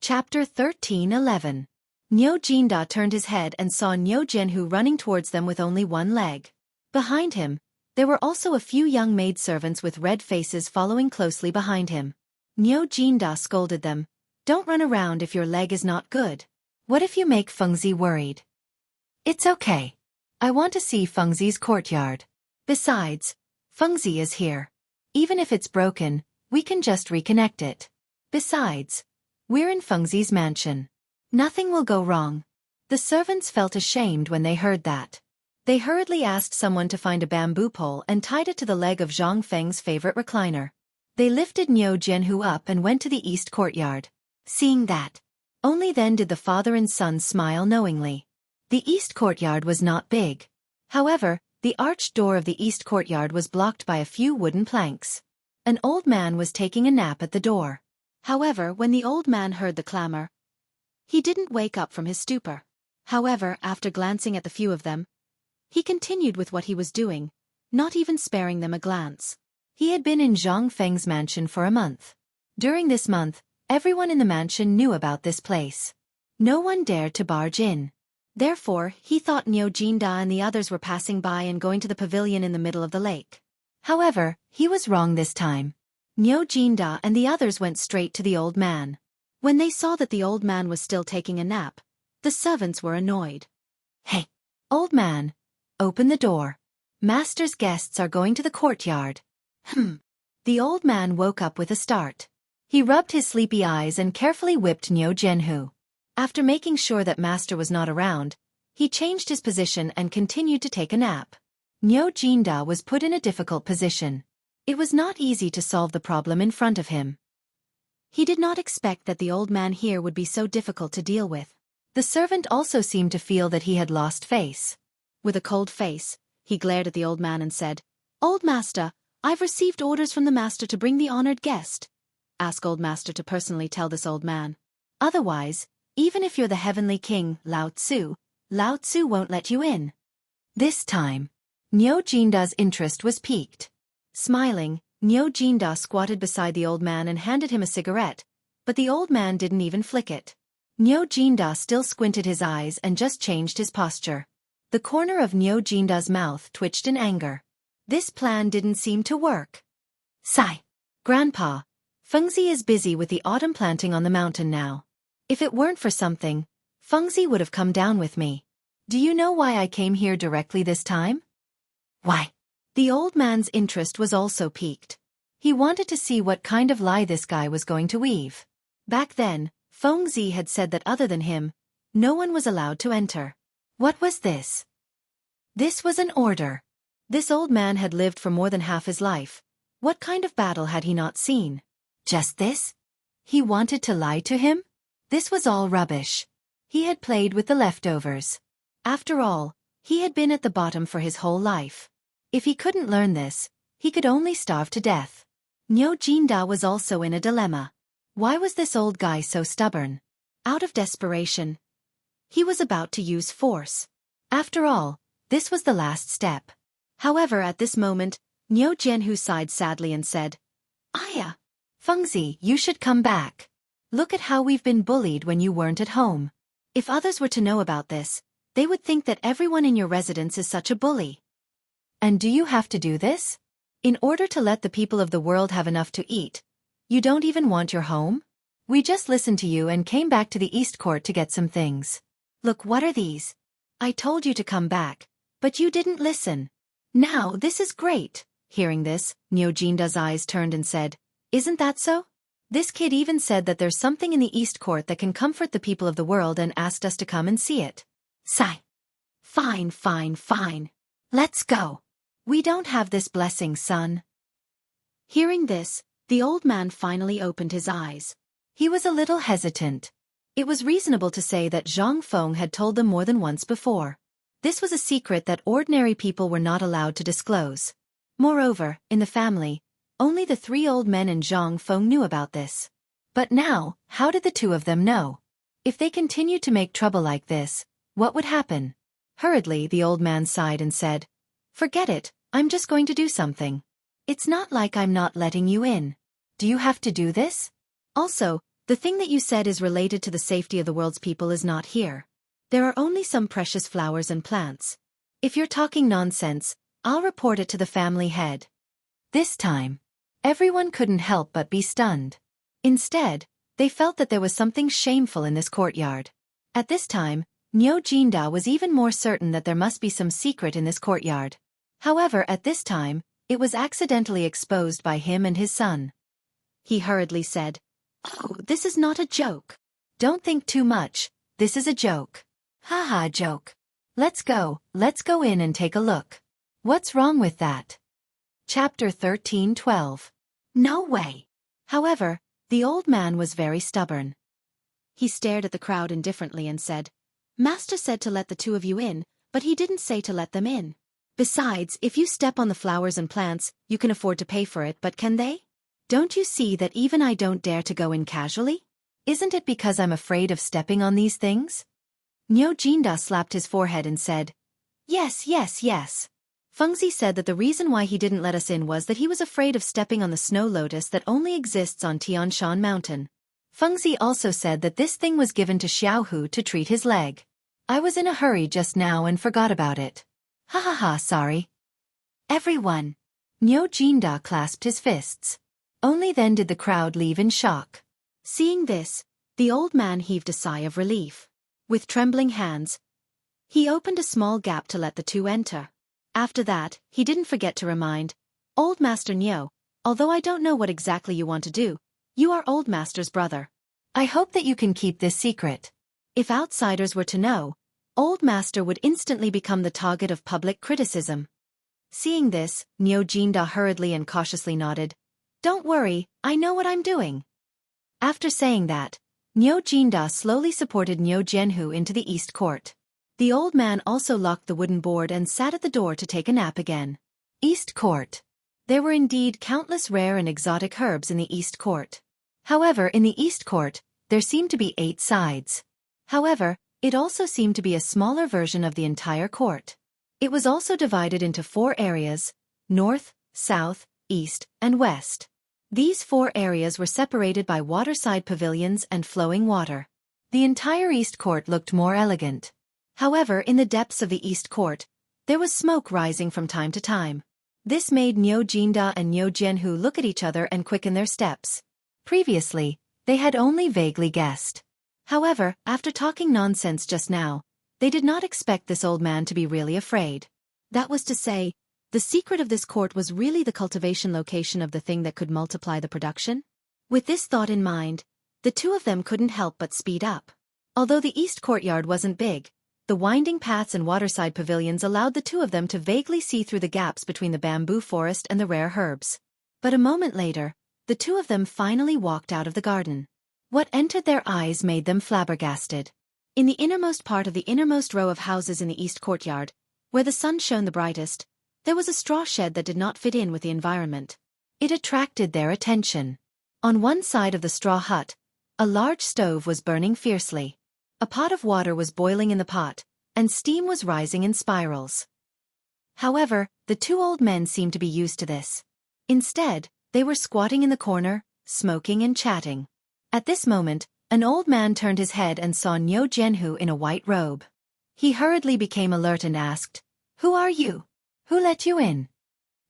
Chapter 13:11. Niu Jinda turned his head and saw Niu Jianghu running towards them with only one leg. Behind him, there were also a few young maidservants with red faces following closely behind him. Niu Jinda scolded them. Don't run around if your leg is not good. What if you make Fengzi worried? It's okay. I want to see Fengzi's courtyard. Besides, Fengzi is here. Even if it's broken, we can just reconnect it. Besides, we're in Fengzi's mansion. Nothing will go wrong. The servants felt ashamed when they heard that. They hurriedly asked someone to find a bamboo pole and tied it to the leg of Zhang Feng's favorite recliner. They lifted Niu Jianghu up and went to the east courtyard. Seeing that, only then did the father and son smile knowingly. The east courtyard was not big. However, the arched door of the east courtyard was blocked by a few wooden planks. An old man was taking a nap at the door. However, when the old man heard the clamor, he didn't wake up from his stupor. However, after glancing at the few of them, he continued with what he was doing, not even sparing them a glance. He had been in Zhang Feng's mansion for a month. During this month, everyone in the mansion knew about this place. No one dared to barge in. Therefore, he thought Niu Jinda and the others were passing by and going to the pavilion in the middle of the lake. However, he was wrong this time. Niu Jinda and the others went straight to the old man. When they saw that the old man was still taking a nap, the servants were annoyed. Hey, old man, open the door. Master's guests are going to the courtyard. The old man woke up with a start. He rubbed his sleepy eyes and carefully whipped Niu Jianghu. After making sure that master was not around, he changed his position and continued to take a nap. Niu Jinda was put in a difficult position. It was not easy to solve the problem in front of him. He did not expect that the old man here would be so difficult to deal with. The servant also seemed to feel that he had lost face. With a cold face, he glared at the old man and said, "Old master, I've received orders from the master to bring the honored guest. Ask old master to personally tell this old man. Otherwise, even if you're the heavenly king, Lao Tzu won't let you in." This time, Niu Jinda's interest was piqued. Smiling, Niu Jinda squatted beside the old man and handed him a cigarette, but the old man didn't even flick it. Niu Jinda still squinted his eyes and just changed his posture. The corner of Niu Jinda's mouth twitched in anger. This plan didn't seem to work. Sigh. Grandpa, Fengzi is busy with the autumn planting on the mountain now. If it weren't for something, Fengzi would have come down with me. Do you know why I came here directly this time? Why? The old man's interest was also piqued. He wanted to see what kind of lie this guy was going to weave. Back then, Fengzi had said that other than him, no one was allowed to enter. What was this? This was an order. This old man had lived for more than half his life. What kind of battle had he not seen? Just this? He wanted to lie to him? This was all rubbish. He had played with the leftovers. After all, he had been at the bottom for his whole life. If he couldn't learn this, he could only starve to death. Niu Jinda was also in a dilemma. Why was this old guy so stubborn? Out of desperation, he was about to use force. After all, this was the last step. However, at this moment, Niu Jianghu sighed sadly and said, "Aya, Fengzi, you should come back. Look at how we've been bullied when you weren't at home. If others were to know about this, they would think that everyone in your residence is such a bully. And do you have to do this? In order to let the people of the world have enough to eat, you don't even want your home? We just listened to you and came back to the East Court to get some things. Look, what are these? I told you to come back, but you didn't listen. Now this is great." Hearing this, Niu Jinda's eyes turned and said, "Isn't that so? This kid even said that there's something in the East Court that can comfort the people of the world and asked us to come and see it." Sigh. Fine. Let's go. We don't have this blessing, son. Hearing this, the old man finally opened his eyes. He was a little hesitant. It was reasonable to say that Zhang Feng had told them more than once before. This was a secret that ordinary people were not allowed to disclose. Moreover, in the family, only the 3 old men and Zhang Feng knew about this. But now, how did the 2 of them know? If they continued to make trouble like this, what would happen? Hurriedly, the old man sighed and said, "Forget it, I'm just going to do something. It's not like I'm not letting you in. Do you have to do this? Also, The thing that you said is related to the safety of the world's people is not here. There are only some precious flowers and plants. If you're talking nonsense, I'll report it to the family head. This time, everyone couldn't help but be stunned. Instead, they felt that there was something shameful in this courtyard. At this time, Niu Jinda was even more certain that there must be some secret in this courtyard. However, at this time, it was accidentally exposed by him and his son. He hurriedly said, "Oh, this is not a joke. Don't think too much, this is a joke. Haha, joke. Let's go in and take a look. What's wrong with that?" Chapter 13:12. No way. However, the old man was very stubborn. He stared at the crowd indifferently and said, "Master said to let the two of you in, but he didn't say to let them in. Besides, if you step on the flowers and plants, you can afford to pay for it, but can they? Don't you see that even I don't dare to go in casually? Isn't it because I'm afraid of stepping on these things?" Niu Jinda slapped his forehead and said, Yes. Fengzi said that the reason why he didn't let us in was that he was afraid of stepping on the snow lotus that only exists on Tianshan Mountain. Fengzi also said that this thing was given to Xiaohu to treat his leg. I was in a hurry just now and forgot about it. Ha, sorry. Everyone. Niu Jinda clasped his fists. Only then did the crowd leave in shock. Seeing this, the old man heaved a sigh of relief. With trembling hands, he opened a small gap to let the two enter. After that, he didn't forget to remind, "Old Master Niu, although I don't know what exactly you want to do, you are Old Master's brother. I hope that you can keep this secret. If outsiders were to know, Old Master would instantly become the target of public criticism." Seeing this, Niu Jinda hurriedly and cautiously nodded. "Don't worry, I know what I'm doing." After saying that, Niu Jinda slowly supported Niu Jianghu into the east court. The old man also locked the wooden board and sat at the door to take a nap again. East Court. There were indeed countless rare and exotic herbs in the East Court. However, in the East Court, there seemed to be 8 sides. However, it also seemed to be a smaller version of the entire court. It was also divided into 4 areas: north, south, east, and west. These 4 areas were separated by waterside pavilions and flowing water. The entire East Court looked more elegant. However, in the depths of the East Court, there was smoke rising from time to time. This made Niu Jinda and Niu Jianhu look at each other and quicken their steps. Previously, they had only vaguely guessed. However, after talking nonsense just now, they did not expect this old man to be really afraid. That was to say, the secret of this court was really the cultivation location of the thing that could multiply the production? With this thought in mind, the two of them couldn't help but speed up. Although the east courtyard wasn't big, the winding paths and waterside pavilions allowed the two of them to vaguely see through the gaps between the bamboo forest and the rare herbs. But a moment later, the two of them finally walked out of the garden. What entered their eyes made them flabbergasted. In the innermost part of the innermost row of houses in the east courtyard, where the sun shone the brightest, there was a straw shed that did not fit in with the environment. It attracted their attention. On one side of the straw hut, a large stove was burning fiercely. A pot of water was boiling in the pot, and steam was rising in spirals. However, the 2 old men seemed to be used to this. Instead, they were squatting in the corner, smoking and chatting. At this moment, an old man turned his head and saw Niu Jianhu in a white robe. He hurriedly became alert and asked, "Who are you? Who let you in?"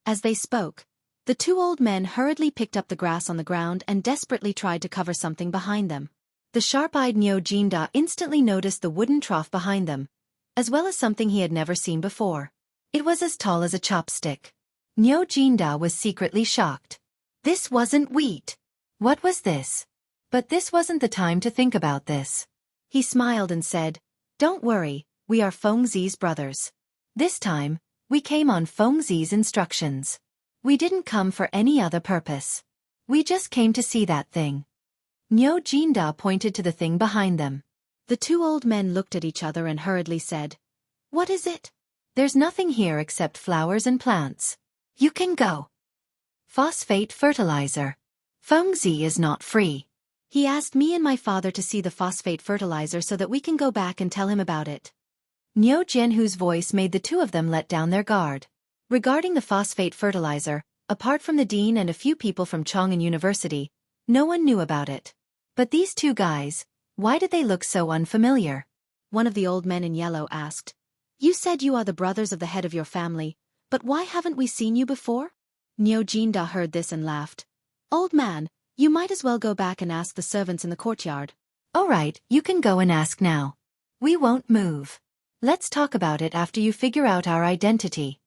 As they spoke, the 2 old men hurriedly picked up the grass on the ground and desperately tried to cover something behind them. The sharp-eyed Niu Jinda instantly noticed the wooden trough behind them, as well as something he had never seen before. It was as tall as a chopstick. Niu Jinda was secretly shocked. This wasn't wheat. What was this? But this wasn't the time to think about this. He smiled and said, "Don't worry, we are Fengzi's brothers. This time, we came on Fengzi's instructions. We didn't come for any other purpose. We just came to see that thing." Niu Jinda pointed to the thing behind them. The 2 old men looked at each other and hurriedly said, "What is it?" "There's nothing here except flowers and plants. You can go." Phosphate fertilizer. Fengzi is not free. He asked me and my father to see the phosphate fertilizer so that we can go back and tell him about it. Niu Jianhu's voice made the 2 of them let down their guard. Regarding the phosphate fertilizer, apart from the dean and a few people from Chong'an University, no one knew about it. But these two guys, why did they look so unfamiliar? One of the old men in yellow asked. You said you are the brothers of the head of your family, but why haven't we seen you before? Niu Jinda heard this and laughed. Old man, you might as well go back and ask the servants in the courtyard. All right, you can go and ask now. We won't move. Let's talk about it after you figure out our identity.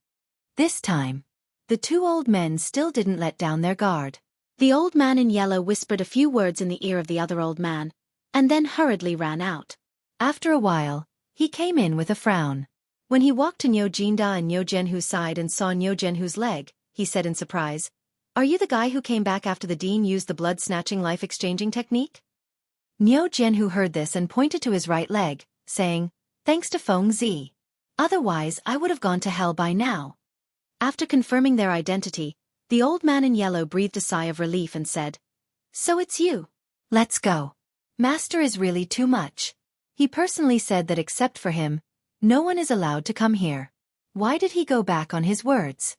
This time, the two old men still didn't let down their guard. The old man in yellow whispered a few words in the ear of the other old man, and then hurriedly ran out. After a while, he came in with a frown. When he walked to Niu Jinda and Niu Jianghu's side and saw Niu Jianghu's leg, he said in surprise, Are you the guy who came back after the dean used the blood-snatching life-exchanging technique? Niu Jianghu heard this and pointed to his right leg, saying, Thanks to Feng Zi. Otherwise I would have gone to hell by now. After confirming their identity, the old man in yellow breathed a sigh of relief and said, So it's you. Let's go. Master is really too much. He personally said that except for him, no one is allowed to come here. Why did he go back on his words?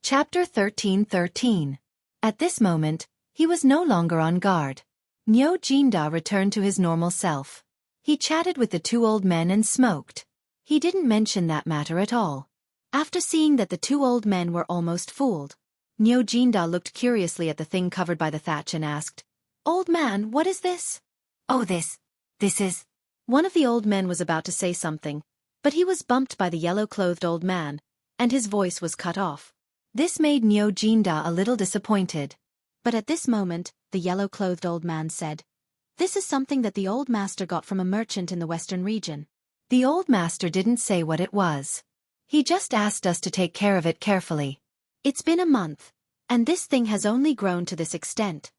Chapter 13:13. At this moment, he was no longer on guard. Niu Jinda returned to his normal self. He chatted with the two old men and smoked. He didn't mention that matter at all. After seeing that the two old men were almost fooled, Niu Jinda looked curiously at the thing covered by the thatch and asked, Old man, what is this? Oh, this is... One of the old men was about to say something, but he was bumped by the yellow-clothed old man, and his voice was cut off. This made Niu Jinda a little disappointed. But at this moment, the yellow-clothed old man said, This is something that the old master got from a merchant in the western region. The old master didn't say what it was. He just asked us to take care of it carefully. It's been a month, and this thing has only grown to this extent.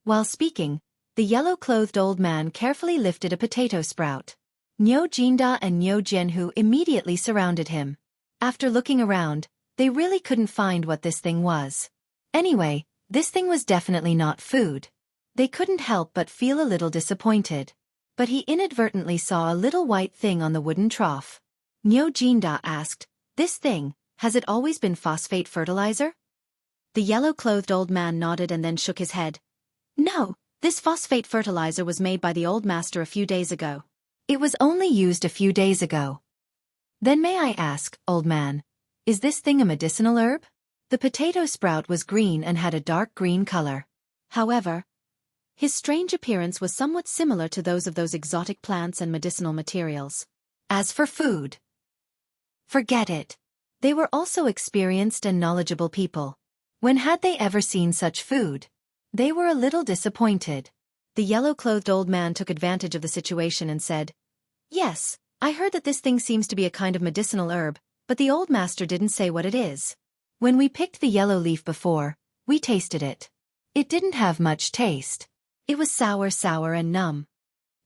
While speaking, the yellow-clothed old man carefully lifted a potato sprout. Niu Jinda and Niu Jianghu immediately surrounded him. After looking around, they really couldn't find what this thing was. Anyway, this thing was definitely not food. They couldn't help but feel a little disappointed. But he inadvertently saw a little white thing on the wooden trough. Niu Jinda asked, This thing, has it always been phosphate fertilizer? The yellow-clothed old man nodded and then shook his head. No, this phosphate fertilizer was made by the old master a few days ago. It was only used a few days ago. Then may I ask, old man, is this thing a medicinal herb? The potato sprout was green and had a dark green color. However, his strange appearance was somewhat similar to those of those exotic plants and medicinal materials. As for food, forget it. They were also experienced and knowledgeable people. When had they ever seen such food? They were a little disappointed. The yellow-clothed old man took advantage of the situation and said, Yes, I heard that this thing seems to be a kind of medicinal herb, but the old master didn't say what it is. When we picked the yellow leaf before, we tasted it. It didn't have much taste. It was sour and numb.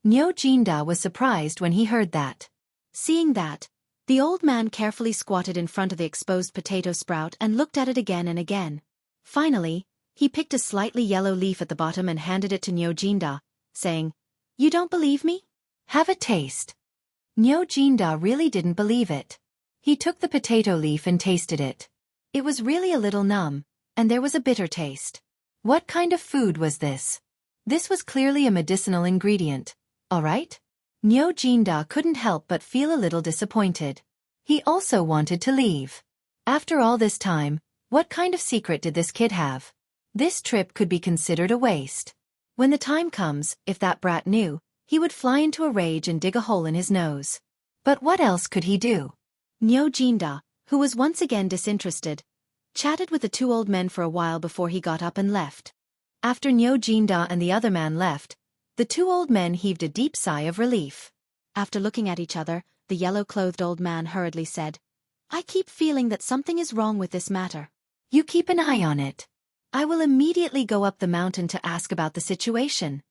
Niu Jinda was surprised when he heard that. Seeing that, the old man carefully squatted in front of the exposed potato sprout and looked at it again and again. Finally, he picked a slightly yellow leaf at the bottom and handed it to Niu Jinda, saying, You don't believe me? Have a taste. Niu Jinda really didn't believe it. He took the potato leaf and tasted it. It was really a little numb, and there was a bitter taste. What kind of food was this? This was clearly a medicinal ingredient, all right? Niu Jinda couldn't help but feel a little disappointed. He also wanted to leave. After all this time, what kind of secret did this kid have? This trip could be considered a waste. When the time comes, if that brat knew, he would fly into a rage and dig a hole in his nose. But what else could he do? Niu Jinda, who was once again disinterested, chatted with the two old men for a while before he got up and left. After Niu Jinda and the other man left, the two old men heaved a deep sigh of relief. After looking at each other, the yellow-clothed old man hurriedly said, I keep feeling that something is wrong with this matter. You keep an eye on it. I will immediately go up the mountain to ask about the situation.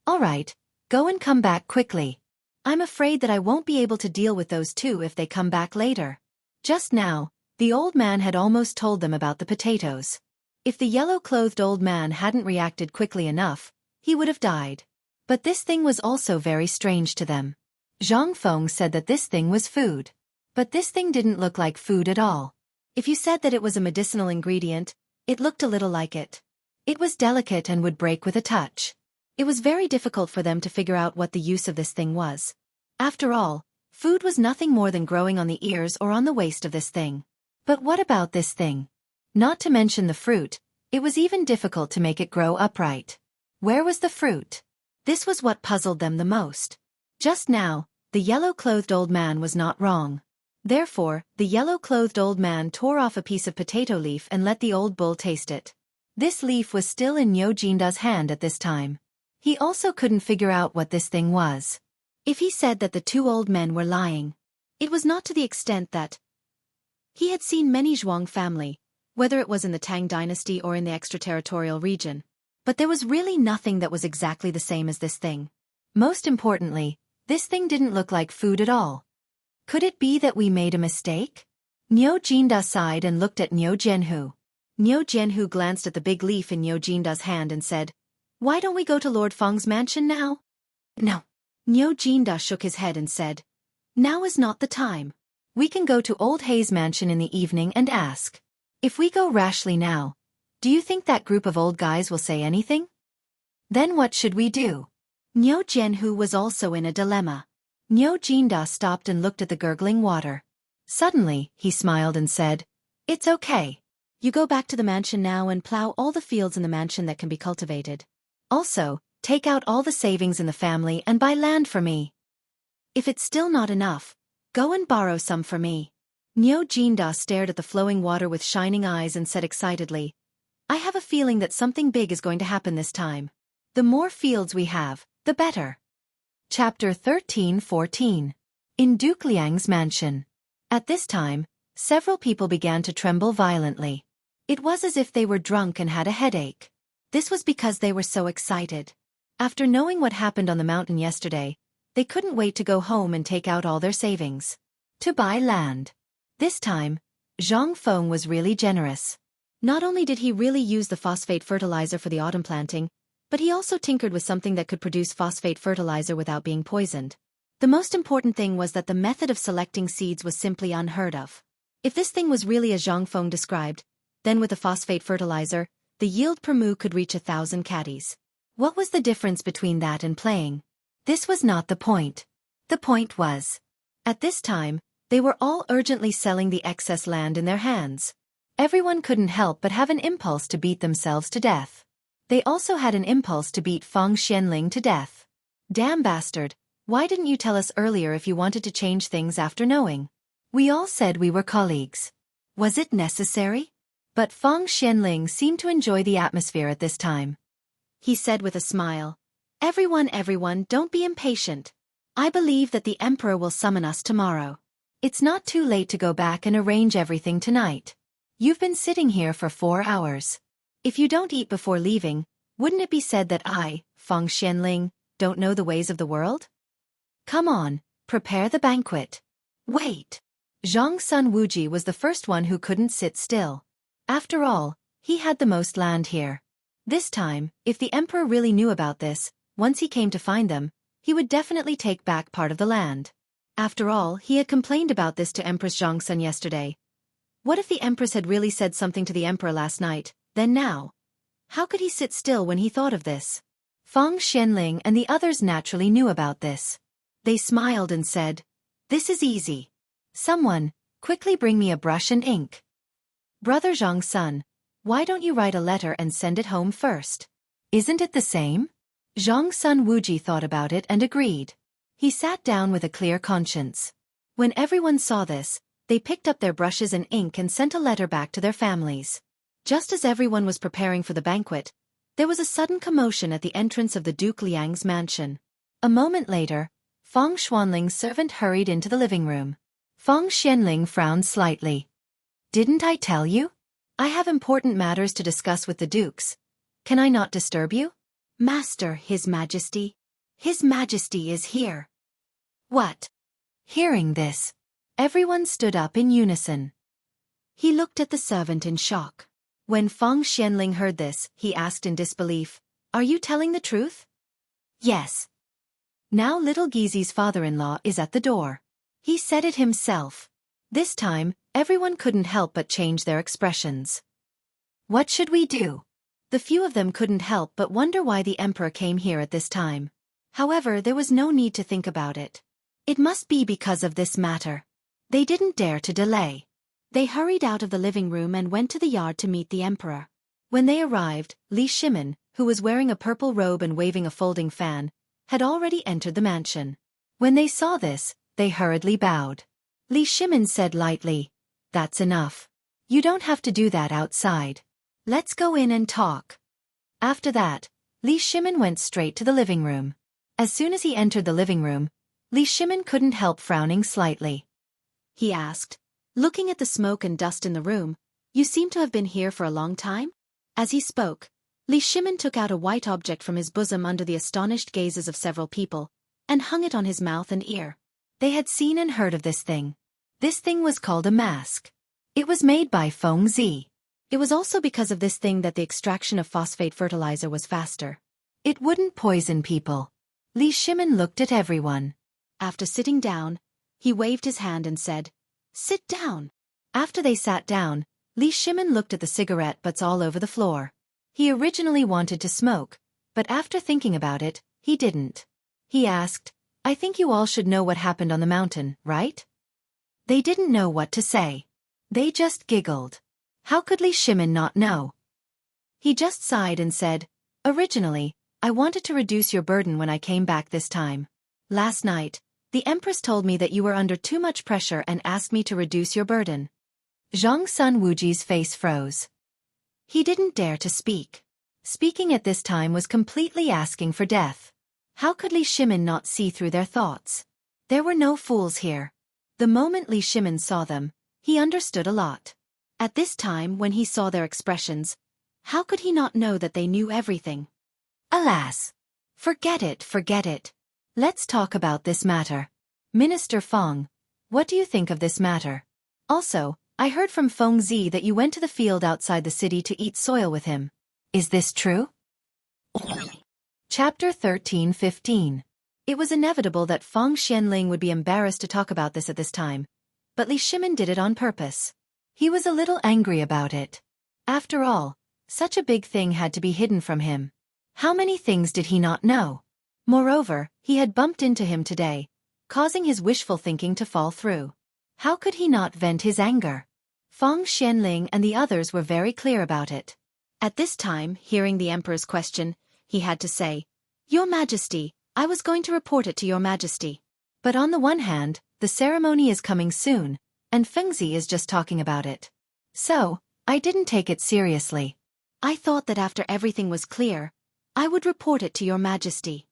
All right, go and come back quickly. I'm afraid that I won't be able to deal with those two if they come back later. Just now, the old man had almost told them about the potatoes. If the yellow-clothed old man hadn't reacted quickly enough, he would have died. But this thing was also very strange to them. Zhang Feng said that this thing was food. But this thing didn't look like food at all. If you said that it was a medicinal ingredient, it looked a little like it. It was delicate and would break with a touch. It was very difficult for them to figure out what the use of this thing was. After all, food was nothing more than growing on the ears or on the waist of this thing. But what about this thing? Not to mention the fruit, it was even difficult to make it grow upright. Where was the fruit? This was what puzzled them the most. Just now, the yellow-clothed old man was not wrong. Therefore, the yellow-clothed old man tore off a piece of potato leaf and let the old bull taste it. This leaf was still in Niu Jinda's hand at this time. He also couldn't figure out what this thing was. If he said that the two old men were lying, it was not to the extent that he had seen many Zhuang family, whether it was in the Tang dynasty or in the extraterritorial region. But there was really nothing that was exactly the same as this thing. Most importantly, this thing didn't look like food at all. Could it be that we made a mistake? Niu Jinda sighed and looked at Niu Jianghu. Niu Jianghu glanced at the big leaf in Niu Jinda's hand and said, "Why don't we go to Lord Feng's mansion now?" "No." Niu Jinda shook his head and said, "Now is not the time. We can go to Old Hei's mansion in the evening and ask. If we go rashly now, do you think that group of old guys will say anything? Then what should we do?" Niu Jianghu was also in a dilemma. Niu Jinda stopped and looked at the gurgling water. Suddenly, he smiled and said, "It's okay. You go back to the mansion now and plow all the fields in the mansion that can be cultivated. Also, take out all the savings in the family and buy land for me. If it's still not enough, go and borrow some for me." Niu Jinda stared at the flowing water with shining eyes and said excitedly, "I have a feeling that something big is going to happen this time. The more fields we have, the better." Chapter 13-14. In Duke Liang's mansion. At this time, several people began to tremble violently. It was as if they were drunk and had a headache. This was because they were so excited. After knowing what happened on the mountain yesterday, they couldn't wait to go home and take out all their savings to buy land. This time, Zhang Feng was really generous. Not only did he really use the phosphate fertilizer for the autumn planting, but he also tinkered with something that could produce phosphate fertilizer without being poisoned. The most important thing was that the method of selecting seeds was simply unheard of. If this thing was really as Zhang Feng described, then with the phosphate fertilizer, the yield per mu could reach 1,000 caddies. What was the difference between that and playing? This was not the point. The point was, at this time, they were all urgently selling the excess land in their hands. Everyone couldn't help but have an impulse to beat themselves to death. They also had an impulse to beat Feng Xianling to death. "Damn bastard, why didn't you tell us earlier if you wanted to change things after knowing? We all said we were colleagues. Was it necessary?" But Feng Xianling seemed to enjoy the atmosphere at this time. He said with a smile, Everyone, don't be impatient. I believe that the Emperor will summon us tomorrow. It's not too late to go back and arrange everything tonight. You've been sitting here for 4 hours. If you don't eat before leaving, wouldn't it be said that I, Feng Xianling, don't know the ways of the world? Come on, prepare the banquet." Wait. Zhang Sun Wuji was the first one who couldn't sit still. After all, he had the most land here. This time, if the emperor really knew about this, once he came to find them, he would definitely take back part of the land. After all, he had complained about this to Empress Zhang Sun yesterday. What if the empress had really said something to the emperor last night? Then now, how could he sit still when he thought of this? Feng Xianling and the others naturally knew about this. They smiled and said, "This is easy. Someone, quickly bring me a brush and ink." "Brother Zhang Sun, why don't you write a letter and send it home first? Isn't it the same?" Zhang Sun Wuji thought about it and agreed. He sat down with a clear conscience. When everyone saw this, they picked up their brushes and ink and sent a letter back to their families. Just as everyone was preparing for the banquet, there was a sudden commotion at the entrance of the Duke Liang's mansion. A moment later, Feng Xuanling's servant hurried into the living room. Feng Xianling frowned slightly. "Didn't I tell you? I have important matters to discuss with the dukes. Can I not disturb you?" "Master, His Majesty. His Majesty is here." "What?" Hearing this, everyone stood up in unison. He looked at the servant in shock. When Feng Xianling heard this, he asked in disbelief, "Are you telling the truth?" "Yes." Now little Gizi's father-in-law is at the door. He said it himself. This time, everyone couldn't help but change their expressions. "What should we do?" The few of them couldn't help but wonder why the emperor came here at this time. However, there was no need to think about it. It must be because of this matter. They didn't dare to delay. They hurried out of the living room and went to the yard to meet the emperor. When they arrived, Li Shimin, who was wearing a purple robe and waving a folding fan, had already entered the mansion. When they saw this, they hurriedly bowed. Li Shimin said lightly, "That's enough. You don't have to do that outside. Let's go in and talk." After that, Li Shimin went straight to the living room. As soon as he entered the living room, Li Shimin couldn't help frowning slightly. He asked, "Looking at the smoke and dust in the room, you seem to have been here for a long time?" As he spoke, Li Shimin took out a white object from his bosom under the astonished gazes of several people, and hung it on his mouth and ear. They had seen and heard of this thing. This thing was called a mask. It was made by Feng Zi. It was also because of this thing that the extraction of phosphate fertilizer was faster. It wouldn't poison people. Li Shimin looked at everyone. After sitting down, he waved his hand and said, "Sit down." After they sat down, Li Shimin looked at the cigarette butts all over the floor. He originally wanted to smoke, but after thinking about it, he didn't. He asked, "I think you all should know what happened on the mountain, right?" They didn't know what to say. They just giggled. How could Li Shimin not know? He just sighed and said, "Originally, I wanted to reduce your burden when I came back this time. Last night, the Empress told me that you were under too much pressure and asked me to reduce your burden." Zhang Sun Wuji's face froze. He didn't dare to speak. Speaking at this time was completely asking for death. How could Li Shimin not see through their thoughts? There were no fools here. The moment Li Shimin saw them, he understood a lot. At this time when he saw their expressions, how could he not know that they knew everything? Alas! Forget it, forget it. Let's talk about this matter. Minister Feng, what do you think of this matter? Also, I heard from Feng Zi that you went to the field outside the city to eat soil with him. Is this true? Chapter 13:15. It was inevitable that Feng Xianling would be embarrassed to talk about this at this time, but Li Shimin did it on purpose. He was a little angry about it. After all, such a big thing had to be hidden from him. How many things did he not know? Moreover, he had bumped into him today, causing his wishful thinking to fall through. How could he not vent his anger? Feng Xianling and the others were very clear about it. At this time, hearing the emperor's question, he had to say, "Your Majesty, I was going to report it to Your Majesty. But on the one hand, the ceremony is coming soon, and Fengzi is just talking about it. So, I didn't take it seriously. I thought that after everything was clear, I would report it to Your Majesty.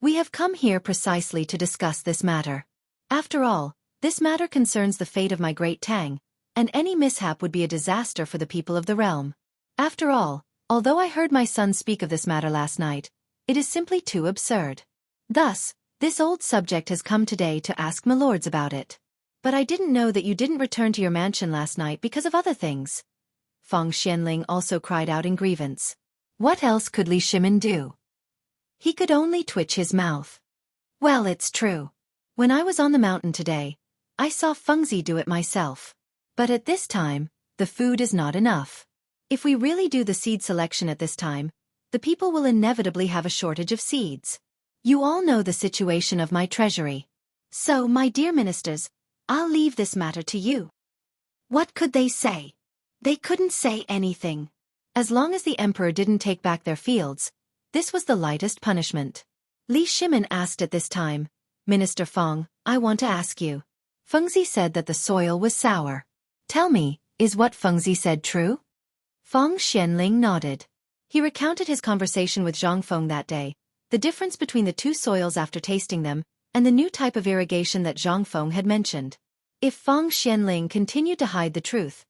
We have come here precisely to discuss this matter. After all, this matter concerns the fate of my great Tang, and any mishap would be a disaster for the people of the realm. After all, although I heard my son speak of this matter last night, it is simply too absurd. Thus, this old subject has come today to ask my lords about it. But I didn't know that you didn't return to your mansion last night because of other things." Feng Xianling also cried out in grievance. What else could Li Shimin do? He could only twitch his mouth. "Well, it's true. When I was on the mountain today, I saw Fengzi do it myself. But at this time, the food is not enough. If we really do the seed selection at this time, the people will inevitably have a shortage of seeds. You all know the situation of my treasury. So, my dear ministers, I'll leave this matter to you." What could they say? They couldn't say anything. As long as the emperor didn't take back their fields, this was the lightest punishment. Li Shimin asked at this time, "Minister Feng, I want to ask you. Fengzi said that the soil was sour. Tell me, is what Fengzi said true?" Feng Xianling nodded. He recounted his conversation with Zhang Feng that day, the difference between the two soils after tasting them, and the new type of irrigation that Zhang Feng had mentioned. If Feng Xianling continued to hide the truth,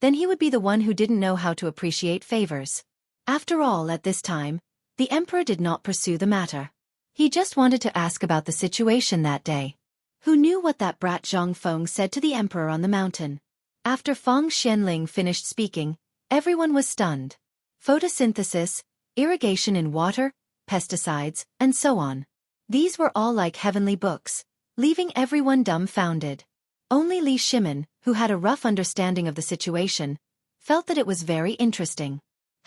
then he would be the one who didn't know how to appreciate favors. After all, at this time, the emperor did not pursue the matter. He just wanted to ask about the situation that day. Who knew what that brat Zhang Feng said to the emperor on the mountain? After Feng Xianling finished speaking, everyone was stunned. Photosynthesis, irrigation in water, pesticides, and so on. These were all like heavenly books, leaving everyone dumbfounded. Only Li Shimin, who had a rough understanding of the situation, felt that it was very interesting.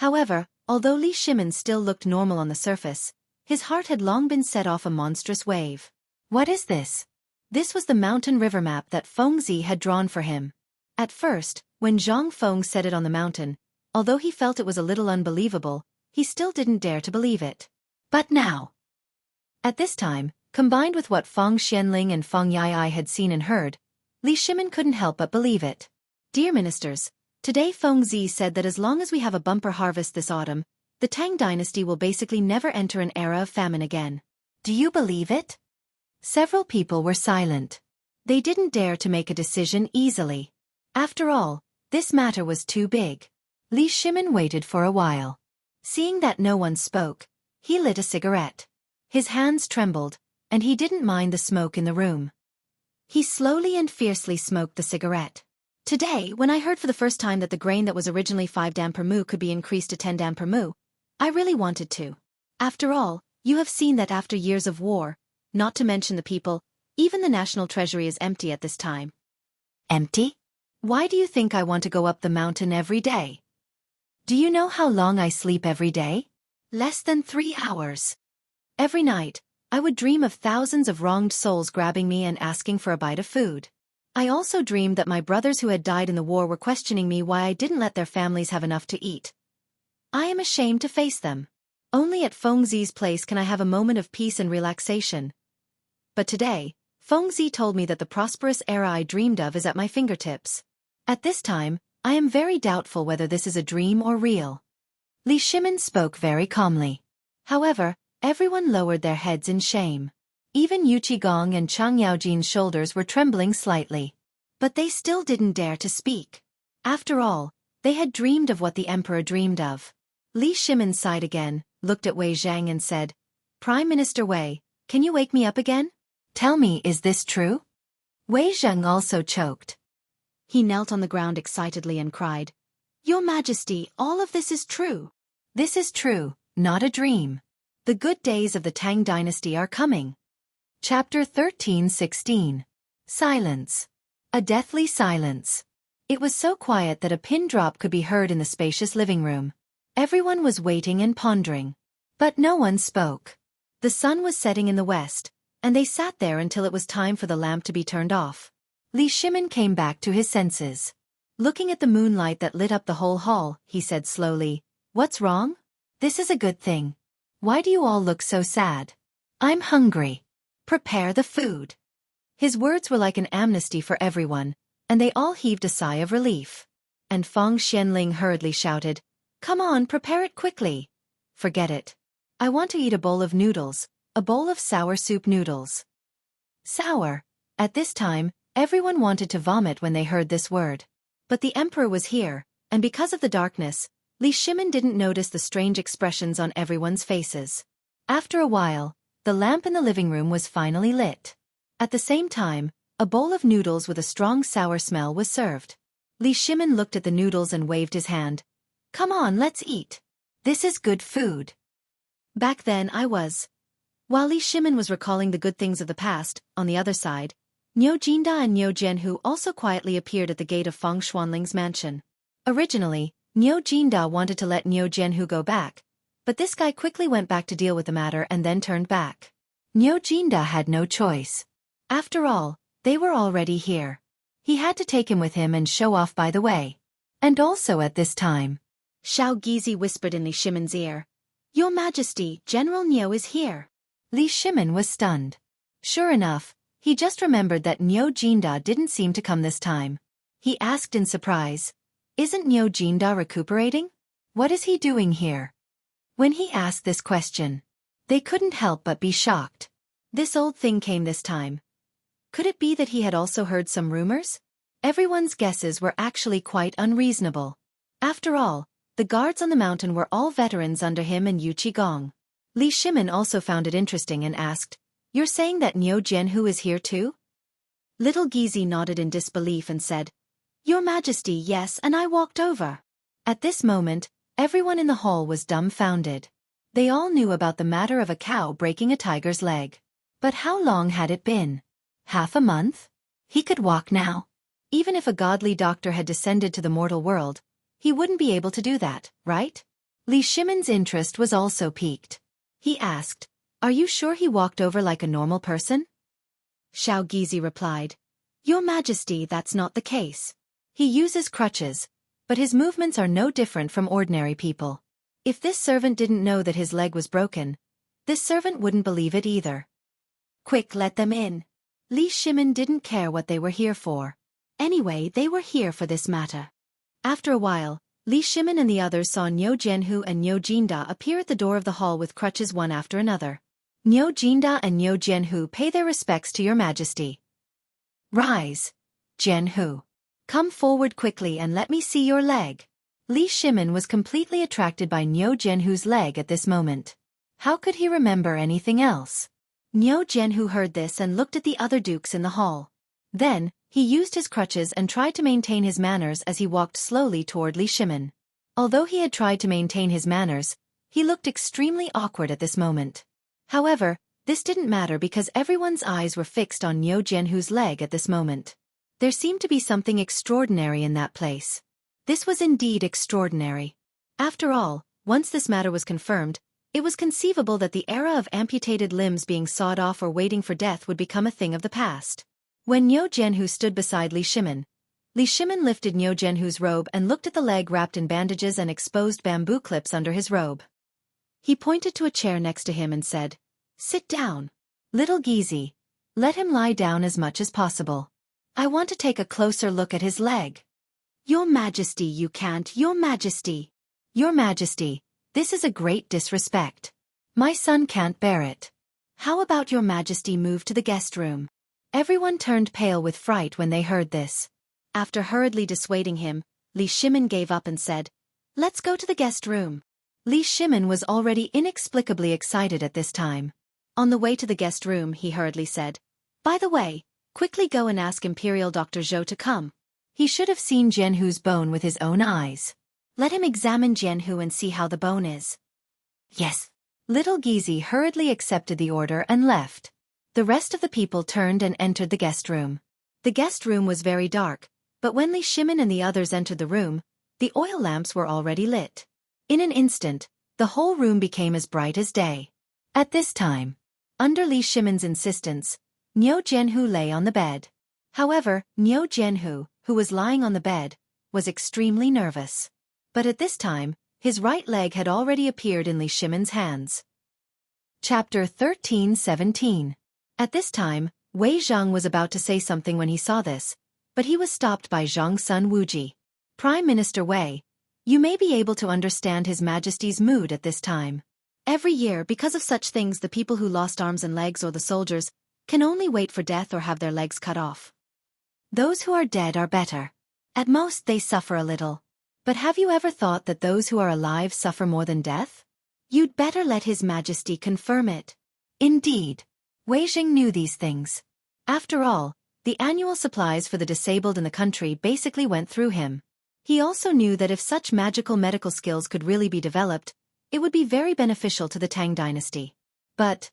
However, although Li Shimin still looked normal on the surface, his heart had long been set off a monstrous wave. What is this? This was the mountain river map that Fengzi had drawn for him. At first, when Zhang Feng said it on the mountain, although he felt it was a little unbelievable, he still didn't dare to believe it. But now, at this time, combined with what Feng Xianling and Feng Yai had seen and heard, Li Shimin couldn't help but believe it. Dear ministers, today Fengzi said that as long as we have a bumper harvest this autumn, the Tang dynasty will basically never enter an era of famine again. Do you believe it? Several people were silent. They didn't dare to make a decision easily. After all, this matter was too big. Li Shimin waited for a while. Seeing that no one spoke, he lit a cigarette. His hands trembled, and he didn't mind the smoke in the room. He slowly and fiercely smoked the cigarette. Today, when I heard for the first time that the grain that was originally 5 dam per mu could be increased to 10 dam per mu, I really wanted to. After all, you have seen that after years of war, not to mention the people, even the national treasury is empty at this time. Empty? Why do you think I want to go up the mountain every day? Do you know how long I sleep every day? Less than 3 hours. Every night, I would dream of thousands of wronged souls grabbing me and asking for a bite of food. I also dreamed that my brothers who had died in the war were questioning me why I didn't let their families have enough to eat. I am ashamed to face them. Only at Fengzi's place can I have a moment of peace and relaxation. But today, Fengzi told me that the prosperous era I dreamed of is at my fingertips. At this time, I am very doubtful whether this is a dream or real. Li Shimin spoke very calmly. However, everyone lowered their heads in shame. Even Yu Qigong and Chang Yaojin's shoulders were trembling slightly. But they still didn't dare to speak. After all, they had dreamed of what the emperor dreamed of. Li Shimin sighed again, looked at Wei Zhang and said, Prime Minister Wei, can you wake me up again? Tell me, is this true? Wei Zhang also choked. He knelt on the ground excitedly and cried, Your Majesty, all of this is true. This is true, not a dream. The good days of the Tang dynasty are coming. Chapter 13:16. Silence. A deathly silence. It was so quiet that a pin drop could be heard in the spacious living room. Everyone was waiting and pondering. But no one spoke. The sun was setting in the west, and they sat there until it was time for the lamp to be turned off. Li Shimin came back to his senses. Looking at the moonlight that lit up the whole hall, he said slowly, What's wrong? This is a good thing. Why do you all look so sad? I'm hungry. Prepare the food. His words were like an amnesty for everyone, and they all heaved a sigh of relief. And Feng Xianling hurriedly shouted, Come on, prepare it quickly. Forget it. I want to eat a bowl of noodles, a bowl of sour soup noodles. Sour. At this time, everyone wanted to vomit when they heard this word. But the emperor was here, and because of the darkness, Li Shimin didn't notice the strange expressions on everyone's faces. After a while, the lamp in the living room was finally lit. At the same time, a bowl of noodles with a strong sour smell was served. Li Shimin looked at the noodles and waved his hand. Come on, let's eat. This is good food. Back then While Li Shimin was recalling the good things of the past, on the other side, Niu Jinda and Niu Jianhu also quietly appeared at the gate of Feng Xuanling's mansion. Originally, Niu Jinda wanted to let Niu Jianhu go back, but this guy quickly went back to deal with the matter and then turned back. Niu Jinda had no choice. After all, they were already here. He had to take him with him and show off by the way. And also at this time, Xiao Gizi whispered in Li Shimin's ear, Your Majesty, General Niu is here. Li Shimin was stunned. Sure enough, he just remembered that Niu Jinda didn't seem to come this time. He asked in surprise, Isn't Niu Jinda recuperating? What is he doing here? When he asked this question, they couldn't help but be shocked. This old thing came this time. Could it be that he had also heard some rumors? Everyone's guesses were actually quite unreasonable. After all, the guards on the mountain were all veterans under him and Yu Qigong. Li Shimin also found it interesting and asked, You're saying that Niu Jianhu is here too? Little Gizi nodded in disbelief and said, Your Majesty, yes, and I walked over. At this moment, everyone in the hall was dumbfounded. They all knew about the matter of a cow breaking a tiger's leg. But how long had it been? Half a month? He could walk now. Even if a godly doctor had descended to the mortal world, he wouldn't be able to do that, right? Li Shimon's interest was also piqued. He asked, "Are you sure he walked over like a normal person?" Xiao Gizi replied, "Your Majesty, that's not the case. He uses crutches, but his movements are no different from ordinary people. If this servant didn't know that his leg was broken, this servant wouldn't believe it either." "Quick, let them in." Li Shimon didn't care what they were here for. Anyway, they were here for this matter. After a while, Li Shimon and the others saw Niu Jianhu and Niu Jinda appear at the door of the hall with crutches one after another. "Niu Jinda and Niu Jianhu pay their respects to your Majesty." "Rise, Jianhu. Come forward quickly and let me see your leg." Li Shimon was completely attracted by Niu Jianhu's leg at this moment. How could he remember anything else? Niu Jianhu heard this and looked at the other dukes in the hall. Then, he used his crutches and tried to maintain his manners as he walked slowly toward Li Shimon. Although he had tried to maintain his manners, he looked extremely awkward at this moment. However, this didn't matter because everyone's eyes were fixed on Niu Jianhu's leg at this moment. There seemed to be something extraordinary in that place. This was indeed extraordinary. After all, once this matter was confirmed, it was conceivable that the era of amputated limbs being sawed off or waiting for death would become a thing of the past. When Niu Jianhu stood beside Li Shimon lifted Niu Jianhu's robe and looked at the leg wrapped in bandages and exposed bamboo clips under his robe. He pointed to a chair next to him and said, "Sit down. Little Gizi. Let him lie down as much as possible. I want to take a closer look at his leg." "Your Majesty, you can't, Your Majesty. Your Majesty, this is a great disrespect. My son can't bear it. How about Your Majesty move to the guest room?" Everyone turned pale with fright when they heard this. After hurriedly dissuading him, Li Shimon gave up and said, "Let's go to the guest room." Li Shimon was already inexplicably excited at this time. On the way to the guest room, he hurriedly said, "By the way, quickly go and ask Imperial Dr. Zhou to come. He should have seen Jianhu's bone with his own eyes. Let him examine Jianhu and see how the bone is." "Yes." Little Gizi hurriedly accepted the order and left. The rest of the people turned and entered the guest room. The guest room was very dark, but when Li Shimon and the others entered the room, the oil lamps were already lit. In an instant, the whole room became as bright as day. At this time, under Li Shimon's insistence, Niu Jianhu lay on the bed. However, Niu Jianhu, who was lying on the bed, was extremely nervous. But at this time, his right leg had already appeared in Li Shimon's hands. Chapter 13:17. At this time, Wei Zhang was about to say something when he saw this, but he was stopped by Zhang's son Wuji. "Prime Minister Wei, you may be able to understand His Majesty's mood at this time. Every year, because of such things, the people who lost arms and legs or the soldiers can only wait for death or have their legs cut off. Those who are dead are better. At most they suffer a little. But have you ever thought that those who are alive suffer more than death? You'd better let His Majesty confirm it." Indeed, Wei Zhang knew these things. After all, the annual supplies for the disabled in the country basically went through him. He also knew that if such magical medical skills could really be developed, it would be very beneficial to the Tang dynasty. But,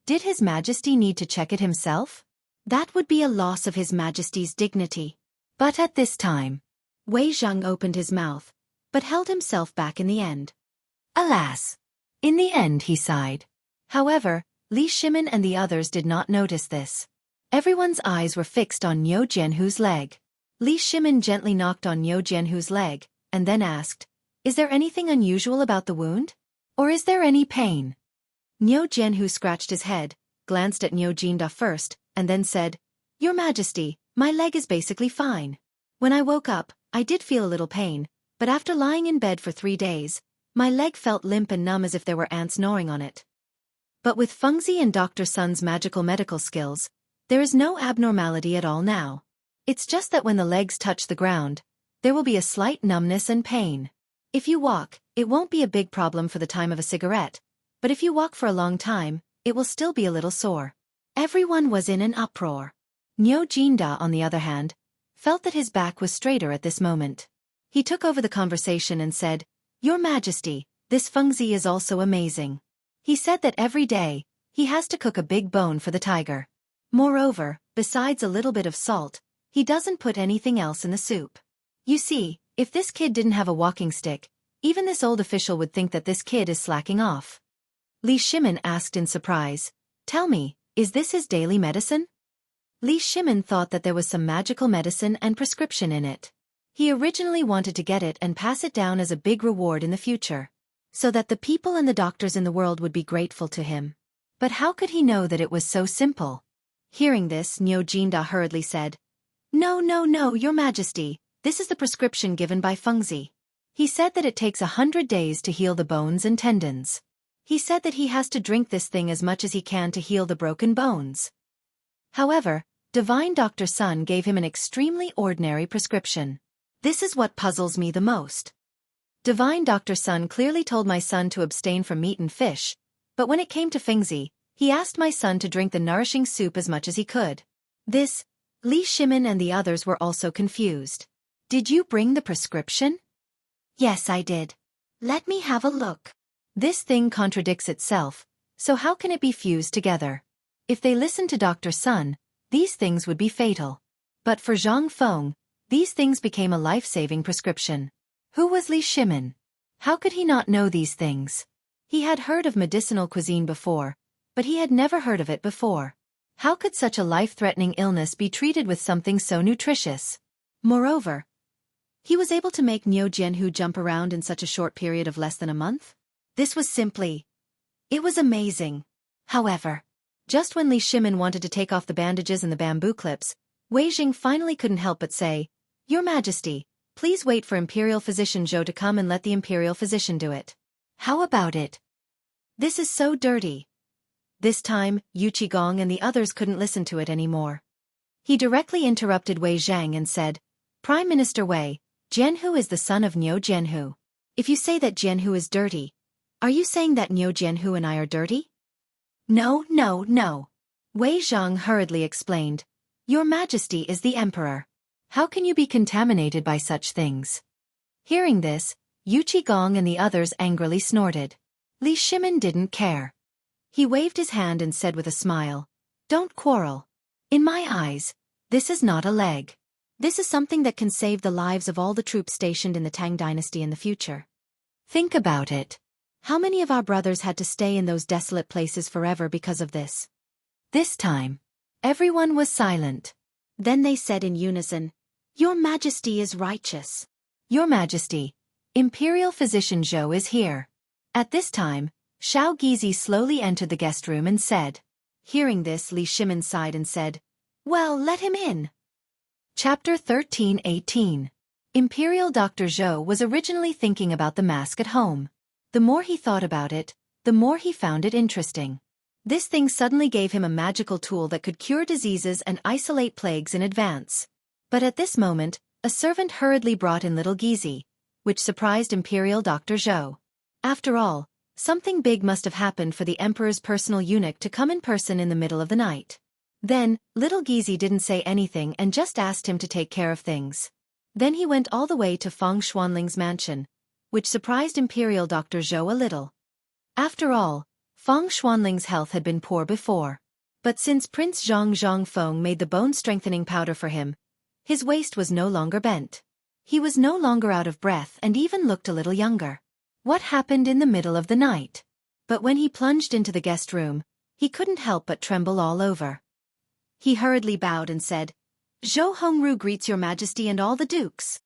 did His Majesty need to check it himself? That would be a loss of His Majesty's dignity. But at this time, Wei Zhang opened his mouth, but held himself back in the end. Alas! In the end, he sighed. However, Li Shimon and the others did not notice this. Everyone's eyes were fixed on Niu Jianhu's leg. Li Shimon gently knocked on Niu Jianhu's leg, and then asked, "Is there anything unusual about the wound? Or is there any pain?" Niu Jianhu scratched his head, glanced at Niu Jinda first, and then said, "Your Majesty, my leg is basically fine. When I woke up, I did feel a little pain, but after lying in bed for 3 days, my leg felt limp and numb as if there were ants gnawing on it." But with Fengzi and Dr. Sun's magical medical skills, there is no abnormality at all now. It's just that when the legs touch the ground, there will be a slight numbness and pain. If you walk, it won't be a big problem for the time of a cigarette, but if you walk for a long time, it will still be a little sore. Everyone was in an uproar. Niu Jinda, on the other hand, felt that his back was straighter at this moment. He took over the conversation and said, "Your Majesty, this Fengzi is also amazing. He said that every day, he has to cook a big bone for the tiger. Moreover, besides a little bit of salt, he doesn't put anything else in the soup. You see, if this kid didn't have a walking stick, Even this old official would think that this kid is slacking off. Li Shimin asked in surprise, "Tell me, is this his daily medicine?" Li Shimin thought that there was some magical medicine and prescription in it. He originally wanted to get it and pass it down as a big reward in the future, so that the people and the doctors in the world would be grateful to him. But how could he know that it was so simple? Hearing this, Niu Jinda hurriedly said, "No, no, no, Your Majesty, this is the prescription given by Fengzi. He said that it takes 100 days to heal the bones and tendons. He said that he has to drink this thing as much as he can to heal the broken bones." However, Divine Dr. Sun gave him an extremely ordinary prescription. This is what puzzles me the most. Divine Dr. Sun clearly told my son to abstain from meat and fish, but when it came to Fengzi, he asked my son to drink the nourishing soup as much as he could. This, Li Shimin and the others were also confused. "Did you bring the prescription?" "Yes, I did. Let me have a look." This thing contradicts itself, so how can it be fused together? If they listened to Dr. Sun, these things would be fatal. But for Zhang Feng, these things became a life-saving prescription. Who was Li Shimin? How could he not know these things? He had heard of medicinal cuisine before, but he had never heard of it before. How could such a life-threatening illness be treated with something so nutritious? Moreover, he was able to make Niu Jianghu jump around in such a short period of less than a month? This was simply... it was amazing. However, just when Li Shimin wanted to take off the bandages and the bamboo clips, Wei Jing finally couldn't help but say, "Your Majesty, please wait for Imperial Physician Zhou to come and let the Imperial Physician do it." "How about it? This is so dirty." This time, Yu Qigong and the others couldn't listen to it anymore. He directly interrupted Wei Zhang and said, "Prime Minister Wei, Jianhu is the son of Niu Jianhu. If you say that Jianhu is dirty, are you saying that Niu Jianhu and I are dirty?" "No, no, no." Wei Zhang hurriedly explained, "Your Majesty is the Emperor. How can you be contaminated by such things?" Hearing this, Yu Qigong and the others angrily snorted. Li Shimin didn't care. He waved his hand and said with a smile, "Don't quarrel. In my eyes, this is not a leg. This is something that can save the lives of all the troops stationed in the Tang dynasty in the future. Think about it. How many of our brothers had to stay in those desolate places forever because of this?" This time, everyone was silent. Then they said in unison, "Your Majesty is righteous." "Your Majesty, Imperial Physician Zhou is here." At this time, Xiao Gizi slowly entered the guest room and said. Hearing this, Li Shimin sighed and said, "Well, let him in." Chapter 13:18. Imperial Dr. Zhou was originally thinking about the mask at home. The more he thought about it, the more he found it interesting. This thing suddenly gave him a magical tool that could cure diseases and isolate plagues in advance. But at this moment, a servant hurriedly brought in little Gizi, which surprised Imperial Dr. Zhou. After all, something big must have happened for the Emperor's personal eunuch to come in person in the middle of the night. Then, little Gizi didn't say anything and just asked him to take care of things. Then he went all the way to Feng Xuanling's mansion, which surprised Imperial Dr. Zhou a little. After all, Feng Xuanling's health had been poor before. But since Prince Zhang Feng made the bone-strengthening powder for him, his waist was no longer bent. He was no longer out of breath and even looked a little younger. What happened in the middle of the night? But when he plunged into the guest room, he couldn't help but tremble all over. He hurriedly bowed and said, "Zhou Hongru greets Your Majesty and all the dukes."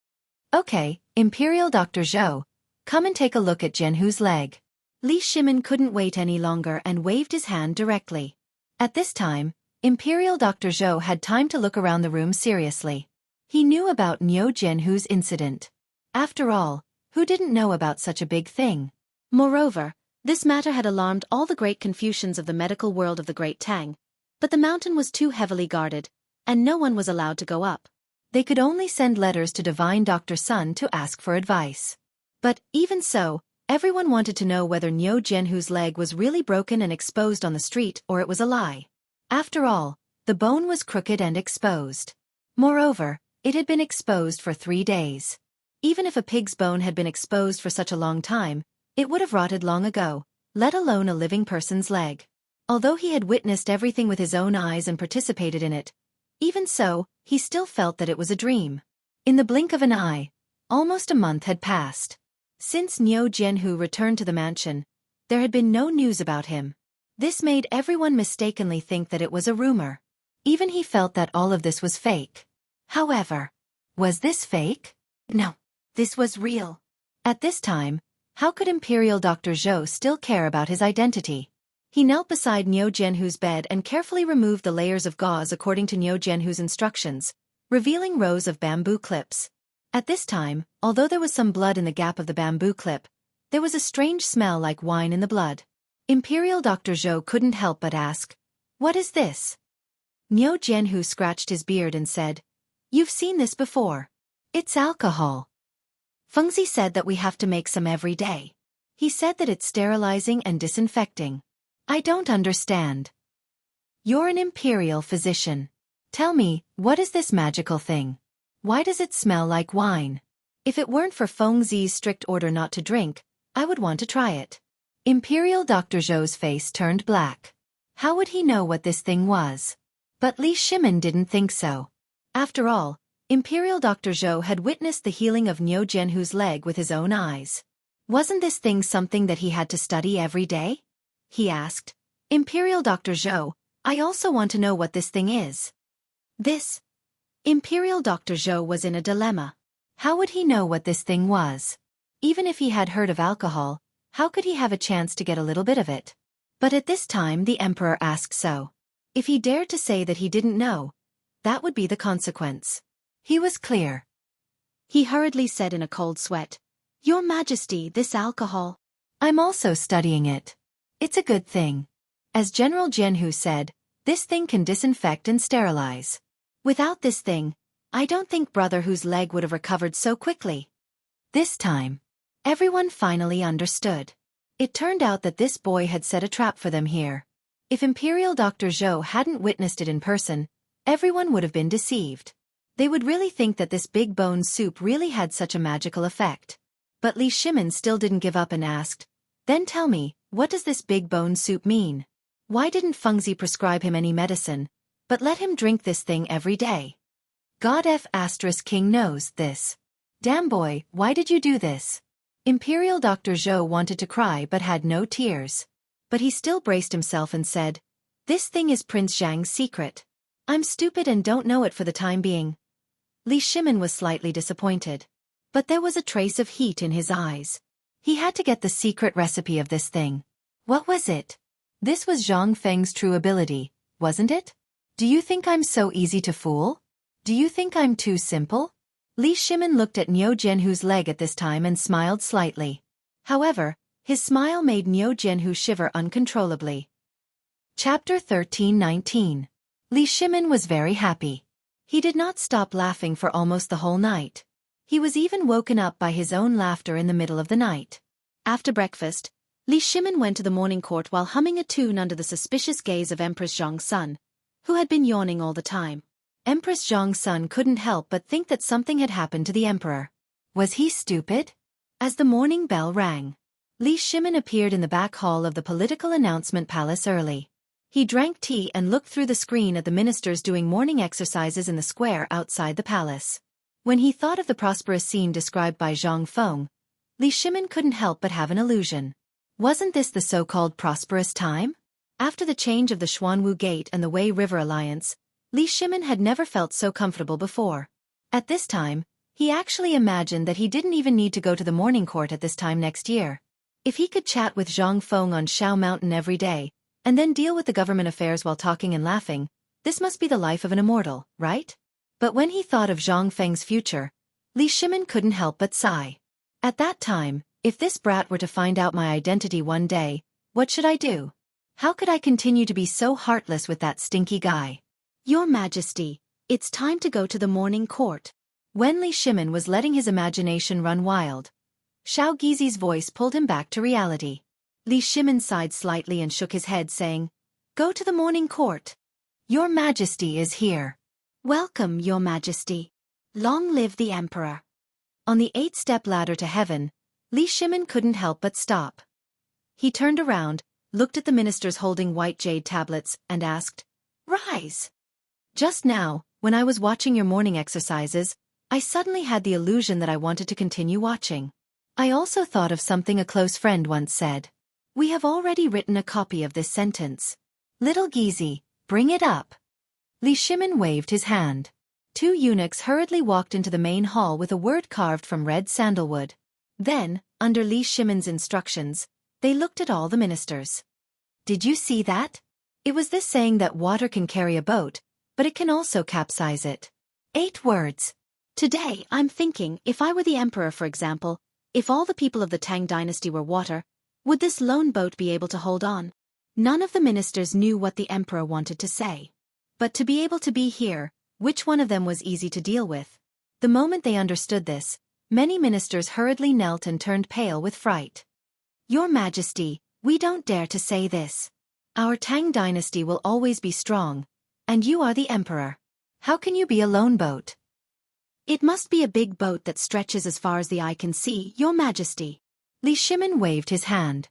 "Okay, Imperial Dr. Zhou, come and take a look at Jianhu's leg." Li Shimin couldn't wait any longer and waved his hand directly. At this time, Imperial Dr. Zhou had time to look around the room seriously. He knew about Niu Jianhu's incident. After all, who didn't know about such a big thing? Moreover, this matter had alarmed all the great Confucians of the medical world of the Great Tang, but the mountain was too heavily guarded, and no one was allowed to go up. They could only send letters to Divine Dr. Sun to ask for advice. But, even so, everyone wanted to know whether Niu Jianhu's leg was really broken and exposed on the street or it was a lie. After all, the bone was crooked and exposed. Moreover, it had been exposed for 3 days. Even if a pig's bone had been exposed for such a long time, it would have rotted long ago, let alone a living person's leg. Although he had witnessed everything with his own eyes and participated in it, even so, he still felt that it was a dream. In the blink of an eye, almost a month had passed. Since Niu Jianhu returned to the mansion, there had been no news about him. This made everyone mistakenly think that it was a rumor. Even he felt that all of this was fake. However, was this fake? No, this was real. At this time, how could Imperial Dr. Zhou still care about his identity? He knelt beside Niu Jianhu's bed and carefully removed the layers of gauze according to Niu Jianhu's instructions, revealing rows of bamboo clips. At this time, although there was some blood in the gap of the bamboo clip, there was a strange smell like wine in the blood. Imperial Dr. Zhou couldn't help but ask, "What is this?" Niu Jianhu scratched his beard and said, "You've seen this before. It's alcohol. Fengzi said that we have to make some every day. He said that it's sterilizing and disinfecting. I don't understand. You're an imperial physician. Tell me, what is this magical thing? Why does it smell like wine? If it weren't for Fengzi's strict order not to drink, I would want to try it." Imperial Dr. Zhou's face turned black. How would he know what this thing was? But Li Shimin didn't think so. After all, Imperial Dr. Zhou had witnessed the healing of Niu Jianhu's leg with his own eyes. Wasn't this thing something that he had to study every day? He asked, "Imperial Dr. Zhou, I also want to know what this thing is." This. Imperial Dr. Zhou was in a dilemma. How would he know what this thing was? Even if he had heard of alcohol, how could he have a chance to get a little bit of it? But at this time the emperor asked so. If he dared to say that he didn't know, that would be the consequence. He was clear. He hurriedly said in a cold sweat, "Your Majesty, this alcohol. I'm also studying it. It's a good thing. As General Jianghu said, this thing can disinfect and sterilize. Without this thing, I don't think brother whose leg would have recovered so quickly." This time, everyone finally understood. It turned out that this boy had set a trap for them here. If Imperial Dr. Zhou hadn't witnessed it in person, everyone would have been deceived. They would really think that this big bone soup really had such a magical effect. But Li Shimin still didn't give up and asked, "Then tell me, what does this big bone soup mean? Why didn't Fengzi prescribe him any medicine, but let him drink this thing every day? God F*** King knows this. Damn boy, why did you do this?" Imperial Dr. Zhou wanted to cry but had no tears. But he still braced himself and said, "This thing is Prince Zhang's secret. I'm stupid and don't know it for the time being." Li Shimin was slightly disappointed. But there was a trace of heat in his eyes. He had to get the secret recipe of this thing. What was it? This was Zhang Feng's true ability, wasn't it? Do you think I'm so easy to fool? Do you think I'm too simple? Li Shimin looked at Niu Jianhu's leg at this time and smiled slightly. However, his smile made Niu Jianhu shiver uncontrollably. Chapter 13:19. Li Shimin was very happy. He did not stop laughing for almost the whole night. He was even woken up by his own laughter in the middle of the night. After breakfast, Li Shimin went to the morning court while humming a tune under the suspicious gaze of Empress Zhang's son, who had been yawning all the time. Empress Zhang's son couldn't help but think that something had happened to the emperor. Was he stupid? As the morning bell rang, Li Shimin appeared in the back hall of the political announcement palace early. He drank tea and looked through the screen at the ministers doing morning exercises in the square outside the palace. When he thought of the prosperous scene described by Zhang Feng, Li Shimin couldn't help but have an illusion. Wasn't this the so-called prosperous time? After the change of the Xuanwu Gate and the Wei River Alliance, Li Shimin had never felt so comfortable before. At this time, he actually imagined that he didn't even need to go to the morning court at this time next year. If he could chat with Zhang Feng on Shao Mountain every day, and then deal with the government affairs while talking and laughing, this must be the life of an immortal, right? But when he thought of Zhang Feng's future, Li Shimin couldn't help but sigh. At that time, if this brat were to find out my identity one day, what should I do? How could I continue to be so heartless with that stinky guy? Your Majesty, it's time to go to the morning court. When Li Shimin was letting his imagination run wild, Shao Gizi's voice pulled him back to reality. Li Shimin sighed slightly and shook his head saying, "Go to the morning court. Your Majesty is here." "Welcome, Your Majesty. Long live the Emperor." On the 8-step ladder to heaven, Li Shimin couldn't help but stop. He turned around, looked at the ministers holding white jade tablets, and asked, "Rise." Just now, when I was watching your morning exercises, I suddenly had the illusion that I wanted to continue watching. I also thought of something a close friend once said. We have already written a copy of this sentence. Little Gizi, bring it up. Li Shimin waved his hand. Two eunuchs hurriedly walked into the main hall with a word carved from red sandalwood. Then, under Li Shimin's instructions, they looked at all the ministers. Did you see that? It was this saying that water can carry a boat, but it can also capsize it. 8 words. Today, I'm thinking, if I were the emperor, for example, if all the people of the Tang dynasty were water, would this lone boat be able to hold on? None of the ministers knew what the emperor wanted to say. But to be able to be here, which one of them was easy to deal with? The moment they understood this, many ministers hurriedly knelt and turned pale with fright. Your Majesty, we don't dare to say this. Our Tang dynasty will always be strong, and you are the emperor. How can you be a lone boat? It must be a big boat that stretches as far as the eye can see, Your Majesty. Li Shimin waved his hand.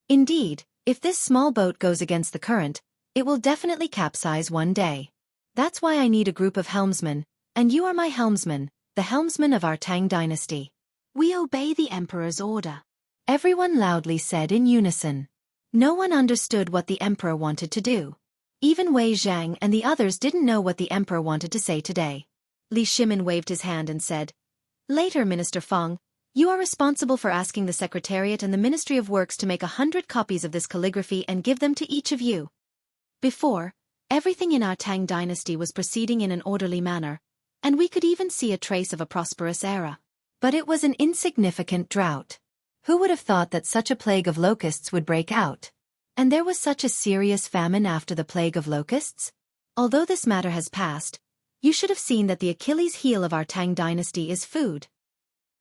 Indeed, if this small boat goes against the current, it will definitely capsize one day. That's why I need a group of helmsmen, and you are my helmsman, the helmsman of our Tang dynasty. We obey the emperor's order. Everyone loudly said in unison. No one understood what the emperor wanted to do. Even Wei Zhang and the others didn't know what the emperor wanted to say today. Li Shimin waved his hand and said, Later, Minister Feng, you are responsible for asking the Secretariat and the Ministry of Works to make 100 copies of this calligraphy and give them to each of you. Before, everything in our Tang dynasty was proceeding in an orderly manner, and we could even see a trace of a prosperous era. But it was an insignificant drought. Who would have thought that such a plague of locusts would break out? And there was such a serious famine after the plague of locusts? Although this matter has passed, you should have seen that the Achilles heel of our Tang dynasty is food.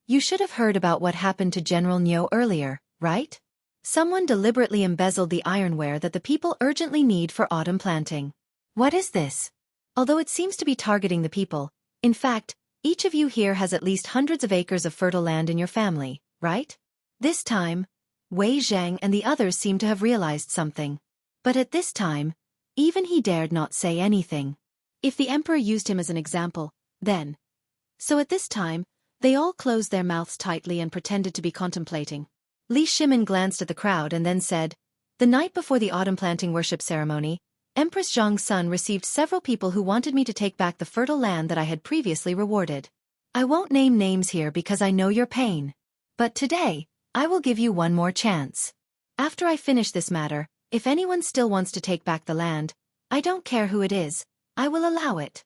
You should have heard about what happened to General Niu earlier, right? Someone deliberately embezzled the ironware that the people urgently need for autumn planting. What is this? Although it seems to be targeting the people, in fact, each of you here has at least hundreds of acres of fertile land in your family, right? This time, Wei Zhang and the others seem to have realized something. But at this time, even he dared not say anything. If the emperor used him as an example, then. So at this time, they all closed their mouths tightly and pretended to be contemplating. Li Shimin glanced at the crowd and then said, The night before the autumn planting worship ceremony, Empress Zhang's son received several people who wanted me to take back the fertile land that I had previously rewarded. I won't name names here because I know your pain. But today, I will give you one more chance. After I finish this matter, if anyone still wants to take back the land, I don't care who it is, I will allow it.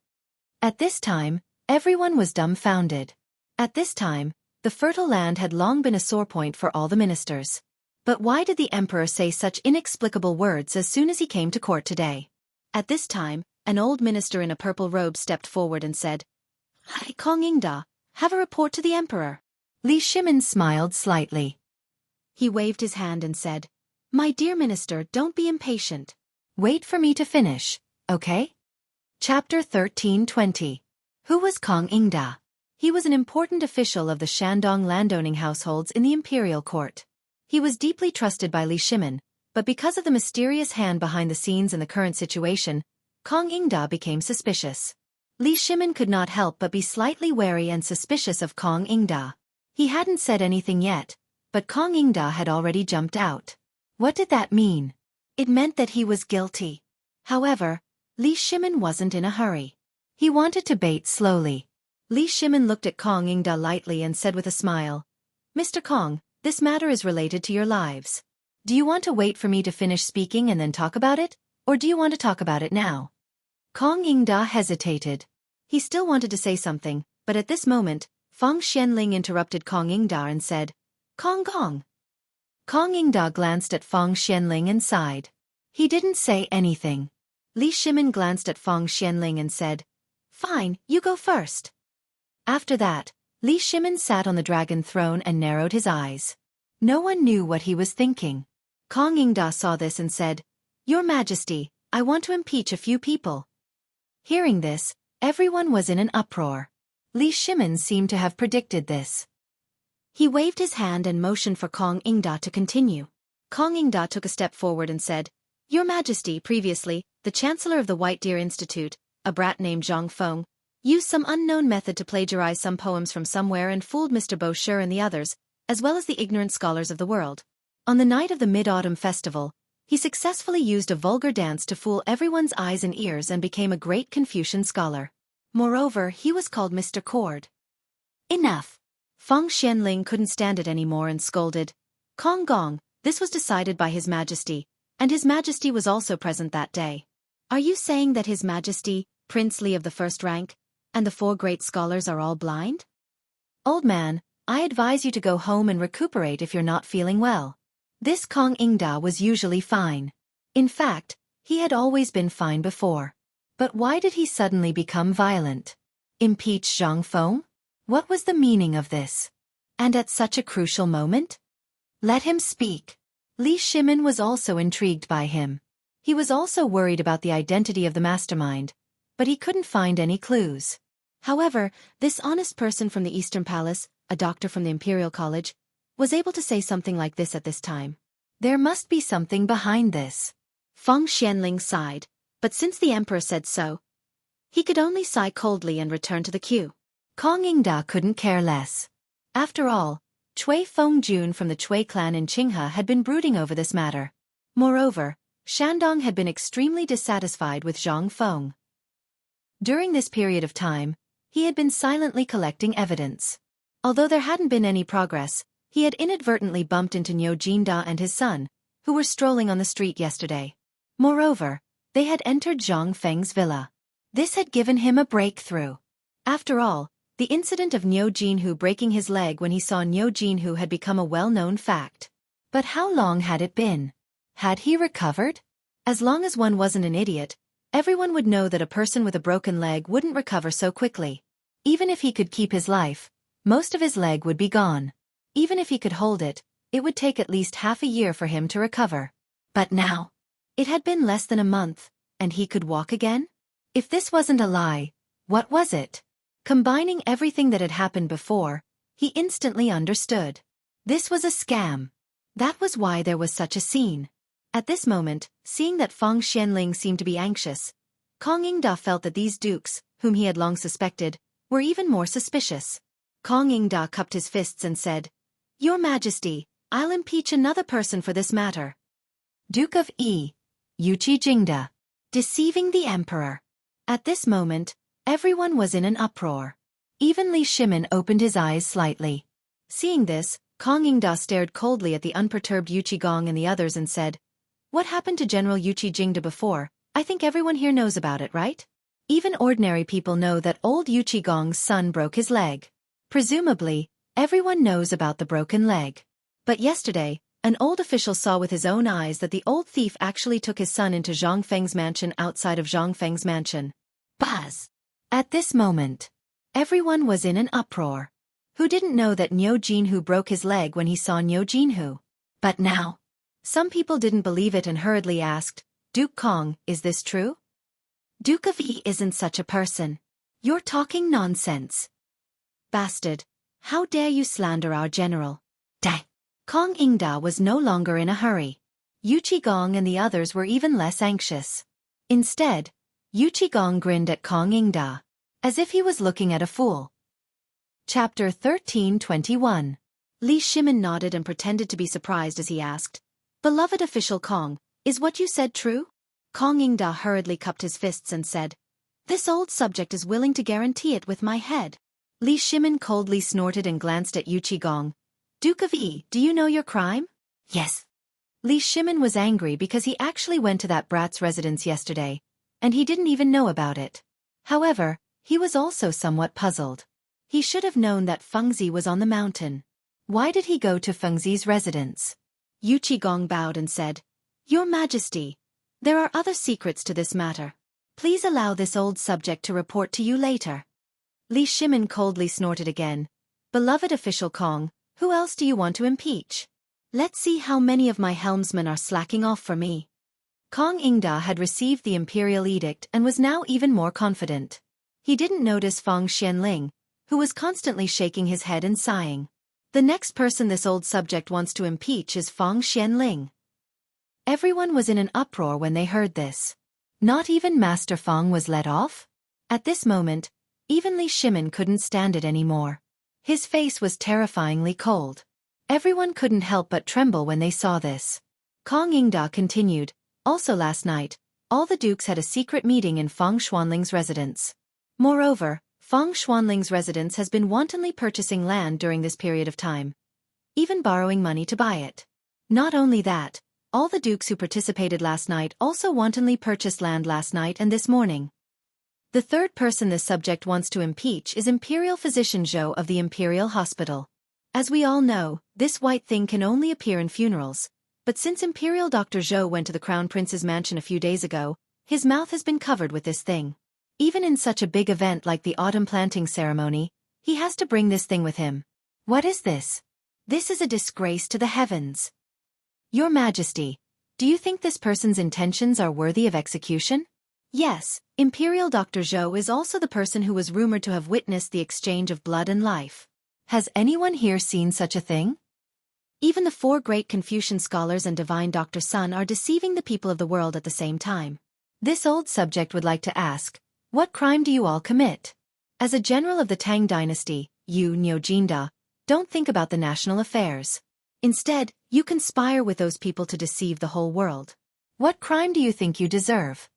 At this time, everyone was dumbfounded. At this time, the fertile land had long been a sore point for all the ministers. But why did the emperor say such inexplicable words as soon as he came to court today? At this time, an old minister in a purple robe stepped forward and said, Hi Kong Ingda, have a report to the emperor. Li Shimin smiled slightly. He waved his hand and said, My dear minister, don't be impatient. Wait for me to finish, okay? Chapter 1320. Who was Kong Ingda? He was an important official of the Shandong landowning households in the imperial court. He was deeply trusted by Li Shimin, but because of the mysterious hand behind the scenes in the current situation, Kong Ingda became suspicious. Li Shimin could not help but be slightly wary and suspicious of Kong Ingda. He hadn't said anything yet, but Kong Ingda had already jumped out. What did that mean? It meant that he was guilty. However, Li Shimin wasn't in a hurry. He wanted to bait slowly. Li Shimin looked at Kong Ingda lightly and said with a smile, Mr. Kong, this matter is related to your lives. Do you want to wait for me to finish speaking and then talk about it, or do you want to talk about it now? Kong Ingda hesitated. He still wanted to say something, but at this moment, Feng Xianling interrupted Kong Ingda and said, Kong Kong. Kong Ingda glanced at Feng Xianling and sighed. He didn't say anything. Li Shimin glanced at Feng Xianling and said, Fine, you go first. After that, Li Shimin sat on the dragon throne and narrowed his eyes. No one knew what he was thinking. Kong Ingda saw this and said, Your Majesty, I want to impeach a few people. Hearing this, everyone was in an uproar. Li Shimin seemed to have predicted this. He waved his hand and motioned for Kong Ingda to continue. Kong Ingda took a step forward and said, Your Majesty, previously, the Chancellor of the White Deer Institute, a brat named Zhang Feng, used some unknown method to plagiarize some poems from somewhere and fooled Mr. Bosher and the others, as well as the ignorant scholars of the world. On the night of the Mid-Autumn Festival, he successfully used a vulgar dance to fool everyone's eyes and ears and became a great Confucian scholar. Moreover, he was called Mr. Cord. Enough! Feng Xianling couldn't stand it anymore and scolded, "Kong Gong, this was decided by His Majesty, and His Majesty was also present that day. Are you saying that His Majesty, Prince Li of the first rank, and the 4 great scholars are all blind? Old man, I advise you to go home and recuperate if you're not feeling well." This Kong Ingda was usually fine. In fact, he had always been fine before. But why did he suddenly become violent? Impeach Zhang Feng? What was the meaning of this? And at such a crucial moment? Let him speak. Li Shimin was also intrigued by him. He was also worried about the identity of the mastermind, but he couldn't find any clues. However, this honest person from the Eastern Palace, a doctor from the Imperial College, was able to say something like this at this time. There must be something behind this. Feng Xianling sighed, but since the emperor said so, he could only sigh coldly and return to the queue. Kong Ingda couldn't care less. After all, Cui Fengjun from the Cui clan in Qinghe had been brooding over this matter. Moreover, Shandong had been extremely dissatisfied with Zhang Feng. During this period of time, he had been silently collecting evidence. Although there hadn't been any progress, he had inadvertently bumped into Niu Jinda and his son, who were strolling on the street yesterday. Moreover, they had entered Zhang Feng's villa. This had given him a breakthrough. After all, the incident of Niu Jinhu breaking his leg when he saw Niu Jinhu had become a well-known fact. But how long had it been? Had he recovered? As long as one wasn't an idiot, everyone would know that a person with a broken leg wouldn't recover so quickly. Even if he could keep his life, most of his leg would be gone. Even if he could hold it, it would take at least half a year for him to recover. But now, it had been less than a month, and he could walk again? If this wasn't a lie, what was it? Combining everything that had happened before, he instantly understood. This was a scam. That was why there was such a scene. At this moment, seeing that Feng Xianling seemed to be anxious, Kong Ingda felt that these dukes, whom he had long suspected, were even more suspicious. Kong Ingda cupped his fists and said, "Your Majesty, I'll impeach another person for this matter. Duke of Yi, Yuqi Jingda, deceiving the emperor." At this moment, everyone was in an uproar. Even Li Shimin opened his eyes slightly. Seeing this, Kong Ingda stared coldly at the unperturbed Yuqi Gong and the others and said, "What happened to General Yuqi Jingda before? I think everyone here knows about it, right? Even ordinary people know that old Yuqi Gong's son broke his leg. Presumably, everyone knows about the broken leg. But yesterday, an old official saw with his own eyes that the old thief actually took his son into Zhang Feng's mansion outside of Zhang Feng's mansion." Buzz! At this moment, everyone was in an uproar. Who didn't know that Niu Jinhu broke his leg when he saw Niu Jinhu? But now, some people didn't believe it and hurriedly asked, "Duke Kong, is this true?" "Duke of Yi isn't such a person. You're talking nonsense. Bastard, how dare you slander our general?" Dang! Kong Ingda was no longer in a hurry. Yuqi Gong and the others were even less anxious. Instead, Yuqi Gong grinned at Kong Ingda, as if he was looking at a fool. Chapter 13:21. Li Shimin nodded and pretended to be surprised as he asked, "Beloved official Kong, is what you said true?" Kong Ingda hurriedly cupped his fists and said, "This old subject is willing to guarantee it with my head." Li Shimin coldly snorted and glanced at Yuqi Gong. "Duke of Yi, do you know your crime?" "Yes." Li Shimin was angry because he actually went to that brat's residence yesterday, and he didn't even know about it. However, he was also somewhat puzzled. He should have known that Fengzi was on the mountain. Why did he go to Fengzi's residence? Yuqi Gong bowed and said, "Your Majesty, there are other secrets to this matter. Please allow this old subject to report to you later." Li Shimin coldly snorted again. "Beloved official Kong, who else do you want to impeach? Let's see how many of my helmsmen are slacking off for me." Kong Ingda had received the imperial edict and was now even more confident. He didn't notice Feng Xianling, who was constantly shaking his head and sighing. The next person this old subject wants to impeach is Feng Xianling. Everyone was in an uproar when they heard this. Not even Master Feng was let off? At this moment, even Li Shimin couldn't stand it anymore. His face was terrifyingly cold. Everyone couldn't help but tremble when they saw this. Kong Yingda continued, also last night, all the dukes had a secret meeting in Fang Xuanling's residence. Moreover, Fang Xuanling's residence has been wantonly purchasing land during this period of time, even borrowing money to buy it. Not only that, all the dukes who participated last night also wantonly purchased land last night and this morning. The third person this subject wants to impeach is Imperial Physician Zhou of the Imperial Hospital. As we all know, this white thing can only appear in funerals, but since Imperial Dr. Zhou went to the Crown Prince's mansion a few days ago, his mouth has been covered with this thing. Even in such a big event like the autumn planting ceremony, he has to bring this thing with him. What is this? This is a disgrace to the heavens. Your Majesty, do you think this person's intentions are worthy of execution? Yes, Imperial Dr. Zhou is also the person who was rumored to have witnessed the exchange of blood and life. Has anyone here seen such a thing? Even the four great Confucian scholars and divine Dr. Sun are deceiving the people of the world at the same time. This old subject would like to ask, what crime do you all commit? As a general of the Tang dynasty, you, Jinda, don't think about the national affairs. Instead, you conspire with those people to deceive the whole world. What crime do you think you deserve?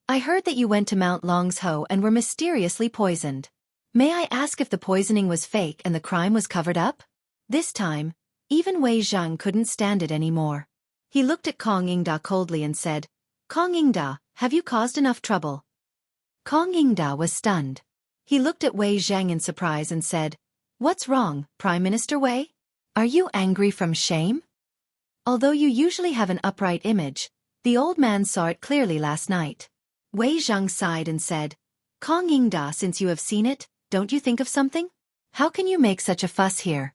I heard that you went to Mount Longsho and were mysteriously poisoned. May I ask if the poisoning was fake and the crime was covered up? This time, even Wei Zhang couldn't stand it anymore. He looked at Kong Yingda coldly and said, Kong Yingda, have you caused enough trouble? Kong Yingda was stunned. He looked at Wei Zhang in surprise and said, What's wrong, Prime Minister Wei? Are you angry from shame? Although you usually have an upright image, the old man saw it clearly last night. Wei Zhang sighed and said, Kong Yingda, since you have seen it, don't you think of something? How can you make such a fuss here?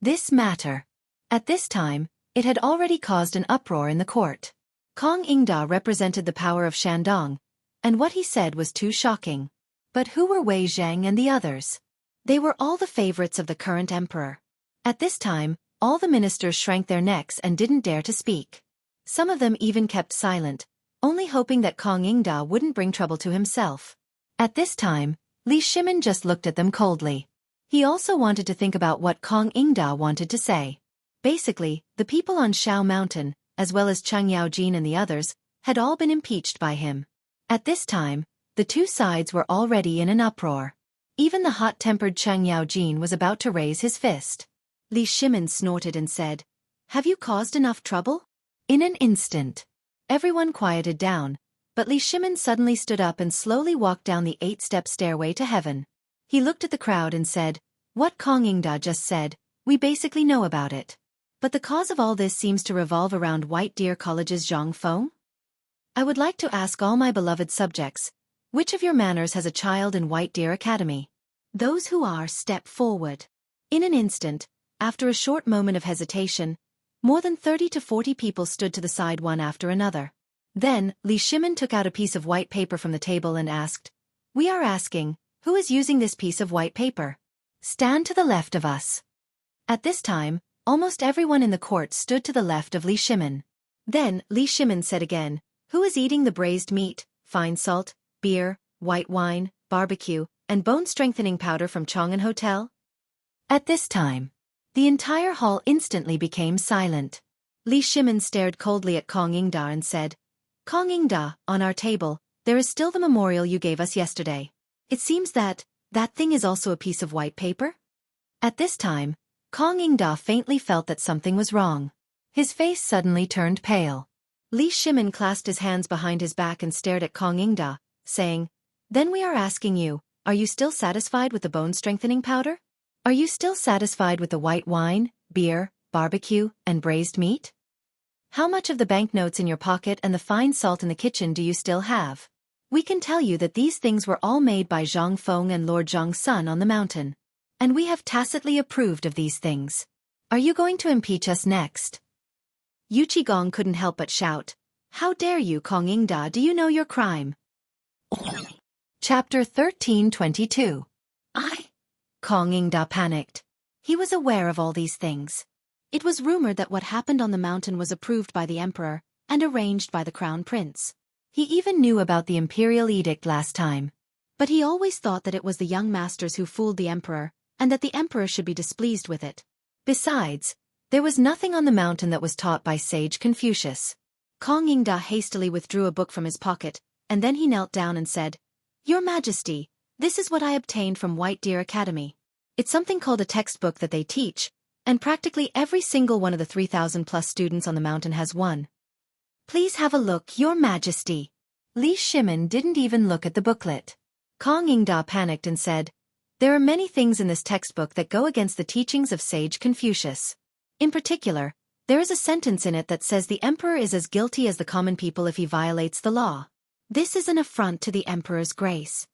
This matter. At this time, it had already caused an uproar in the court. Kong Yingda represented the power of Shandong, and what he said was too shocking. But who were Wei Zhang and the others? They were all the favorites of the current emperor. At this time, all the ministers shrank their necks and didn't dare to speak. Some of them even kept silent, only hoping that Kong Yingda wouldn't bring trouble to himself. At this time, Li Shimin just looked at them coldly. He also wanted to think about what Kong Yingda wanted to say. Basically, the people on Shao Mountain, as well as Cheng Yaojin and the others, had all been impeached by him. At this time, the two sides were already in an uproar. Even the hot-tempered Cheng Yaojin was about to raise his fist. Li Shimin snorted and said, Have you caused enough trouble? In an instant, everyone quieted down, but Li Shimin suddenly stood up and slowly walked down the 8-step stairway to heaven. He looked at the crowd and said, What Kong Yingda just said, we basically know about it. But the cause of all this seems to revolve around White Deer College's Jianghu. I would like to ask all my beloved subjects, which of your manners has a child in White Deer Academy? Those who are, step forward. In an instant, after a short moment of hesitation, more than 30 to 40 people stood to the side one after another. Then, Li Shimin took out a piece of white paper from the table and asked, We are asking, who is using this piece of white paper? Stand to the left of us. At this time, almost everyone in the court stood to the left of Li Shimin. Then, Li Shimin said again, Who is eating the braised meat, fine salt, beer, white wine, barbecue, and bone-strengthening powder from Chang'an Hotel? At this time, the entire hall instantly became silent. Li Shimin stared coldly at Kong Yingda and said, Kong Yingda, on our table, there is still the memorial you gave us yesterday. It seems that thing is also a piece of white paper? At this time, Kong Yingda faintly felt that something was wrong. His face suddenly turned pale. Li Shimin clasped his hands behind his back and stared at Kong Yingda, saying, Then we are asking you, are you still satisfied with the bone-strengthening powder? Are you still satisfied with the white wine, beer, barbecue, and braised meat? How much of the banknotes in your pocket and the fine salt in the kitchen do you still have? We can tell you that these things were all made by Zhang Feng and Lord Zhang's son on the mountain. And we have tacitly approved of these things. Are you going to impeach us next? Yu Qigong couldn't help but shout, How dare you, Kong Yingda, do you know your crime? Chapter 1322. Kong Yingda panicked. He was aware of all these things. It was rumored that what happened on the mountain was approved by the emperor and arranged by the crown prince. He even knew about the imperial edict last time. But he always thought that it was the young masters who fooled the emperor, and that the emperor should be displeased with it. Besides, there was nothing on the mountain that was taught by sage Confucius. Kong Yingda hastily withdrew a book from his pocket, and then he knelt down and said, "Your Majesty, this is what I obtained from White Deer Academy. It's something called a textbook that they teach, and practically every single one of the 3,000+ students on the mountain has one. Please have a look, Your Majesty." Li Shimin didn't even look at the booklet. Kong Yingda panicked and said, "There are many things in this textbook that go against the teachings of sage Confucius. In particular, there is a sentence in it that says the emperor is as guilty as the common people if he violates the law. This is an affront to the emperor's grace.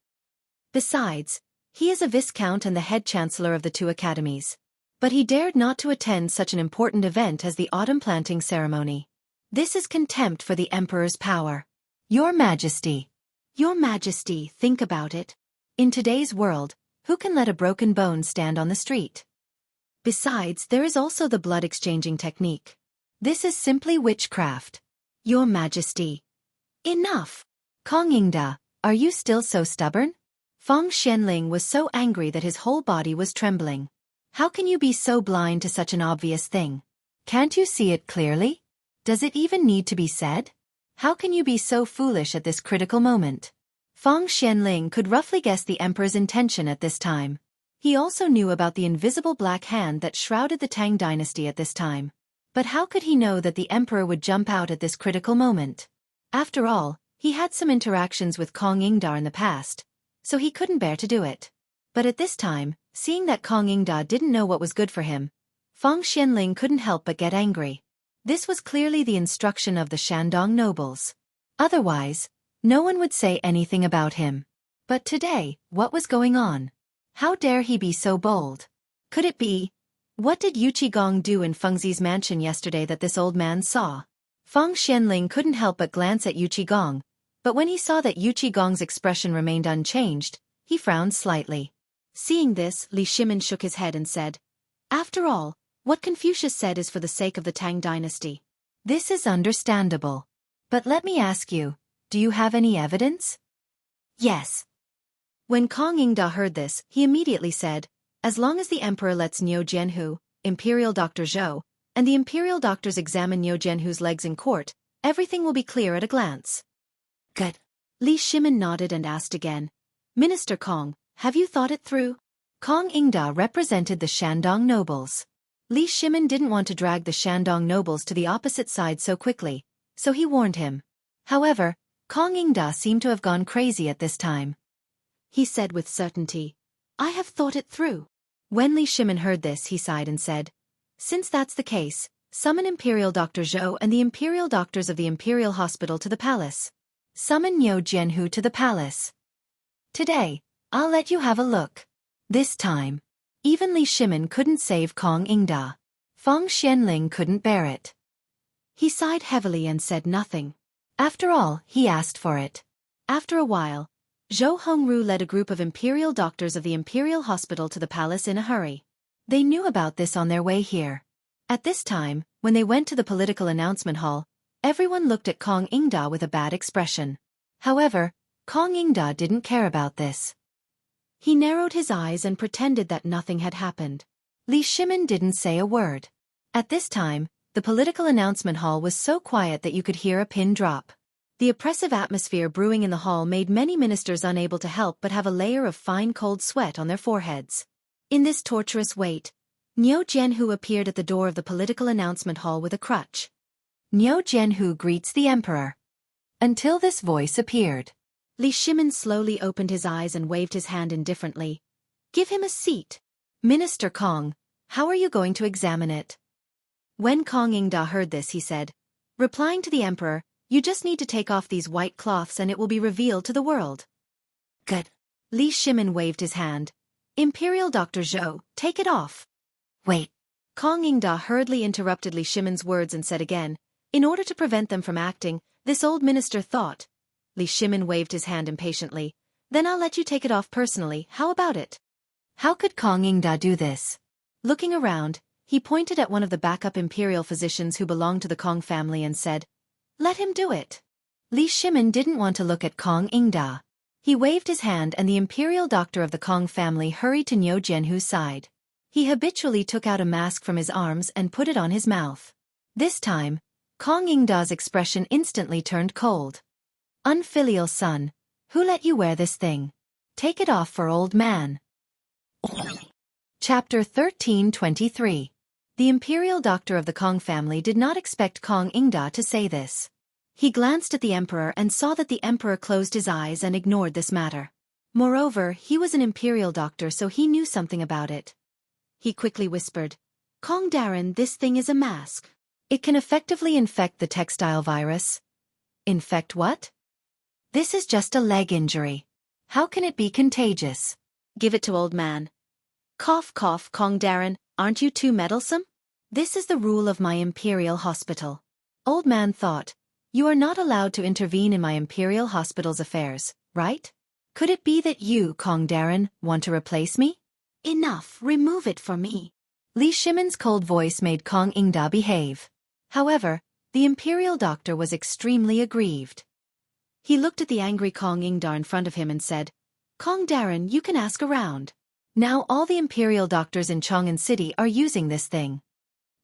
Besides, he is a viscount and the head chancellor of the two academies. But he dared not to attend such an important event as the autumn planting ceremony. This is contempt for the emperor's power. Your Majesty. Your Majesty, think about it. In today's world, who can let a broken bone stand on the street? Besides, there is also the blood-exchanging technique. This is simply witchcraft. Your Majesty. Enough! Kong Yingda, are you still so stubborn? Feng Xianling was so angry that his whole body was trembling. How can you be so blind to such an obvious thing? Can't you see it clearly? Does it even need to be said? How can you be so foolish at this critical moment? Feng Xianling could roughly guess the emperor's intention at this time. He also knew about the invisible black hand that shrouded the Tang dynasty at this time. But how could he know that the emperor would jump out at this critical moment? After all, he had some interactions with Kong Yingda in the past, so he couldn't bear to do it. But at this time, seeing that Kong Yingda didn't know what was good for him, Feng Xianling couldn't help but get angry. This was clearly the instruction of the Shandong nobles. Otherwise, no one would say anything about him. But today, what was going on? How dare he be so bold? Could it be? What did Yu Qigong do in Fengzi's mansion yesterday that this old man saw? Feng Xianling couldn't help but glance at Yu Qigong, but when he saw that Yu Qigong's expression remained unchanged, he frowned slightly. Seeing this, Li Shimin shook his head and said, "After all, what Confucius said is for the sake of the Tang dynasty. This is understandable. But let me ask you, do you have any evidence?" "Yes." When Kong Yingda heard this, he immediately said, "As long as the emperor lets Niu Jianhu, Imperial Dr. Zhou, and the imperial doctors examine Niu Jianhu's legs in court, everything will be clear at a glance." "Good." Li Shimin nodded and asked again, "Minister Kong, have you thought it through?" Kong Yingda represented the Shandong nobles. Li Shimin didn't want to drag the Shandong nobles to the opposite side so quickly, so he warned him. However, Kong Yingda seemed to have gone crazy at this time. He said with certainty, "I have thought it through." When Li Shimin heard this, he sighed and said, "Since that's the case, summon Imperial Dr. Zhou and the imperial doctors of the Imperial Hospital to the palace. Summon Niu Jianhu to the palace. Today, I'll let you have a look." This time, even Li Shimin couldn't save Kong Yingda. Feng Xianling couldn't bear it. He sighed heavily and said nothing. After all, he asked for it. After a while, Zhou Hongru led a group of imperial doctors of the Imperial Hospital to the palace in a hurry. They knew about this on their way here. At this time, when they went to the political announcement hall, everyone looked at Kong Yingda with a bad expression. However, Kong Yingda didn't care about this. He narrowed his eyes and pretended that nothing had happened. Li Shimin didn't say a word. At this time, the political announcement hall was so quiet that you could hear a pin drop. The oppressive atmosphere brewing in the hall made many ministers unable to help but have a layer of fine cold sweat on their foreheads. In this torturous wait, Niu Jianhu appeared at the door of the political announcement hall with a crutch. Niu Jianhu greets the emperor. Until this voice appeared. Li Shimin slowly opened his eyes and waved his hand indifferently. "Give him a seat. Minister Kong, how are you going to examine it?" When Kong Yingda heard this, he said, replying to the emperor, "You just need to take off these white cloths and it will be revealed to the world." "Good." Li Shimin waved his hand. "Imperial Dr. Zhou, take it off." "Wait." Kong Yingda hurriedly interrupted Li Shimin's words and said again, in order to prevent them from acting, this old minister thought. Li Shimin waved his hand impatiently. "Then I'll let you take it off personally, how about it?" How could Kong Yingda do this? Looking around, he pointed at one of the backup imperial physicians who belonged to the Kong family and said, "Let him do it." Li Shimin didn't want to look at Kong Yingda. He waved his hand and the imperial doctor of the Kong family hurried to Niu Jianhu's side. He habitually took out a mask from his arms and put it on his mouth. This time, Kong Ingda's expression instantly turned cold. Unfilial son, who let you wear this thing? Take it off for old man. Chapter 1323. The imperial doctor of the Kong family did not expect Kong Ingda to say this. He glanced at the emperor and saw that the emperor closed his eyes and ignored this matter. Moreover, he was an imperial doctor, so he knew something about it. He quickly whispered, Kong Darren, this thing is a mask. It can effectively infect the textile virus. Infect what? This is just a leg injury. How can it be contagious? Give it to old man. Cough cough, Kong Darren, aren't you too meddlesome? This is the rule of my imperial hospital. Old man thought, you are not allowed to intervene in my imperial hospital's affairs, right? Could it be that you, Kong Darren, want to replace me? Enough, remove it for me. Li Shimon's cold voice made Kong Ingda behave. However, the imperial doctor was extremely aggrieved. He looked at the angry Kong Ingda in front of him and said, Kong Darren, you can ask around. Now all the imperial doctors in Chang'an City are using this thing.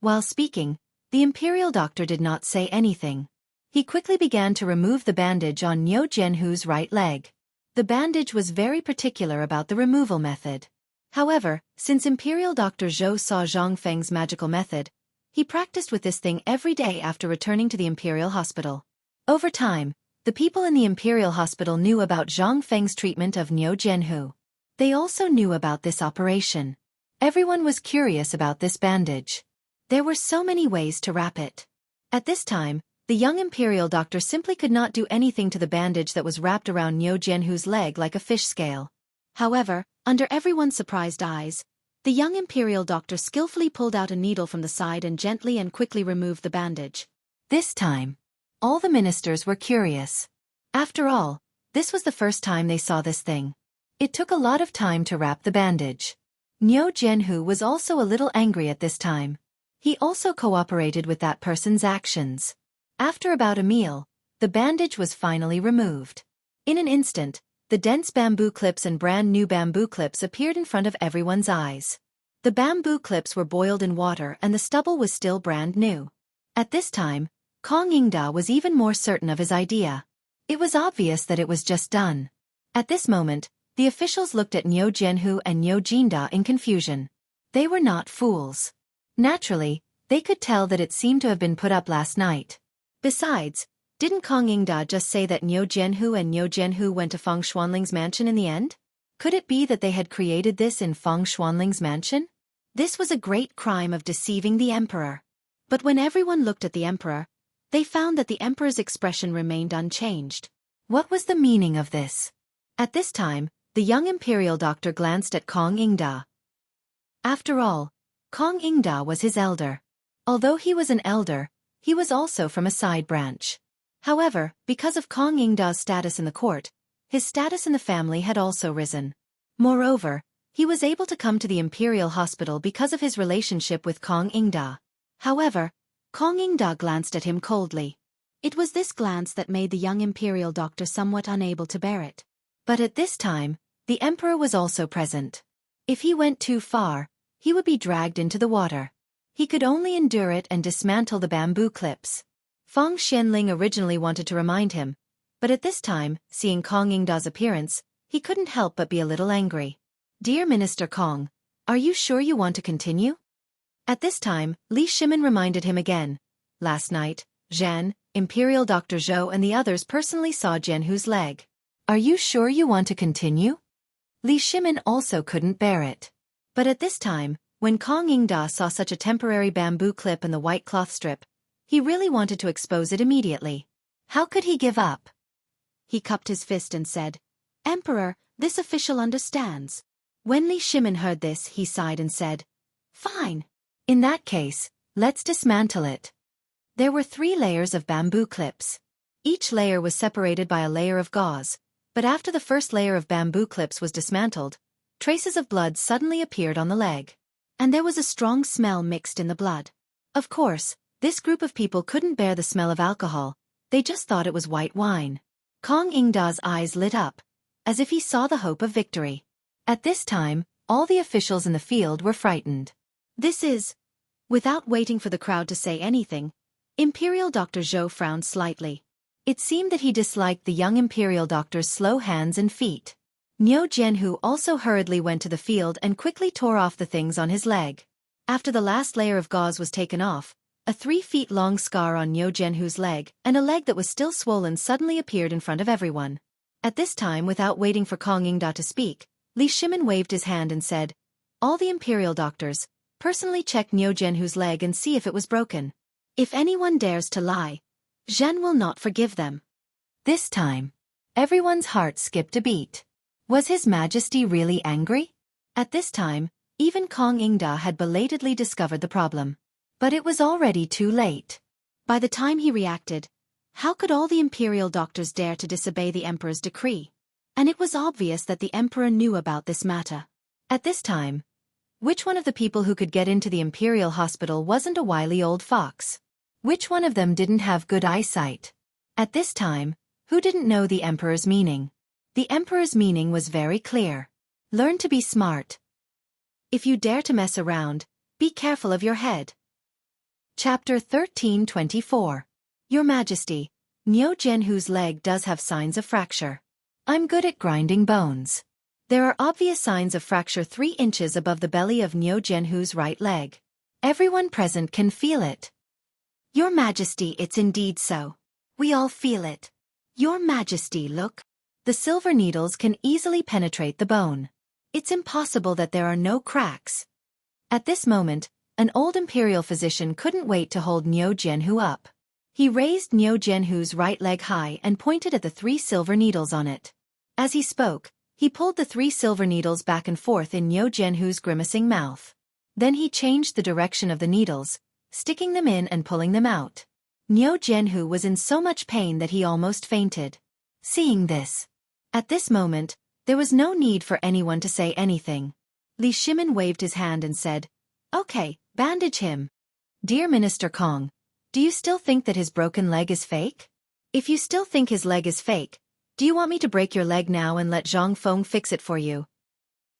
While speaking, the imperial doctor did not say anything. He quickly began to remove the bandage on Niu Jianhu's right leg. The bandage was very particular about the removal method. However, since Imperial Dr. Zhou saw Zhang Feng's magical method, he practiced with this thing every day after returning to the Imperial Hospital. Over time, the people in the Imperial Hospital knew about Zhang Feng's treatment of Niu Jianhu. They also knew about this operation. Everyone was curious about this bandage. There were so many ways to wrap it. At this time, the young Imperial doctor simply could not do anything to the bandage that was wrapped around Niu Jianhu's leg like a fish scale. However, under everyone's surprised eyes, the young imperial doctor skillfully pulled out a needle from the side and gently and quickly removed the bandage. This time, all the ministers were curious. After all, this was the first time they saw this thing. It took a lot of time to wrap the bandage. Niu Jianhu was also a little angry at this time. He also cooperated with that person's actions. After about a meal, the bandage was finally removed. In an instant, the dense bamboo clips and brand new bamboo clips appeared in front of everyone's eyes. The bamboo clips were boiled in water and the stubble was still brand new. At this time, Kong Ingda was even more certain of his idea. It was obvious that it was just done. At this moment, the officials looked at Niu Jianhu and Niu Jinda in confusion. They were not fools. Naturally, they could tell that it seemed to have been put up last night. Besides, didn't Kong Ingda just say that Niu Jianhu and Niu Jianhu went to Feng Xuanling's mansion in the end? Could it be that they had created this in Feng Xuanling's mansion? This was a great crime of deceiving the emperor. But when everyone looked at the emperor, they found that the emperor's expression remained unchanged. What was the meaning of this? At this time, the young imperial doctor glanced at Kong Ingda. After all, Kong Ingda was his elder. Although he was an elder, he was also from a side branch. However, because of Kong Ingda's status in the court, his status in the family had also risen. Moreover, he was able to come to the imperial hospital because of his relationship with Kong Ingda. However, Kong Ingda glanced at him coldly. It was this glance that made the young imperial doctor somewhat unable to bear it. But at this time, the emperor was also present. If he went too far, he would be dragged into the water. He could only endure it and dismantle the bamboo clips. Feng Xianling originally wanted to remind him, but at this time, seeing Kong Ingda's appearance, he couldn't help but be a little angry. Dear Minister Kong, are you sure you want to continue? At this time, Li Shimin reminded him again. Last night, Zhan, Imperial Dr. Zhou and the others personally saw Jianhu's leg. Are you sure you want to continue? Li Shimin also couldn't bear it. But at this time, when Kong Ingda saw such a temporary bamboo clip and the white cloth strip, he really wanted to expose it immediately. How could he give up? He cupped his fist and said, Emperor, this official understands. When Li Shimin heard this, he sighed and said, Fine. In that case, let's dismantle it. There were 3 layers of bamboo clips. Each layer was separated by a layer of gauze, but after the first layer of bamboo clips was dismantled, traces of blood suddenly appeared on the leg. And there was a strong smell mixed in the blood. Of course, this group of people couldn't bear the smell of alcohol, they just thought it was white wine. Kong Ingda's eyes lit up, as if he saw the hope of victory. At this time, all the officials in the field were frightened. Without waiting for the crowd to say anything, Imperial Dr. Zhou frowned slightly. It seemed that he disliked the young Imperial Doctor's slow hands and feet. Jianghu also hurriedly went to the field and quickly tore off the things on his leg. After the last layer of gauze was taken off, a 3-feet-long scar on Jianghu's leg and a leg that was still swollen suddenly appeared in front of everyone. At this time, without waiting for Kong Yingda to speak, Li Shimin waved his hand and said, "All the Imperial Doctors, personally check Jianghu's leg and see if it was broken. If anyone dares to lie, Zhen will not forgive them." This time, everyone's heart skipped a beat. Was His Majesty really angry? At this time, even Kong Yingda had belatedly discovered the problem. But it was already too late. By the time he reacted, how could all the Imperial Doctors dare to disobey the Emperor's decree? And it was obvious that the Emperor knew about this matter. At this time, which one of the people who could get into the Imperial Hospital wasn't a wily old fox? Which one of them didn't have good eyesight? At this time, who didn't know the Emperor's meaning? The Emperor's meaning was very clear. Learn to be smart. If you dare to mess around, be careful of your head. Chapter 1324. Your Majesty, Jianghu's leg does have signs of fracture. I'm good at grinding bones. There are obvious signs of fracture 3 inches above the belly of Jianghu's right leg. Everyone present can feel it. Your Majesty, it's indeed so. We all feel it. Your Majesty, look. The silver needles can easily penetrate the bone. It's impossible that there are no cracks. At this moment, an old imperial physician couldn't wait to hold Jianghu up. He raised Jianghu's right leg high and pointed at the 3 silver needles on it. As he spoke, he pulled the 3 silver needles back and forth in Jianghu's grimacing mouth. Then he changed the direction of the needles, sticking them in and pulling them out. Jianghu was in so much pain that he almost fainted. Seeing this, at this moment, there was no need for anyone to say anything. Li Shimin waved his hand and said, "Okay, bandage him." Dear Minister Kong, do you still think that his broken leg is fake? If you still think his leg is fake, do you want me to break your leg now and let Zhang Feng fix it for you?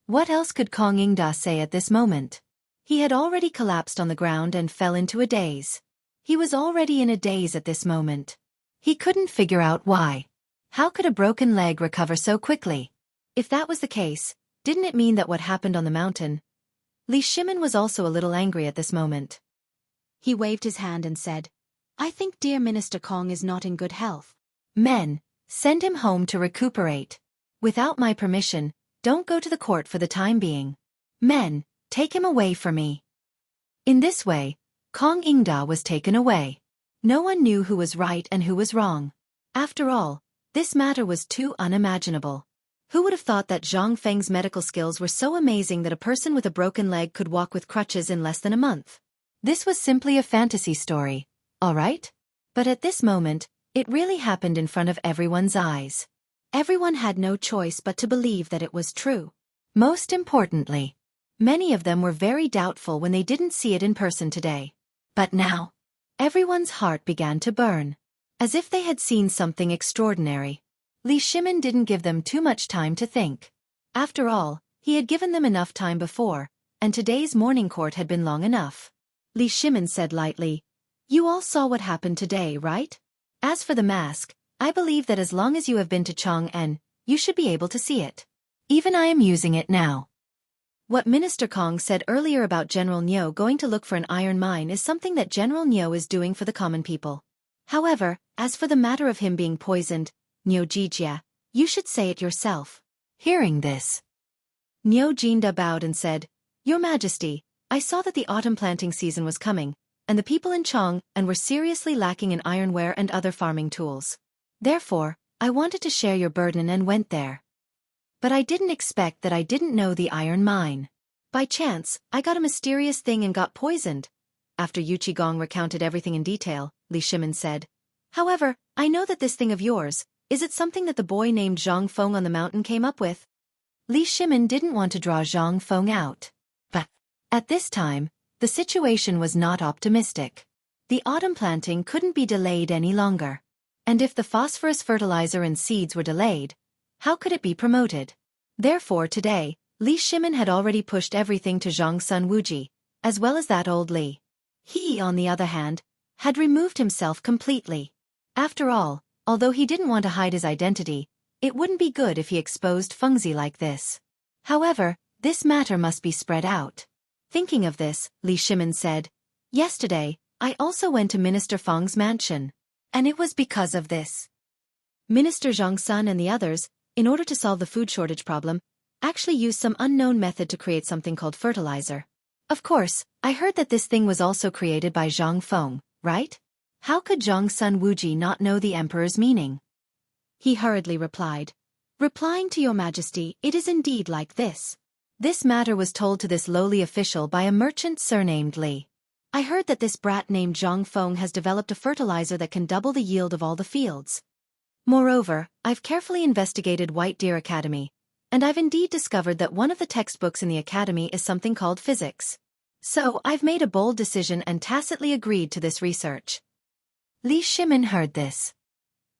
What else could Kong Yingda say at this moment? He had already collapsed on the ground and fell into a daze. He was already in a daze at this moment. He couldn't figure out why. How could a broken leg recover so quickly? If that was the case, didn't it mean that what happened on the mountain? Li Shimin was also a little angry at this moment. He waved his hand and said, "I think dear Minister Kong is not in good health. Men, send him home to recuperate. Without my permission, don't go to the court for the time being. Men, take him away for me." In this way, Kong Yingda was taken away. No one knew who was right and who was wrong. After all, this matter was too unimaginable. Who would have thought that Zhang Feng's medical skills were so amazing that a person with a broken leg could walk with crutches in less than a month? This was simply a fantasy story, all right? But at this moment, it really happened in front of everyone's eyes. Everyone had no choice but to believe that it was true. Most importantly, many of them were very doubtful when they didn't see it in person today. But now, everyone's heart began to burn, as if they had seen something extraordinary. Li Shimin didn't give them too much time to think. After all, he had given them enough time before, and today's morning court had been long enough. Li Shimin said lightly, "You all saw what happened today, right? As for the mask, I believe that as long as you have been to Chang'an, you should be able to see it. Even I am using it now." What Minister Kong said earlier about General Niu going to look for an iron mine is something that General Niu is doing for the common people. However, as for the matter of him being poisoned, Niu Jijia, you should say it yourself. Hearing this, Niu Jinda bowed and said, "Your Majesty, I saw that the autumn planting season was coming, and the people in Chang'an were seriously lacking in ironware and other farming tools. Therefore, I wanted to share your burden and went there. But I didn't expect that I didn't know the iron mine. By chance, I got a mysterious thing and got poisoned." After Yu Qigong recounted everything in detail, Li Shimin said, "However, I know that this thing of yours, is it something that the boy named Zhang Feng on the mountain came up with?" Li Shimin didn't want to draw Zhang Feng out. But, at this time, the situation was not optimistic. The autumn planting couldn't be delayed any longer. And if the phosphorus fertilizer and seeds were delayed, how could it be promoted? Therefore today, Li Shimin had already pushed everything to Zhang Sun Wuji, as well as that old Li. He, on the other hand, had removed himself completely. After all, although he didn't want to hide his identity, it wouldn't be good if he exposed Fengzi like this. However, this matter must be spread out. Thinking of this, Li Shimin said, "Yesterday, I also went to Minister Feng's mansion. And it was because of this. Minister Zhang Sun and the others, in order to solve the food shortage problem, actually used some unknown method to create something called fertilizer. Of course, I heard that this thing was also created by Zhang Feng, right? How could Zhang Sun Wuji not know the emperor's meaning?" He hurriedly replied, "Replying to your majesty, it is indeed like this. This matter was told to this lowly official by a merchant surnamed Li. I heard that this brat named Zhang Feng has developed a fertilizer that can double the yield of all the fields. Moreover, I've carefully investigated White Deer Academy, and I've indeed discovered that one of the textbooks in the academy is something called physics. So I've made a bold decision and tacitly agreed to this research." Li Shimin heard this.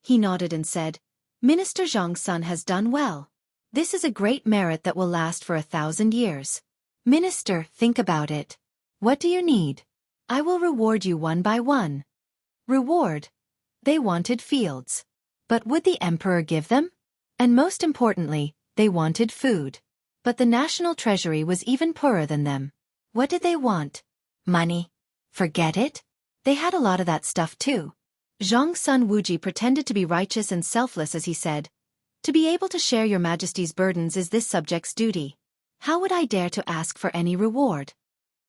He nodded and said, "Minister Zhang Sun has done well. This is a great merit that will last for 1,000 years. Minister, think about it. What do you need? I will reward you one by one." Reward? They wanted fields. But would the emperor give them? And most importantly, they wanted food. But the national treasury was even poorer than them. What did they want? Money? Forget it. They had a lot of that stuff too. Zhang Sun Wuji pretended to be righteous and selfless as he said, "To be able to share your majesty's burdens is this subject's duty. How would I dare to ask for any reward?"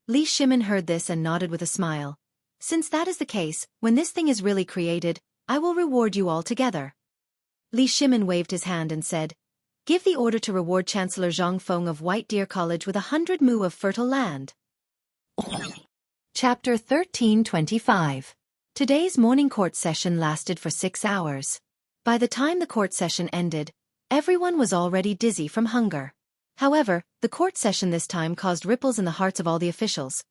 Li Shimin heard this and nodded with a smile. "Since that is the case, when this thing is really created, I will reward you all together." Li Shimin waved his hand and said, "Give the order to reward Chancellor Zhang Feng of White Deer College with 100 mu of fertile land." Chapter 1325. Today's morning court session lasted for 6 hours. By the time the court session ended, everyone was already dizzy from hunger. However, the court session this time caused ripples in the hearts of all the officials,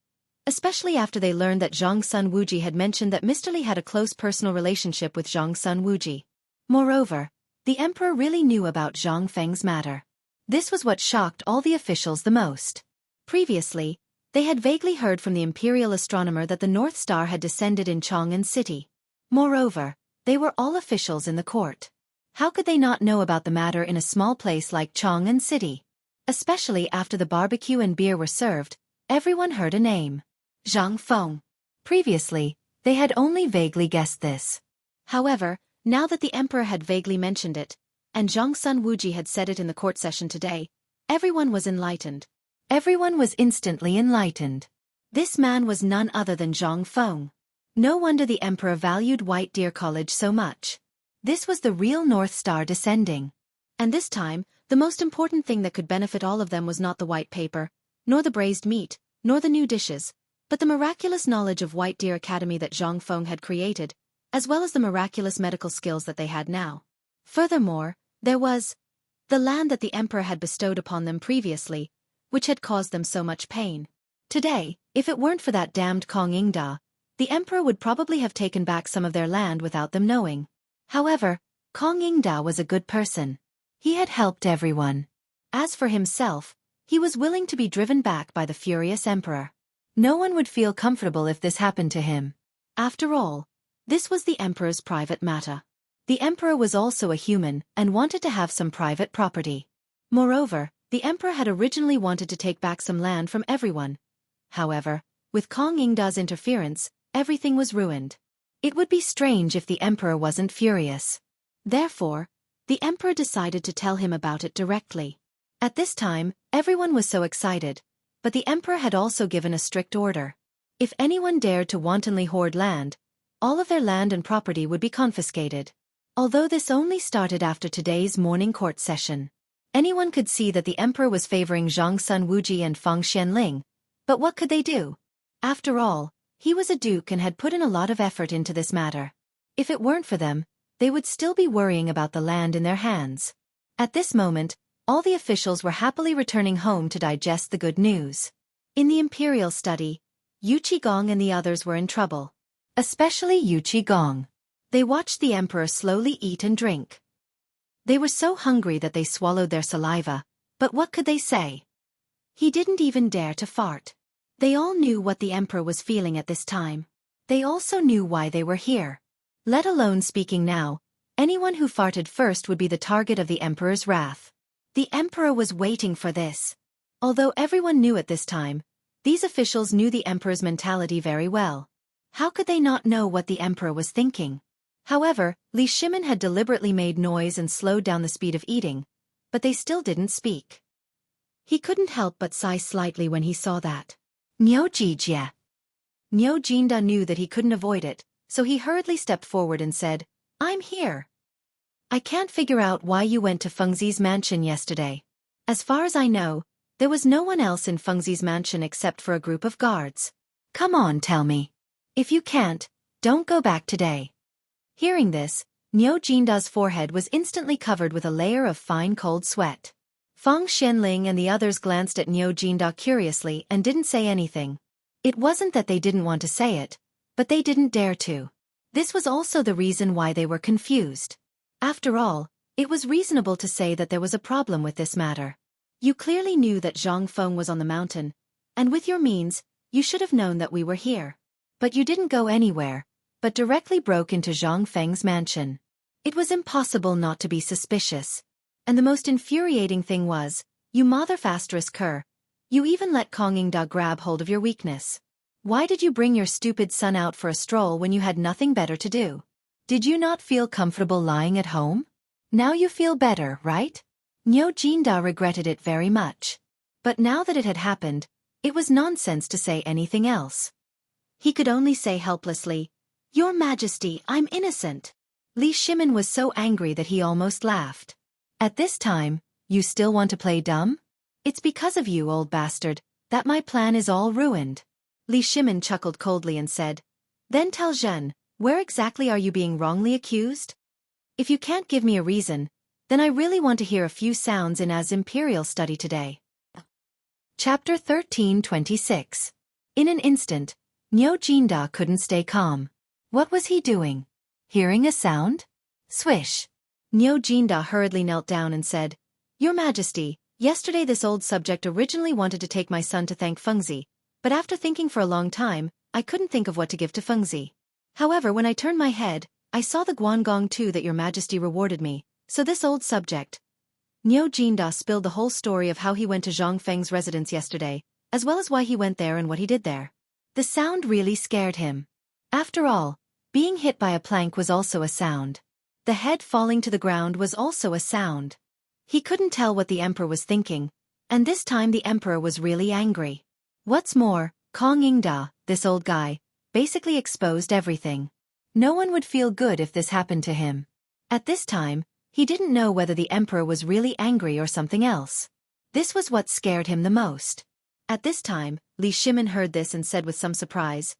especially after they learned that Zhang Sun Wuji had mentioned that Mr. Li had a close personal relationship with Zhang Sun Wuji. Moreover, the emperor really knew about Zhang Feng's matter. This was what shocked all the officials the most. Previously, they had vaguely heard from the imperial astronomer that the North Star had descended in Chang'an City. Moreover, they were all officials in the court. How could they not know about the matter in a small place like Chang'an City? Especially after the barbecue and beer were served, everyone heard a name. Zhang Feng. Previously, they had only vaguely guessed this. However, now that the emperor had vaguely mentioned it, and Zhang Sun Wuji had said it in the court session today, everyone was enlightened. Everyone was instantly enlightened. This man was none other than Zhang Feng. No wonder the emperor valued White Deer College so much. This was the real North Star descending. And this time, the most important thing that could benefit all of them was not the white paper, nor the braised meat, nor the new dishes, but the miraculous knowledge of White Deer Academy that Zhang Feng had created, as well as the miraculous medical skills that they had now. Furthermore, there was the land that the emperor had bestowed upon them previously, which had caused them so much pain. Today, if it weren't for that damned Kong Ingda, the emperor would probably have taken back some of their land without them knowing. However, Kong Ingda was a good person. He had helped everyone. As for himself, he was willing to be driven back by the furious emperor. No one would feel comfortable if this happened to him. After all, this was the emperor's private matter. The emperor was also a human and wanted to have some private property. Moreover, the emperor had originally wanted to take back some land from everyone. However, with Kong Ingda's interference, everything was ruined. It would be strange if the emperor wasn't furious. Therefore, the emperor decided to tell him about it directly. At this time, everyone was so excited, but the emperor had also given a strict order. If anyone dared to wantonly hoard land, all of their land and property would be confiscated. Although this only started after today's morning court session. Anyone could see that the emperor was favoring Zhang Sun Wuji and Feng Xianling, but what could they do? After all, he was a duke and had put in a lot of effort into this matter. If it weren't for them, they would still be worrying about the land in their hands. At this moment, all the officials were happily returning home to digest the good news. In the imperial study, Yu Qigong and the others were in trouble. Especially Yu Qigong. They watched the emperor slowly eat and drink. They were so hungry that they swallowed their saliva, but what could they say? He didn't even dare to fart. They all knew what the emperor was feeling at this time. They also knew why they were here. Let alone speaking now, anyone who farted first would be the target of the emperor's wrath. The emperor was waiting for this. Although everyone knew at this time, these officials knew the emperor's mentality very well. How could they not know what the emperor was thinking? However, Li Shimin had deliberately made noise and slowed down the speed of eating, but they still didn't speak. He couldn't help but sigh slightly when he saw that. Niu Jijie. Niu Jinda knew that he couldn't avoid it, so he hurriedly stepped forward and said, "I'm here. I can't figure out why you went to Fengzi's mansion yesterday. As far as I know, there was no one else in Fengzi's mansion except for a group of guards. Come on, tell me. If you can't, don't go back today." Hearing this, Niu Jinda's forehead was instantly covered with a layer of fine cold sweat. Feng Xianling and the others glanced at Niu Jinda curiously and didn't say anything. It wasn't that they didn't want to say it, but they didn't dare to. This was also the reason why they were confused. After all, it was reasonable to say that there was a problem with this matter. You clearly knew that Zhang Feng was on the mountain, and with your means, you should have known that we were here. But you didn't go anywhere, but directly broke into Zhang Feng's mansion. It was impossible not to be suspicious. And the most infuriating thing was, you motherfucker, you even let Kong Yingda grab hold of your weakness. Why did you bring your stupid son out for a stroll when you had nothing better to do? Did you not feel comfortable lying at home? Now you feel better, right? Niu Jinda regretted it very much. But now that it had happened, it was nonsense to say anything else. He could only say helplessly, "Your Majesty, I'm innocent." Li Shimin was so angry that he almost laughed. At this time, you still want to play dumb? It's because of you, old bastard, that my plan is all ruined. Li Shimin chuckled coldly and said, "Then tell Zhen, where exactly are you being wrongly accused? If you can't give me a reason, then I really want to hear a few sounds in As Imperial study today." Chapter 13:26. In an instant, Niu Jinda couldn't stay calm. What was he doing? Hearing a sound? Swish. Niu Jinda hurriedly knelt down and said, "Your Majesty, yesterday this old subject originally wanted to take my son to thank Fengzi, but after thinking for a long time, I couldn't think of what to give to Fengzi. However, when I turned my head, I saw the Guangong Tu that your Majesty rewarded me, so this old subject." Niu Jinda spilled the whole story of how he went to Zhang Feng's residence yesterday, as well as why he went there and what he did there. The sound really scared him. After all, being hit by a plank was also a sound. The head falling to the ground was also a sound. He couldn't tell what the emperor was thinking, and this time the emperor was really angry. What's more, Kong Yingda, this old guy, basically exposed everything. No one would feel good if this happened to him. At this time, he didn't know whether the emperor was really angry or something else. This was what scared him the most. At this time, Li Shimin heard this and said with some surprise,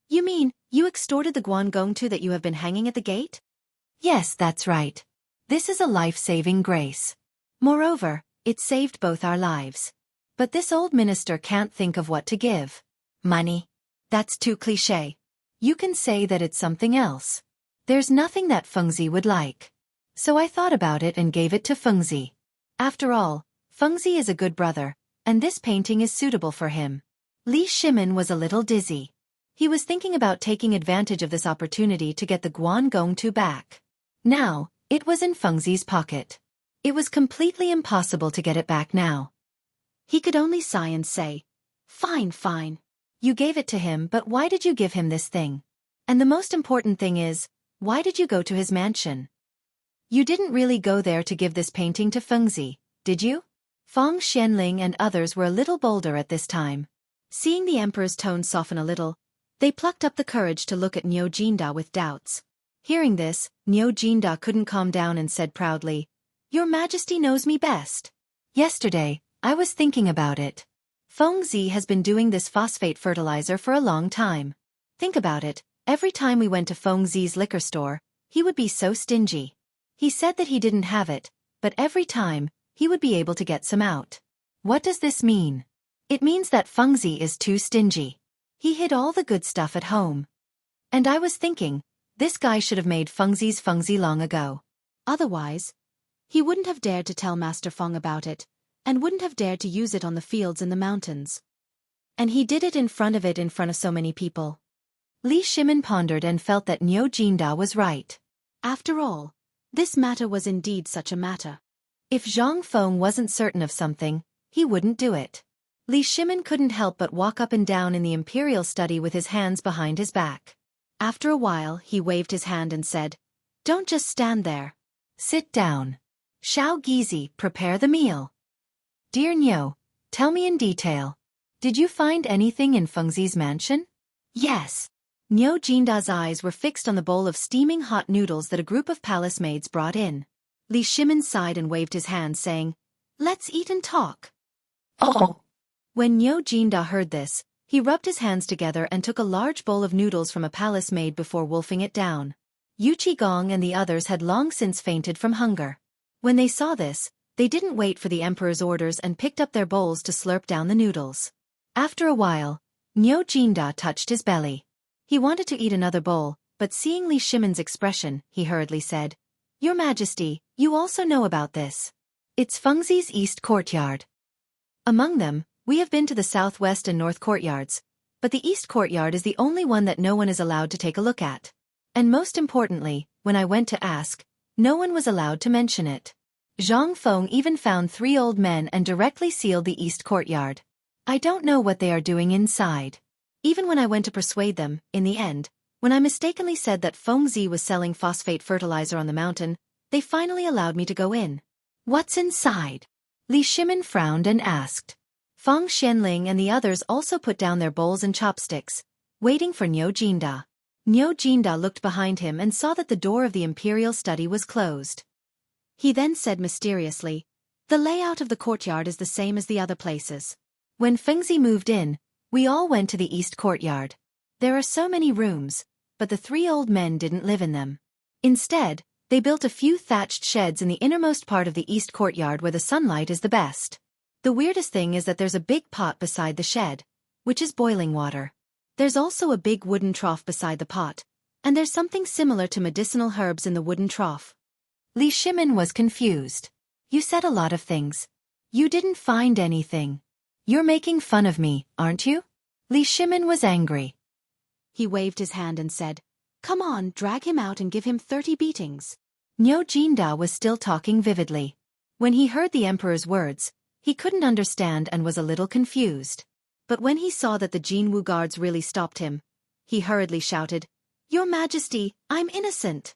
"You mean, you extorted the Guangong Tu that you have been hanging at the gate?" "Yes, that's right. This is a life-saving grace. Moreover, it saved both our lives. But this old minister can't think of what to give. Money? That's too cliché. You can say that it's something else. There's nothing that Fengzi would like. So I thought about it and gave it to Fengzi. After all, Fengzi is a good brother, and this painting is suitable for him." Li Shimin was a little dizzy. He was thinking about taking advantage of this opportunity to get the Guangong Tu back. Now, it was in Fengzi's pocket. It was completely impossible to get it back now. He could only sigh and say, "Fine, fine. You gave it to him, but why did you give him this thing? And the most important thing is, why did you go to his mansion? You didn't really go there to give this painting to Fengzi, did you?" Feng Xianling and others were a little bolder at this time. Seeing the emperor's tone soften a little, they plucked up the courage to look at Niu Jinda with doubts. Hearing this, Niu Jinda couldn't calm down and said proudly, "Your Majesty knows me best. Yesterday, I was thinking about it. Fengzi has been doing this phosphate fertilizer for a long time. Think about it, every time we went to Fengzi's liquor store, he would be so stingy. He said that he didn't have it, but every time, he would be able to get some out. What does this mean? It means that Fengzi is too stingy. He hid all the good stuff at home. And I was thinking, this guy should have made Fengzi long ago. Otherwise, he wouldn't have dared to tell Master Feng about it, and wouldn't have dared to use it on the fields in the mountains. And he did it in front of so many people. Li Shimin pondered and felt that Niu Jinda was right. After all, this matter was indeed such a matter. If Zhang Feng wasn't certain of something, he wouldn't do it. Li Shimin couldn't help but walk up and down in the imperial study with his hands behind his back. After a while he waved his hand and said, "Don't just stand there. Sit down. Xiao Gizi, prepare the meal." "Dear Niu, tell me in detail. Did you find anything in Fengzi's mansion?" "Yes." Niu Jinda's eyes were fixed on the bowl of steaming hot noodles that a group of palace maids brought in. Li Shimin sighed and waved his hand, saying, "Let's eat and talk." Oh. When Niu Jinda heard this, he rubbed his hands together and took a large bowl of noodles from a palace maid before wolfing it down. Yu Qigong and the others had long since fainted from hunger. When they saw this, they didn't wait for the emperor's orders and picked up their bowls to slurp down the noodles. After a while, Niu Jinda touched his belly. He wanted to eat another bowl, but seeing Li Shimin's expression, he hurriedly said, "Your Majesty, you also know about this. It's Fengzi's East Courtyard. Among them, we have been to the southwest and north courtyards, but the East Courtyard is the only one that no one is allowed to take a look at. And most importantly, when I went to ask, no one was allowed to mention it. Zhang Feng even found 3 old men and directly sealed the East Courtyard. I don't know what they are doing inside. Even when I went to persuade them, in the end, when I mistakenly said that Fengzi was selling phosphate fertilizer on the mountain, they finally allowed me to go in." "What's inside?" Li Shimin frowned and asked. Feng Xianling and the others also put down their bowls and chopsticks, waiting for Niu Jinda. Niu Jinda looked behind him and saw that the door of the imperial study was closed. He then said mysteriously, "The layout of the courtyard is the same as the other places. When Fengzi moved in, we all went to the East Courtyard. There are so many rooms, but the 3 old men didn't live in them. Instead, they built a few thatched sheds in the innermost part of the East Courtyard where the sunlight is the best. The weirdest thing is that there's a big pot beside the shed, which is boiling water. There's also a big wooden trough beside the pot, and there's something similar to medicinal herbs in the wooden trough." Li Shimin was confused. "You said a lot of things. You didn't find anything. You're making fun of me, aren't you?" Li Shimin was angry. He waved his hand and said, "Come on, drag him out and give him 30 beatings." Niu Jinda was still talking vividly. When he heard the emperor's words, he couldn't understand and was a little confused. But when he saw that the Jianghu guards really stopped him, he hurriedly shouted, "Your Majesty, I'm innocent."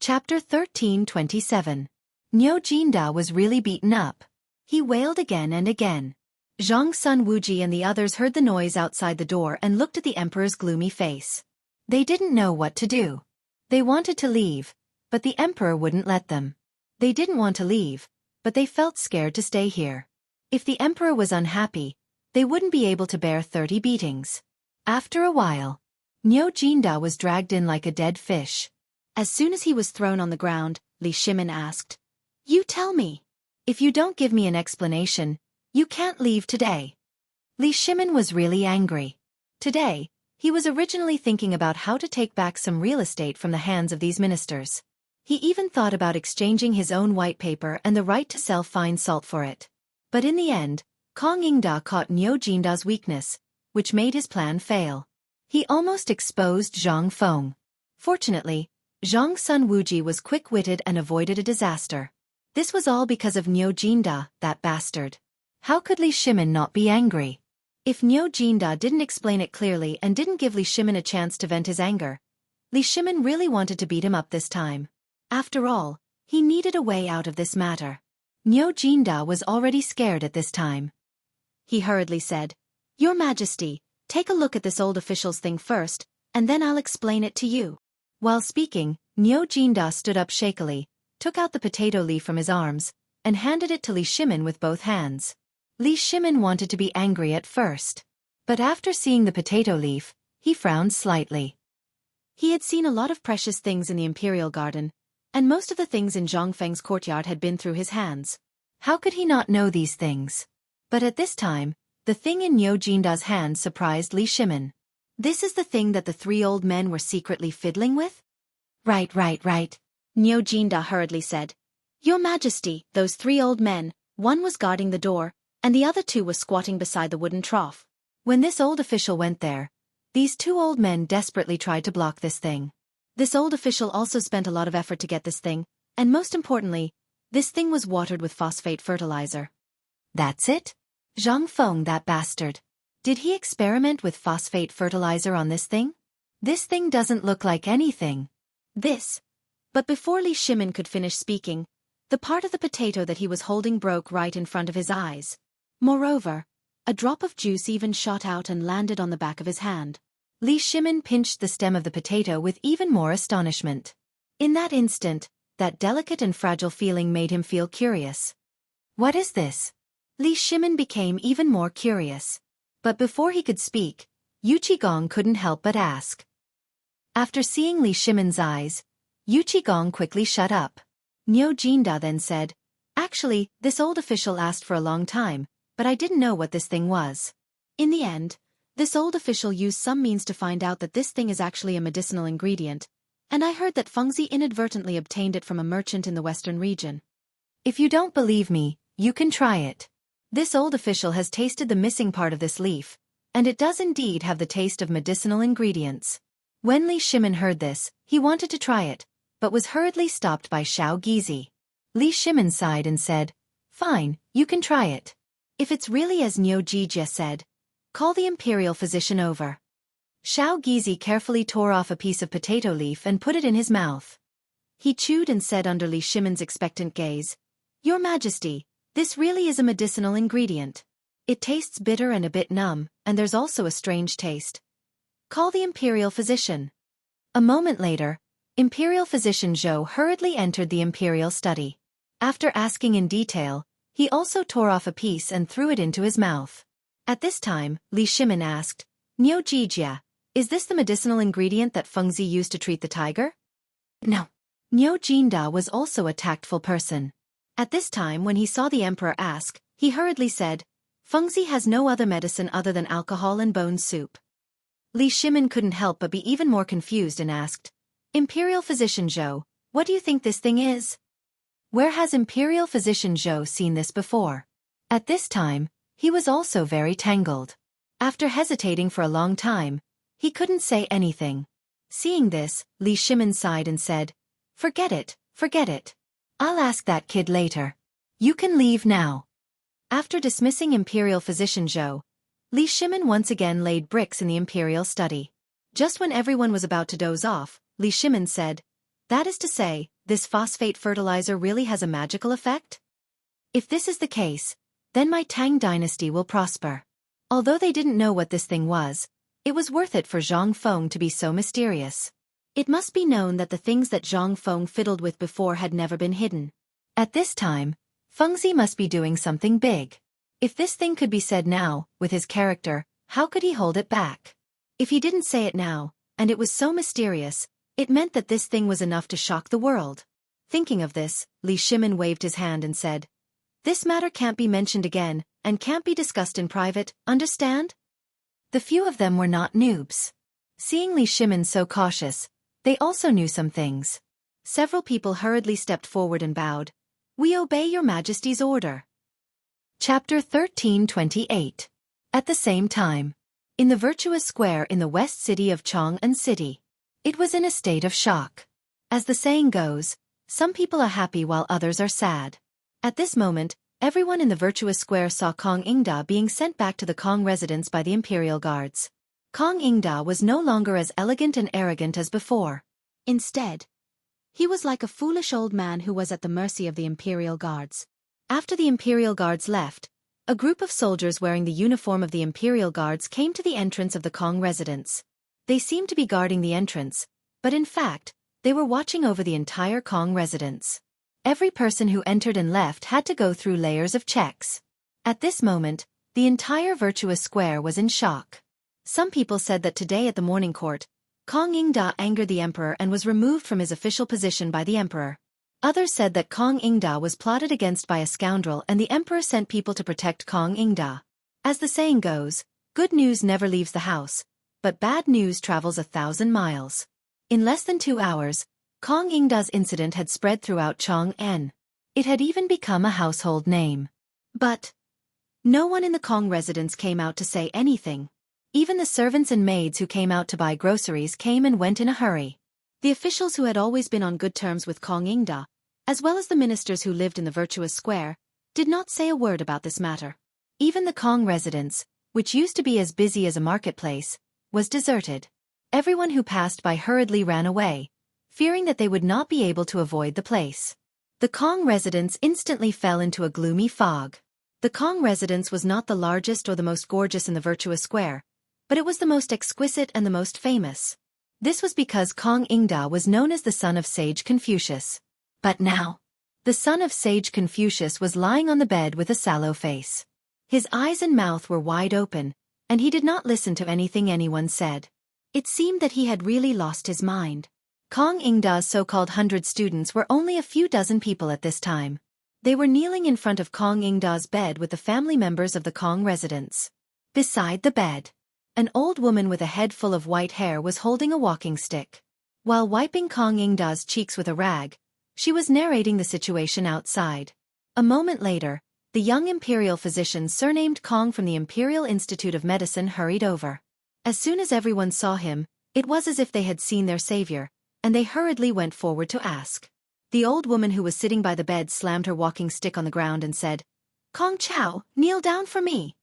Chapter 13:27. Niu Jinda was really beaten up. He wailed again and again. Zhang Sun Wuji and the others heard the noise outside the door and looked at the emperor's gloomy face. They didn't know what to do. They wanted to leave, but the emperor wouldn't let them. They didn't want to leave, but they felt scared to stay here. If the emperor was unhappy, they wouldn't be able to bear 30 beatings. After a while, Niu Jinda was dragged in like a dead fish. As soon as he was thrown on the ground, Li Shimin asked, "You tell me. If you don't give me an explanation, you can't leave today." Li Shimin was really angry. Today, he was originally thinking about how to take back some real estate from the hands of these ministers. He even thought about exchanging his own white paper and the right to sell fine salt for it. But in the end, Kong Yingda caught Niu Jinda's weakness, which made his plan fail. He almost exposed Zhang Feng. Fortunately, Zhang Sun Wuji was quick-witted and avoided a disaster. This was all because of Niu Jinda, that bastard. How could Li Shimin not be angry? If Niu Jinda didn't explain it clearly and didn't give Li Shimin a chance to vent his anger, Li Shimin really wanted to beat him up this time. After all, he needed a way out of this matter. Niu Jinda was already scared at this time. He hurriedly said, "Your Majesty, take a look at this old official's thing first, and then I'll explain it to you." While speaking, Niu Jinda stood up shakily, took out the potato leaf from his arms, and handed it to Li Shimin with both hands. Li Shimin wanted to be angry at first. But after seeing the potato leaf, he frowned slightly. He had seen a lot of precious things in the imperial garden, and most of the things in Zhang Feng's courtyard had been through his hands. How could he not know these things? But at this time, the thing in Niu Jinda's hand surprised Li Shimin. "This is the thing that the 3 old men were secretly fiddling with?" Right. Niu Jinda hurriedly said, "Your Majesty, those 3 old men, One was guarding the door, and the other two were squatting beside the wooden trough. When this old official went there, these two old men desperately tried to block this thing. This old official also spent a lot of effort to get this thing, and most importantly, this thing was watered with phosphate fertilizer. That's it? Zhang Feng, that bastard. Did he experiment with phosphate fertilizer on this thing? This thing doesn't look like anything. But before Li Shimin could finish speaking, the part of the potato that he was holding broke right in front of his eyes. Moreover, a drop of juice even shot out and landed on the back of his hand. Li Shimin pinched the stem of the potato with even more astonishment. In that instant, that delicate and fragile feeling made him feel curious. What is this? Li Shimin became even more curious. But before he could speak, Yu Qigong couldn't help but ask. After seeing Li Shimin's eyes, Yu Qigong quickly shut up. Niu Jinda then said, "Actually, this old official asked for a long time, but I didn't know what this thing was. In the end, this old official used some means to find out that this thing is actually a medicinal ingredient, and I heard that Fengzi inadvertently obtained it from a merchant in the western region. If you don't believe me, you can try it. This old official has tasted the missing part of this leaf, and it does indeed have the taste of medicinal ingredients." When Li Shimin heard this, he wanted to try it, but was hurriedly stopped by Xiao Gizi. Li Shimin sighed and said, "Fine, you can try it. If it's really as Niu Jijia said, call the imperial physician over." Xiao Gizi carefully tore off a piece of potato leaf and put it in his mouth. He chewed and said under Li Shimin's expectant gaze, "Your Majesty, this really is a medicinal ingredient. It tastes bitter and a bit numb, and there's also a strange taste. Call the imperial physician." A moment later, Imperial physician Zhou hurriedly entered the imperial study. After asking in detail, he also tore off a piece and threw it into his mouth. At this time, Li Shimin asked, "Niu Jijia, is this the medicinal ingredient that Fengzi used to treat the tiger?" "No." Niu Jinda was also a tactful person. At this time when he saw the emperor ask, he hurriedly said, "Fengzi has no other medicine other than alcohol and bone soup." Li Shimin couldn't help but be even more confused and asked, "Imperial physician Zhou, what do you think this thing is? Where has Imperial physician Zhou seen this before?" At this time, he was also very tangled. After hesitating for a long time, he couldn't say anything. Seeing this, Li Shimin sighed and said, forget it. I'll ask that kid later. You can leave now." After dismissing Imperial physician Zhou, Li Shimin once again laid bricks in the imperial study. Just when everyone was about to doze off, Li Shimin said, "That is to say, this phosphate fertilizer really has a magical effect? If this is the case, then my Tang dynasty will prosper." Although they didn't know what this thing was, it was worth it for Zhang Feng to be so mysterious. It must be known that the things that Zhang Feng fiddled with before had never been hidden. At this time, Fengzi must be doing something big. If this thing could be said now, with his character, how could he hold it back? If he didn't say it now, and it was so mysterious, it meant that this thing was enough to shock the world. Thinking of this, Li Shimin waved his hand and said, "This matter can't be mentioned again, and can't be discussed in private, understand?" The few of them were not noobs. Seeing Li Shimin so cautious, they also knew some things. Several people hurriedly stepped forward and bowed. "We obey your Majesty's order." Chapter 1328. At the same time, in the virtuous square in the west city of Chang'an City, it was in a state of shock. As the saying goes, some people are happy while others are sad. At this moment, everyone in the virtuous square saw Kong Ingda being sent back to the Kong residence by the imperial guards. Kong Ingda was no longer as elegant and arrogant as before. Instead, he was like a foolish old man who was at the mercy of the imperial guards. After the imperial guards left, a group of soldiers wearing the uniform of the imperial guards came to the entrance of the Kong residence. They seemed to be guarding the entrance, but in fact, they were watching over the entire Kong residence. Every person who entered and left had to go through layers of checks. At this moment, the entire virtuous square was in shock. Some people said that today at the morning court, Kong Ingda angered the emperor and was removed from his official position by the emperor. Others said that Kong Ingda was plotted against by a scoundrel and the emperor sent people to protect Kong Ingda. As the saying goes, good news never leaves the house, but bad news travels 1,000 miles. In less than 2 hours, Kong Ingda's incident had spread throughout Chang'an. It had even become a household name. But no one in the Kong residence came out to say anything. Even the servants and maids who came out to buy groceries came and went in a hurry. The officials who had always been on good terms with Kong Ingda, as well as the ministers who lived in the virtuous square, did not say a word about this matter. Even the Kong residence, which used to be as busy as a marketplace, was deserted. Everyone who passed by hurriedly ran away, fearing that they would not be able to avoid the place. The Kong residence instantly fell into a gloomy fog. The Kong residence was not the largest or the most gorgeous in the virtuous square, but it was the most exquisite and the most famous. This was because Kong Ingda was known as the son of sage Confucius. But now, the son of sage Confucius was lying on the bed with a sallow face. His eyes and mouth were wide open, and he did not listen to anything anyone said. It seemed that he had really lost his mind. Kong Ingda's so-called 100 students were only a few dozen people at this time. They were kneeling in front of Kong Ingda's bed with the family members of the Kong residence. Beside the bed, an old woman with a head full of white hair was holding a walking stick. While wiping Kong Ingda's cheeks with a rag, she was narrating the situation outside. A moment later, the young imperial physician surnamed Kong from the Imperial Institute of Medicine hurried over. As soon as everyone saw him, it was as if they had seen their savior, and they hurriedly went forward to ask. The old woman who was sitting by the bed slammed her walking stick on the ground and said, "Kong Chao, kneel down for me."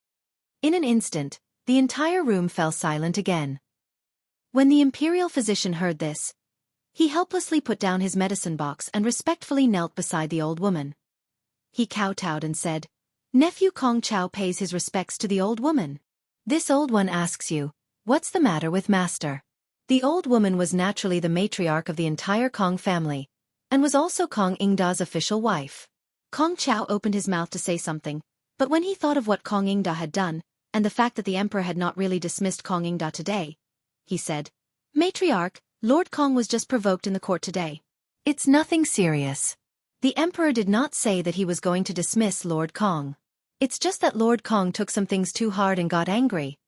In an instant, the entire room fell silent again. When the imperial physician heard this, he helplessly put down his medicine box and respectfully knelt beside the old woman. He kowtowed and said, "Nephew Kong Chao pays his respects to the old woman. This old one asks you, what's the matter with master?" The old woman was naturally the matriarch of the entire Kong family, and was also Kong Ingda's official wife. Kong Chao opened his mouth to say something, but when he thought of what Kong Ingda had done, and the fact that the emperor had not really dismissed Kong Ingda today, he said, "Matriarch, Lord Kong was just provoked in the court today. It's nothing serious. The emperor did not say that he was going to dismiss Lord Kong. It's just that Lord Kong took some things too hard and got angry."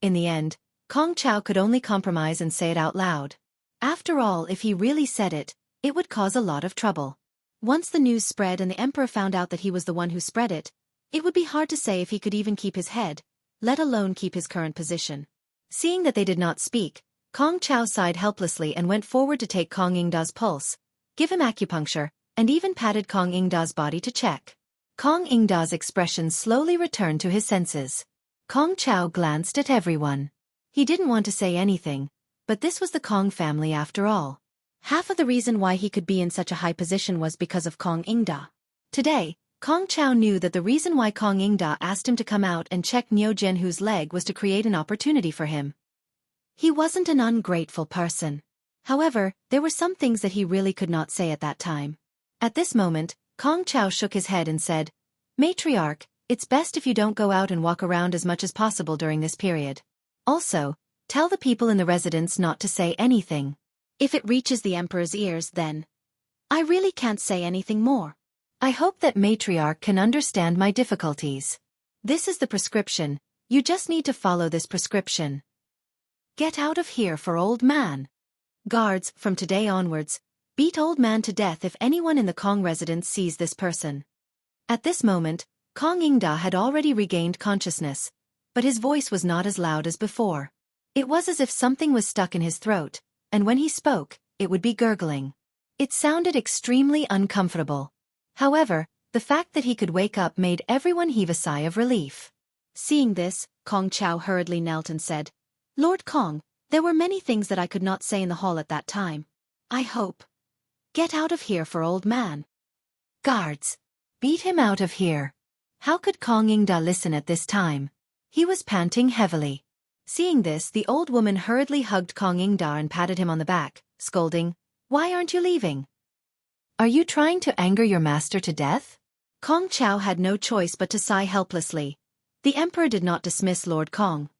In the end, Kong Chao could only compromise and say it out loud. After all, if he really said it, it would cause a lot of trouble. Once the news spread and the emperor found out that he was the one who spread it, it would be hard to say if he could even keep his head, let alone keep his current position. Seeing that they did not speak, Kong Chao sighed helplessly and went forward to take Kong Ingda's pulse, give him acupuncture, and even patted Kong Ingda's body to check. Kong Ingda's expression slowly returned to his senses. Kong Chao glanced at everyone. He didn't want to say anything, but this was the Kong family after all. Half of the reason why he could be in such a high position was because of Kong Ingda. Today, Kong Chao knew that the reason why Kong Ingda asked him to come out and check Jianghu's leg was to create an opportunity for him. He wasn't an ungrateful person. However, there were some things that he really could not say at that time. At this moment, Kong Chao shook his head and said, "Matriarch, it's best if you don't go out and walk around as much as possible during this period. Also, tell the people in the residence not to say anything. If it reaches the emperor's ears, then I really can't say anything more. I hope that Matriarch can understand my difficulties. This is the prescription, you just need to follow this prescription. Get out of here for old man. Guards, from today onwards, beat old man to death if anyone in the Kong residence sees this person." At this moment, Kong Ingda had already regained consciousness, but his voice was not as loud as before. It was as if something was stuck in his throat, and when he spoke, it would be gurgling. It sounded extremely uncomfortable. However, the fact that he could wake up made everyone heave a sigh of relief. Seeing this, Kong Chao hurriedly knelt and said, "Lord Kong, there were many things that I could not say in the hall at that time. I hope. Get out of here for old man. Guards, beat him out of here." How could Kong Ingda listen at this time? He was panting heavily. Seeing this, the old woman hurriedly hugged Kong Ingda and patted him on the back, scolding, "Why aren't you leaving? Are you trying to anger your master to death?" Kong Chao had no choice but to sigh helplessly. The emperor did not dismiss Lord Kong.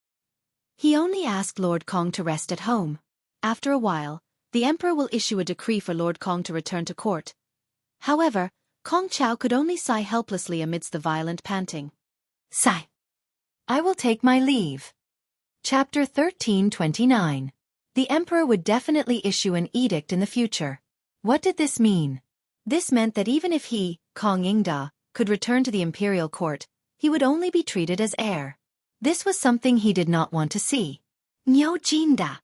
He only asked Lord Kong to rest at home. After a while, the emperor will issue a decree for Lord Kong to return to court. However, Kong Chao could only sigh helplessly amidst the violent panting. Sigh. I will take my leave. Chapter 1329. The emperor would definitely issue an edict in the future. What did this mean? This meant that even if he, Kong Ingda, could return to the imperial court, he would only be treated as heir. This was something he did not want to see. Niu Jinda.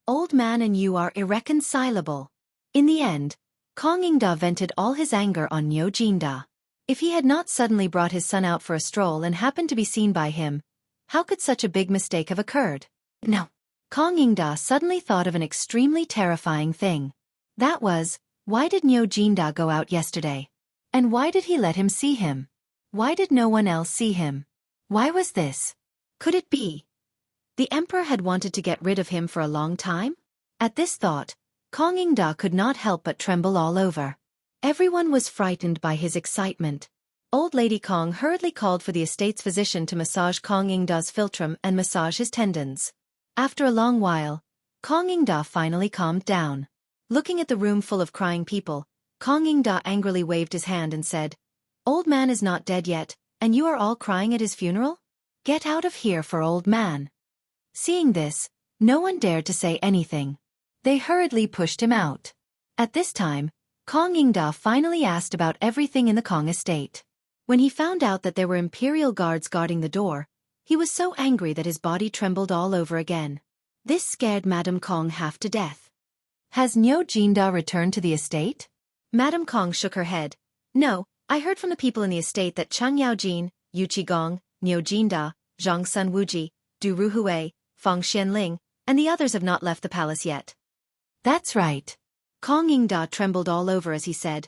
Old man and you are irreconcilable. In the end, Kong Yingda vented all his anger on Niu Jinda. If he had not suddenly brought his son out for a stroll and happened to be seen by him, how could such a big mistake have occurred? No. Kong Yingda suddenly thought of an extremely terrifying thing. That was, why did Niu Jinda go out yesterday? And why did he let him see him? Why did no one else see him? Why was this? Could it be the emperor had wanted to get rid of him for a long time? At this thought, Kong Yingda could not help but tremble all over. Everyone was frightened by his excitement. Old Lady Kong hurriedly called for the estate's physician to massage Kong Yingda's philtrum and massage his tendons. After a long while, Kong Yingda finally calmed down. Looking at the room full of crying people, Kong Yingda angrily waved his hand and said, "Old man is not dead yet, and you are all crying at his funeral? Get out of here for old man." Seeing this, no one dared to say anything. They hurriedly pushed him out. At this time, Kong Yingda finally asked about everything in the Kong estate. When he found out that there were imperial guards guarding the door, he was so angry that his body trembled all over again. This scared Madame Kong half to death. Has Niu Jinda returned to the estate? Madame Kong shook her head. No, I heard from the people in the estate that Cheng Yaojin, Yu Qigong, Niu Jinda, Zhang Sun Wuji, Du Ruhui, Feng Xianling, and the others have not left the palace yet. That's right. Kong Yingda trembled all over as he said,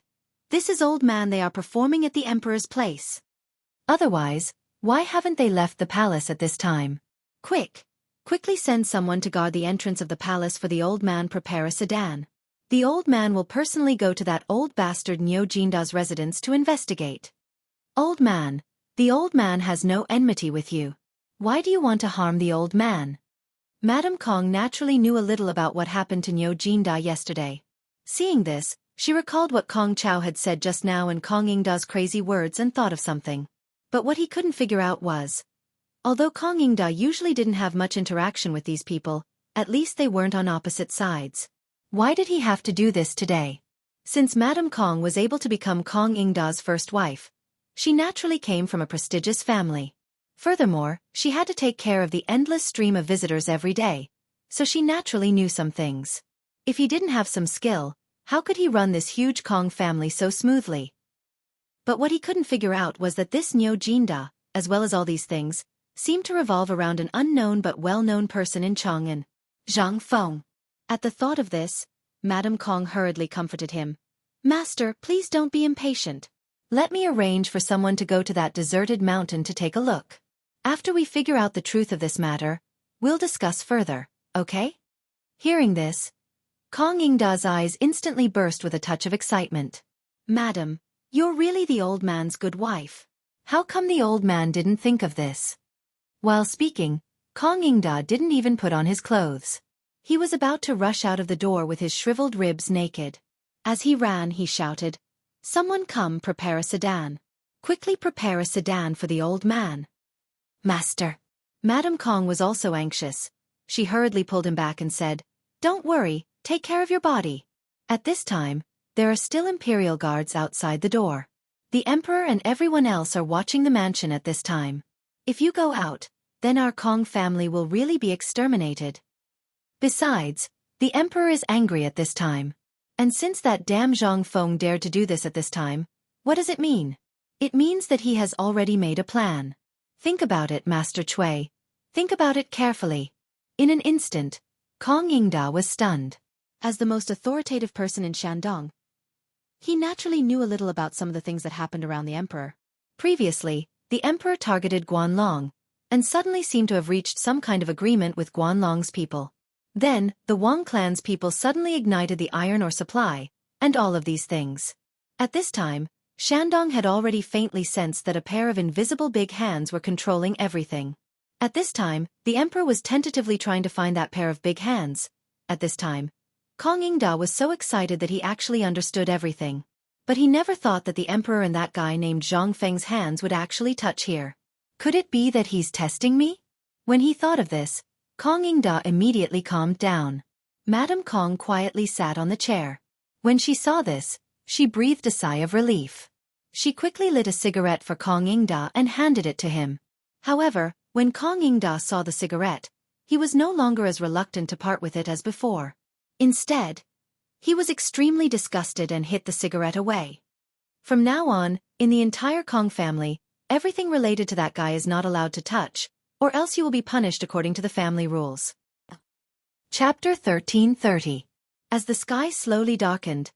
"This is old man they are performing at the emperor's place. Otherwise, why haven't they left the palace at this time? Quickly send someone to guard the entrance of the palace for the old man. Prepare a sedan. The old man will personally go to that old bastard Niu Jinda's residence to investigate." Old man, the old man has no enmity with you. Why do you want to harm the old man? Madame Kong naturally knew a little about what happened to Niu Jinda yesterday. Seeing this, she recalled what Kong Chao had said just now and Kong Yingda's crazy words and thought of something. But what he couldn't figure out was, although Kong Yingda usually didn't have much interaction with these people, at least they weren't on opposite sides. Why did he have to do this today? Since Madame Kong was able to become Kong Yingda's first wife, she naturally came from a prestigious family. Furthermore, she had to take care of the endless stream of visitors every day, so she naturally knew some things. If he didn't have some skill, how could he run this huge Kong family so smoothly? But what he couldn't figure out was that this Niu Jinda, as well as all these things, seemed to revolve around an unknown but well-known person in Chang'an, Zhang Feng. At the thought of this, Madame Kong hurriedly comforted him. "Master, please don't be impatient. Let me arrange for someone to go to that deserted mountain to take a look. After we figure out the truth of this matter, we'll discuss further, okay?" Hearing this, Kong Yingda's eyes instantly burst with a touch of excitement. "Madam, you're really the old man's good wife. How come the old man didn't think of this?" While speaking, Kong Yingda didn't even put on his clothes. He was about to rush out of the door with his shriveled ribs naked. As he ran, he shouted, "Someone come prepare a sedan. Quickly prepare a sedan for the old man." "Master." Madame Kong was also anxious. She hurriedly pulled him back and said, "Don't worry, take care of your body." At this time, there are still imperial guards outside the door. The emperor and everyone else are watching the mansion at this time. If you go out, then our Kong family will really be exterminated. Besides, the emperor is angry at this time. And since that damn Zhang Feng dared to do this at this time, what does it mean? It means that he has already made a plan. Think about it, Master Cui. Think about it carefully. In an instant, Kong Yingda was stunned. As the most authoritative person in Shandong, he naturally knew a little about some of the things that happened around the emperor. Previously, the emperor targeted Guanlong, and suddenly seemed to have reached some kind of agreement with Guanlong's people. Then, the Wang clan's people suddenly ignited the iron ore supply, and all of these things. At this time, Shandong had already faintly sensed that a pair of invisible big hands were controlling everything. At this time, the emperor was tentatively trying to find that pair of big hands. At this time, Kong Yingda was so excited that he actually understood everything. But he never thought that the emperor and that guy named Zhang Feng's hands would actually touch here. Could it be that he's testing me? When he thought of this, Kong Yingda immediately calmed down. Madame Kong quietly sat on the chair. When she saw this, she breathed a sigh of relief. She quickly lit a cigarette for Kong Ingda and handed it to him. However, when Kong Ingda saw the cigarette, he was no longer as reluctant to part with it as before. Instead, he was extremely disgusted and hid the cigarette away. From now on, in the entire Kong family, everything related to that guy is not allowed to touch, or else you will be punished according to the family rules. Chapter 1330. As the sky slowly darkened,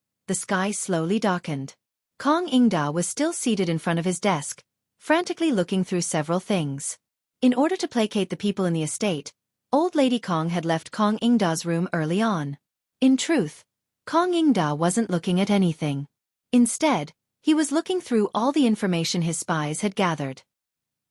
Kong Ingda was still seated in front of his desk, frantically looking through several things. In order to placate the people in the estate, Old Lady Kong had left Kong Ingda's room early on. In truth, Kong Ingda wasn't looking at anything. Instead, he was looking through all the information his spies had gathered.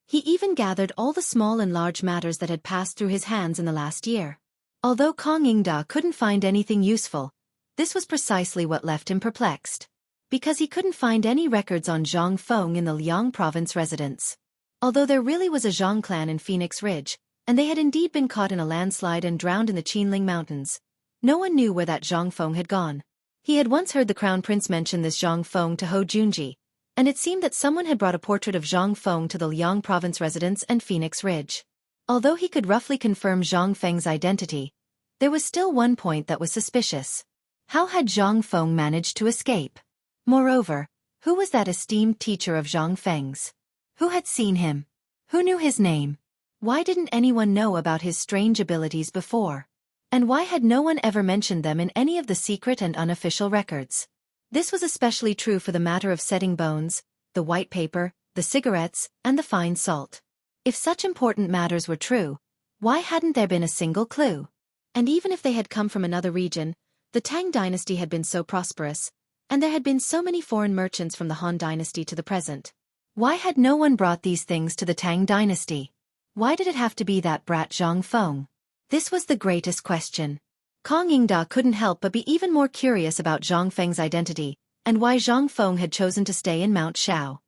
He even gathered all the small and large matters that had passed through his hands in the last year. Although Kong Ingda couldn't find anything useful, this was precisely what left him perplexed. Because he couldn't find any records on Zhang Feng in the Liang province residence. Although there really was a Zhang clan in Phoenix Ridge, and they had indeed been caught in a landslide and drowned in the Qinling Mountains, no one knew where that Zhang Feng had gone. He had once heard the Crown Prince mention this Zhang Feng to Ho Junji, and it seemed that someone had brought a portrait of Zhang Feng to the Liang province residence and Phoenix Ridge. Although he could roughly confirm Zhang Feng's identity, there was still one point that was suspicious. How had Zhang Feng managed to escape? Moreover, who was that esteemed teacher of Zhang Feng's? Who had seen him? Who knew his name? Why didn't anyone know about his strange abilities before? And why had no one ever mentioned them in any of the secret and unofficial records? This was especially true for the matter of setting bones, the white paper, the cigarettes, and the fine salt. If such important matters were true, why hadn't there been a single clue? And even if they had come from another region, the Tang dynasty had been so prosperous, and there had been so many foreign merchants from the Han dynasty to the present. Why had no one brought these things to the Tang dynasty? Why did it have to be that brat Zhang Feng? This was the greatest question. Kong Ingda couldn't help but be even more curious about Zhang Feng's identity, and why Zhang Feng had chosen to stay in Mount Shao.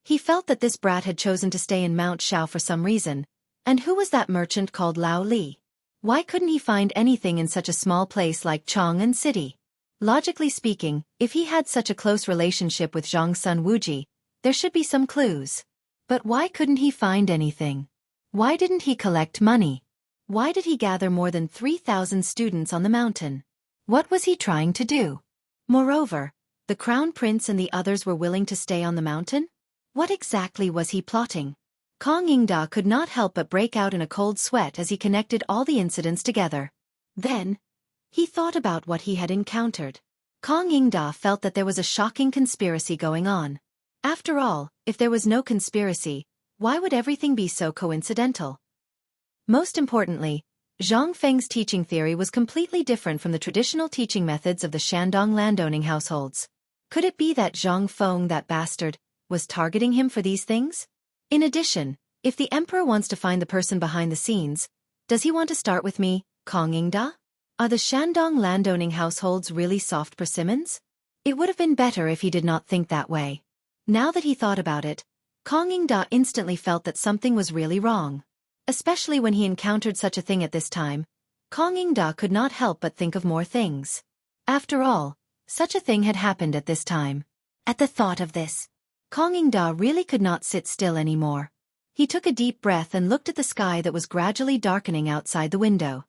He felt that this brat had chosen to stay in Mount Shao for some reason, and who was that merchant called Lao Li? Why couldn't he find anything in such a small place like Chang'an City? Logically speaking, if he had such a close relationship with Zhang's son Wuji, there should be some clues. But why couldn't he find anything? Why didn't he collect money? Why did he gather more than 3,000 students on the mountain? What was he trying to do? Moreover, the Crown Prince and the others were willing to stay on the mountain? What exactly was he plotting? Kong Ingda could not help but break out in a cold sweat as he connected all the incidents together. Then, he thought about what he had encountered. Kong Ingda felt that there was a shocking conspiracy going on. After all, if there was no conspiracy, why would everything be so coincidental? Most importantly, Zhang Feng's teaching theory was completely different from the traditional teaching methods of the Shandong landowning households. Could it be that Zhang Feng, that bastard, was targeting him for these things? In addition, if the emperor wants to find the person behind the scenes, does he want to start with me, Kong Ingda? Are the Shandong landowning households really soft persimmons? It would have been better if he did not think that way. Now that he thought about it, Kong Ingda instantly felt that something was really wrong. Especially when he encountered such a thing at this time, Kong Ingda could not help but think of more things. After all, such a thing had happened at this time. At the thought of this, Kong Ingda really could not sit still anymore. He took a deep breath and looked at the sky that was gradually darkening outside the window.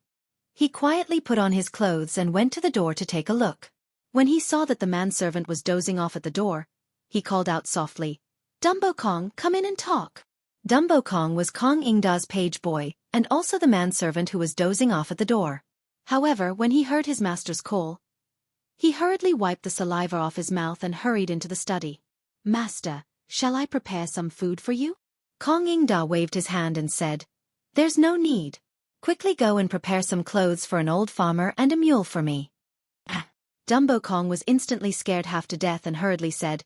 He quietly put on his clothes and went to the door to take a look. When he saw that the manservant was dozing off at the door, he called out softly, "Dumbo Kong, come in and talk." Dumbo Kong was Kong Ingda's page boy, and also the manservant who was dozing off at the door. However, when he heard his master's call, he hurriedly wiped the saliva off his mouth and hurried into the study. "Master, shall I prepare some food for you?" Kong Ingda waved his hand and said, "There's no need. Quickly go and prepare some clothes for an old farmer and a mule for me." Dumbo Kong was instantly scared half to death and hurriedly said,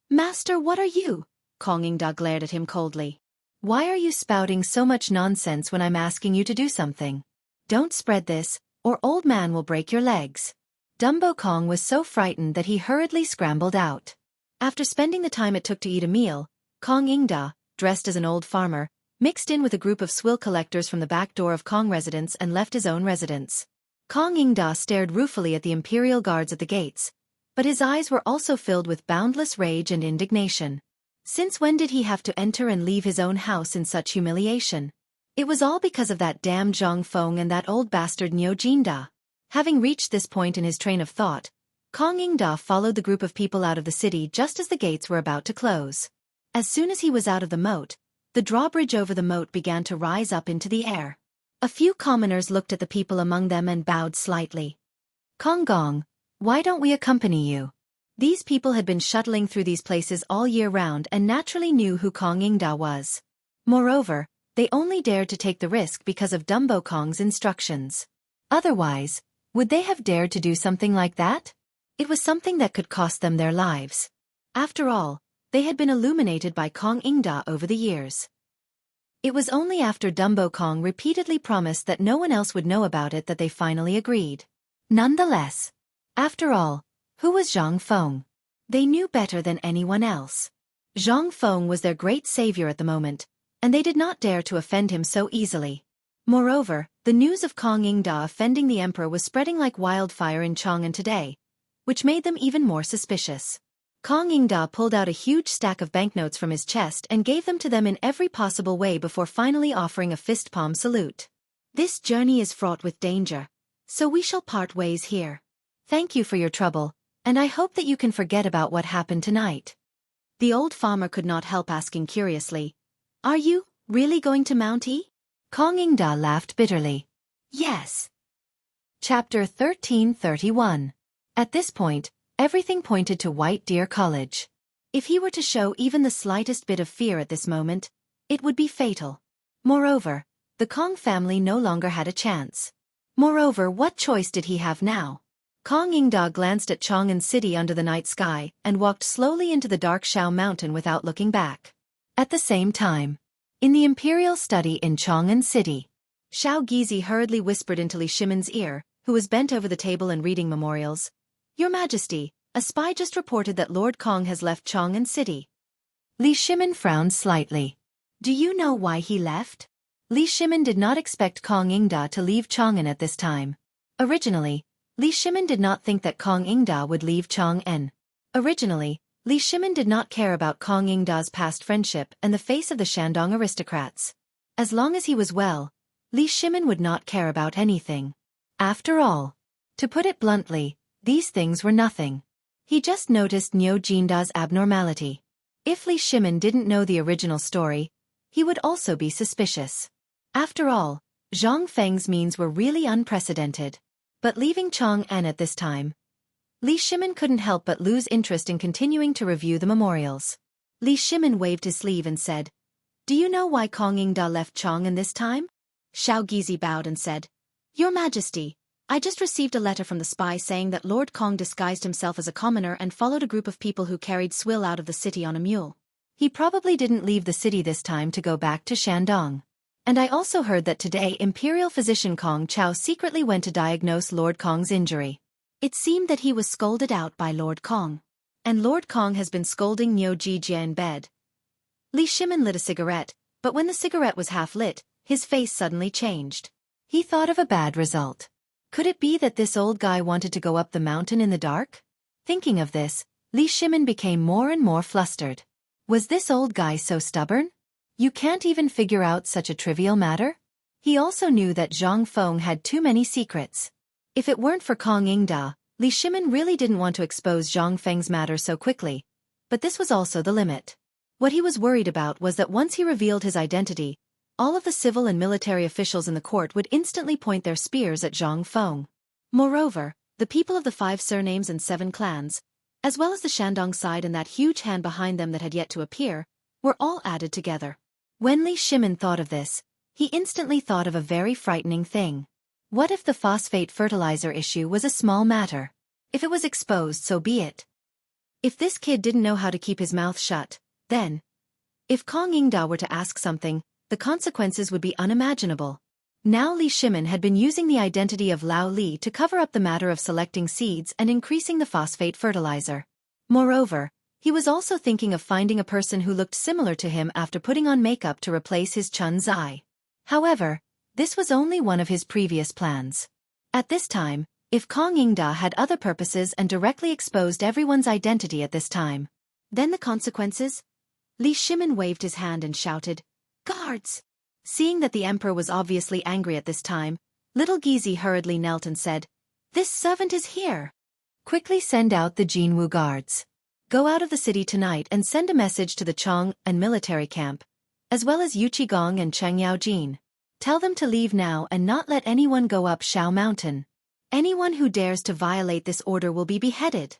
"Master, what are you?" Kong Ingda glared at him coldly. "Why are you spouting so much nonsense when I'm asking you to do something? Don't spread this, or old man will break your legs." Dumbo Kong was so frightened that he hurriedly scrambled out. After spending the time it took to eat a meal, Kong Ingda, dressed as an old farmer, mixed in with a group of swill collectors from the back door of Kong residence and left his own residence. Kong Ingda stared ruefully at the imperial guards at the gates, but his eyes were also filled with boundless rage and indignation. Since when did he have to enter and leave his own house in such humiliation? It was all because of that damn Zhang Feng and that old bastard Niu Jinda. Having reached this point in his train of thought, Kong Yingda followed the group of people out of the city just as the gates were about to close. As soon as he was out of the moat, the drawbridge over the moat began to rise up into the air. A few commoners looked at the people among them and bowed slightly. Kong Gong, why don't we accompany you? These people had been shuttling through these places all year round and naturally knew who Kong Yingda was. Moreover, they only dared to take the risk because of Dumbo Kong's instructions. Otherwise, would they have dared to do something like that? It was something that could cost them their lives. After all, they had been illuminated by Kong Yingda over the years. It was only after Dumbo Kong repeatedly promised that no one else would know about it that they finally agreed. Nonetheless, after all, who was Zhang Feng? They knew better than anyone else. Zhang Feng was their great savior at the moment, and they did not dare to offend him so easily. Moreover, the news of Kong Yingda offending the emperor was spreading like wildfire in Chang'an today, which made them even more suspicious. Kong Yingda pulled out a huge stack of banknotes from his chest and gave them to them in every possible way before finally offering a fist-palm salute. This journey is fraught with danger, so we shall part ways here. Thank you for your trouble, and I hope that you can forget about what happened tonight. The old farmer could not help asking curiously, "Are you really going to Mount E?" Kong Yingda laughed bitterly. Yes. Chapter 1331. At this point, everything pointed to White Deer College. If he were to show even the slightest bit of fear at this moment, it would be fatal. Moreover, the Kong family no longer had a chance. Moreover, what choice did he have now? Kong Yingda glanced at Chang'an City under the night sky and walked slowly into the dark Shao Mountain without looking back. At the same time, in the imperial study in Chang'an City, Shao Gizi hurriedly whispered into Li Shimin's ear, who was bent over the table and reading memorials. Your Majesty, a spy just reported that Lord Kong has left Chang'an City. Li Shimin frowned slightly. Do you know why he left? Li Shimin did not expect Kong Yingda to leave Chang'an at this time. Originally, Li Shimin did not think that Kong Yingda would leave Chang'an. Originally, Li Shimin did not care about Kong Yingda's past friendship and the face of the Shandong aristocrats. As long as he was well, Li Shimin would not care about anything. After all, to put it bluntly, these things were nothing. He just noticed Niu Jinda's abnormality. If Li Shimin didn't know the original story, he would also be suspicious. After all, Zhang Feng's means were really unprecedented. But leaving Chang'an at this time, Li Shimin couldn't help but lose interest in continuing to review the memorials. Li Shimin waved his sleeve and said, Do you know why Kong Yingda left Chang'an this time? Shao Gizi bowed and said, Your Majesty, I just received a letter from the spy saying that Lord Kong disguised himself as a commoner and followed a group of people who carried swill out of the city on a mule. He probably didn't leave the city this time to go back to Shandong. And I also heard that today Imperial physician Kong Chao secretly went to diagnose Lord Kong's injury. It seemed that he was scolded out by Lord Kong. And Lord Kong has been scolding Niu Jijia in bed. Li Shimin lit a cigarette, but when the cigarette was half lit, his face suddenly changed. He thought of a bad result. Could it be that this old guy wanted to go up the mountain in the dark? Thinking of this, Li Shimin became more and more flustered. Was this old guy so stubborn? You can't even figure out such a trivial matter? He also knew that Zhang Feng had too many secrets. If it weren't for Kong Yingda, Li Shimin really didn't want to expose Zhang Feng's matter so quickly. But this was also the limit. What he was worried about was that once he revealed his identity, all of the civil and military officials in the court would instantly point their spears at Zhang Feng. Moreover, the people of the 5 surnames and 7 clans, as well as the Shandong side and that huge hand behind them that had yet to appear, were all added together. When Li Shimin thought of this, he instantly thought of a very frightening thing. What if the phosphate fertilizer issue was a small matter? If it was exposed, so be it. If this kid didn't know how to keep his mouth shut, then, if Kong Yingda were to ask something, the consequences would be unimaginable. Now Li Shimin had been using the identity of Lao Li to cover up the matter of selecting seeds and increasing the phosphate fertilizer. Moreover, he was also thinking of finding a person who looked similar to him after putting on makeup to replace his Chun's eye. However, this was only one of his previous plans. At this time, if Kong Yingda had other purposes and directly exposed everyone's identity at this time, then the consequences? Li Shimin waved his hand and shouted, "Guards!" Seeing that the emperor was obviously angry at this time, little Gizi hurriedly knelt and said, "This servant is here. Quickly send out the Jianghu guards. Go out of the city tonight and send a message to the Chong and military camp, as well as Yuqigong and Chengyaojin. Tell them to leave now and not let anyone go up Shao Mountain. Anyone who dares to violate this order will be beheaded.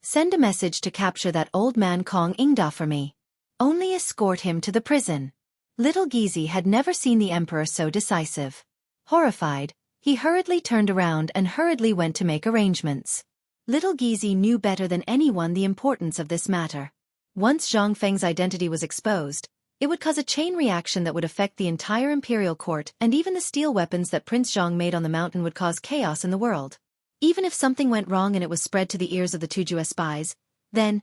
Send a message to capture that old man Kong Ingda for me. Only escort him to the prison." Little Gizi had never seen the emperor so decisive. Horrified, he hurriedly turned around and hurriedly went to make arrangements. Little Gizi knew better than anyone the importance of this matter. Once Zhang Feng's identity was exposed, it would cause a chain reaction that would affect the entire imperial court, and even the steel weapons that Prince Zhang made on the mountain would cause chaos in the world. Even if something went wrong and it was spread to the ears of the Tujue spies, then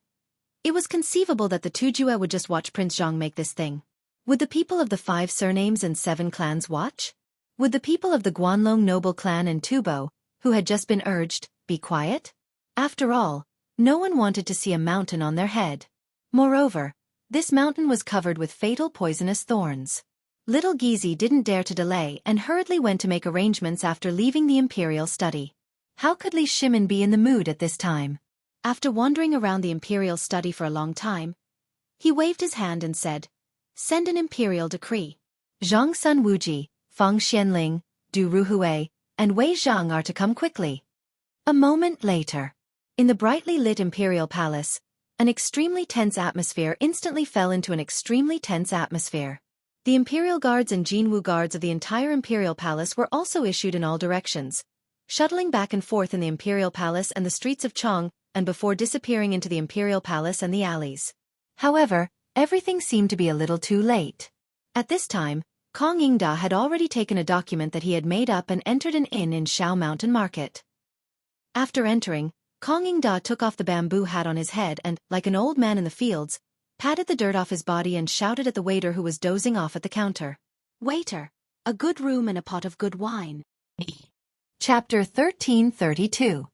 it was conceivable that the Tujue would just watch Prince Zhang make this thing. Would the people of the 5 surnames and 7 clans watch? Would the people of the Guanlong noble clan and Tubo, who had just been urged, be quiet? After all, no one wanted to see a mountain on their head. Moreover, this mountain was covered with fatal poisonous thorns. Little Gizi didn't dare to delay and hurriedly went to make arrangements after leaving the imperial study. How could Li Shimin be in the mood at this time? After wandering around the imperial study for a long time, he waved his hand and said, "Send an imperial decree. Zhang Sun Wuji, Fang Xianling, Du Ruhui, and Wei Zhang are to come quickly." A moment later, in the brightly lit imperial palace, an extremely tense atmosphere instantly fell into an extremely tense atmosphere. The imperial guards and Jianghu guards of the entire imperial palace were also issued in all directions, shuttling back and forth in the imperial palace and the streets of Chong, and before disappearing into the imperial palace and the alleys. However, everything seemed to be a little too late. At this time, Kong Ingda had already taken a document that he had made up and entered an inn in Shao Mountain Market. After entering, Kong Ingda took off the bamboo hat on his head and, like an old man in the fields, patted the dirt off his body and shouted at the waiter who was dozing off at the counter. "Waiter, a good room and a pot of good wine." Chapter 1332.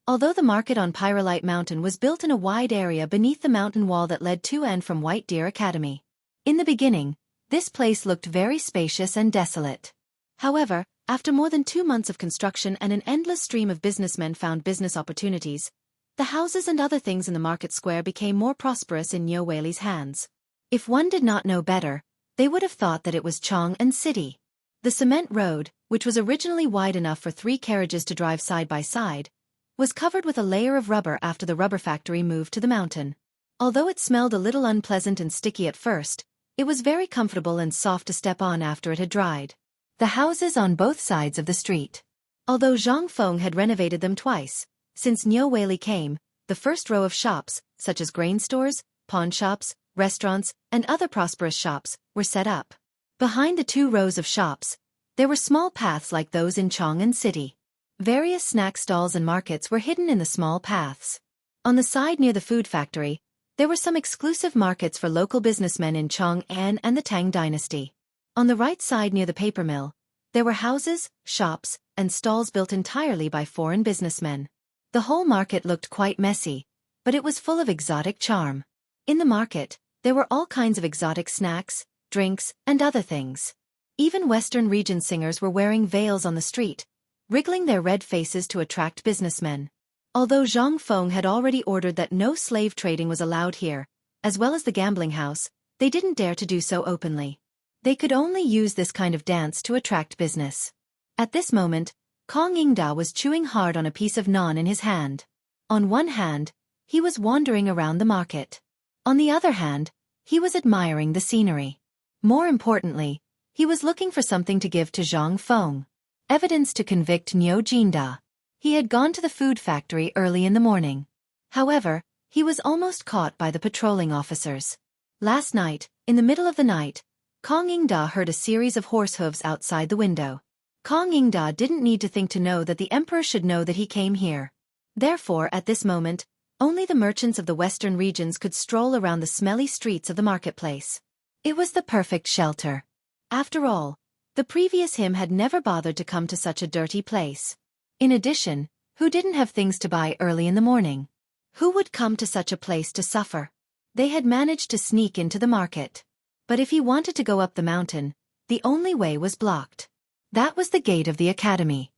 Although the market on Pyrolite Mountain was built in a wide area beneath the mountain wall that led to and from White Deer Academy. In the beginning, this place looked very spacious and desolate. However, after more than 2 months of construction and an endless stream of businessmen found business opportunities, the houses and other things in the market square became more prosperous in Niu Weili's hands. If one did not know better, they would have thought that it was Chong and City. The cement road, which was originally wide enough for 3 carriages to drive side by side, was covered with a layer of rubber after the rubber factory moved to the mountain. Although it smelled a little unpleasant and sticky at first, it was very comfortable and soft to step on after it had dried. The houses on both sides of the street. Although Zhang Feng had renovated them twice, since Niu Weili came, the first row of shops, such as grain stores, pawn shops, restaurants, and other prosperous shops, were set up. Behind the 2 rows of shops, there were small paths like those in Chong'an City. Various snack stalls and markets were hidden in the small paths. On the side near the food factory, there were some exclusive markets for local businessmen in Chong'an and the Tang dynasty. On the right side near the paper mill, there were houses, shops, and stalls built entirely by foreign businessmen. The whole market looked quite messy, but it was full of exotic charm. In the market, there were all kinds of exotic snacks, drinks, and other things. Even Western region singers were wearing veils on the street, wriggling their red faces to attract businessmen. Although Zhang Feng had already ordered that no slave trading was allowed here, as well as the gambling house, they didn't dare to do so openly. They could only use this kind of dance to attract business. At this moment, Kong Ingda was chewing hard on a piece of naan in his hand. On one hand, he was wandering around the market. On the other hand, he was admiring the scenery. More importantly, he was looking for something to give to Zhang Feng. Evidence to convict Niu Jinda. He had gone to the food factory early in the morning. However, he was almost caught by the patrolling officers. Last night, in the middle of the night, Kong Ingda heard a series of horse hooves outside the window. Kong Ingda didn't need to think to know that the emperor should know that he came here. Therefore, at this moment, only the merchants of the western regions could stroll around the smelly streets of the marketplace. It was the perfect shelter. After all, the previous him had never bothered to come to such a dirty place. In addition, who didn't have things to buy early in the morning? Who would come to such a place to suffer? They had managed to sneak into the market. But if he wanted to go up the mountain, the only way was blocked. That was the gate of the academy.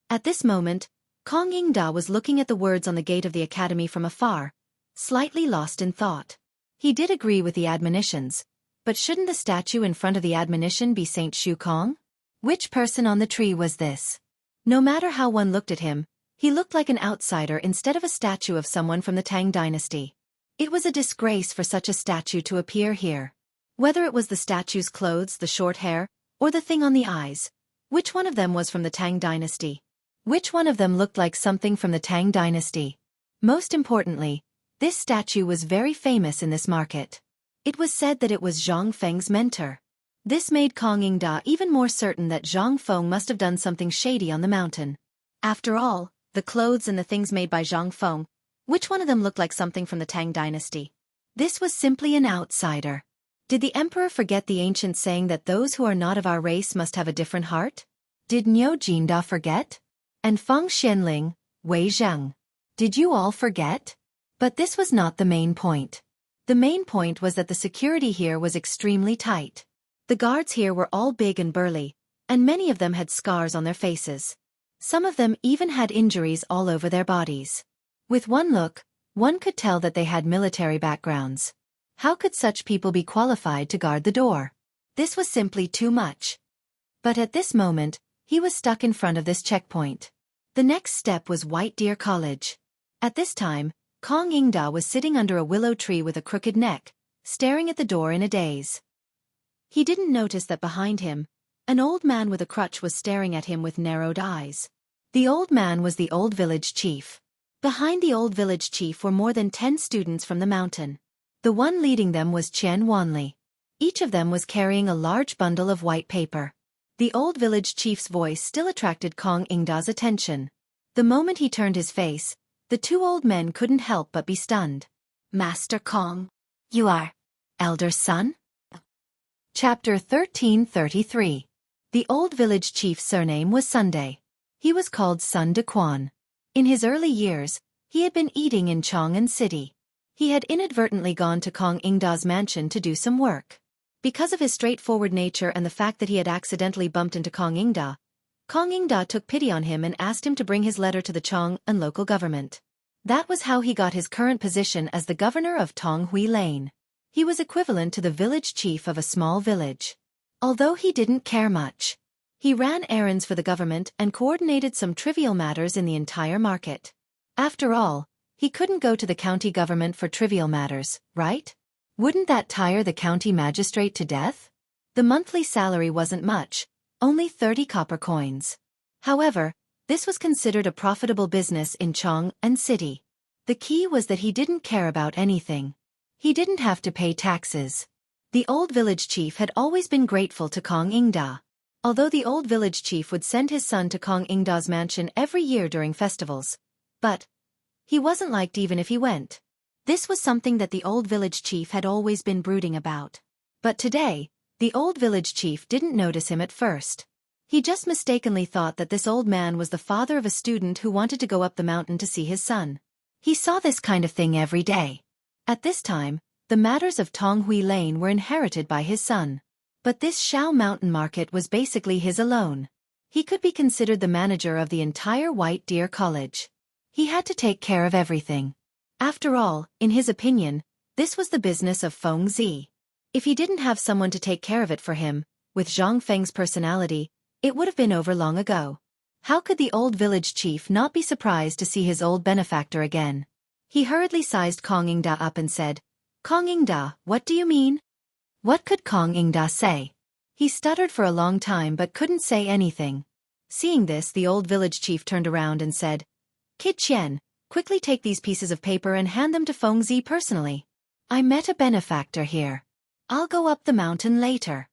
At this moment, Kong Yingda was looking at the words on the gate of the academy from afar, slightly lost in thought. He did agree with the admonitions, but shouldn't the statue in front of the admonition be Saint Shu Kong? Which person on the tree was this? No matter how one looked at him, he looked like an outsider instead of a statue of someone from the Tang dynasty. It was a disgrace for such a statue to appear here. Whether it was the statue's clothes, the short hair, or the thing on the eyes, which one of them was from the Tang dynasty? Which one of them looked like something from the Tang dynasty? Most importantly, this statue was very famous in this market. It was said that it was Zhang Feng's mentor. This made Kong Yingda even more certain that Zhang Feng must have done something shady on the mountain. After all, the clothes and the things made by Zhang Feng, which one of them looked like something from the Tang dynasty? This was simply an outsider. Did the emperor forget the ancient saying that those who are not of our race must have a different heart? Did Niu Jinda forget? And Feng Xianling, Wei Zheng. Did you all forget? But this was not the main point. The main point was that the security here was extremely tight. The guards here were all big and burly, and many of them had scars on their faces. Some of them even had injuries all over their bodies. With one look, one could tell that they had military backgrounds. How could such people be qualified to guard the door? This was simply too much. But at this moment, he was stuck in front of this checkpoint. The next step was White Deer College. At this time, Kong Yingda was sitting under a willow tree with a crooked neck, staring at the door in a daze. He didn't notice that behind him, an old man with a crutch was staring at him with narrowed eyes. The old man was the old village chief. Behind the old village chief were more than 10 students from the mountain. The one leading them was Qian Wanli. Each of them was carrying a large bundle of white paper. The old village chief's voice still attracted Kong Yingda's attention. The moment he turned his face, the two old men couldn't help but be stunned. Master Kong, you are elder son? Chapter 1333. The old village chief's surname was Sunday. He was called Sun De Quan. In his early years, he had been eating in Chang'an City. He had inadvertently gone to Kong Yingda's mansion to do some work. Because of his straightforward nature and the fact that he had accidentally bumped into Kong Yingda took pity on him and asked him to bring his letter to the Chang'an local government. That was how he got his current position as the governor of Tonghui Lane. He was equivalent to the village chief of a small village. Although he didn't care much, he ran errands for the government and coordinated some trivial matters in the entire market. After all, he couldn't go to the county government for trivial matters, right? Wouldn't that tire the county magistrate to death? The monthly salary wasn't much, only 30 copper coins. However, this was considered a profitable business in Chang'an City. The key was that he didn't care about anything. He didn't have to pay taxes. The old village chief had always been grateful to Kong Yingda. Although the old village chief would send his son to Kong Yingda's mansion every year during festivals, but he wasn't liked even if he went. This was something that the old village chief had always been brooding about. But today, the old village chief didn't notice him at first. He just mistakenly thought that this old man was the father of a student who wanted to go up the mountain to see his son. He saw this kind of thing every day. At this time, the matters of Tonghui Lane were inherited by his son. But this Shao Mountain Market was basically his alone. He could be considered the manager of the entire White Deer College. He had to take care of everything. After all, in his opinion, this was the business of Feng Zi. If he didn't have someone to take care of it for him, with Zhang Feng's personality, it would have been over long ago. How could the old village chief not be surprised to see his old benefactor again? He hurriedly sized Kong Yingda up and said, "Kong Yingda, what do you mean?" What could Kong Yingda say? He stuttered for a long time but couldn't say anything. Seeing this, the old village chief turned around and said, "Kid Qian, quickly take these pieces of paper and hand them to Feng Zi personally. I met a benefactor here. I'll go up the mountain later."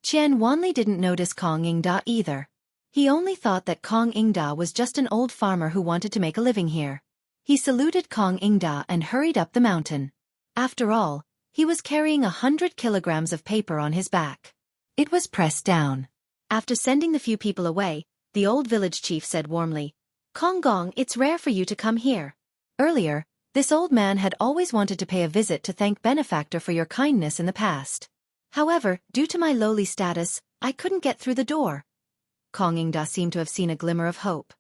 Qian Wanli didn't notice Kong Yingda either. He only thought that Kong Yingda was just an old farmer who wanted to make a living here. He saluted Kong Yingda and hurried up the mountain. After all, he was carrying 100 kilograms of paper on his back. It was pressed down. After sending the few people away, the old village chief said warmly, "Kong Gong, it's rare for you to come here. Earlier, This old man had always wanted to pay a visit to thank benefactor for your kindness in the past. However, due to my lowly status, I couldn't get through the door. Kong Yingda seemed to have seen a glimmer of hope.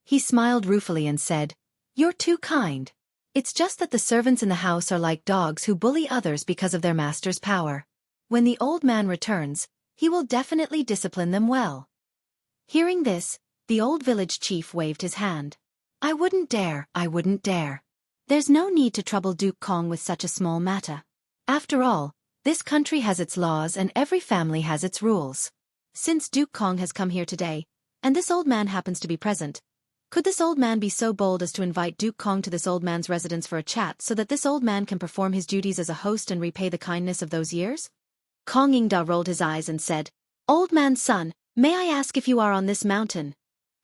He smiled ruefully and said, "You're too kind. It's just that the servants in the house are like dogs who bully others because of their master's power. When the old man returns, he will definitely discipline them well." Hearing this, the old village chief waved his hand. I wouldn't dare. There's no need to trouble Duke Kong with such a small matter. After all, this country has its laws and every family has its rules. Since Duke Kong has come here today, and this old man happens to be present, could this old man be so bold as to invite Duke Kong to this old man's residence for a chat so that this old man can perform his duties as a host and repay the kindness of those years? Kong Yingda rolled his eyes and said, "Old man's son, may I ask if you are on this mountain?"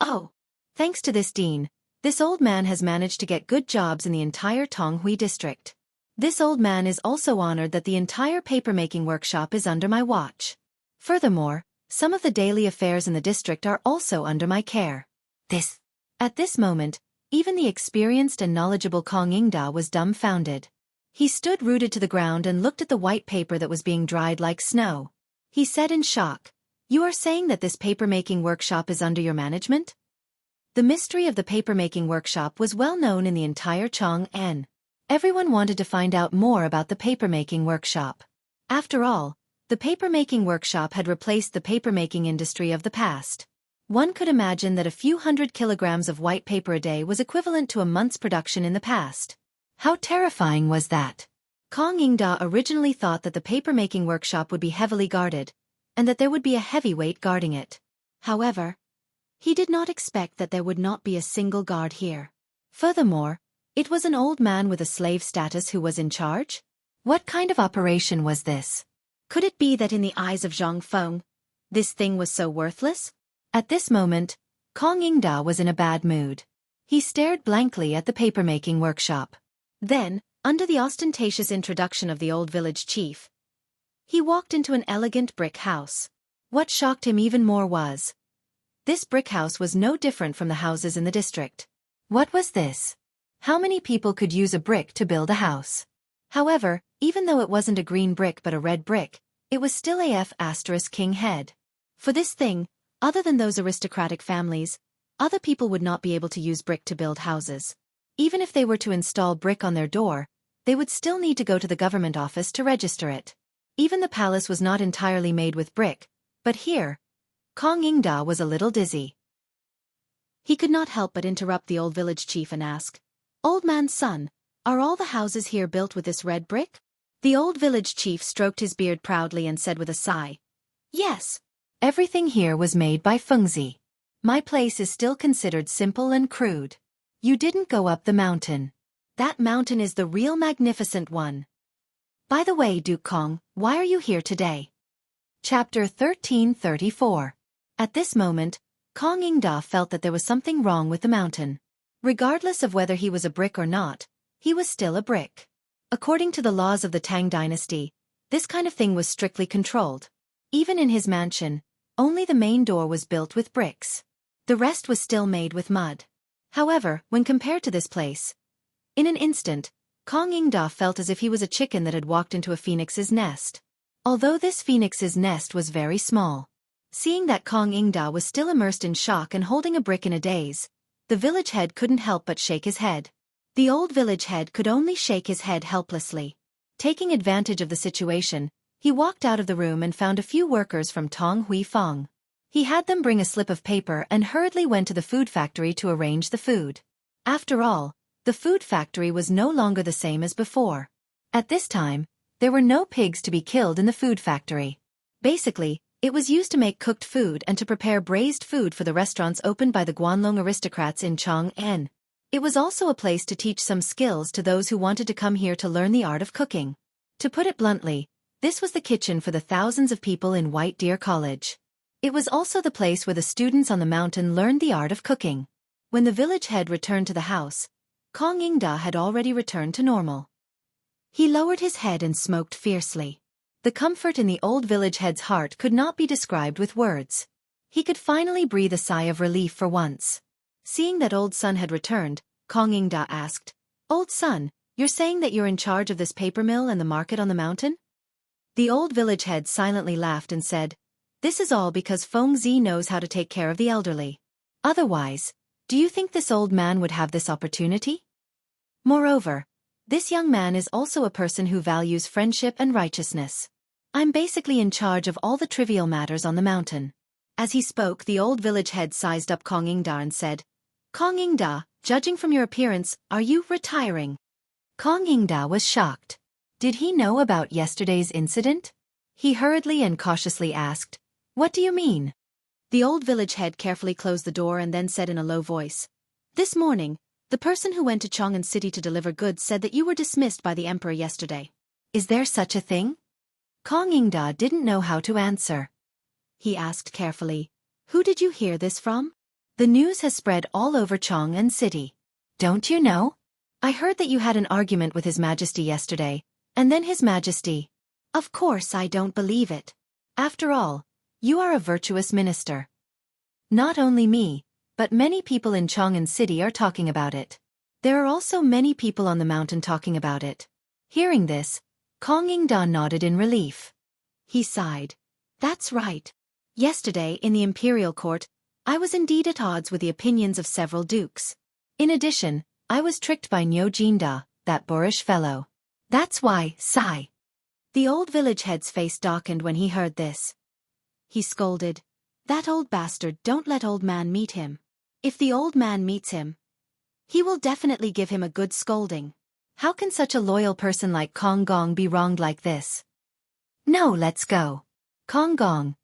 "Oh, thanks to this dean, this old man has managed to get good jobs in the entire Tonghui district. This old man is also honored that the entire papermaking workshop is under my watch. Furthermore, some of the daily affairs in the district are also under my care." At this moment, even the experienced and knowledgeable Kong Yingda was dumbfounded. He stood rooted to the ground and looked at the white paper that was being dried like snow. He said in shock, "You are saying that this papermaking workshop is under your management?" The mystery of the papermaking workshop was well known in the entire Chang'an. Everyone wanted to find out more about the papermaking workshop. After all, the papermaking workshop had replaced the papermaking industry of the past. One could imagine that a few hundred kilograms of white paper a day was equivalent to a month's production in the past. How terrifying was that? Kong Yingda originally thought that the papermaking workshop would be heavily guarded, and that there would be a heavyweight guarding it. However, he did not expect that there would not be a single guard here. Furthermore, it was an old man with a slave status who was in charge? What kind of operation was this? Could it be that in the eyes of Zhang Feng, this thing was so worthless? At this moment, Kong Yingda was in a bad mood. He stared blankly at the papermaking workshop. Then, under the ostentatious introduction of the old village chief, he walked into an elegant brick house. What shocked him even more was, this brick house was no different from the houses in the district. What was this? How many people could use a brick to build a house? However, even though it wasn't a green brick but a red brick, it was still **King head. For this thing, other than those aristocratic families, other people would not be able to use brick to build houses. Even if they were to install brick on their door, they would still need to go to the government office to register it. Even the palace was not entirely made with brick, but here, Kong Yingda was a little dizzy. He could not help but interrupt the old village chief and ask, "Old man's son, are all the houses here built with this red brick?" The old village chief stroked his beard proudly and said with a sigh, "Yes. Everything here was made by Fengzi. My place is still considered simple and crude. You didn't go up the mountain. That mountain is the real magnificent one. By the way, Duke Kong, why are you here today?" Chapter 1334. At this moment, Kong Yingda felt that there was something wrong with the mountain. Regardless of whether he was a brick or not, he was still a brick. According to the laws of the Tang dynasty, this kind of thing was strictly controlled. Even in his mansion, only the main door was built with bricks. The rest was still made with mud. However, when compared to this place, in an instant, Kong Yingda felt as if he was a chicken that had walked into a phoenix's nest. Although this phoenix's nest was very small. Seeing that Kong Yingda was still immersed in shock and holding a brick in a daze, the village head couldn't help but shake his head. The old village head could only shake his head helplessly. Taking advantage of the situation, he walked out of the room and found a few workers from Tong Hui Fong. He had them bring a slip of paper and hurriedly went to the food factory to arrange the food. After all, the food factory was no longer the same as before. At this time, there were no pigs to be killed in the food factory. Basically, it was used to make cooked food and to prepare braised food for the restaurants opened by the Guanlong aristocrats in Chang'an. It was also a place to teach some skills to those who wanted to come here to learn the art of cooking. To put it bluntly, this was the kitchen for the thousands of people in White Deer College. It was also the place where the students on the mountain learned the art of cooking. When the village head returned to the house, Kong Yingda had already returned to normal. He lowered his head and smoked fiercely. The comfort in the old village head's heart could not be described with words. He could finally breathe a sigh of relief for once. Seeing that old son had returned, Kong Yingda asked, Old son, you're saying that you're in charge of this paper mill and the market on the mountain? The old village head silently laughed and said, "This is all because Feng Zi knows how to take care of the elderly. Otherwise, do you think this old man would have this opportunity? Moreover, this young man is also a person who values friendship and righteousness. I'm basically in charge of all the trivial matters on the mountain." As he spoke, the old village head sized up Kong Ingda and said, "Kong Ingda, judging from your appearance, are you retiring?" Kong Ingda was shocked. Did he know about yesterday's incident? He hurriedly and cautiously asked, "What do you mean?" The old village head carefully closed the door and then said in a low voice, "This morning, the person who went to Chang'an City to deliver goods said that you were dismissed by the emperor yesterday. Is there such a thing?" Kong Ingda didn't know how to answer. He asked carefully, "Who did you hear this from?" "The news has spread all over Chang'an City. Don't you know? I heard that you had an argument with His Majesty yesterday, and then His Majesty—" "Of course I don't believe it. After all, you are a virtuous minister." "Not only me, but many people in Chang'an City are talking about it. There are also many people on the mountain talking about it." Hearing this, Kong Ingda nodded in relief. He sighed. "That's right. Yesterday in the imperial court, I was indeed at odds with the opinions of several dukes. In addition, I was tricked by Niu Jinda, that boorish fellow. That's why, sigh." The old village head's face darkened when he heard this. He scolded, "That old bastard, don't let old man meet him. If the old man meets him, he will definitely give him a good scolding. How can such a loyal person like Kong Gong be wronged like this? No, let's go. Kong Gong,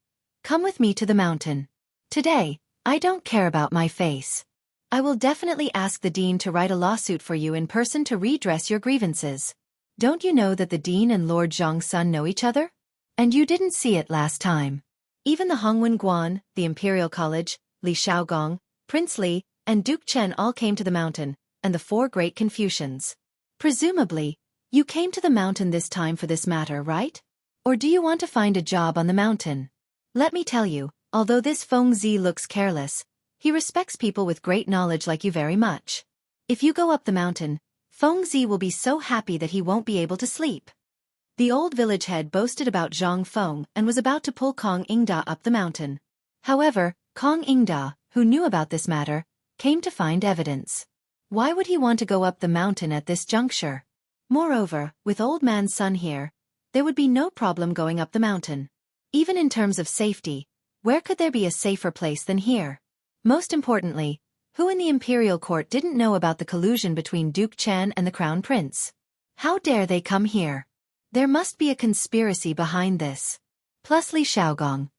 come with me to the mountain. Today, I don't care about my face. I will definitely ask the dean to write a lawsuit for you in person to redress your grievances. Don't you know that the dean and Lord Zhang's son know each other? And you didn't see it last time. Even the Hongwen Guan, the Imperial College, Li Shaogong, Prince Li, and Duke Chen all came to the mountain, and the four great Confucians. Presumably, you came to the mountain this time for this matter, right? Or do you want to find a job on the mountain? Let me tell you, although this Feng Zi looks careless, he respects people with great knowledge like you very much. If you go up the mountain, Feng Zi will be so happy that he won't be able to sleep." The old village head boasted about Zhang Feng and was about to pull Kong Ingda up the mountain. However, Kong Ingda, who knew about this matter, came to find evidence. Why would he want to go up the mountain at this juncture? Moreover, with old man's son here, there would be no problem going up the mountain. Even in terms of safety, where could there be a safer place than here? Most importantly, who in the imperial court didn't know about the collusion between Duke Chen and the crown prince? How dare they come here? There must be a conspiracy behind this. Plus Li Shaogong.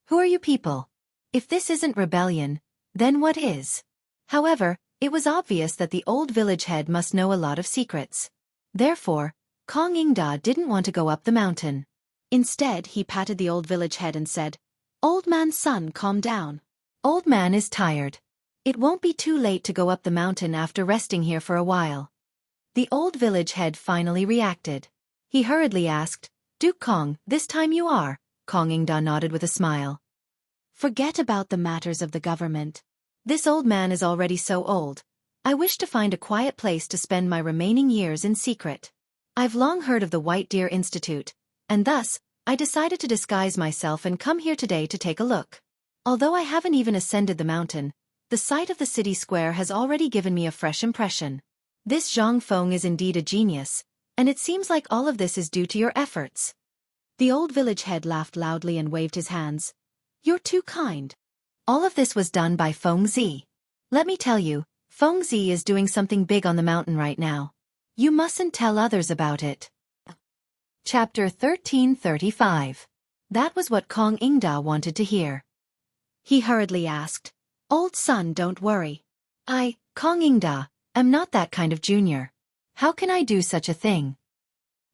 Who are you people? If this isn't rebellion, then what is? However, it was obvious that the old village head must know a lot of secrets. Therefore, Kong Ingda didn't want to go up the mountain. Instead, he patted the old village head and said, "Old man's son, calm down. Old man is tired. It won't be too late to go up the mountain after resting here for a while." The old village head finally reacted. He hurriedly asked, "Duke Kong, this time you are?" Kong Ingda nodded with a smile. "Forget about the matters of the government. This old man is already so old. I wish to find a quiet place to spend my remaining years in secret. I've long heard of the White Deer Institute, and thus, I decided to disguise myself and come here today to take a look. Although I haven't even ascended the mountain, the sight of the city square has already given me a fresh impression. This Zhang Feng is indeed a genius, and it seems like all of this is due to your efforts." The old village head laughed loudly and waved his hands. "You're too kind. All of this was done by Feng Zi. Let me tell you, Feng Zi is doing something big on the mountain right now. You mustn't tell others about it." Chapter 1335. That was what Kong Ingda wanted to hear. He hurriedly asked, "Old son, don't worry. I, Kong Ingda, am not that kind of junior. How can I do such a thing?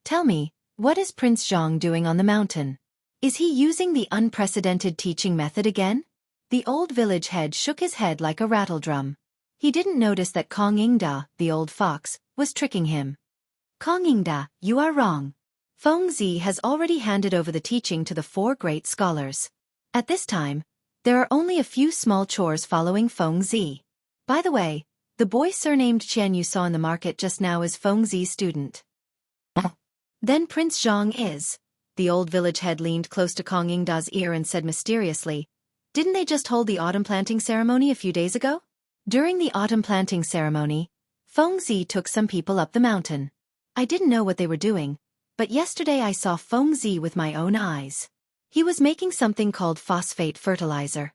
Tell me, what is Prince Zhang doing on the mountain? Is he using the unprecedented teaching method again?" The old village head shook his head like a rattledrum. He didn't notice that Kong Ingda, the old fox, was tricking him. "Kong Ingda, you are wrong. Feng Zi has already handed over the teaching to the four great scholars. At this time, there are only a few small chores following Feng Zi. By the way, The boy surnamed Qian you saw in the market just now is Fengzi's student. Then Prince Zhang is. The old village head leaned close to Kong Yingda's ear and said mysteriously, "Didn't they just hold the autumn planting ceremony a few days ago?" During the autumn planting ceremony, Fengzi took some people up the mountain. I didn't know what they were doing, but yesterday I saw Fengzi with my own eyes. He was making something called phosphate fertilizer.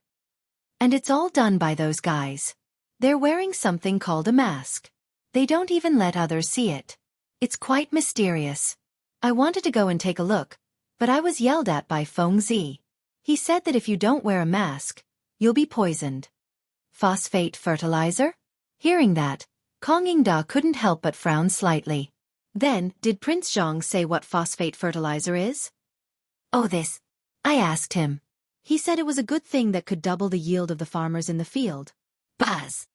And it's all done by those guys. They're wearing something called a mask. They don't even let others see it. It's quite mysterious. I wanted to go and take a look, but I was yelled at by Fengzi. He said that if you don't wear a mask, you'll be poisoned. Phosphate fertilizer? Hearing that, Kong Yingda couldn't help but frown slightly. Then, did Prince Zhang say what phosphate fertilizer is? "Oh, this?" I asked him. He said it was a good thing that could double the yield of the farmers in the field. Buzz!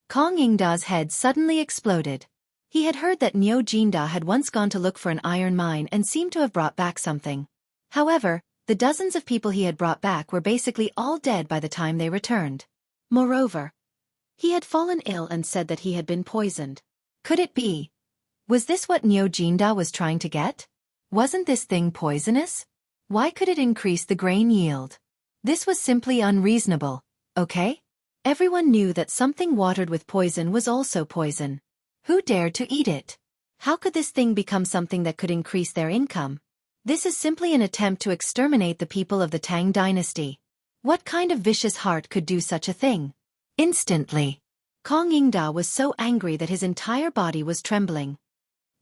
Kong Yingda's head suddenly exploded. He had heard that Niu Jinda had once gone to look for an iron mine and seemed to have brought back something. However, the dozens of people he had brought back were basically all dead by the time they returned. Moreover, he had fallen ill and said that he had been poisoned. Could it be? Was this what Niu Jinda was trying to get? Wasn't this thing poisonous? Why could it increase the grain yield? This was simply unreasonable, okay? Everyone knew that something watered with poison was also poison. Who dared to eat it? How could this thing become something that could increase their income? This is simply an attempt to exterminate the people of the Tang dynasty. What kind of vicious heart could do such a thing? Instantly, Kong Yingda was so angry that his entire body was trembling.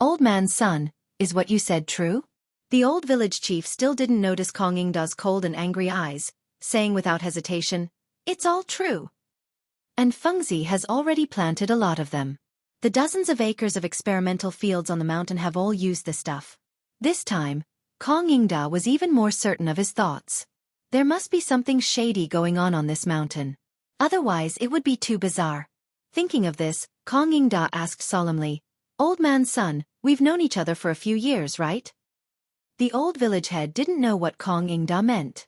"Old man's son, is what you said true?" The old village chief still didn't notice Kong Yingda's cold and angry eyes, saying without hesitation, "It's all true. And Fengzi has already planted a lot of them. The dozens of acres of experimental fields on the mountain have all used this stuff." This time, Kong Yingda was even more certain of his thoughts. There must be something shady going on this mountain. Otherwise it would be too bizarre. Thinking of this, Kong Yingda asked solemnly, "Old man's son, we've known each other for a few years, right?" The old village head didn't know what Kong Yingda meant.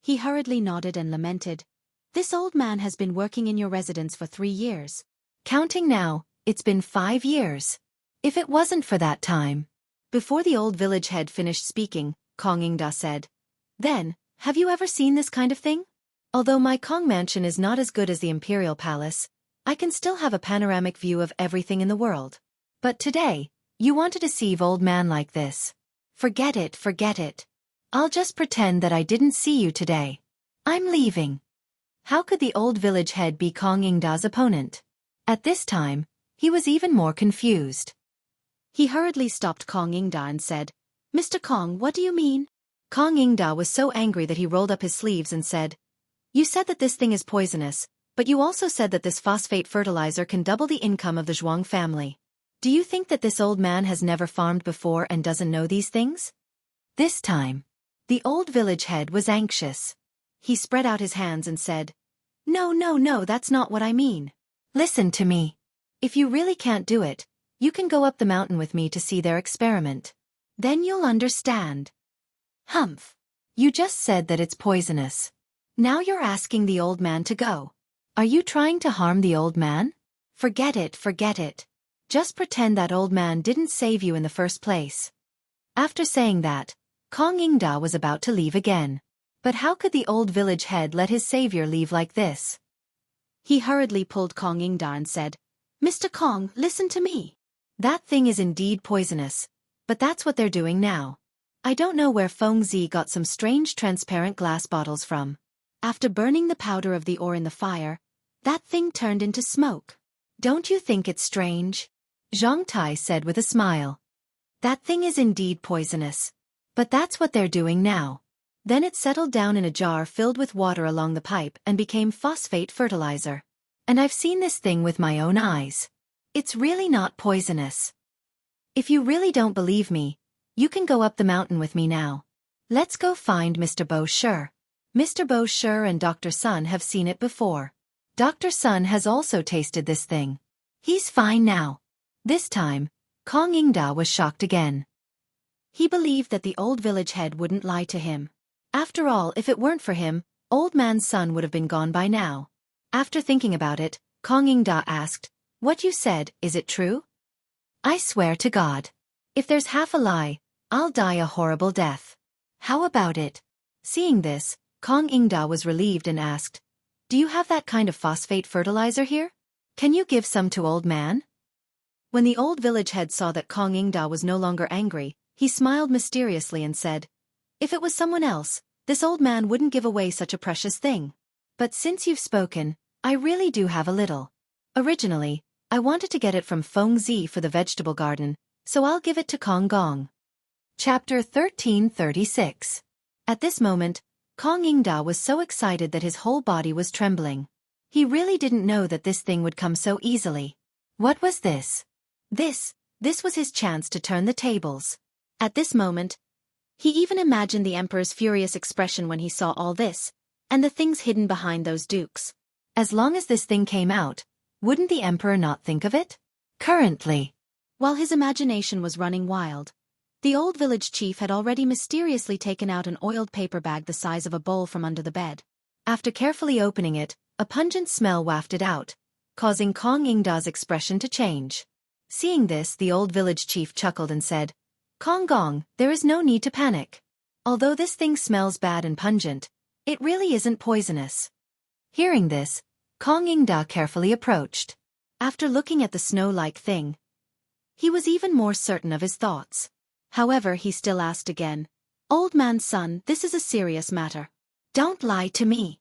He hurriedly nodded and lamented, "This old man has been working in your residence for 3 years. Counting now, it's been 5 years. If it wasn't for that time." Before the old village head finished speaking, Kong Yingda said, "Then, have you ever seen this kind of thing? Although my Kong mansion is not as good as the Imperial Palace, I can still have a panoramic view of everything in the world. But today, you want to deceive old man like this. Forget it, forget it. I'll just pretend that I didn't see you today. I'm leaving." How could the old village head be Kong Yingda's opponent? At this time, he was even more confused. He hurriedly stopped Kong Yingda and said, "Mr. Kong, what do you mean?" Kong Yingda was so angry that he rolled up his sleeves and said, "You said that this thing is poisonous, but you also said that this phosphate fertilizer can double the income of the Zhuang family. Do you think that this old man has never farmed before and doesn't know these things?" This time, the old village head was anxious. He spread out his hands and said, No, that's not what I mean. Listen to me. If you really can't do it, you can go up the mountain with me to see their experiment. Then you'll understand." "Humph. You just said that it's poisonous. Now you're asking the old man to go. Are you trying to harm the old man? Forget it, forget it. Just pretend that old man didn't save you in the first place." After saying that, Kong Yingda was about to leave again. But how could the old village head let his savior leave like this? He hurriedly pulled Kong Yingda and said, "Mr. Kong, listen to me. That thing is indeed poisonous, but that's what they're doing now. I don't know where Fengzi got some strange transparent glass bottles from. After burning the powder of the ore in the fire, that thing turned into smoke. Don't you think it's strange?" Zhang Tai said with a smile. "That thing is indeed poisonous. But that's what they're doing now." Then it settled down in a jar filled with water along the pipe and became phosphate fertilizer. And I've seen this thing with my own eyes. It's really not poisonous. If you really don't believe me, you can go up the mountain with me now. Let's go find Mr. Bo Shi. Mr. Bo Shi and Dr. Sun have seen it before. Dr. Sun has also tasted this thing. He's fine now. This time, Kong Yingda was shocked again. He believed that the old village head wouldn't lie to him. After all, if it weren't for him, old man's son would have been gone by now. After thinking about it, Kong Yingda asked, What you said, is it true? I swear to God. If there's half a lie, I'll die a horrible death. How about it? Seeing this, Kong Ingda was relieved and asked, Do you have that kind of phosphate fertilizer here? Can you give some to old man? When the old village head saw that Kong Ingda was no longer angry, he smiled mysteriously and said, If it was someone else, this old man wouldn't give away such a precious thing. But since you've spoken, I really do have a little. Originally, I wanted to get it from Feng Zi for the vegetable garden, so I'll give it to Kong Gong. Chapter 1336. At this moment, Kong Ingda was so excited that his whole body was trembling. He really didn't know that this thing would come so easily. What was this? This was his chance to turn the tables. At this moment, he even imagined the emperor's furious expression when he saw all this, and the things hidden behind those dukes. As long as this thing came out, wouldn't the emperor not think of it? Currently, while his imagination was running wild, the old village chief had already mysteriously taken out an oiled paper bag the size of a bowl from under the bed. After carefully opening it, a pungent smell wafted out, causing Kong Ingda's expression to change. Seeing this, the old village chief chuckled and said, Kong Gong, there is no need to panic. Although this thing smells bad and pungent, it really isn't poisonous. Hearing this, Kong Ingda carefully approached. After looking at the snow-like thing, he was even more certain of his thoughts. However, he still asked again, Old man's son, this is a serious matter. Don't lie to me.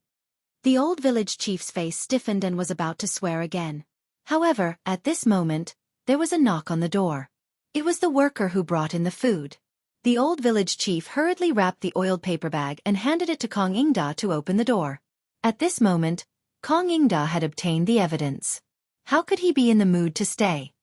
The old village chief's face stiffened and was about to swear again. However, at this moment, there was a knock on the door. It was the worker who brought in the food. The old village chief hurriedly wrapped the oiled paper bag and handed it to Kong Ingda to open the door. At this moment, Kong Ingda had obtained the evidence. How could he be in the mood to stay?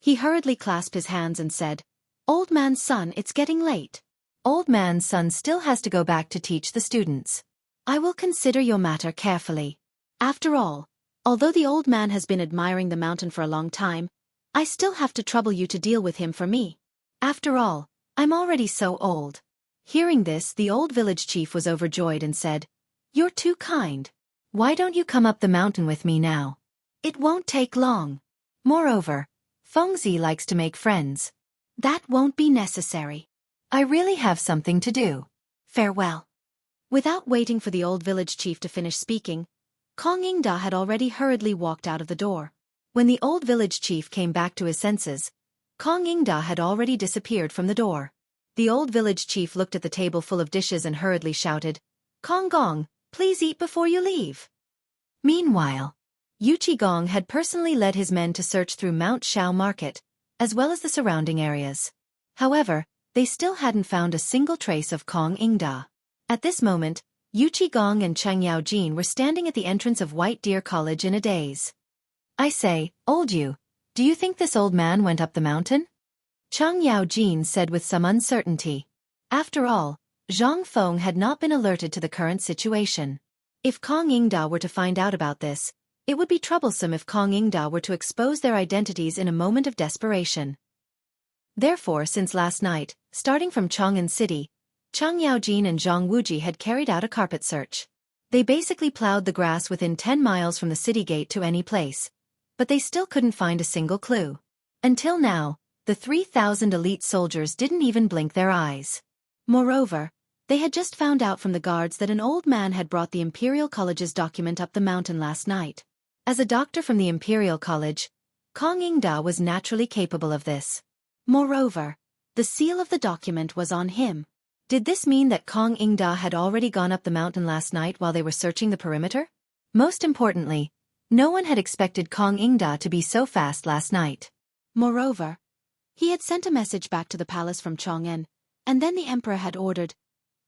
He hurriedly clasped his hands and said, Old man's son, it's getting late. Old man's son still has to go back to teach the students. I will consider your matter carefully. After all, although the old man has been admiring the mountain for a long time, I still have to trouble you to deal with him for me. After all, I'm already so old. Hearing this, the old village chief was overjoyed and said, You're too kind. Why don't you come up the mountain with me now? It won't take long. Moreover, Feng Zi likes to make friends. That won't be necessary. I really have something to do. Farewell. Without waiting for the old village chief to finish speaking, Kong Ingda had already hurriedly walked out of the door. When the old village chief came back to his senses, Kong Ingda had already disappeared from the door. The old village chief looked at the table full of dishes and hurriedly shouted, Kong Gong, please eat before you leave. Meanwhile, Yuchi Gong had personally led his men to search through Mount Shao Market, as well as the surrounding areas. However, they still hadn't found a single trace of Kong Ingda. At this moment, Yuchi Gong and Cheng Yaojin were standing at the entrance of White Deer College in a daze. I say, old you, do you think this old man went up the mountain? Cheng Yaojin said with some uncertainty. After all, Zhang Feng had not been alerted to the current situation. If Kong Ingda were to find out about this, it would be troublesome if Kong Ingda were to expose their identities in a moment of desperation. Therefore, since last night, starting from Chang'an City, Cheng Yaojin and Zhang Wuji had carried out a carpet search. They basically plowed the grass within 10 miles from the city gate to any place, but they still couldn't find a single clue. Until now, the 3,000 elite soldiers didn't even blink their eyes. Moreover, they had just found out from the guards that an old man had brought the Imperial College's document up the mountain last night. As a doctor from the Imperial College, Kong Ingda was naturally capable of this. Moreover, the seal of the document was on him. Did this mean that Kong Ingda had already gone up the mountain last night while they were searching the perimeter? Most importantly, no one had expected Kong Ingda to be so fast last night. Moreover, he had sent a message back to the palace from Chang'an, and then the emperor had ordered,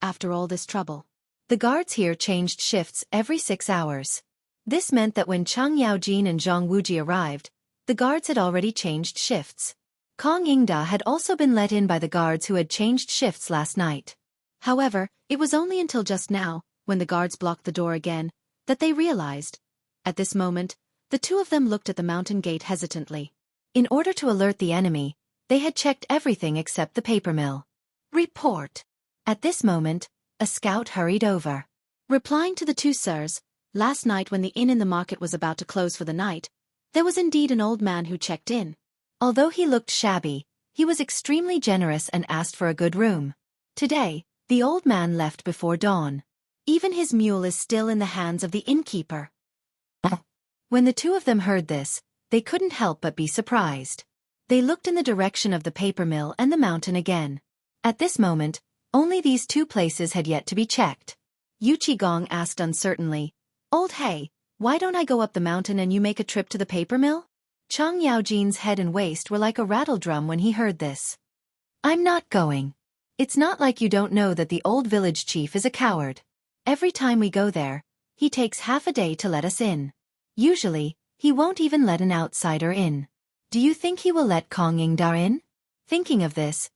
after all this trouble. The guards here changed shifts every 6 hours. This meant that when Cheng Yaojin and Zhang Wuji arrived, the guards had already changed shifts. Kong Ingda had also been let in by the guards who had changed shifts last night. However, it was only until just now, when the guards blocked the door again, that they realized. At this moment, the two of them looked at the mountain gate hesitantly. In order to alert the enemy, they had checked everything except the paper mill. Report. At this moment, a scout hurried over. Replying to the two sirs, last night when the inn in the market was about to close for the night, There was indeed an old man who checked in. Although he looked shabby, he was extremely generous and asked for a good room. Today, the old man left before dawn. Even his mule is still in the hands of the innkeeper. When the two of them heard this, they couldn't help but be surprised. They looked in the direction of the paper mill and the mountain again. At this moment, only these two places had yet to be checked. Gong asked uncertainly, "Old Hey, why don't I go up the mountain and you make a trip to the paper mill?" Chang Yaojin's head and waist were like a rattle drum when he heard this. "I'm not going. It's not like you don't know that the old village chief is a coward. Every time we go there, he takes half a day to let us in. Usually, he won't even let an outsider in. Do you think he will let Kong Yingda in?" Thinking of this,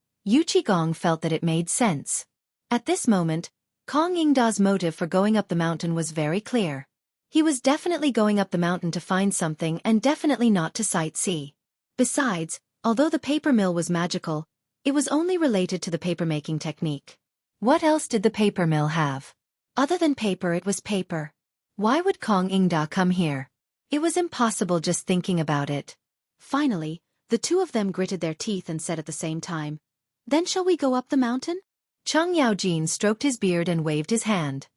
Gong felt that it made sense. At this moment, Kong Yingda's motive for going up the mountain was very clear. He was definitely going up the mountain to find something and definitely not to sightsee. Besides, although the paper mill was magical, it was only related to the paper-making technique. What else did the paper mill have? Other than paper, it was paper. Why would Kong Yingda come here? It was impossible just thinking about it. Finally, the two of them gritted their teeth and said at the same time, "Then shall we go up the mountain?" Chang Yaojin stroked his beard and waved his hand.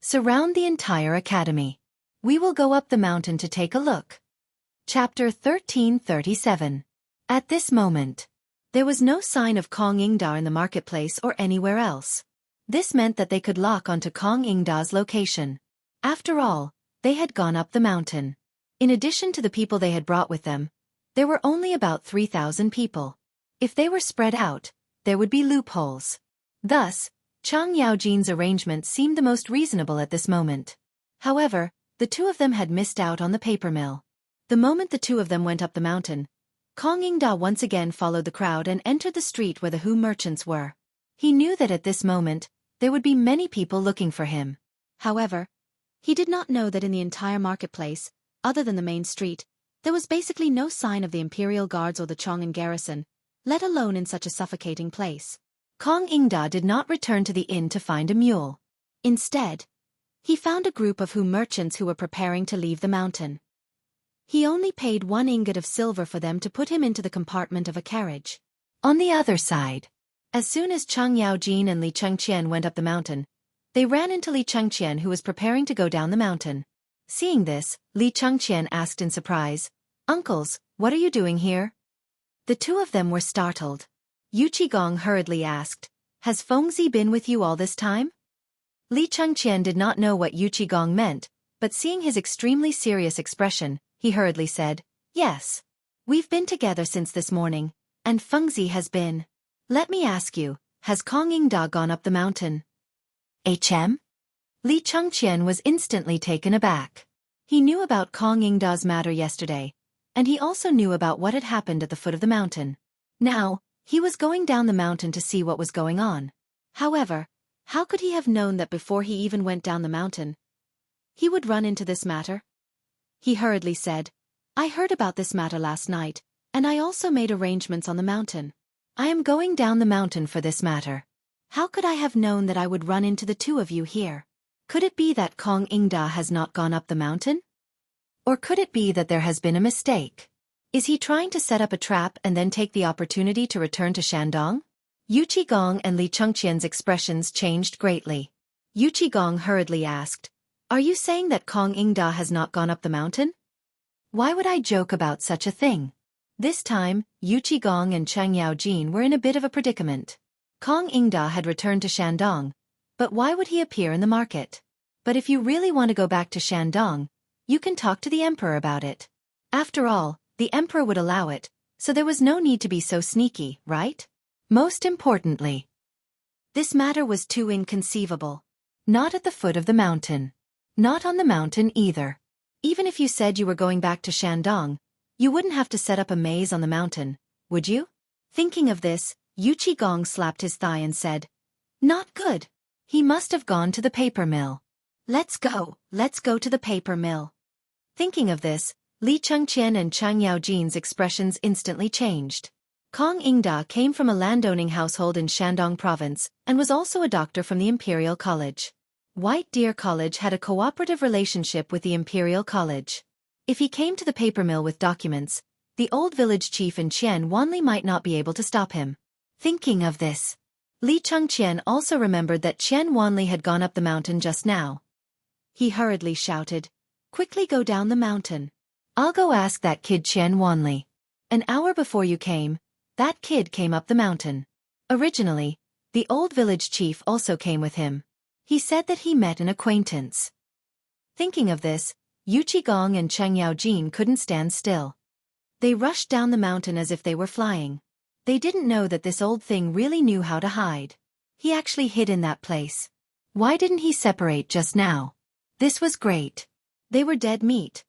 "Surround the entire academy. We will go up the mountain to take a look." Chapter 1337. At this moment, there was no sign of Kong Yingda in the marketplace or anywhere else. This meant that they could lock onto Kong Yingda's location. After all, they had gone up the mountain. In addition to the people they had brought with them, there were only about 3,000 people. If they were spread out, there would be loopholes. Thus, Chang Yaojin's arrangement seemed the most reasonable at this moment. However, the two of them had missed out on the paper mill. The moment the two of them went up the mountain, Kong Yingda once again followed the crowd and entered the street where the Hu merchants were. He knew that at this moment, there would be many people looking for him. However, he did not know that in the entire marketplace, other than the main street, there was basically no sign of the Imperial Guards or the Chong'an garrison, let alone in such a suffocating place. Kong Yingda did not return to the inn to find a mule. Instead, he found a group of Hu merchants who were preparing to leave the mountain. He only paid 1 ingot of silver for them to put him into the compartment of a carriage. On the other side, as soon as Chang Yaojin and Li Chengqian went up the mountain, they ran into Li Chengqian, who was preparing to go down the mountain. Seeing this, Li Chengqian asked in surprise, "Uncles, what are you doing here?" The two of them were startled. Gong hurriedly asked, "Has Fengzi been with you all this time?" Li Chengqian did not know what Gong meant, but seeing his extremely serious expression, he hurriedly said, "Yes. We've been together since this morning, and Fengzi has been. Let me ask you, has Kong Yingda gone up the mountain?" Li Chengqian was instantly taken aback. He knew about Kong Yingda's matter yesterday, and he also knew about what had happened at the foot of the mountain. Now, he was going down the mountain to see what was going on. However, how could he have known that before he even went down the mountain, he would run into this matter? He hurriedly said, "I heard about this matter last night, and I also made arrangements on the mountain. I am going down the mountain for this matter. How could I have known that I would run into the two of you here? Could it be that Kong Yingda has not gone up the mountain? Or could it be that there has been a mistake? Is he trying to set up a trap and then take the opportunity to return to Shandong?" Gong and Li Chengqian's expressions changed greatly. Gong hurriedly asked, "Are you saying that Kong Yingda has not gone up the mountain?" "Why would I joke about such a thing?" This time, Gong and Chang Yaojin were in a bit of a predicament. Kong Yingda had returned to Shandong, but why would he appear in the market? But if you really want to go back to Shandong, you can talk to the emperor about it. After all, the emperor would allow it, so there was no need to be so sneaky, right? Most importantly, this matter was too inconceivable. Not at the foot of the mountain. Not on the mountain either. Even if you said you were going back to Shandong, you wouldn't have to set up a maze on the mountain, would you? Thinking of this, Gong slapped his thigh and said, "Not good. He must have gone to the paper mill. Let's go to the paper mill." Thinking of this, Li Chengqian and Chang Yaojin's expressions instantly changed. Kong Yingda came from a landowning household in Shandong province and was also a doctor from the Imperial College. White Deer College had a cooperative relationship with the Imperial College. If he came to the paper mill with documents, the old village chief in Wanli might not be able to stop him. Thinking of this, Li Chengqian also remembered that Wanli had gone up the mountain just now. He hurriedly shouted, "Quickly go down the mountain. I'll go ask that kid Wanli. An hour before you came, that kid came up the mountain." Originally, the old village chief also came with him. He said that he met an acquaintance. Thinking of this, Yu Qigong and Cheng Yaojin couldn't stand still. They rushed down the mountain as if they were flying. They didn't know that this old thing really knew how to hide. He actually hid in that place. Why didn't he separate just now? This was great. They were dead meat.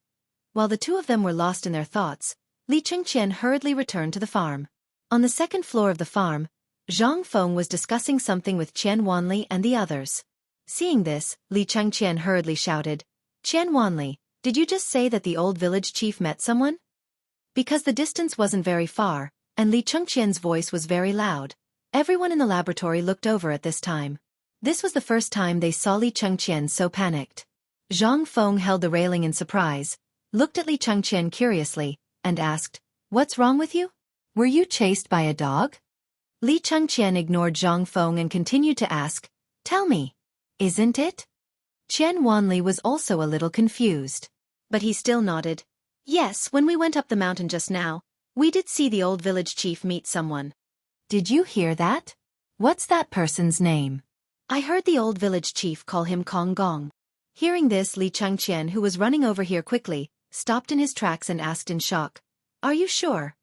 While the two of them were lost in their thoughts, Li Chengqian hurriedly returned to the farm. On the second floor of the farm, Zhang Feng was discussing something with Wanli and the others. Seeing this, Li Chengqian hurriedly shouted, "Wanli, did you just say that the old village chief met someone?" Because the distance wasn't very far, and Li Chengqian's voice was very loud, everyone in the laboratory looked over at this time. This was the first time they saw Li Chengqian so panicked. Zhang Feng held the railing in surprise, looked at Li Chengqian curiously, and asked, "What's wrong with you? Were you chased by a dog?" Li Chengqian ignored Zhang Feng and continued to ask, "Tell me, isn't it?" Wanli was also a little confused. But he still nodded. "Yes, when we went up the mountain just now, we did see the old village chief meet someone." "Did you hear that? What's that person's name?" "I heard the old village chief call him Kong Gong." Hearing this, Li Chengqian, who was running over here quickly, stopped in his tracks and asked in shock, "Are you sure?"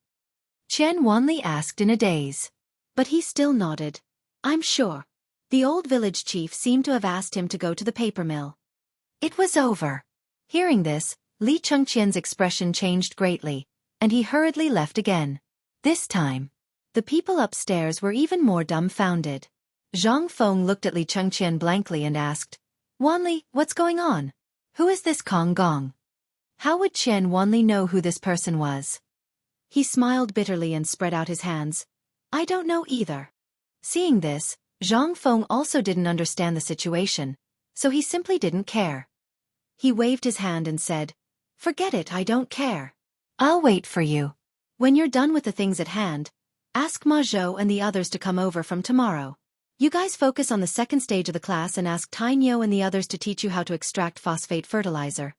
Wanli asked in a daze. But he still nodded. "I'm sure." The old village chief seemed to have asked him to go to the paper mill. It was over. Hearing this, Li Chengqian's expression changed greatly, and he hurriedly left again. This time, the people upstairs were even more dumbfounded. Zhang Feng looked at Li Chengqian blankly and asked, "Wanli, what's going on? Who is this Kong Gong?" How would Wanli know who this person was? He smiled bitterly and spread out his hands. "I don't know either." Seeing this, Zhang Feng also didn't understand the situation, so he simply didn't care. He waved his hand and said, "Forget it, I don't care. I'll wait for you. When you're done with the things at hand, ask Ma Zhou and the others to come over from tomorrow. You guys focus on the second stage of the class and ask Tainyo and the others to teach you how to extract phosphate fertilizer."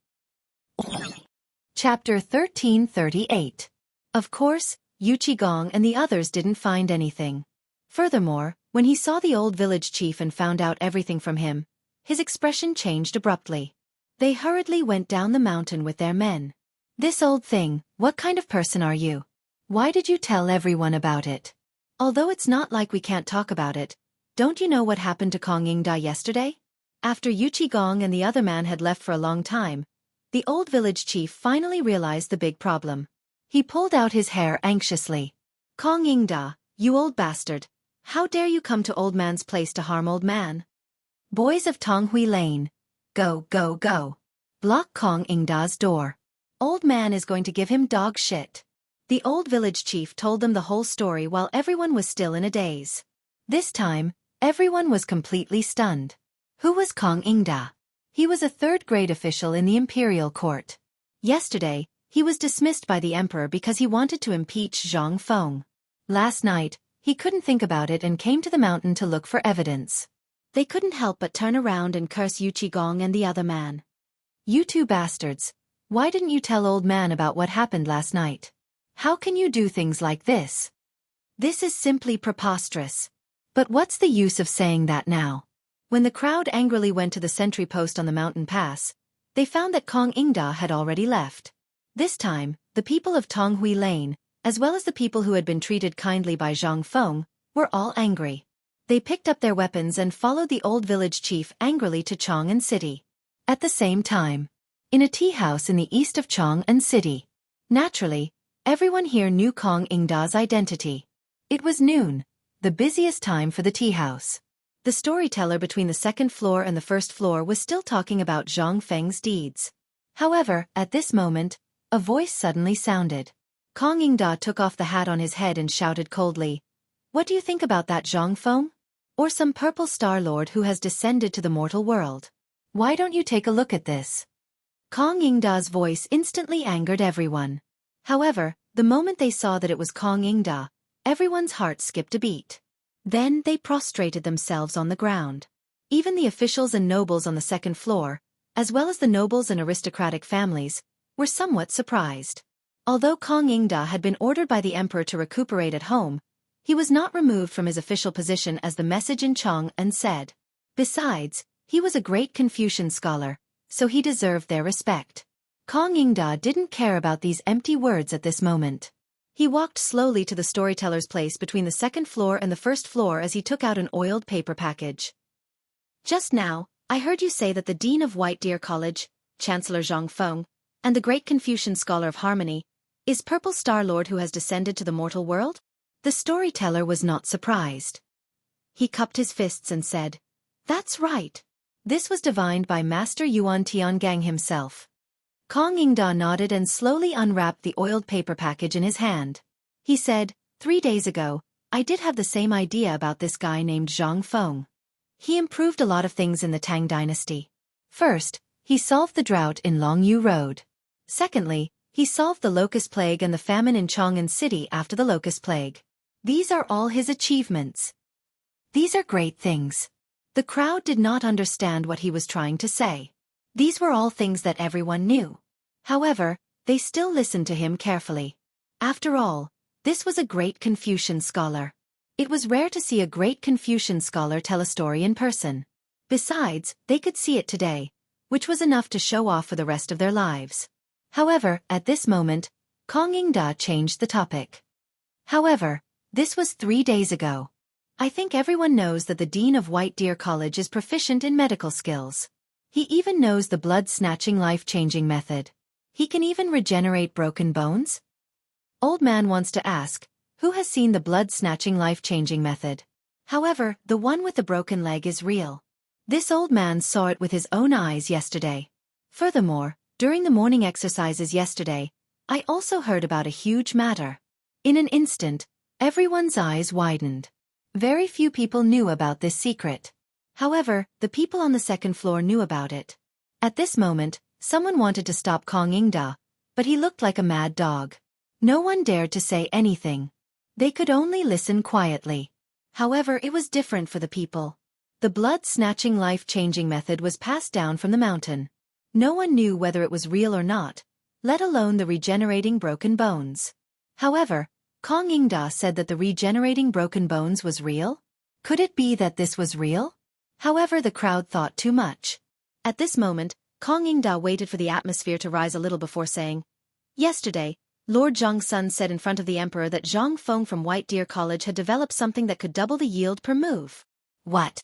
Chapter 1338. Of course, Yu Qigong and the others didn't find anything. Furthermore, when he saw the old village chief and found out everything from him, his expression changed abruptly. They hurriedly went down the mountain with their men. "This old thing, what kind of person are you? Why did you tell everyone about it? Although it's not like we can't talk about it, don't you know what happened to Kong Yingda yesterday?" After Yu Qigong and the other man had left for a long time, the old village chief finally realized the big problem. He pulled out his hair anxiously. "Kong Yingda, you old bastard, how dare you come to old man's place to harm old man? Boys of Tonghui Lane, go, go, go. Block Kong Yingda's door. Old man is going to give him dog shit." The old village chief told them the whole story while everyone was still in a daze. This time, everyone was completely stunned. Who was Kong Yingda? He was a third-grade official in the imperial court. Yesterday, he was dismissed by the emperor because he wanted to impeach Zhang Feng. Last night, he couldn't think about it and came to the mountain to look for evidence. They couldn't help but turn around and curse Yu Qigong and the other man. "You two bastards, why didn't you tell old man about what happened last night? How can you do things like this? This is simply preposterous. But what's the use of saying that now?" When the crowd angrily went to the sentry post on the mountain pass, they found that Kong Yingda had already left. This time, the people of Tonghui Lane, as well as the people who had been treated kindly by Zhang Feng, were all angry. They picked up their weapons and followed the old village chief angrily to Chang'an City. At the same time, in a tea house in the east of Chang'an City. Naturally, everyone here knew Kong Yingda's identity. It was noon, the busiest time for the tea house. The storyteller between the second floor and the first floor was still talking about Zhang Feng's deeds. However, at this moment, a voice suddenly sounded. Kong Yingda took off the hat on his head and shouted coldly, "What do you think about that Zhang Feng? Or some purple star lord who has descended to the mortal world? Why don't you take a look at this?" Kong Ingda's voice instantly angered everyone. However, the moment they saw that it was Kong Ingda, everyone's heart skipped a beat. Then they prostrated themselves on the ground. Even the officials and nobles on the second floor, as well as the nobles and aristocratic families, were somewhat surprised. Although Kong Ingda had been ordered by the emperor to recuperate at home, he was not removed from his official position as the message in Chong and said. Besides, he was a great Confucian scholar, so he deserved their respect. Kong Ingda didn't care about these empty words at this moment. He walked slowly to the storyteller's place between the second floor and the first floor as he took out an oiled paper package. Just now, I heard you say that the Dean of White Deer College, Chancellor Zhang Feng, and the great Confucian scholar of harmony, is Purple Star Lord who has descended to the mortal world? The storyteller was not surprised. He cupped his fists and said, That's right. This was divined by Master Yuan Tiangang himself. Kong Ingda nodded and slowly unwrapped the oiled paper package in his hand. He said, 3 days ago, I did have the same idea about this guy named Zhang Feng. He improved a lot of things in the Tang dynasty. First, he solved the drought in Longyu Road. Secondly, he solved the locust plague and the famine in Chang'an City after the locust plague. These are all his achievements. These are great things. The crowd did not understand what he was trying to say. These were all things that everyone knew. However, they still listened to him carefully. After all, this was a great Confucian scholar. It was rare to see a great Confucian scholar tell a story in person. Besides, they could see it today, which was enough to show off for the rest of their lives. However, at this moment, Kong Ingda changed the topic. However, this was 3 days ago. I think everyone knows that the Dean of White Deer College is proficient in medical skills. He even knows the blood-snatching life-changing method. He can even regenerate broken bones? Old man wants to ask, who has seen the blood-snatching life-changing method? However, the one with the broken leg is real. This old man saw it with his own eyes yesterday. Furthermore, during the morning exercises yesterday, I also heard about a huge matter. In an instant, everyone's eyes widened. Very few people knew about this secret. However, the people on the second floor knew about it. At this moment, someone wanted to stop Kong Ingda, but he looked like a mad dog. No one dared to say anything. They could only listen quietly. However, it was different for the people. The blood-snatching life-changing method was passed down from the mountain. No one knew whether it was real or not, let alone the regenerating broken bones. However, Kong Ingda said that the regenerating broken bones was real? Could it be that this was real? However, the crowd thought too much. At this moment, Kong Ingda waited for the atmosphere to rise a little before saying, Yesterday, Lord Zhang's son said in front of the emperor that Zhang Feng from White Deer College had developed something that could double the yield per move. What?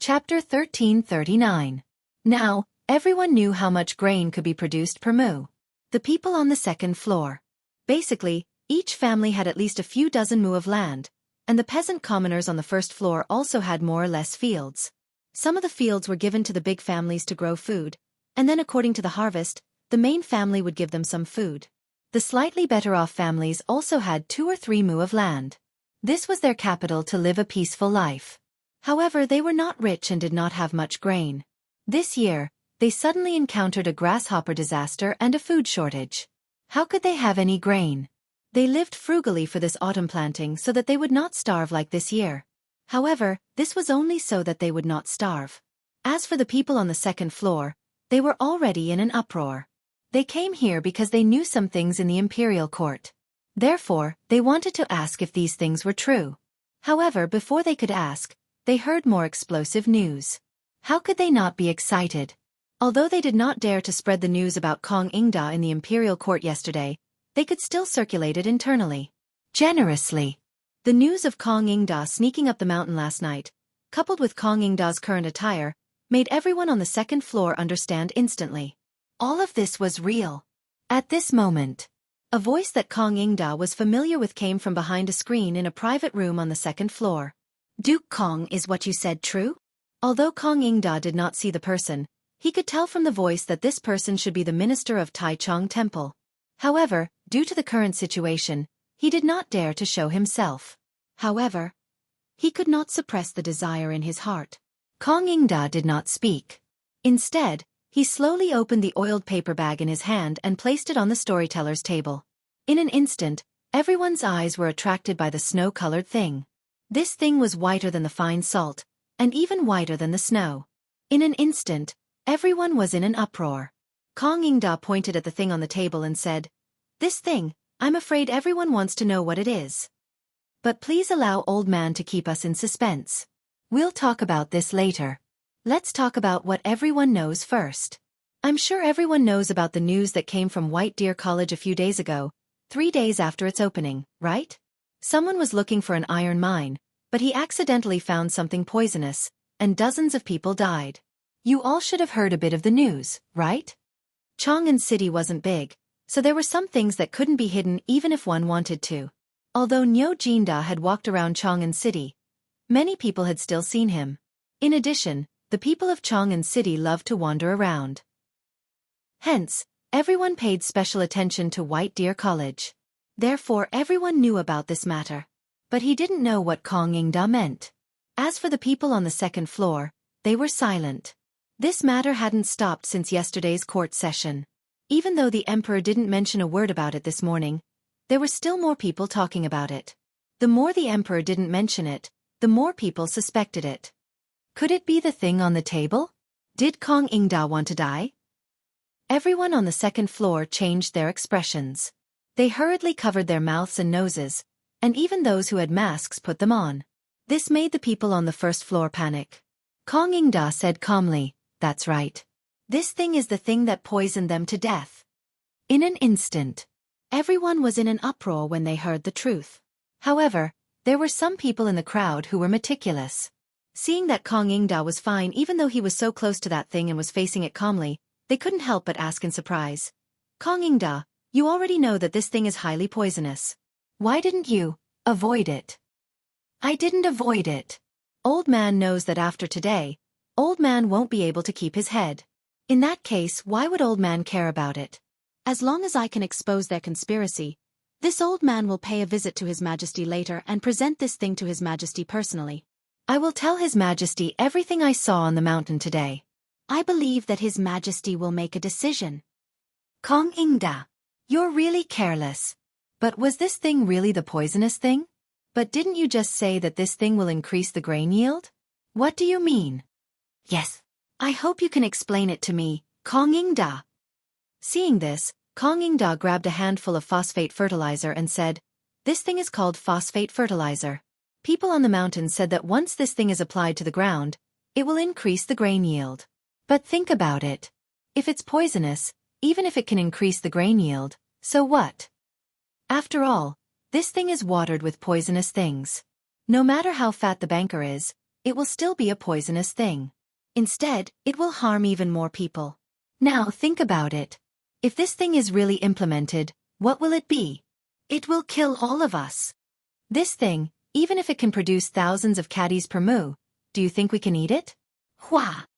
Chapter 1339. Now, everyone knew how much grain could be produced per moo. The people on the second floor. Basically, each family had at least a few dozen moo of land, and the peasant commoners on the first floor also had more or less fields. Some of the fields were given to the big families to grow food, and then according to the harvest, the main family would give them some food. The slightly better off families also had 2 or 3 moo of land. This was their capital to live a peaceful life. However, they were not rich and did not have much grain. This year, they suddenly encountered a grasshopper disaster and a food shortage. How could they have any grain? They lived frugally for this autumn planting so that they would not starve like this year. However, this was only so that they would not starve. As for the people on the second floor, they were already in an uproar. They came here because they knew some things in the imperial court. Therefore, they wanted to ask if these things were true. However, before they could ask, they heard more explosive news. How could they not be excited? Although they did not dare to spread the news about Kong Ingda in the imperial court yesterday, they could still circulate it internally. Generously. The news of Kong Ingda sneaking up the mountain last night, coupled with Kong Ingda's current attire, made everyone on the second floor understand instantly. All of this was real. At this moment, a voice that Kong Ingda was familiar with came from behind a screen in a private room on the second floor. Duke Kong, is what you said true? Although Kong Ingda did not see the person, he could tell from the voice that this person should be the minister of Taichung Temple. However, due to the current situation, he did not dare to show himself. However, he could not suppress the desire in his heart. Kong Ingda did not speak. Instead, He slowly opened the oiled paper bag in his hand and placed it on the storyteller's table. In an instant, everyone's eyes were attracted by the snow-colored thing. This thing was whiter than the fine salt, and even whiter than the snow. In an instant, everyone was in an uproar. Kong Ingda pointed at the thing on the table and said, "This thing, I'm afraid everyone wants to know what it is. But please allow old man to keep us in suspense. We'll talk about this later. Let's talk about what everyone knows first. I'm sure everyone knows about the news that came from White Deer College a few days ago, 3 days after its opening, right? Someone was looking for an iron mine, but he accidentally found something poisonous, and dozens of people died. You all should have heard a bit of the news, right? Chang'an City wasn't big, so there were some things that couldn't be hidden even if one wanted to. Although Niu Jinda had walked around Chang'an City, many people had still seen him. In addition, the people of Chang'an City loved to wander around. Hence, everyone paid special attention to White Deer College. Therefore everyone knew about this matter. But he didn't know what Kong Ingda meant. As for the people on the second floor, they were silent. This matter hadn't stopped since yesterday's court session. Even though the emperor didn't mention a word about it this morning, there were still more people talking about it. The more the emperor didn't mention it, the more people suspected it. Could it be the thing on the table? Did Kong Ingda want to die? Everyone on the second floor changed their expressions. They hurriedly covered their mouths and noses, and even those who had masks put them on. This made the people on the first floor panic. Kong Ingda said calmly, "That's right. This thing is the thing that poisoned them to death." In an instant, everyone was in an uproar when they heard the truth. However, there were some people in the crowd who were meticulous. Seeing that Kong Ingda was fine even though he was so close to that thing and was facing it calmly, they couldn't help but ask in surprise, "Kong Ingda, you already know that this thing is highly poisonous. Why didn't you avoid it?" "I didn't avoid it. Old man knows that after today, old man won't be able to keep his head. In that case, why would old man care about it? As long as I can expose their conspiracy, this old man will pay a visit to His Majesty later and present this thing to His Majesty personally. I will tell His Majesty everything I saw on the mountain today. I believe that His Majesty will make a decision." "Kong Ingda, you're really careless. But was this thing really the poisonous thing? But didn't you just say that this thing will increase the grain yield? What do you mean?" "Yes. I hope you can explain it to me, Kong Ingda." Seeing this, Kong Ingda grabbed a handful of phosphate fertilizer and said, "This thing is called phosphate fertilizer. People on the mountain said that once this thing is applied to the ground, it will increase the grain yield. But think about it. If it's poisonous, even if it can increase the grain yield, so what? After all, this thing is watered with poisonous things. No matter how fat the banker is, it will still be a poisonous thing. Instead, it will harm even more people. Now think about it. If this thing is really implemented, what will it be? It will kill all of us. This thing, even if it can produce thousands of caddies per moo, do you think we can eat it?" Hua!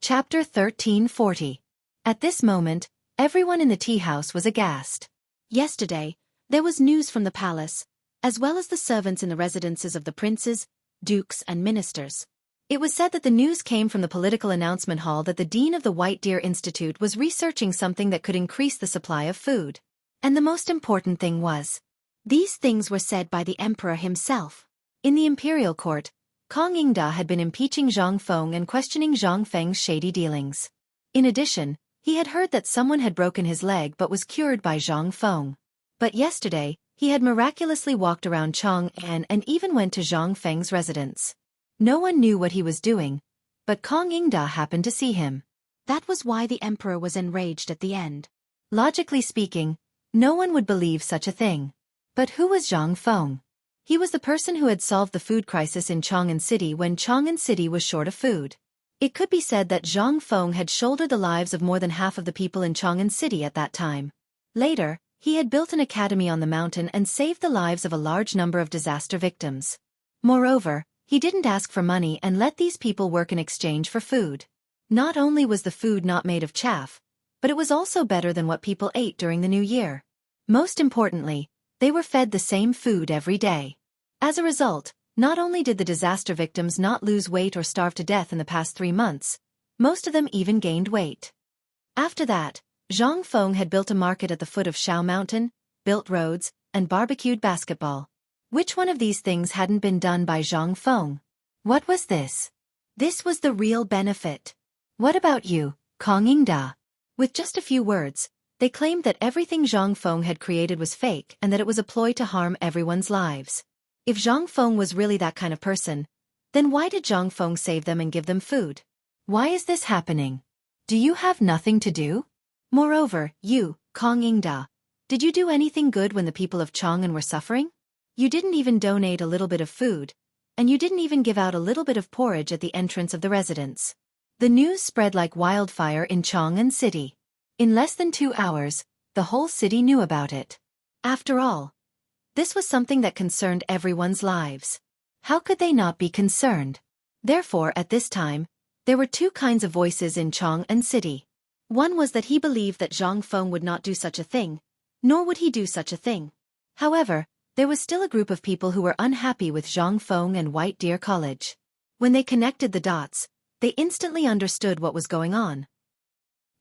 Chapter 1340. At this moment, everyone in the tea house was aghast. Yesterday, there was news from the palace, as well as the servants in the residences of the princes, dukes and ministers. It was said that the news came from the political announcement hall that the dean of the White Deer Institute was researching something that could increase the supply of food. And the most important thing was, these things were said by the emperor himself. In the imperial court, Kong Ingda had been impeaching Zhang Feng and questioning Zhang Feng's shady dealings. In addition, he had heard that someone had broken his leg but was cured by Zhang Feng. But yesterday, he had miraculously walked around Chang'an and even went to Zhang Feng's residence. No one knew what he was doing, but Kong Ingda happened to see him. That was why the emperor was enraged at the end. Logically speaking, no one would believe such a thing. But who was Zhang Feng? He was the person who had solved the food crisis in Chang'an City when Chang'an City was short of food. It could be said that Zhang Feng had shouldered the lives of more than half of the people in Chang'an City at that time. Later, he had built an academy on the mountain and saved the lives of a large number of disaster victims. Moreover, he didn't ask for money and let these people work in exchange for food. Not only was the food not made of chaff, but it was also better than what people ate during the new year. Most importantly, they were fed the same food every day. As a result, not only did the disaster victims not lose weight or starve to death in the past 3 months, most of them even gained weight. After that, Zhang Feng had built a market at the foot of Shao Mountain, built roads, and barbecued basketball. Which one of these things hadn't been done by Zhang Feng? What was this? This was the real benefit. What about you, Kong Yingda? With just a few words, they claimed that everything Zhang Feng had created was fake and that it was a ploy to harm everyone's lives. If Zhang Feng was really that kind of person, then why did Zhang Feng save them and give them food? Why is this happening? Do you have nothing to do? Moreover, you, Kong Yingda, did you do anything good when the people of Chang'an were suffering? You didn't even donate a little bit of food, and you didn't even give out a little bit of porridge at the entrance of the residence. The news spread like wildfire in Chang'an City. In less than 2 hours, the whole city knew about it. After all, this was something that concerned everyone's lives. How could they not be concerned? Therefore, at this time, there were two kinds of voices in Chang'an City. One was that he believed that Zhang Feng would not do such a thing, nor would he do such a thing. However, there was still a group of people who were unhappy with Zhang Feng and White Deer College. When they connected the dots, they instantly understood what was going on.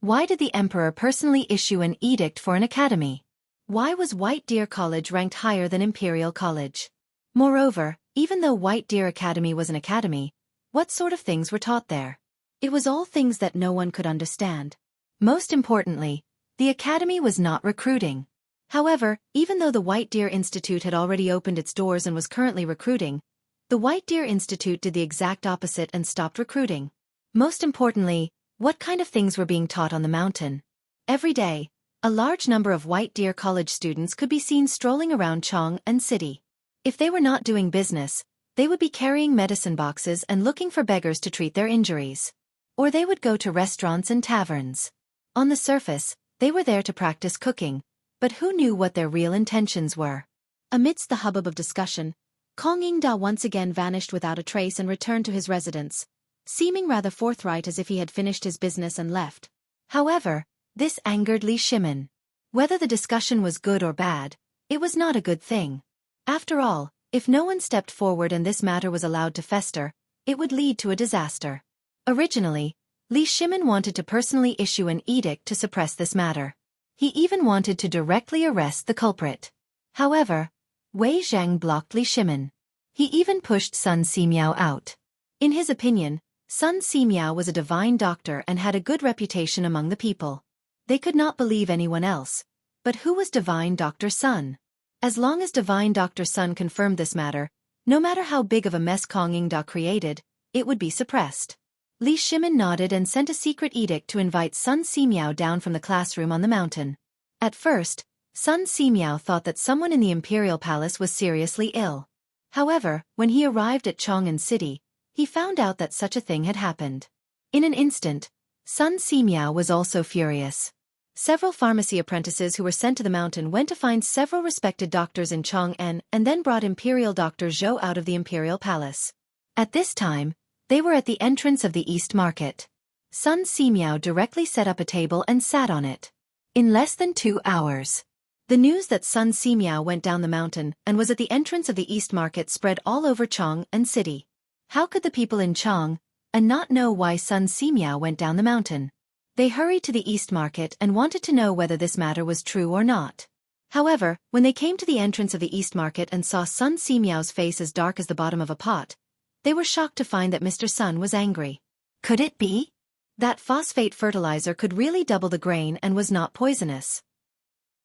Why did the emperor personally issue an edict for an academy? Why was White Deer College ranked higher than Imperial College? Moreover, even though White Deer Academy was an academy, what sort of things were taught there? It was all things that no one could understand. Most importantly, the academy was not recruiting. However, even though the White Deer Institute had already opened its doors and was currently recruiting, the White Deer Institute did the exact opposite and stopped recruiting. Most importantly, what kind of things were being taught on the mountain? Every day, a large number of White Deer College students could be seen strolling around Chang'an City. If they were not doing business, they would be carrying medicine boxes and looking for beggars to treat their injuries. Or they would go to restaurants and taverns. On the surface, they were there to practice cooking, but who knew what their real intentions were? Amidst the hubbub of discussion, Kong Yingda once again vanished without a trace and returned to his residence, seeming rather forthright as if he had finished his business and left. However, this angered Li Shimin. Whether the discussion was good or bad, it was not a good thing. After all, if no one stepped forward and this matter was allowed to fester, it would lead to a disaster. Originally, Li Shimin wanted to personally issue an edict to suppress this matter. He even wanted to directly arrest the culprit. However, Wei Zhang blocked Li Shimin. He even pushed Sun Simiao out. In his opinion, Sun Simiao was a divine doctor and had a good reputation among the people. They could not believe anyone else. But who was divine Dr. Sun? As long as divine Dr. Sun confirmed this matter, no matter how big of a mess Kong Yingda created, it would be suppressed. Li Shimin nodded and sent a secret edict to invite Sun Simiao down from the classroom on the mountain. At first, Sun Simiao thought that someone in the imperial palace was seriously ill. However, when he arrived at Chang'an City, he found out that such a thing had happened. In an instant, Sun Simiao was also furious. Several pharmacy apprentices who were sent to the mountain went to find several respected doctors in Chang'an and then brought Imperial Dr. Zhou out of the imperial palace. At this time, they were at the entrance of the East Market. Sun Simiao directly set up a table and sat on it. In less than 2 hours, the news that Sun Simiao went down the mountain and was at the entrance of the East Market spread all over Chang'an City. How could the people in Chang'an not know why Sun Simiao went down the mountain? They hurried to the East Market and wanted to know whether this matter was true or not. However, when they came to the entrance of the East Market and saw Sun Simiao's face as dark as the bottom of a pot, they were shocked to find that Mr. Sun was angry. Could it be that phosphate fertilizer could really double the grain and was not poisonous?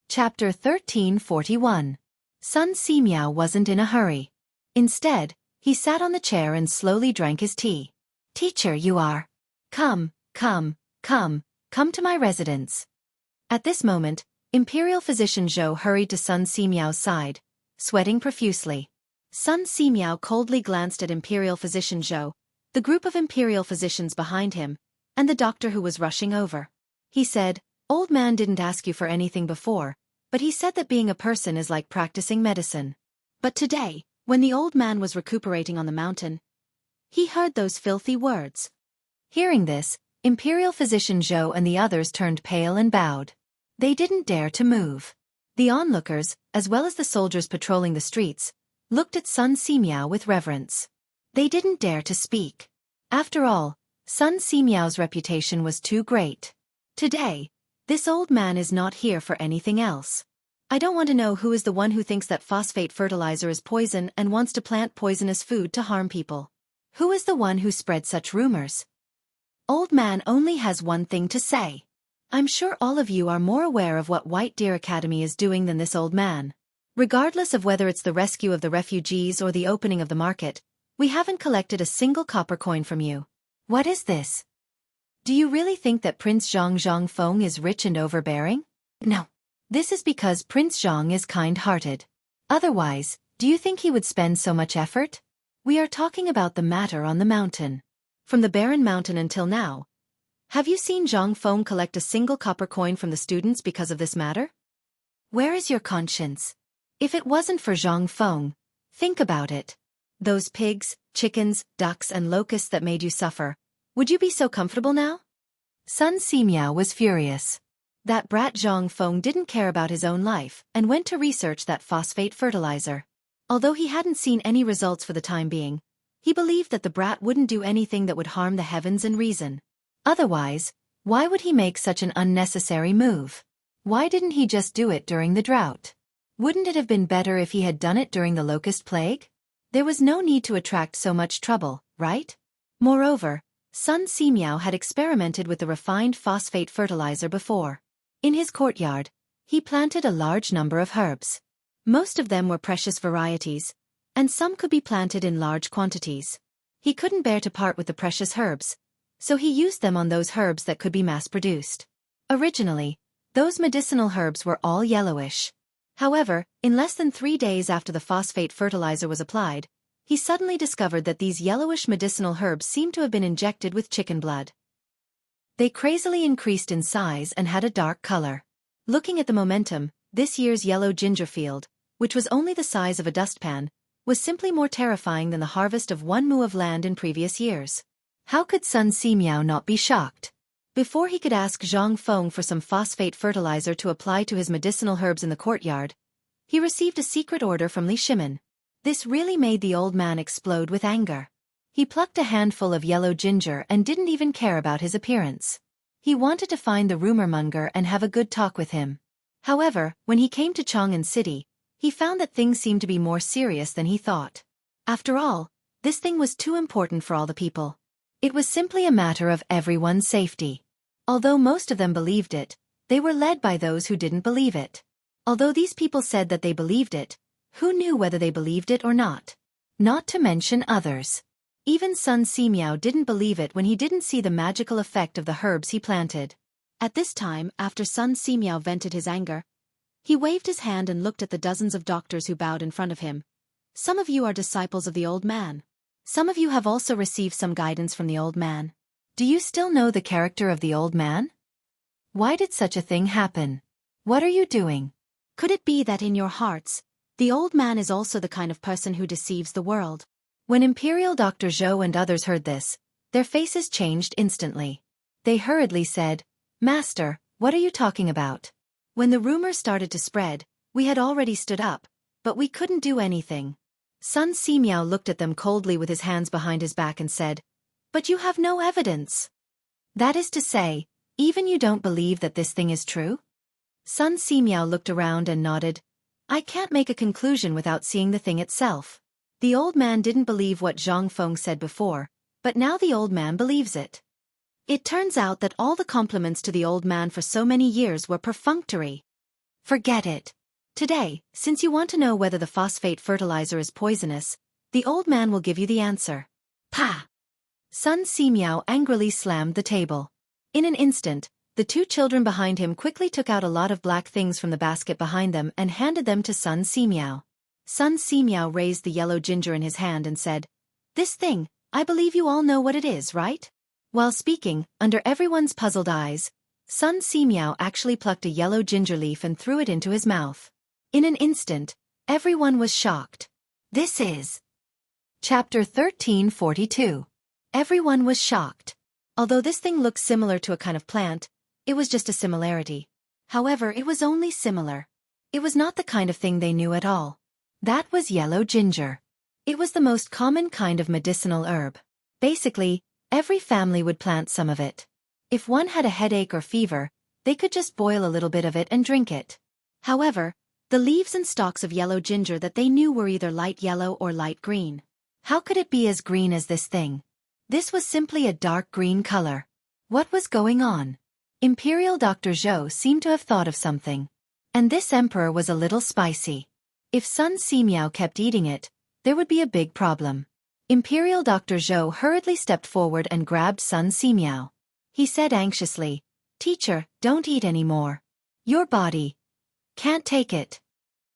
Chapter 1341. Sun Simiao wasn't in a hurry. Instead, he sat on the chair and slowly drank his tea. Teacher, you are. Come to my residence. At this moment, Imperial Physician Zhou hurried to Sun Simiao's side, sweating profusely. Sun Simiao coldly glanced at Imperial Physician Zhou, the group of Imperial physicians behind him, and the doctor who was rushing over. He said, "Old man didn't ask you for anything before, but he said that being a person is like practicing medicine." But today, when the old man was recuperating on the mountain, he heard those filthy words. Hearing this, Imperial Physician Zhou and the others turned pale and bowed. They didn't dare to move. The onlookers, as well as the soldiers patrolling the streets, looked at Sun Simiao with reverence. They didn't dare to speak. After all, Sun Simiao's reputation was too great. Today, this old man is not here for anything else. I don't want to know who is the one who thinks that phosphate fertilizer is poison and wants to plant poisonous food to harm people. Who is the one who spread such rumors? Old man only has one thing to say. I'm sure all of you are more aware of what White Deer Academy is doing than this old man. Regardless of whether it's the rescue of the refugees or the opening of the market, we haven't collected a single copper coin from you. What is this? Do you really think that Prince Zhang is rich and overbearing? No. This is because Prince Zhang is kind-hearted. Otherwise, do you think he would spend so much effort? We are talking about the matter on the mountain. From the barren mountain until now, have you seen Zhang Feng collect a single copper coin from the students because of this matter? Where is your conscience? If it wasn't for Zhang Feng, think about it. Those pigs, chickens, ducks and locusts that made you suffer, would you be so comfortable now? Sun Simiao was furious. That brat Zhang Feng didn't care about his own life and went to research that phosphate fertilizer. Although he hadn't seen any results for the time being, he believed that the brat wouldn't do anything that would harm the heavens and reason. Otherwise, why would he make such an unnecessary move? Why didn't he just do it during the drought? Wouldn't it have been better if he had done it during the locust plague? There was no need to attract so much trouble, right? Moreover, Sun Simiao had experimented with the refined phosphate fertilizer before. In his courtyard, he planted a large number of herbs. Most of them were precious varieties, and some could be planted in large quantities. He couldn't bear to part with the precious herbs, so he used them on those herbs that could be mass-produced. Originally, those medicinal herbs were all yellowish. However, in less than 3 days after the phosphate fertilizer was applied, he suddenly discovered that these yellowish medicinal herbs seemed to have been injected with chicken blood. They crazily increased in size and had a dark color. Looking at the momentum, this year's yellow ginger field, which was only the size of a dustpan, was simply more terrifying than the harvest of 1 mu of land in previous years. How could Sun Simiao not be shocked? Before he could ask Zhang Feng for some phosphate fertilizer to apply to his medicinal herbs in the courtyard, he received a secret order from Li Shimin. This really made the old man explode with anger. He plucked a handful of yellow ginger and didn't even care about his appearance. He wanted to find the rumor-monger and have a good talk with him. However, when he came to Chang'an City, he found that things seemed to be more serious than he thought. After all, this thing was too important for all the people. It was simply a matter of everyone's safety. Although most of them believed it, they were led by those who didn't believe it. Although these people said that they believed it, who knew whether they believed it or not? Not to mention others. Even Sun Simiao didn't believe it when he didn't see the magical effect of the herbs he planted. At this time, after Sun Simiao vented his anger, he waved his hand and looked at the dozens of doctors who bowed in front of him. Some of you are disciples of the old man. Some of you have also received some guidance from the old man. Do you still know the character of the old man? Why did such a thing happen? What are you doing? Could it be that in your hearts, the old man is also the kind of person who deceives the world? When Imperial Dr. Zhou and others heard this, their faces changed instantly. They hurriedly said, "Master, what are you talking about?" When the rumor started to spread, we had already stood up, but we couldn't do anything. Sun Simiao looked at them coldly with his hands behind his back and said, "But you have no evidence. That is to say, even you don't believe that this thing is true?" Sun Simiao looked around and nodded. "I can't make a conclusion without seeing the thing itself." The old man didn't believe what Zhang Feng said before, but now the old man believes it. It turns out that all the compliments to the old man for so many years were perfunctory. Forget it. Today, since you want to know whether the phosphate fertilizer is poisonous, the old man will give you the answer. Pa! Sun Simiao angrily slammed the table. In an instant, the 2 children behind him quickly took out a lot of black things from the basket behind them and handed them to Sun Simiao. Sun Simiao raised the yellow ginger in his hand and said, "This thing, I believe you all know what it is, right?" While speaking, under everyone's puzzled eyes, Sun Simiao actually plucked a yellow ginger leaf and threw it into his mouth. In an instant, everyone was shocked. This is Chapter 1342. Everyone was shocked. Although this thing looked similar to a kind of plant, it was just a similarity. However, it was only similar. It was not the kind of thing they knew at all. That was yellow ginger. It was the most common kind of medicinal herb. Basically, every family would plant some of it. If one had a headache or fever, they could just boil a little bit of it and drink it. However, the leaves and stalks of yellow ginger that they knew were either light yellow or light green. How could it be as green as this thing? This was simply a dark green color. What was going on? Imperial Dr. Zhou seemed to have thought of something. And this emperor was a little spicy. If Sun Simiao kept eating it, there would be a big problem. Imperial Dr. Zhou hurriedly stepped forward and grabbed Sun Simiao. He said anxiously, "Teacher, don't eat anymore. Your body can't take it."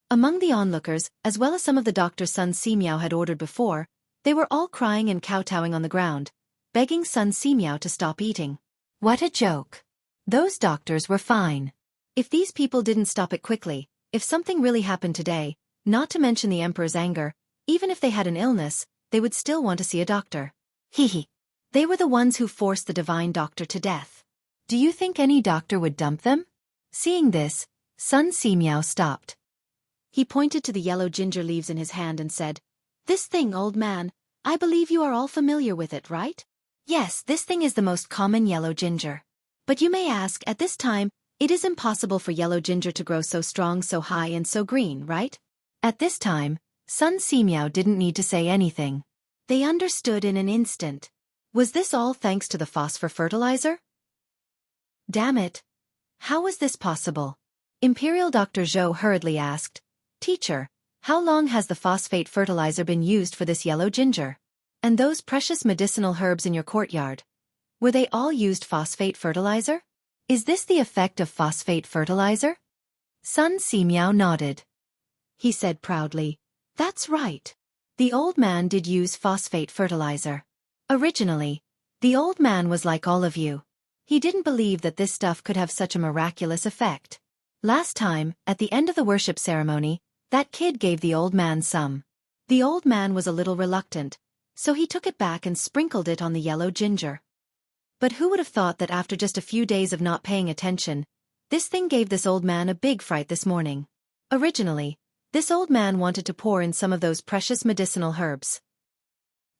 Among the onlookers, as well as some of the doctors Sun Simiao had ordered before, they were all crying and kowtowing on the ground, begging Sun Simiao to stop eating. What a joke. Those doctors were fine. If these people didn't stop it quickly, if something really happened today, not to mention the emperor's anger, even if they had an illness, they would still want to see a doctor. Hehe. They were the ones who forced the divine doctor to death. Do you think any doctor would dump them? Seeing this, Sun Simiao stopped. He pointed to the yellow ginger leaves in his hand and said, "This thing, old man, I believe you are all familiar with it, right?" "Yes, this thing is the most common yellow ginger. But you may ask, at this time, it is impossible for yellow ginger to grow so strong, so high and so green, right?" At this time, Sun Simiao didn't need to say anything. They understood in an instant. Was this all thanks to the phosphor fertilizer? Damn it. How was this possible? Imperial Dr. Zhou hurriedly asked, "Teacher, how long has the phosphate fertilizer been used for this yellow ginger? And those precious medicinal herbs in your courtyard, were they all used phosphate fertilizer? Is this the effect of phosphate fertilizer?" Sun Simiao nodded. He said proudly, "That's right. The old man did use phosphate fertilizer. Originally, the old man was like all of you. He didn't believe that this stuff could have such a miraculous effect. Last time, at the end of the worship ceremony, that kid gave the old man some. The old man was a little reluctant, so he took it back and sprinkled it on the yellow ginger. But who would have thought that after just a few days of not paying attention, this thing gave this old man a big fright this morning. Originally, this old man wanted to pour in some of those precious medicinal herbs.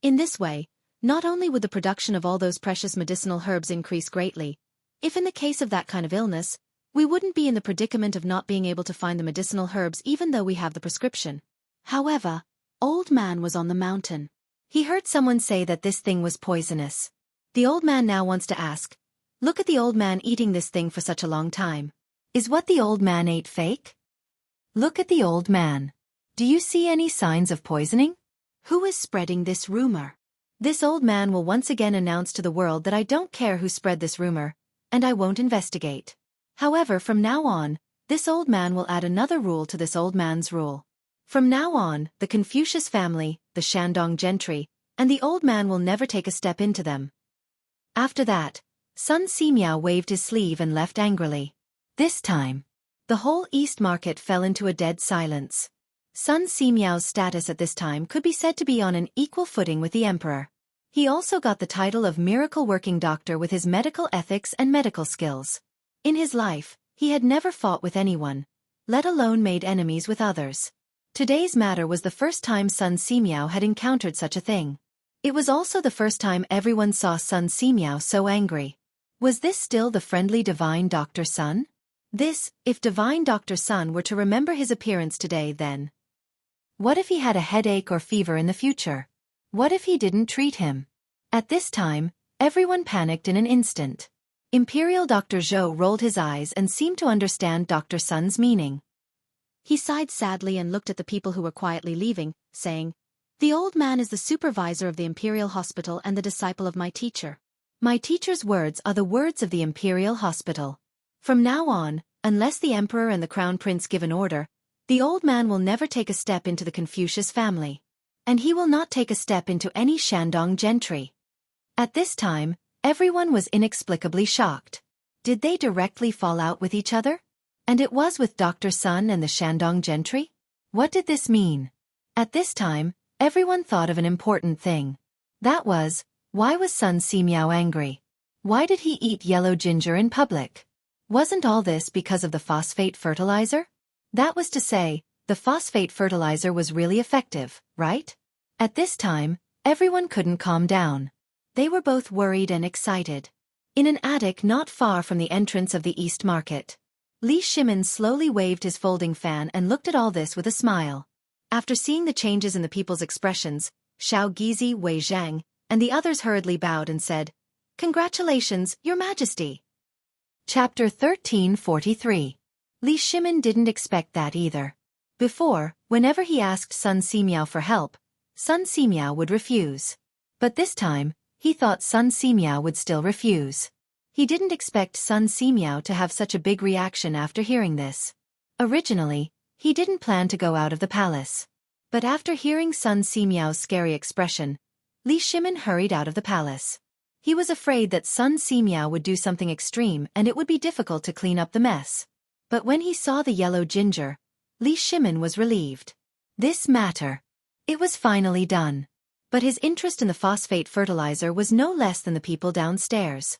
In this way, not only would the production of all those precious medicinal herbs increase greatly, if in the case of that kind of illness, we wouldn't be in the predicament of not being able to find the medicinal herbs even though we have the prescription. However, old man was on the mountain. He heard someone say that this thing was poisonous. The old man now wants to ask, look at the old man eating this thing for such a long time. Is what the old man ate fake? Look at the old man. Do you see any signs of poisoning? Who is spreading this rumor? This old man will once again announce to the world that I don't care who spread this rumor, and I won't investigate. However, from now on, this old man will add another rule to this old man's rule. From now on, the Confucius family, the Shandong gentry, and the old man will never take a step into them. After that, Sun Simiao waved his sleeve and left angrily. This time, the whole East Market fell into a dead silence. Sun Simiao's status at this time could be said to be on an equal footing with the emperor. He also got the title of miracle-working doctor with his medical ethics and medical skills. In his life, he had never fought with anyone, let alone made enemies with others. Today's matter was the first time Sun Simiao had encountered such a thing. It was also the first time everyone saw Sun Simiao so angry. Was this still the friendly divine Dr. Sun? This, if divine Dr. Sun were to remember his appearance today, then. What if he had a headache or fever in the future? What if he didn't treat him? At this time, everyone panicked in an instant. Imperial Dr. Zhou rolled his eyes and seemed to understand Dr. Sun's meaning. He sighed sadly and looked at the people who were quietly leaving, saying, "The old man is the supervisor of the Imperial Hospital and the disciple of my teacher. My teacher's words are the words of the Imperial Hospital. From now on, unless the Emperor and the Crown Prince give an order, the old man will never take a step into the Confucius family. And he will not take a step into any Shandong gentry." At this time, everyone was inexplicably shocked. Did they directly fall out with each other? And it was with Dr. Sun and the Shandong gentry? What did this mean? At this time, everyone thought of an important thing. That was, why was Sun Simiao angry? Why did he eat yellow ginger in public? Wasn't all this because of the phosphate fertilizer? That was to say, the phosphate fertilizer was really effective, right? At this time, everyone couldn't calm down. They were both worried and excited. in an attic not far from the entrance of the East Market. Li Shimin slowly waved his folding fan and looked at all this with a smile. After seeing the changes in the people's expressions, Xiao Gizi, Wei Zhang, and the others hurriedly bowed and said, "Congratulations, Your Majesty." Chapter 1343. Li Shimin didn't expect that either. Before, whenever he asked Sun Simiao for help, Sun Simiao would refuse. But this time, he thought Sun Simiao would still refuse. He didn't expect Sun Simiao to have such a big reaction after hearing this. Originally, he didn't plan to go out of the palace. But after hearing Sun Simiao's scary expression, Li Shimin hurried out of the palace. He was afraid that Sun Simiao would do something extreme and it would be difficult to clean up the mess. But when he saw the yellow ginger, Li Shimin was relieved. This matter. It was finally done. But his interest in the phosphate fertilizer was no less than the people downstairs.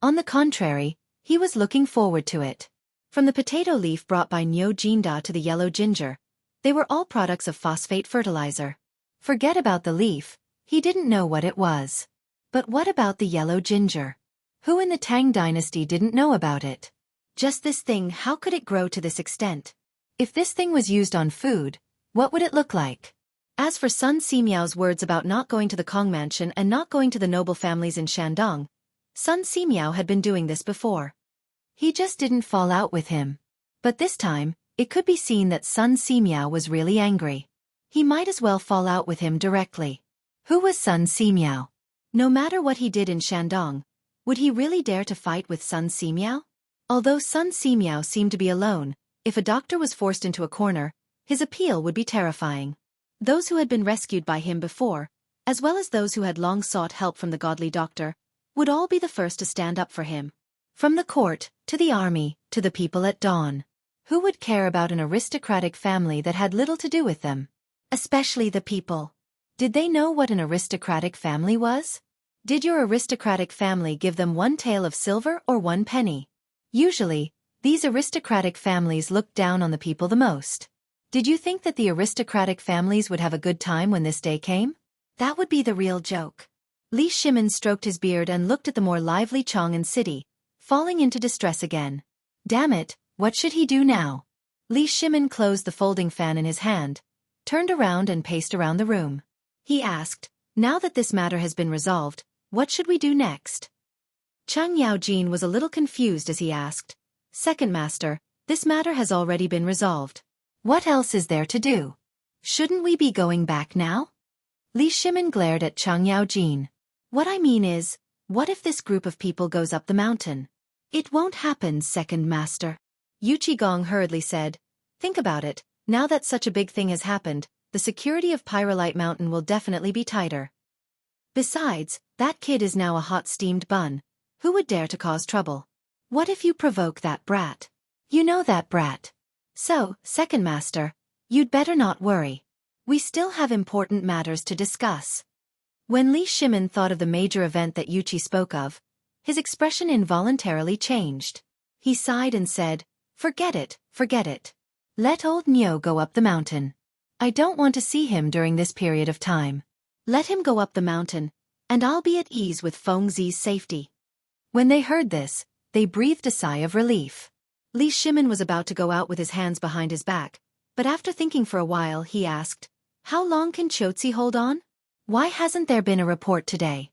On the contrary, he was looking forward to it. From the potato leaf brought by Niu Jinda to the yellow ginger, they were all products of phosphate fertilizer. Forget about the leaf, he didn't know what it was. But what about the yellow ginger? Who in the Tang dynasty didn't know about it? Just this thing, how could it grow to this extent? If this thing was used on food, what would it look like? As for Sun Simiao's words about not going to the Kong mansion and not going to the noble families in Shandong, Sun Simiao had been doing this before. He just didn't fall out with him. But this time, it could be seen that Sun Simiao was really angry. He might as well fall out with him directly. Who was Sun Simiao? No matter what he did in Shandong, would he really dare to fight with Sun Simiao? Although Sun Simiao seemed to be alone, if a doctor was forced into a corner, his appeal would be terrifying. Those who had been rescued by him before, as well as those who had long sought help from the godly doctor, would all be the first to stand up for him. From the court, to the army, to the people at dawn. Who would care about an aristocratic family that had little to do with them? Especially the people. Did they know what an aristocratic family was? Did your aristocratic family give them 1 tael of silver or 1 penny? Usually, these aristocratic families looked down on the people the most. Did you think that the aristocratic families would have a good time when this day came? That would be the real joke. Li Shimin stroked his beard and looked at the more lively Chang'an city, falling into distress again. Damn it, what should he do now? Li Shimin closed the folding fan in his hand, turned around and paced around the room. He asked, now that this matter has been resolved, what should we do next? Chang Yaojin was a little confused as he asked, Second Master, this matter has already been resolved. What else is there to do? Shouldn't we be going back now? Li Shimin glared at Chang Yaojin. What I mean is, what if this group of people goes up the mountain? It won't happen, Second Master. Yu Qigong hurriedly said, think about it, now that such a big thing has happened, the security of Pyrolite Mountain will definitely be tighter. Besides, that kid is now a hot steamed bun. Who would dare to cause trouble? What if you provoke that brat? You know that brat. So, Second Master, you'd better not worry. We still have important matters to discuss. When Li Shimin thought of the major event that Yu Qi spoke of, his expression involuntarily changed. He sighed and said, forget it, forget it. Let old Nio go up the mountain. I don't want to see him during this period of time. Let him go up the mountain, and I'll be at ease with Feng Zi's safety. When they heard this, they breathed a sigh of relief. Li Shimin was about to go out with his hands behind his back, but after thinking for a while he asked, how long can Qiuzi hold on? Why hasn't there been a report today?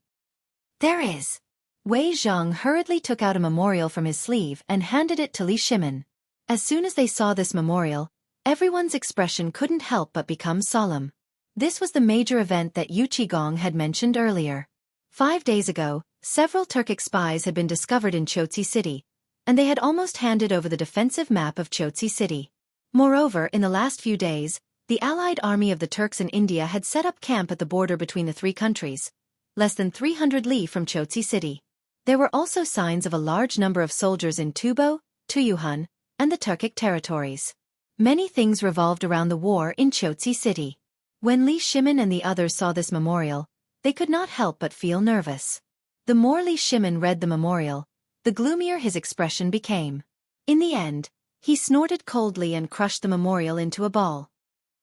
There is. Wei Zhang hurriedly took out a memorial from his sleeve and handed it to Li Shimin. As soon as they saw this memorial, everyone's expression couldn't help but become solemn. This was the major event that Yu Qigong had mentioned earlier. 5 days ago, several Turkic spies had been discovered in Qiuzi City, and they had almost handed over the defensive map of Qiuzi City. Moreover, in the last few days, the allied army of the Turks in India had set up camp at the border between the 3 countries, less than 300 li from Qiuzi City. There were also signs of a large number of soldiers in Tubo, Tuyuhun, and the Turkic territories. Many things revolved around the war in Qiuzi City. When Li Shimin and the others saw this memorial, they could not help but feel nervous. The more Li Shimin read the memorial, the gloomier his expression became. In the end, he snorted coldly and crushed the memorial into a ball.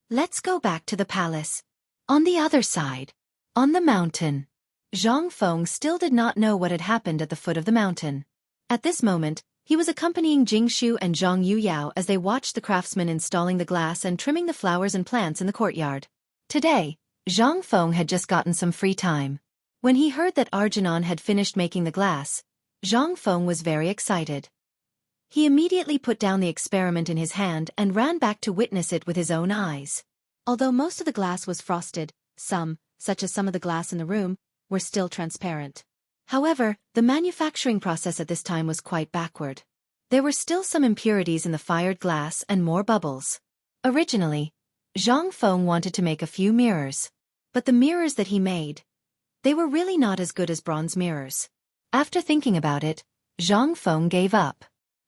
Let's go back to the palace. On the other side. On the mountain. Zhang Feng still did not know what had happened at the foot of the mountain. At this moment, he was accompanying Jingshu and Zhang Yuyao as they watched the craftsmen installing the glass and trimming the flowers and plants in the courtyard. Today, Zhang Feng had just gotten some free time. When he heard that Arjunan had finished making the glass, Zhang Feng was very excited. He immediately put down the experiment in his hand and ran back to witness it with his own eyes. Although most of the glass was frosted, some, such as some of the glass in the room, were still transparent. However, the manufacturing process at this time was quite backward. There were still some impurities in the fired glass and more bubbles. Originally, Zhang Feng wanted to make a few mirrors. But the mirrors that he made, they were really not as good as bronze mirrors. After thinking about it, Zhang Feng gave up.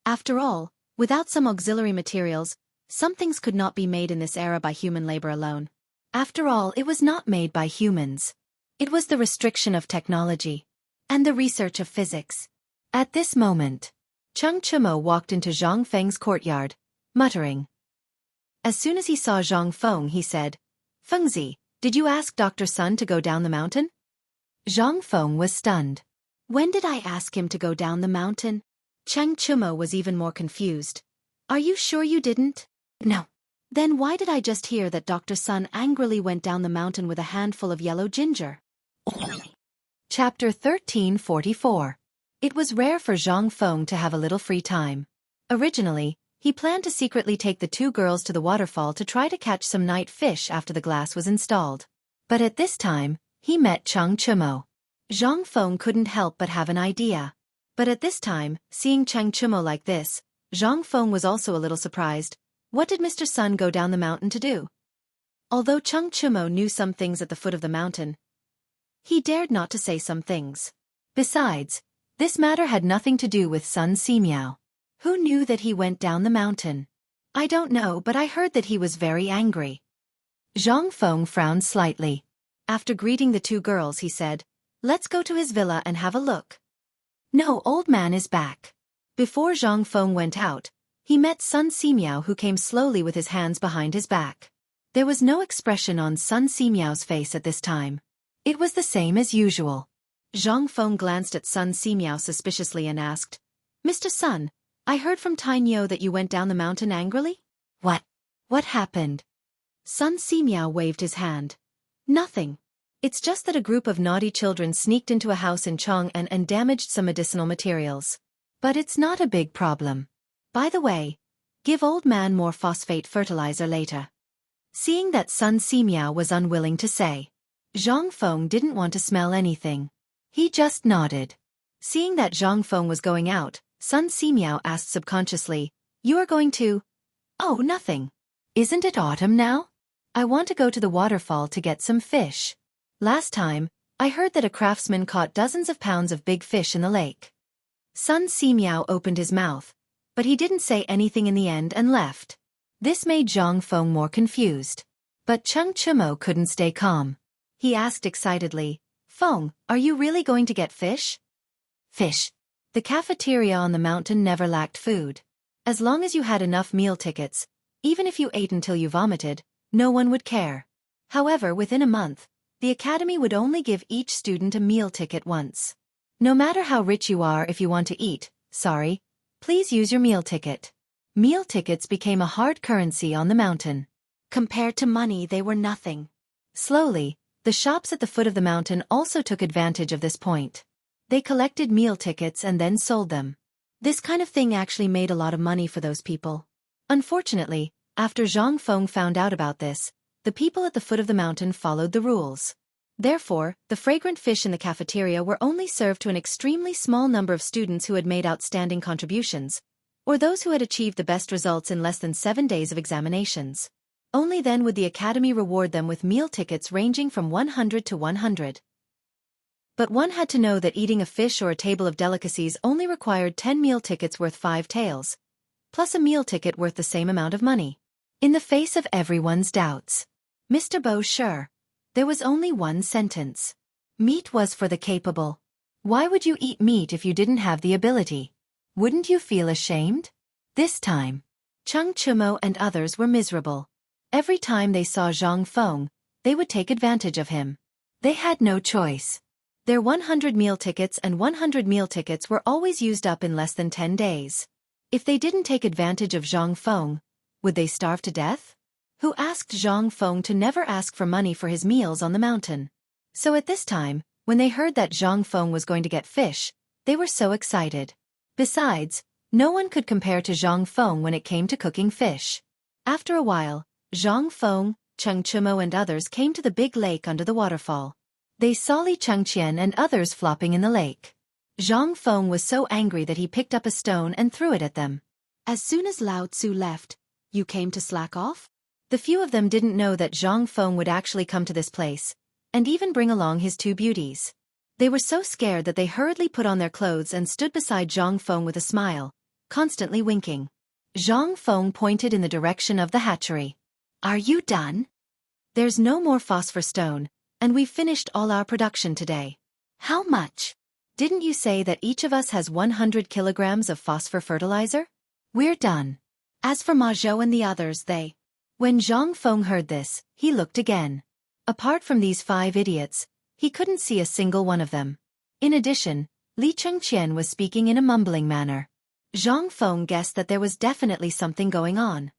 After all, without some auxiliary materials, some things could not be made in this era by human labor alone. After all, it was not made by humans. It was the restriction of technology and the research of physics. At this moment, Cheng Chimo walked into Zhang Feng's courtyard, muttering. As soon as he saw Zhang Feng, he said, "Fengzi, did you ask Dr. Sun to go down the mountain?" Zhang Feng was stunned. When did I ask him to go down the mountain? Cheng Chimo was even more confused. Are you sure you didn't? No. Then why did I just hear that Dr. Sun angrily went down the mountain with a handful of yellow ginger? Chapter 1344. It was rare for Zhang Feng to have a little free time. Originally, he planned to secretly take the two girls to the waterfall to try to catch some night fish after the glass was installed. But at this time, he met Cheng Chimo. Zhang Feng couldn't help but have an idea. But at this time, seeing Cheng Chimo like this, Zhang Feng was also a little surprised. What did Mr. Sun go down the mountain to do? Although Cheng Chimo knew some things at the foot of the mountain, he dared not to say some things. Besides, this matter had nothing to do with Sun Simiao. Who knew that he went down the mountain? I don't know, but I heard that he was very angry. Zhang Feng frowned slightly. After greeting the two girls, he said, "Let's go to his villa and have a look." "No, old man is back." Before Zhang Feng went out, he met Sun Simiao, who came slowly with his hands behind his back. There was no expression on Sun Simiao's face at this time. It was the same as usual. Zhang Feng glanced at Sun Simiao suspiciously and asked, "Mr. Sun, I heard from Tainyo that you went down the mountain angrily?" What? What happened?" Sun Simiao waved his hand. "Nothing. It's just that a group of naughty children sneaked into a house in Chang'an and damaged some medicinal materials. But it's not a big problem. By the way, give old man more phosphate fertilizer later." Seeing that Sun Simiao was unwilling to say, Zhang Feng didn't want to smell anything. He just nodded. Seeing that Zhang Feng was going out, Sun Simiao asked subconsciously, "You are going to?" "Oh, nothing. Isn't it autumn now? I want to go to the waterfall to get some fish. Last time, I heard that a craftsman caught dozens of pounds of big fish in the lake." Sun Simiao opened his mouth, but he didn't say anything in the end and left. This made Zhang Feng more confused. But Cheng Chimo couldn't stay calm. He asked excitedly, "Feng, are you really going to get fish?" Fish. The cafeteria on the mountain never lacked food. As long as you had enough meal tickets, even if you ate until you vomited, no one would care. However, within a month, the academy would only give each student a meal ticket once. No matter how rich you are, if you want to eat, sorry, please use your meal ticket. Meal tickets became a hard currency on the mountain. Compared to money, they were nothing. Slowly, the shops at the foot of the mountain also took advantage of this point. They collected meal tickets and then sold them. This kind of thing actually made a lot of money for those people. Unfortunately, after Zhang Feng found out about this, the people at the foot of the mountain followed the rules. Therefore, the fragrant fish in the cafeteria were only served to an extremely small number of students who had made outstanding contributions, or those who had achieved the best results in less than 7 days of examinations. Only then would the academy reward them with meal tickets ranging from 100 to 100. But one had to know that eating a fish or a table of delicacies only required 10 meal tickets worth 5 taels, plus a meal ticket worth the same amount of money. In the face of everyone's doubts, Mr. Bo sure, there was only one sentence. Meat was for the capable. Why would you eat meat if you didn't have the ability? Wouldn't you feel ashamed? This time, Cheng Chimo and others were miserable. Every time they saw Zhang Feng, they would take advantage of him. They had no choice. Their 100 meal tickets and 100 meal tickets were always used up in less than 10 days. If they didn't take advantage of Zhang Feng, would they starve to death? Who asked Zhang Feng to never ask for money for his meals on the mountain. So at this time, when they heard that Zhang Feng was going to get fish, they were so excited. Besides, no one could compare to Zhang Feng when it came to cooking fish. After a while, Zhang Feng, Cheng Chumo and others came to the big lake under the waterfall. They saw Li Chengqian and others flopping in the lake. Zhang Feng was so angry that he picked up a stone and threw it at them. As soon as Lao Tzu left, "You came to slack off?" The few of them didn't know that Zhang Feng would actually come to this place, and even bring along his two beauties. They were so scared that they hurriedly put on their clothes and stood beside Zhang Feng with a smile, constantly winking. Zhang Feng pointed in the direction of the hatchery. "Are you done? There's no more phosphor stone, and we've finished all our production today." "How much? Didn't you say that each of us has 100 kilograms of phosphor fertilizer?" "We're done. As for Ma Zhou and the others, they..." When Zhang Feng heard this, he looked again. Apart from these 5 idiots, he couldn't see a single one of them. In addition, Li Chengqian was speaking in a mumbling manner. Zhang Feng guessed that there was definitely something going on.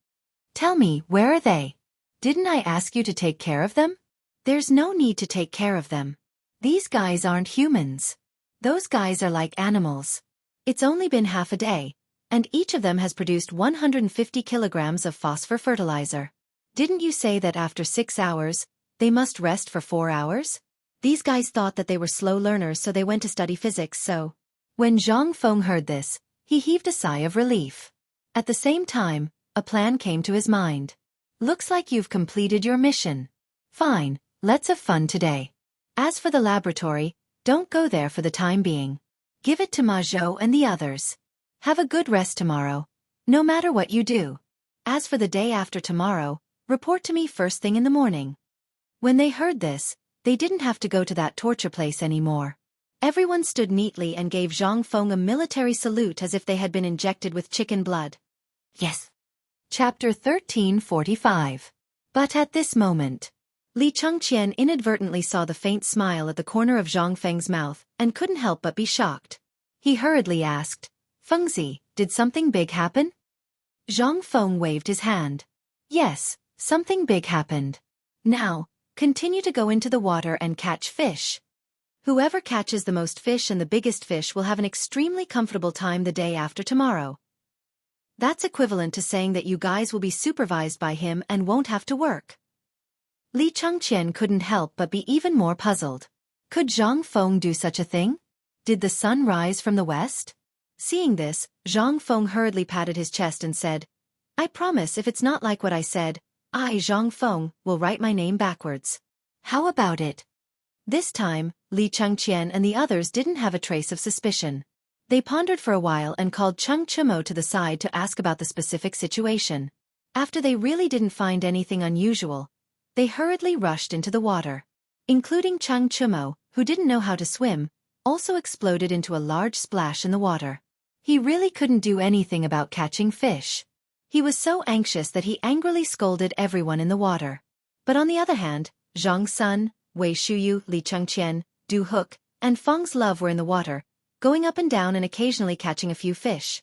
"Tell me, where are they? Didn't I ask you to take care of them?" "There's no need to take care of them. These guys aren't humans. Those guys are like animals. It's only been half a day, and each of them has produced 150 kilograms of phosphor fertilizer. Didn't you say that after 6 hours, they must rest for 4 hours?" These guys thought that they were slow learners, so they went to study physics, so... When Zhang Feng heard this, he heaved a sigh of relief. At the same time, a plan came to his mind. "Looks like you've completed your mission. Fine, let's have fun today. As for the laboratory, don't go there for the time being. Give it to Ma Zhou and the others. Have a good rest tomorrow, no matter what you do. As for the day after tomorrow, report to me first thing in the morning." When they heard this, they didn't have to go to that torture place anymore. Everyone stood neatly and gave Zhang Feng a military salute as if they had been injected with chicken blood. Yes. Chapter 1345. But at this moment, Li Chengqian inadvertently saw the faint smile at the corner of Zhang Feng's mouth and couldn't help but be shocked. He hurriedly asked, "Fengzi, did something big happen?" Zhang Feng waved his hand. "Yes, something big happened. Now, continue to go into the water and catch fish. Whoever catches the most fish and the biggest fish will have an extremely comfortable time the day after tomorrow. That's equivalent to saying that you guys will be supervised by him and won't have to work." Li Chengqian couldn't help but be even more puzzled. Could Zhang Feng do such a thing? Did the sun rise from the west? Seeing this, Zhang Feng hurriedly patted his chest and said, "I promise if it's not like what I said, I, Zhang Feng, will write my name backwards. How about it?" This time, Li Chengqian and the others didn't have a trace of suspicion. They pondered for a while and called Cheng Chumo to the side to ask about the specific situation. After they really didn't find anything unusual, they hurriedly rushed into the water. Including Cheng Chumo, who didn't know how to swim, also exploded into a large splash in the water. He really couldn't do anything about catching fish. He was so anxious that he angrily scolded everyone in the water. But on the other hand, Zhang Sun, Wei Shuyu, Li Chengqian, Du Hook, and Feng's Love were in the water, going up and down and occasionally catching a few fish.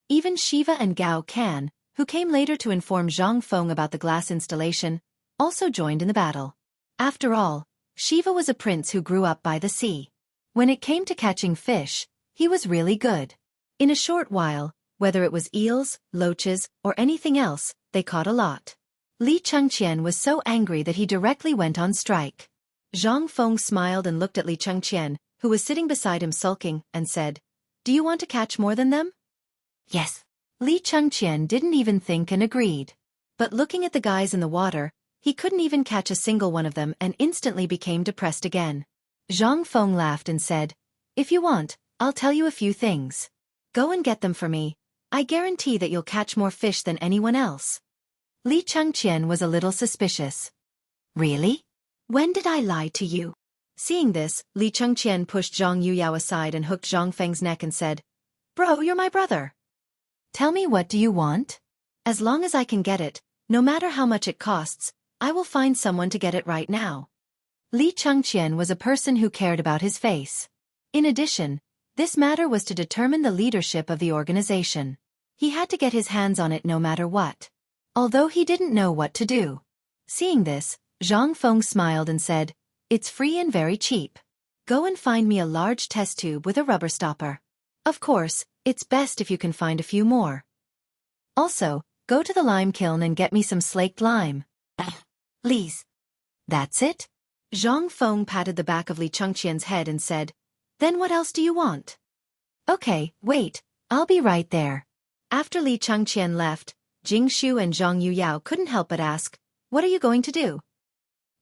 Even Shiva and Gao Can, who came later to inform Zhang Feng about the glass installation, also joined in the battle. After all, Shiva was a prince who grew up by the sea. When it came to catching fish, he was really good. In a short while, whether it was eels, loaches, or anything else, they caught a lot. Li Chengqian was so angry that he directly went on strike. Zhang Feng smiled and looked at Li Chengqian, who was sitting beside him sulking, and said, "Do you want to catch more than them?" "Yes." Li Chengqian didn't even think and agreed. But looking at the guys in the water, he couldn't even catch a single one of them and instantly became depressed again. Zhang Feng laughed and said, "If you want, I'll tell you a few things. Go and get them for me. I guarantee that you'll catch more fish than anyone else." Li Chengqian was a little suspicious. "Really? When did I lie to you?" Seeing this, Li Chengqian pushed Zhang Yuyao aside and hooked Zhang Feng's neck and said, "Bro, you're my brother. Tell me, what do you want? As long as I can get it, no matter how much it costs, I will find someone to get it right now." Li Chengqian was a person who cared about his face. In addition, this matter was to determine the leadership of the organization. He had to get his hands on it no matter what. Although he didn't know what to do. Seeing this, Zhang Feng smiled and said, "It's free and very cheap. Go and find me a large test tube with a rubber stopper. Of course, it's best if you can find a few more. Also, go to the lime kiln and get me some slaked lime." "Please." "That's it?" Zhang Feng patted the back of Li Chengqian's head and said, "Then what else do you want?" "Okay, wait, I'll be right there." After Li Chengqian left, Jingshu and Zhang Yuyao couldn't help but ask, "What are you going to do?"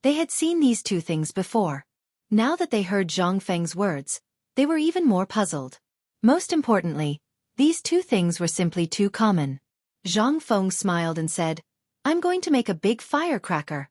They had seen these two things before. Now that they heard Zhang Feng's words, they were even more puzzled. Most importantly, these two things were simply too common. Zhang Feng smiled and said, "I'm going to make a big firecracker."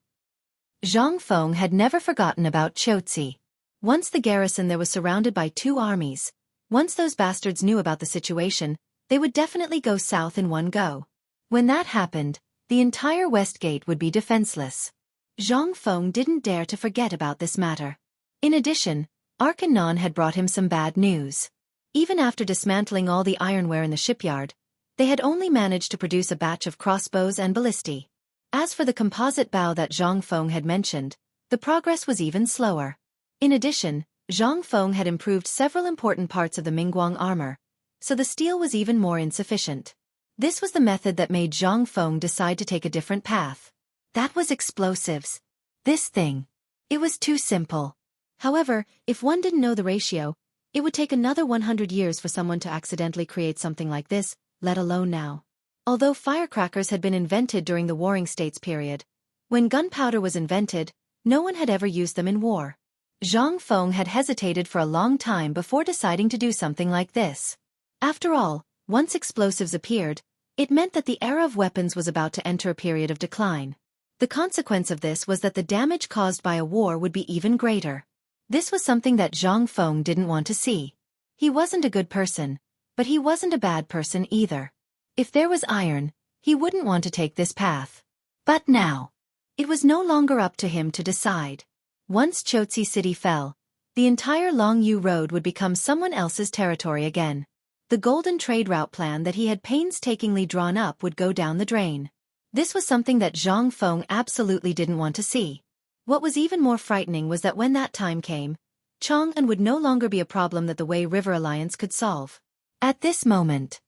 Zhang Feng had never forgotten about Chotzi. Once the garrison there was surrounded by two armies. Once those bastards knew about the situation, they would definitely go south in one go. When that happened, the entire West Gate would be defenseless. Zhang Feng didn't dare to forget about this matter. In addition, Arkanon had brought him some bad news. Even after dismantling all the ironware in the shipyard, they had only managed to produce a batch of crossbows and ballistae. As for the composite bow that Zhang Feng had mentioned, the progress was even slower. In addition, Zhang Feng had improved several important parts of the Mingguang armor, so the steel was even more insufficient. This was the method that made Zhang Feng decide to take a different path. That was explosives. This thing. It was too simple. However, if one didn't know the ratio, it would take another 100 years for someone to accidentally create something like this, let alone now. Although firecrackers had been invented during the Warring States period, when gunpowder was invented, no one had ever used them in war. Zhang Feng had hesitated for a long time before deciding to do something like this. After all, once explosives appeared, it meant that the era of weapons was about to enter a period of decline. The consequence of this was that the damage caused by a war would be even greater. This was something that Zhang Feng didn't want to see. He wasn't a good person, but he wasn't a bad person either. If there was iron, he wouldn't want to take this path. But now, it was no longer up to him to decide. Once Chotzi City fell, the entire Longyu Road would become someone else's territory again. The golden trade route plan that he had painstakingly drawn up would go down the drain. This was something that Zhang Feng absolutely didn't want to see. What was even more frightening was that when that time came, Chang'an would no longer be a problem that the Wei River Alliance could solve. At this moment,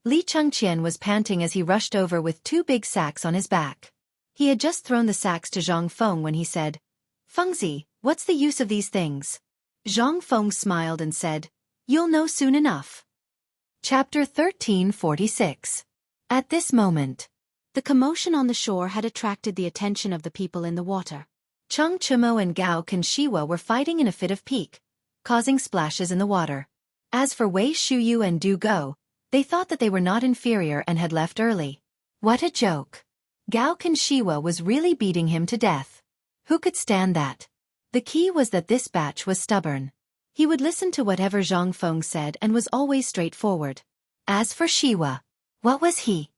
Li Chengqian was panting as he rushed over with two big sacks on his back. He had just thrown the sacks to Zhang Feng when he said, "Fengzi, what's the use of these things?" Zhang Feng smiled and said, "You'll know soon enough." Chapter 1346. At this moment, the commotion on the shore had attracted the attention of the people in the water. Cheng Chumo and Gao Kenshiwa were fighting in a fit of pique, causing splashes in the water. As for Wei Shuyu and Du Go, they thought that they were not inferior and had left early. What a joke. Gao Kenshiwa was really beating him to death. Who could stand that? The key was that this batch was stubborn. He would listen to whatever Zhang Feng said and was always straightforward. As for Shiwa, what was he?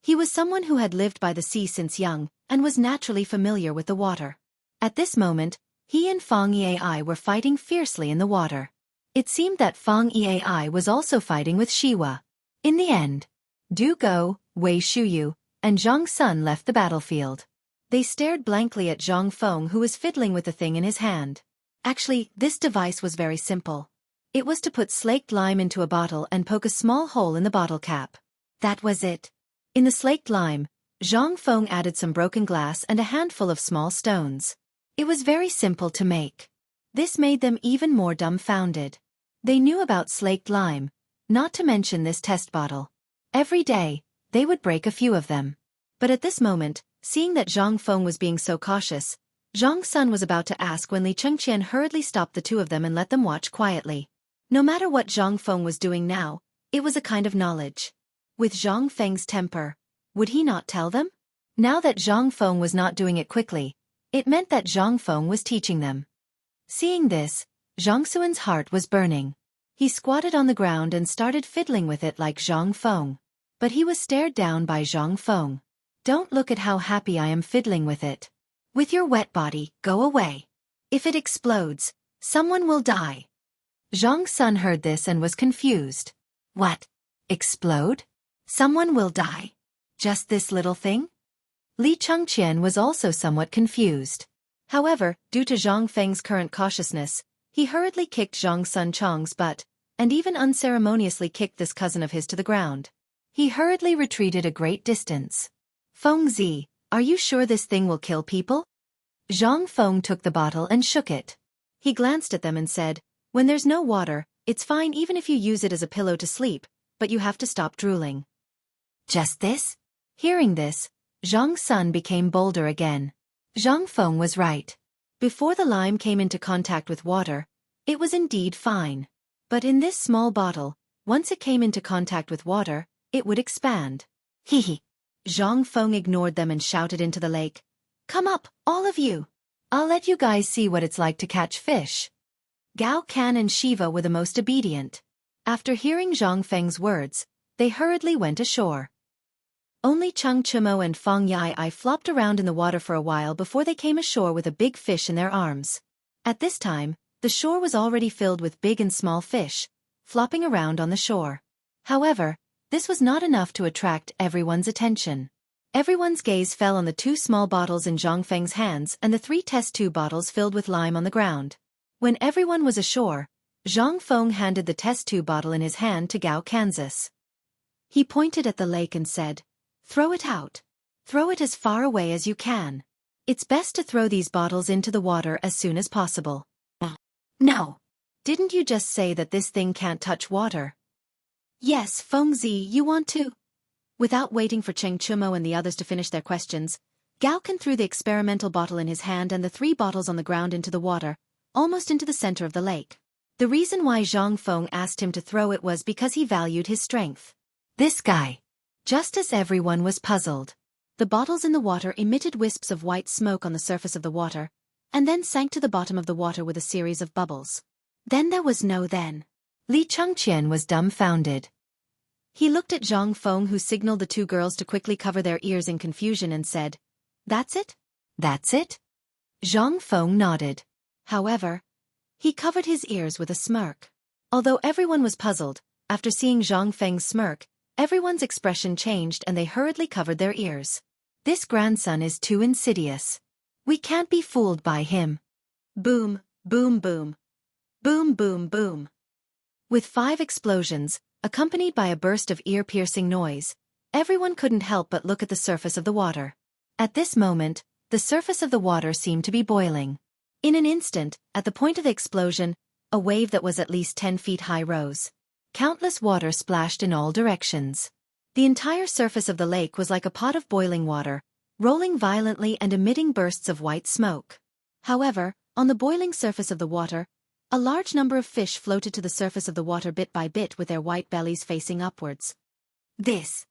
He was someone who had lived by the sea since young, and was naturally familiar with the water. At this moment, he and Fang Yai were fighting fiercely in the water. It seemed that Fang Yai was also fighting with Shiwa. In the end, Du Go, Wei Shuyu, and Zhang Sun left the battlefield. They stared blankly at Zhang Feng, who was fiddling with the thing in his hand. Actually, this device was very simple. It was to put slaked lime into a bottle and poke a small hole in the bottle cap. That was it. In the slaked lime, Zhang Feng added some broken glass and a handful of small stones. It was very simple to make. This made them even more dumbfounded. They knew about slaked lime, not to mention this test bottle. Every day, they would break a few of them. But at this moment, seeing that Zhang Feng was being so cautious, Zhang Sun was about to ask when Li Chengqian hurriedly stopped the two of them and let them watch quietly. No matter what Zhang Feng was doing now, it was a kind of knowledge. With Zhang Feng's temper, would he not tell them? Now that Zhang Feng was not doing it quickly, it meant that Zhang Feng was teaching them. Seeing this, Zhang Xuan's heart was burning. He squatted on the ground and started fiddling with it like Zhang Feng. But he was stared down by Zhang Feng. "Don't look at how happy I am fiddling with it. With your wet body, go away." If it explodes, someone will die. Zhang's son heard this and was confused. What? Explode? Someone will die. Just this little thing? Li Chengqian was also somewhat confused. However, due to Zhang Feng's current cautiousness, he hurriedly kicked Zhang's son Chang's butt, and even unceremoniously kicked this cousin of his to the ground. He hurriedly retreated a great distance. Feng Zi, are you sure this thing will kill people? Zhang Feng took the bottle and shook it. He glanced at them and said, when there's no water, it's fine even if you use it as a pillow to sleep, but you have to stop drooling. Just this? Hearing this, Zhang's son became bolder again. Zhang Feng was right. Before the lime came into contact with water, it was indeed fine. But in this small bottle, once it came into contact with water, it would expand. Hee. Zhang Feng ignored them and shouted into the lake. Come up, all of you. I'll let you guys see what it's like to catch fish. Gao Can and Shiva were the most obedient. After hearing Zhang Feng's words, they hurriedly went ashore. Only Cheng Chimo and Feng Yai flopped around in the water for a while before they came ashore with a big fish in their arms. At this time, the shore was already filled with big and small fish, flopping around on the shore. However, this was not enough to attract everyone's attention. Everyone's gaze fell on the 2 small bottles in Zhang Feng's hands and the 3 test tube bottles filled with lime on the ground. When everyone was ashore, Zhang Feng handed the test tube bottle in his hand to Gao Kansas. He pointed at the lake and said, throw it out. Throw it as far away as you can. It's best to throw these bottles into the water as soon as possible. No. Didn't you just say that this thing can't touch water? Yes, Feng Zi, you want to? Without waiting for Cheng Chumo and the others to finish their questions, Gao Can threw the experimental bottle in his hand and the 3 bottles on the ground into the water, almost into the center of the lake. The reason why Zhang Feng asked him to throw it was because he valued his strength. This guy. Just as everyone was puzzled, the bottles in the water emitted wisps of white smoke on the surface of the water, and then sank to the bottom of the water with a series of bubbles. Then there was no then. Li Chengqian was dumbfounded. He looked at Zhang Feng, who signaled the 2 girls to quickly cover their ears in confusion, and said, That's it? That's it? Zhang Feng nodded. However, he covered his ears with a smirk. Although everyone was puzzled, after seeing Zhang Feng's smirk, everyone's expression changed and they hurriedly covered their ears. This grandson is too insidious. We can't be fooled by him. Boom, boom, boom. Boom, boom, boom. With 5 explosions, accompanied by a burst of ear-piercing noise, everyone couldn't help but look at the surface of the water. At this moment, the surface of the water seemed to be boiling. In an instant, at the point of the explosion, a wave that was at least 10 feet high rose. Countless water splashed in all directions. The entire surface of the lake was like a pot of boiling water, rolling violently and emitting bursts of white smoke. However, on the boiling surface of the water, a large number of fish floated to the surface of the water bit by bit with their white bellies facing upwards. This.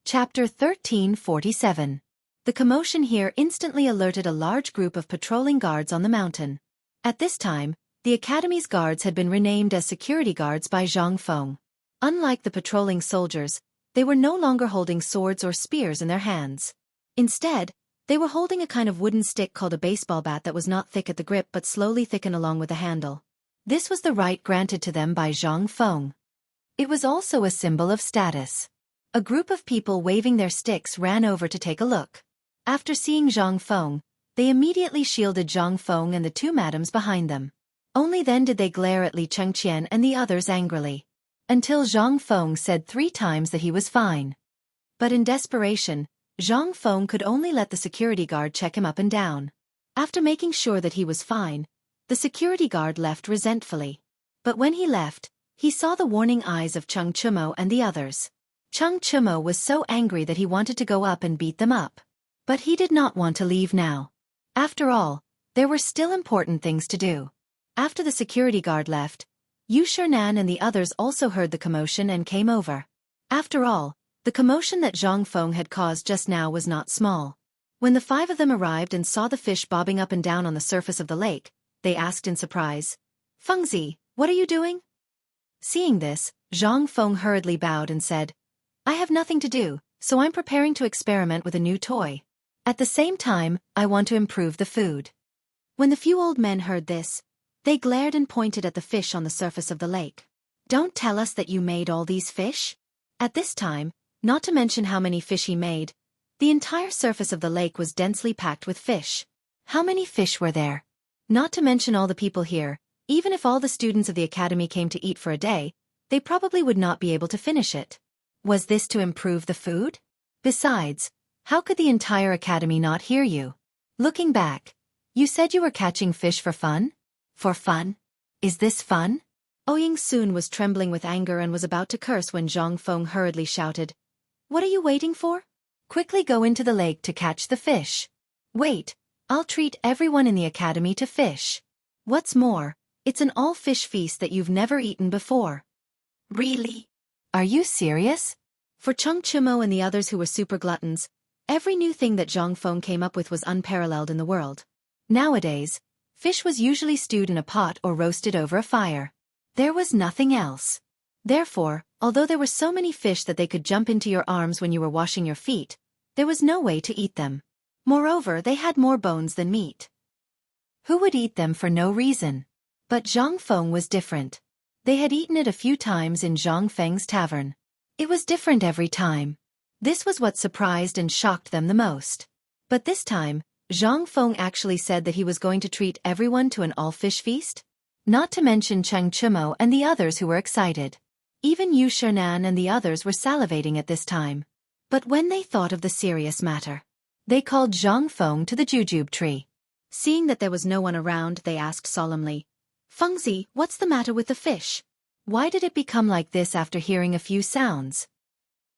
Chapter 1347. The commotion here instantly alerted a large group of patrolling guards on the mountain. At this time, the Academy's guards had been renamed as security guards by Zhang Feng. Unlike the patrolling soldiers, they were no longer holding swords or spears in their hands. Instead, they were holding a kind of wooden stick called a baseball bat that was not thick at the grip but slowly thickened along with the handle. This was the right granted to them by Zhang Feng. It was also a symbol of status. A group of people waving their sticks ran over to take a look. After seeing Zhang Feng, they immediately shielded Zhang Feng and the 2 madams behind them. Only then did they glare at Li Chengqian and the others angrily. Until Zhang Feng said 3 times that he was fine. But in desperation, Zhang Feng could only let the security guard check him up and down. After making sure that he was fine, the security guard left resentfully. But when he left, he saw the warning eyes of Cheng Chumo and the others. Cheng Chumo was so angry that he wanted to go up and beat them up. But he did not want to leave now. After all, there were still important things to do. After the security guard left, Yu Shernan and the others also heard the commotion and came over. After all, the commotion that Zhang Feng had caused just now was not small. When the 5 of them arrived and saw the fish bobbing up and down on the surface of the lake, they asked in surprise, Feng Zi, what are you doing? Seeing this, Zhang Feng hurriedly bowed and said, I have nothing to do, so I'm preparing to experiment with a new toy. At the same time, I want to improve the food. When the few old men heard this, they glared and pointed at the fish on the surface of the lake. Don't tell us that you made all these fish? At this time, not to mention how many fish he made, the entire surface of the lake was densely packed with fish. How many fish were there? Not to mention all the people here, even if all the students of the academy came to eat for a day, they probably would not be able to finish it. Was this to improve the food? Besides, how could the entire academy not hear you? Looking back, you said you were catching fish for fun? For fun? Is this fun? Ouying soon was trembling with anger and was about to curse when Zhang Feng hurriedly shouted, "What are you waiting for? Quickly go into the lake to catch the fish. Wait, I'll treat everyone in the academy to fish. What's more, it's an all-fish feast that you've never eaten before." Really? Are you serious? For Cheng Chimo and the others who were super gluttons, every new thing that Zhang Feng came up with was unparalleled in the world. Nowadays, fish was usually stewed in a pot or roasted over a fire. There was nothing else. Therefore, although there were so many fish that they could jump into your arms when you were washing your feet, there was no way to eat them. Moreover, they had more bones than meat. Who would eat them for no reason? But Zhang Feng was different. They had eaten it a few times in Zhang Feng's tavern. It was different every time. This was what surprised and shocked them the most. But this time, Zhang Feng actually said that he was going to treat everyone to an all-fish feast? Not to mention Cheng Chimo and the others who were excited. Even Yu Shernan and the others were salivating at this time. But when they thought of the serious matter, they called Zhang Feng to the jujube tree. Seeing that there was no one around, they asked solemnly, "Fengzi, what's the matter with the fish? Why did it become like this after hearing a few sounds?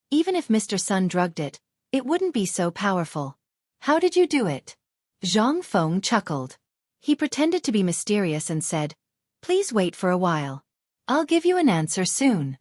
Even if Mr. Sun drugged it, it wouldn't be so powerful. How did you do it?" Zhang Feng chuckled. He pretended to be mysterious and said, "Please wait for a while. I'll give you an answer soon."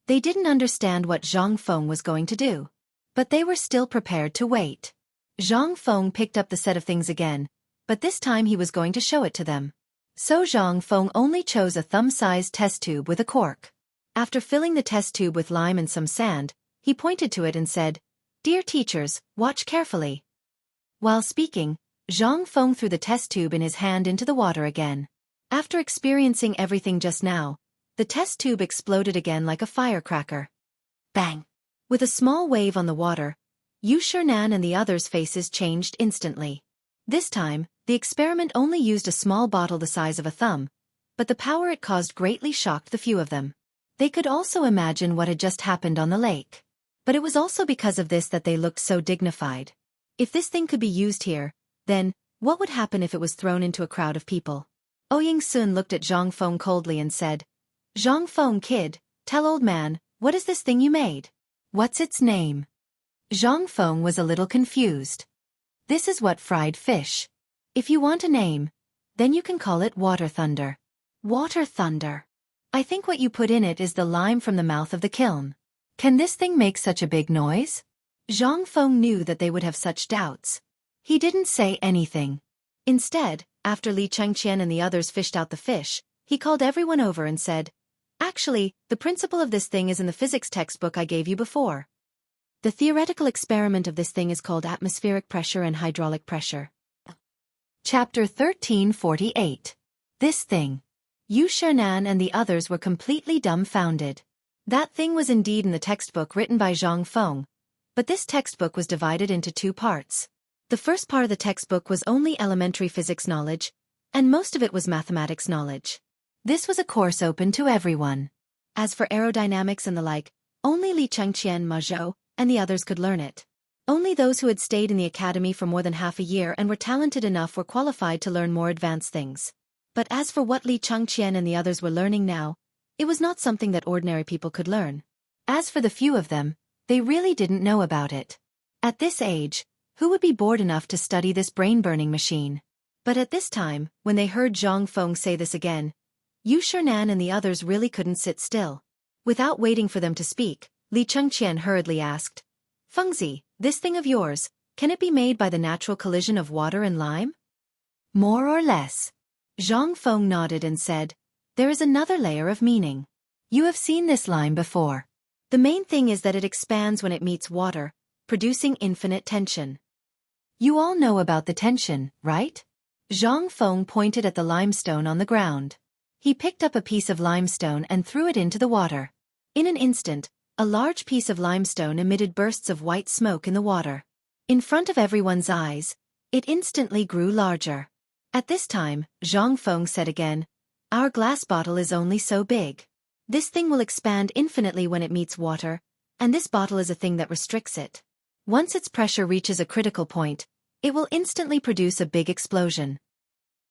They didn't understand what Zhang Feng was going to do, but they were still prepared to wait. Zhang Feng picked up the set of things again, but this time he was going to show it to them. So Zhang Feng only chose a thumb-sized test tube with a cork. After filling the test tube with lime and some sand, he pointed to it and said, "Dear teachers, watch carefully." While speaking, Zhang Feng threw the test tube in his hand into the water again. After experiencing everything just now, the test tube exploded again like a firecracker. Bang! With a small wave on the water, Yu Shernan and the others' faces changed instantly. This time, the experiment only used a small bottle the size of a thumb, but the power it caused greatly shocked the few of them. They could also imagine what had just happened on the lake. But it was also because of this that they looked so dignified. If this thing could be used here, then, what would happen if it was thrown into a crowd of people? Ouying Sun looked at Zhang Feng coldly and said, "Zhang Feng kid, tell old man, what is this thing you made? What's its name?" Zhang Feng was a little confused. "This is what fried fish. If you want a name, then you can call it water thunder." Water thunder. I think what you put in it is the lime from the mouth of the kiln. Can this thing make such a big noise? Zhang Feng knew that they would have such doubts. He didn't say anything. Instead, after Li Chengqian and the others fished out the fish, he called everyone over and said, "Actually, the principle of this thing is in the physics textbook I gave you before. The theoretical experiment of this thing is called atmospheric pressure and hydraulic pressure." Chapter 1348. This thing. Yu Shernan and the others were completely dumbfounded. That thing was indeed in the textbook written by Zhang Feng, but this textbook was divided into two parts. The first part of the textbook was only elementary physics knowledge, and most of it was mathematics knowledge. This was a course open to everyone. As for aerodynamics and the like, only Li Chengqian, Ma Zhou, and the others could learn it. Only those who had stayed in the academy for more than half a year and were talented enough were qualified to learn more advanced things. But as for what Li Chengqian and the others were learning now, it was not something that ordinary people could learn. As for the few of them, they really didn't know about it. At this age, who would be bored enough to study this brain-burning machine? But at this time, when they heard Zhang Feng say this again, Yu Shernan and the others really couldn't sit still. Without waiting for them to speak, Li Chengqian hurriedly asked, "Fengzi, this thing of yours, can it be made by the natural collision of water and lime?" "More or less." Zhang Feng nodded and said, "There is another layer of meaning. You have seen this lime before. The main thing is that it expands when it meets water, producing infinite tension. You all know about the tension, right?" Zhang Feng pointed at the limestone on the ground. He picked up a piece of limestone and threw it into the water. In an instant, a large piece of limestone emitted bursts of white smoke in the water. In front of everyone's eyes, it instantly grew larger. At this time, Zhang Feng said again, "Our glass bottle is only so big. This thing will expand infinitely when it meets water, and this bottle is a thing that restricts it. Once its pressure reaches a critical point, it will instantly produce a big explosion.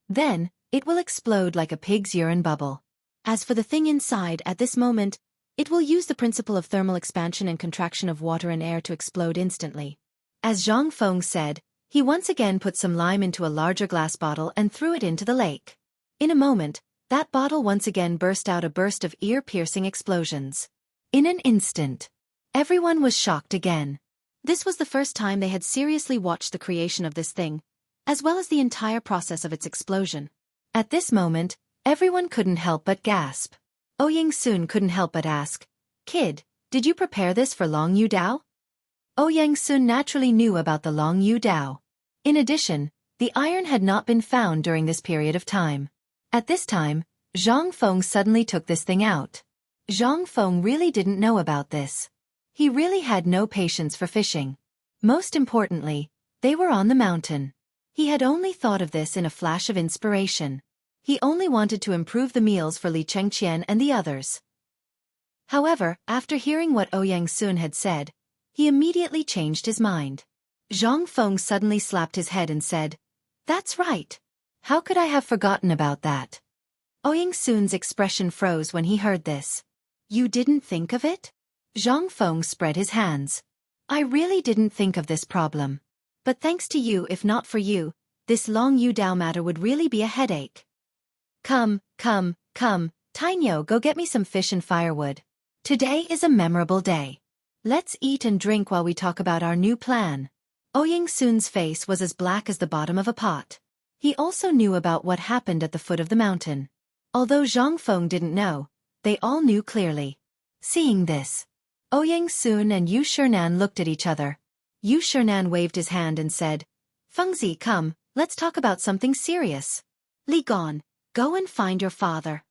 Then, it will explode like a pig's urine bubble. As for the thing inside, at this moment, it will use the principle of thermal expansion and contraction of water and air to explode instantly." As Zhang Feng said, he once again put some lime into a larger glass bottle and threw it into the lake. In a moment, that bottle once again burst out a burst of ear-piercing explosions. In an instant, everyone was shocked again. This was the first time they had seriously watched the creation of this thing, as well as the entire process of its explosion. At this moment, everyone couldn't help but gasp. Ouyang Sun couldn't help but ask, "Kid, did you prepare this for Long Yu Dao?" Ouyang Sun naturally knew about the Long Yu Dao. In addition, the iron had not been found during this period of time. At this time, Zhang Feng suddenly took this thing out. Zhang Feng really didn't know about this. He really had no patience for fishing. Most importantly, they were on the mountain. He had only thought of this in a flash of inspiration. He only wanted to improve the meals for Li Chengqian and the others. However, after hearing what Ouyang Sun had said, he immediately changed his mind. Zhang Feng suddenly slapped his head and said, "That's right. How could I have forgotten about that?" Ouyang Sun's expression froze when he heard this. "You didn't think of it?" Zhang Feng spread his hands. "I really didn't think of this problem. But thanks to you, if not for you, this Long Yu Dao matter would really be a headache. Come, Tainyo, go get me some fish and firewood. Today is a memorable day. Let's eat and drink while we talk about our new plan." Ouyang Sun's face was as black as the bottom of a pot. He also knew about what happened at the foot of the mountain. Although Zhang Feng didn't know, they all knew clearly. Seeing this, Ouyang Sun and Yu Shernan looked at each other. Yu Shernan waved his hand and said, "Fengzi, come, let's talk about something serious. Li Gong, go and find your father."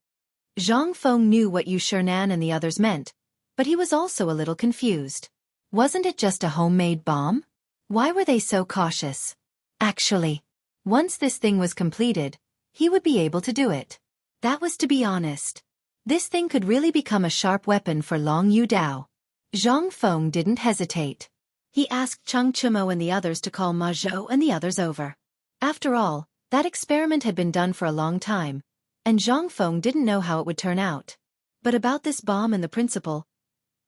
Zhang Feng knew what Yu Shernan and the others meant, but he was also a little confused. Wasn't it just a homemade bomb? Why were they so cautious? Actually, once this thing was completed, he would be able to do it. That was to be honest. This thing could really become a sharp weapon for Long Yu Dao. Zhang Feng didn't hesitate. He asked Cheng Chumo and the others to call Ma Zhou and the others over. After all, that experiment had been done for a long time, and Zhang Feng didn't know how it would turn out. But about this bomb and the principle,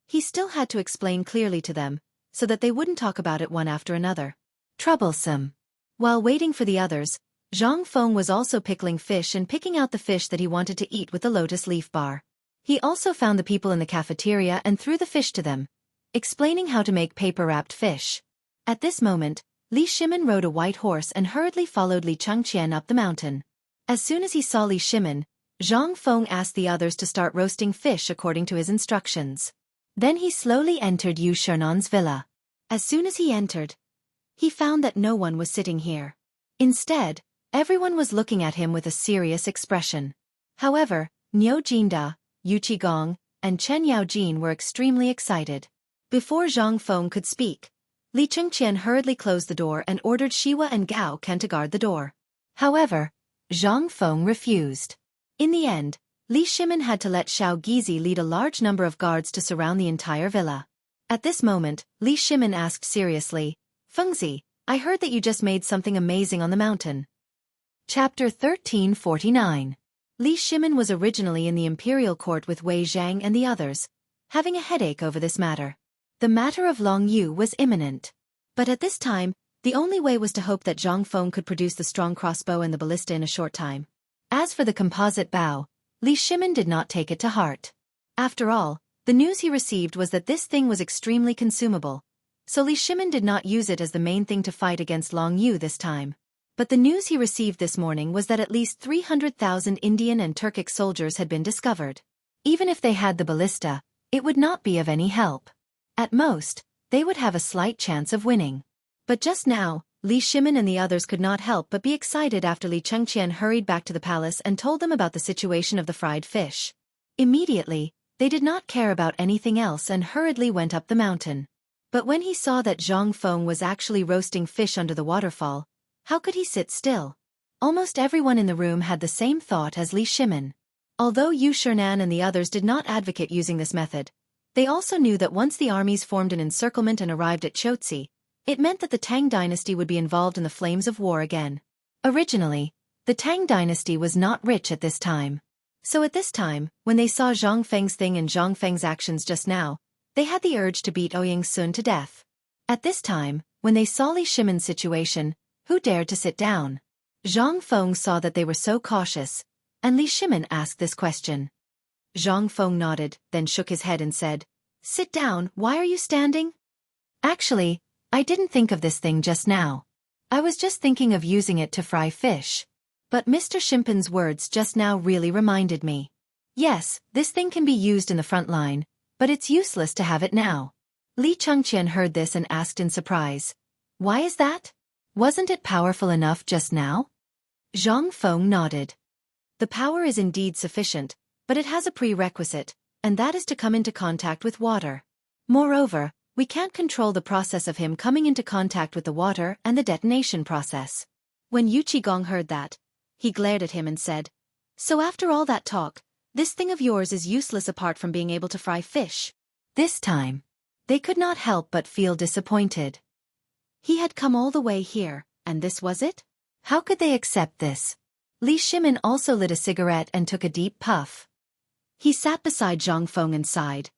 he still had to explain clearly to them, so that they wouldn't talk about it one after another. Troublesome. While waiting for the others, Zhang Feng was also pickling fish and picking out the fish that he wanted to eat with the lotus leaf bar. He also found the people in the cafeteria and threw the fish to them, explaining how to make paper-wrapped fish. At this moment, Li Shimin rode a white horse and hurriedly followed Li Chengqian up the mountain. As soon as he saw Li Shimin, Zhang Feng asked the others to start roasting fish according to his instructions. Then he slowly entered Yu Shernan's villa. As soon as he entered, he found that no one was sitting here. Instead, everyone was looking at him with a serious expression. However, Niu Jinda, Yu Qigong, and Chen Yaojin were extremely excited. Before Zhang Feng could speak, Li Chengqian hurriedly closed the door and ordered Shiwa and Gao Ken to guard the door. However, Zhang Feng refused. In the end, Li Shimin had to let Xiao Gizi lead a large number of guards to surround the entire villa. At this moment, Li Shimin asked seriously, "Fengzi, I heard that you just made something amazing on the mountain." Chapter 1349. Li Shimin was originally in the imperial court with Wei Zhang and the others, having a headache over this matter. The matter of Long Yu was imminent. But at this time, the only way was to hope that Zhang Feng could produce the strong crossbow and the ballista in a short time. As for the composite bow, Li Shimin did not take it to heart. After all, the news he received was that this thing was extremely consumable, so Li Shimin did not use it as the main thing to fight against Long Yu this time. But the news he received this morning was that at least 300,000 Indian and Turkic soldiers had been discovered. Even if they had the ballista, it would not be of any help. At most, they would have a slight chance of winning. But just now, Li Shimin and the others could not help but be excited after Li Chengqian hurried back to the palace and told them about the situation of the fried fish. Immediately, they did not care about anything else and hurriedly went up the mountain. But when he saw that Zhang Feng was actually roasting fish under the waterfall, how could he sit still? Almost everyone in the room had the same thought as Li Shimin. Although Yu Shernan and the others did not advocate using this method, they also knew that once the armies formed an encirclement and arrived at Chotzi, it meant that the Tang dynasty would be involved in the flames of war again. Originally, the Tang dynasty was not rich at this time. So at this time, when they saw Zhang Feng's thing and Zhang Feng's actions just now, they had the urge to beat Ouyang Sun to death. At this time, when they saw Li Shimin's situation, who dared to sit down? Zhang Feng saw that they were so cautious, and Li Shimin asked this question. Zhang Feng nodded, then shook his head and said, "Sit down, why are you standing?" "Actually, I didn't think of this thing just now. I was just thinking of using it to fry fish. But Mr. Shimpan's words just now really reminded me. Yes, this thing can be used in the front line, but it's useless to have it now." Li Chengqian heard this and asked in surprise, "Why is that? Wasn't it powerful enough just now?" Zhang Feng nodded. "The power is indeed sufficient, but it has a prerequisite, and that is to come into contact with water. Moreover, we can't control the process of him coming into contact with the water and the detonation process." When Yu Qigong heard that, he glared at him and said, "So after all that talk, this thing of yours is useless apart from being able to fry fish?" This time, they could not help but feel disappointed. He had come all the way here, and this was it? How could they accept this? Li Shimin also lit a cigarette and took a deep puff. He sat beside Zhang Feng and sighed.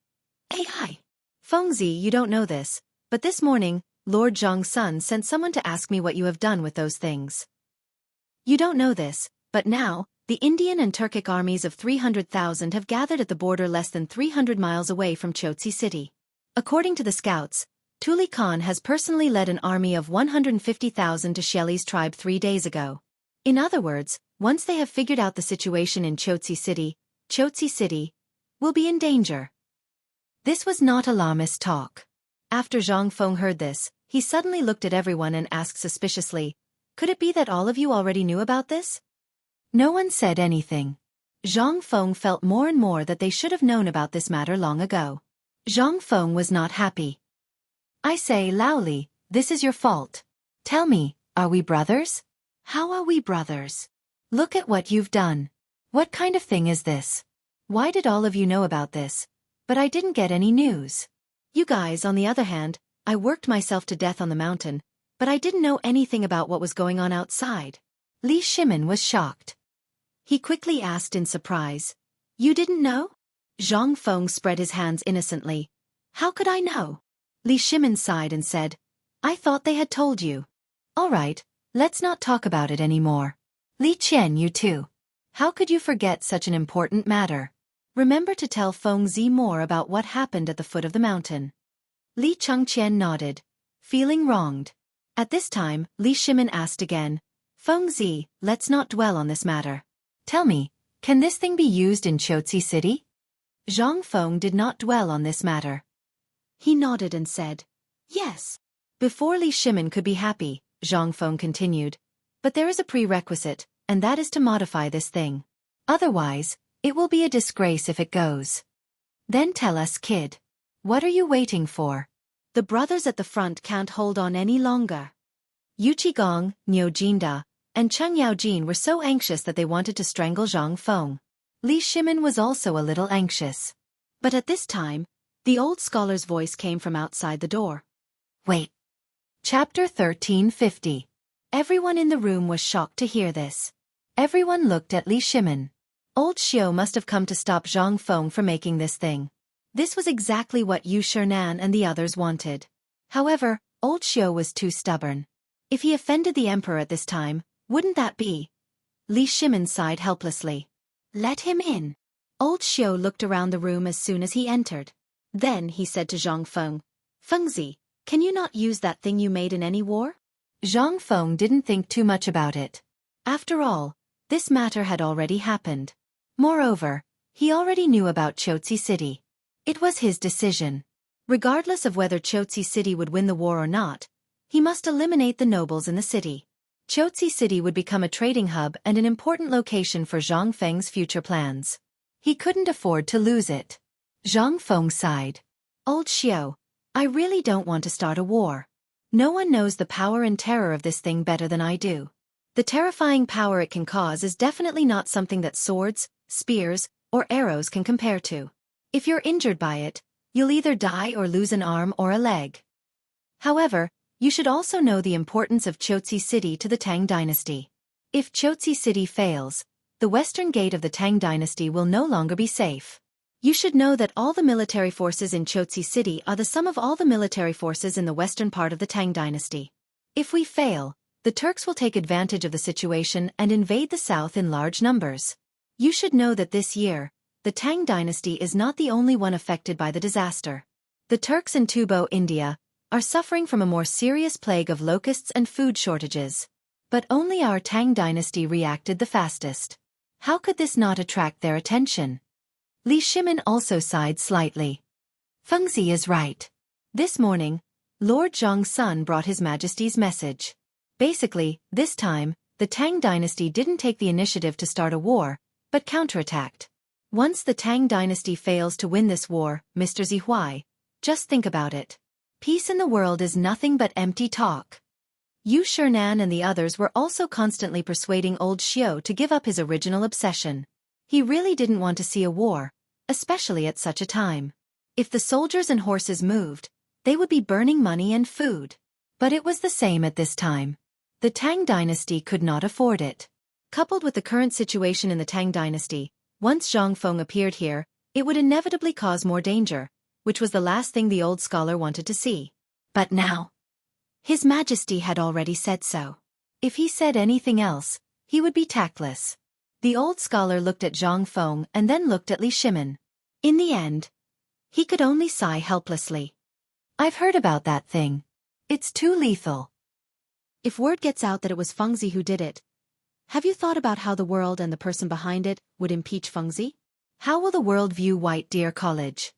"Hi. Fengzi, you don't know this, but this morning, Lord Zhang's son sent someone to ask me what you have done with those things. You don't know this, but now, the Indian and Turkic armies of 300,000 have gathered at the border less than 300 miles away from Chotzi city. According to the scouts, Tuli Khan has personally led an army of 150,000 to Shelly's tribe 3 days ago. In other words, once they have figured out the situation in Chotzi city will be in danger." This was not alarmist talk. After Zhang Feng heard this, he suddenly looked at everyone and asked suspiciously, "Could it be that all of you already knew about this?" No one said anything. Zhang Feng felt more and more that they should have known about this matter long ago. Zhang Feng was not happy. "I say, Laoli, this is your fault. Tell me, are we brothers? How are we brothers? Look at what you've done. What kind of thing is this? Why did all of you know about this? But I didn't get any news. You guys, on the other hand, I worked myself to death on the mountain, but I didn't know anything about what was going on outside." Li Shimin was shocked. He quickly asked in surprise, "You didn't know?" Zhang Feng spread his hands innocently. "How could I know?" Li Shimin sighed and said, "I thought they had told you. All right, let's not talk about it anymore. Li Qian, you too. How could you forget such an important matter? Remember to tell Fengzi more about what happened at the foot of the mountain." Li Chengqian nodded, feeling wronged. At this time, Li Shimin asked again, "Fengzi, let's not dwell on this matter. Tell me, can this thing be used in Chotzi city?" Zhang Feng did not dwell on this matter. He nodded and said, "Yes." Before Li Shimin could be happy, Zhang Feng continued, "But there is a prerequisite, and that is to modify this thing. Otherwise, it will be a disgrace if it goes." "Then tell us, kid. What are you waiting for? The brothers at the front can't hold on any longer." Yu Qigong, Niu Jinda, and Cheng Yaojin were so anxious that they wanted to strangle Zhang Feng. Li Shimin was also a little anxious. But at this time, the old scholar's voice came from outside the door. "Wait." Chapter 1350. Everyone in the room was shocked to hear this. Everyone looked at Li Shimin. Old Xiao must have come to stop Zhang Feng from making this thing. This was exactly what Yu Shernan and the others wanted. However, old Xiao was too stubborn. If he offended the emperor at this time, wouldn't that be? Li Shimin sighed helplessly. "Let him in." Old Xiao looked around the room as soon as he entered. Then he said to Zhang Feng, "Fengzi, can you not use that thing you made in any war?" Zhang Feng didn't think too much about it. After all, this matter had already happened. Moreover, he already knew about Chotzi city. It was his decision. Regardless of whether Chotzi city would win the war or not, He must eliminate the nobles in the city. Chotzi City would become a trading hub and an important location for Zhang Feng's future plans. He couldn't afford to lose it. Zhang Feng sighed. Old Xiao, I really don't want to start a war. No one knows the power and terror of this thing better than I do. The terrifying power it can cause is definitely not something that swords, spears, or arrows can compare to. If you're injured by it, you'll either die or lose an arm or a leg. However, you should also know the importance of Chotzi City to the Tang dynasty. If Chotzi City fails, the western gate of the Tang dynasty will no longer be safe. You should know that all the military forces in Chotzi City are the sum of all the military forces in the western part of the Tang dynasty. If we fail, the Turks will take advantage of the situation and invade the south in large numbers. You should know that this year, the Tang dynasty is not the only one affected by the disaster. The Turks in Tubo, India, are suffering from a more serious plague of locusts and food shortages. But only our Tang dynasty reacted the fastest. How could this not attract their attention? Li Shimin also sighed slightly. Fengzi is right. This morning, Lord Zhang's son brought His Majesty's message. Basically, this time, the Tang dynasty didn't take the initiative to start a war, but counterattacked. Once the Tang dynasty fails to win this war, Mr. Zihuai, just think about it. Peace in the world is nothing but empty talk. Yu Shernan and the others were also constantly persuading old Xiao to give up his original obsession. He really didn't want to see a war, especially at such a time. If the soldiers and horses moved, they would be burning money and food. But it was the same at this time. The Tang dynasty could not afford it. Coupled with the current situation in the Tang dynasty, once Zhang Feng appeared here, it would inevitably cause more danger, which was the last thing the old scholar wanted to see. But now, His Majesty had already said so. If he said anything else, he would be tactless. The old scholar looked at Zhang Feng and then looked at Li Shimin. In the end, he could only sigh helplessly. I've heard about that thing. It's too lethal. If word gets out that it was Fengzi who did it, have you thought about how the world and the person behind it would impeach Fengzi? How will the world view White Deer College?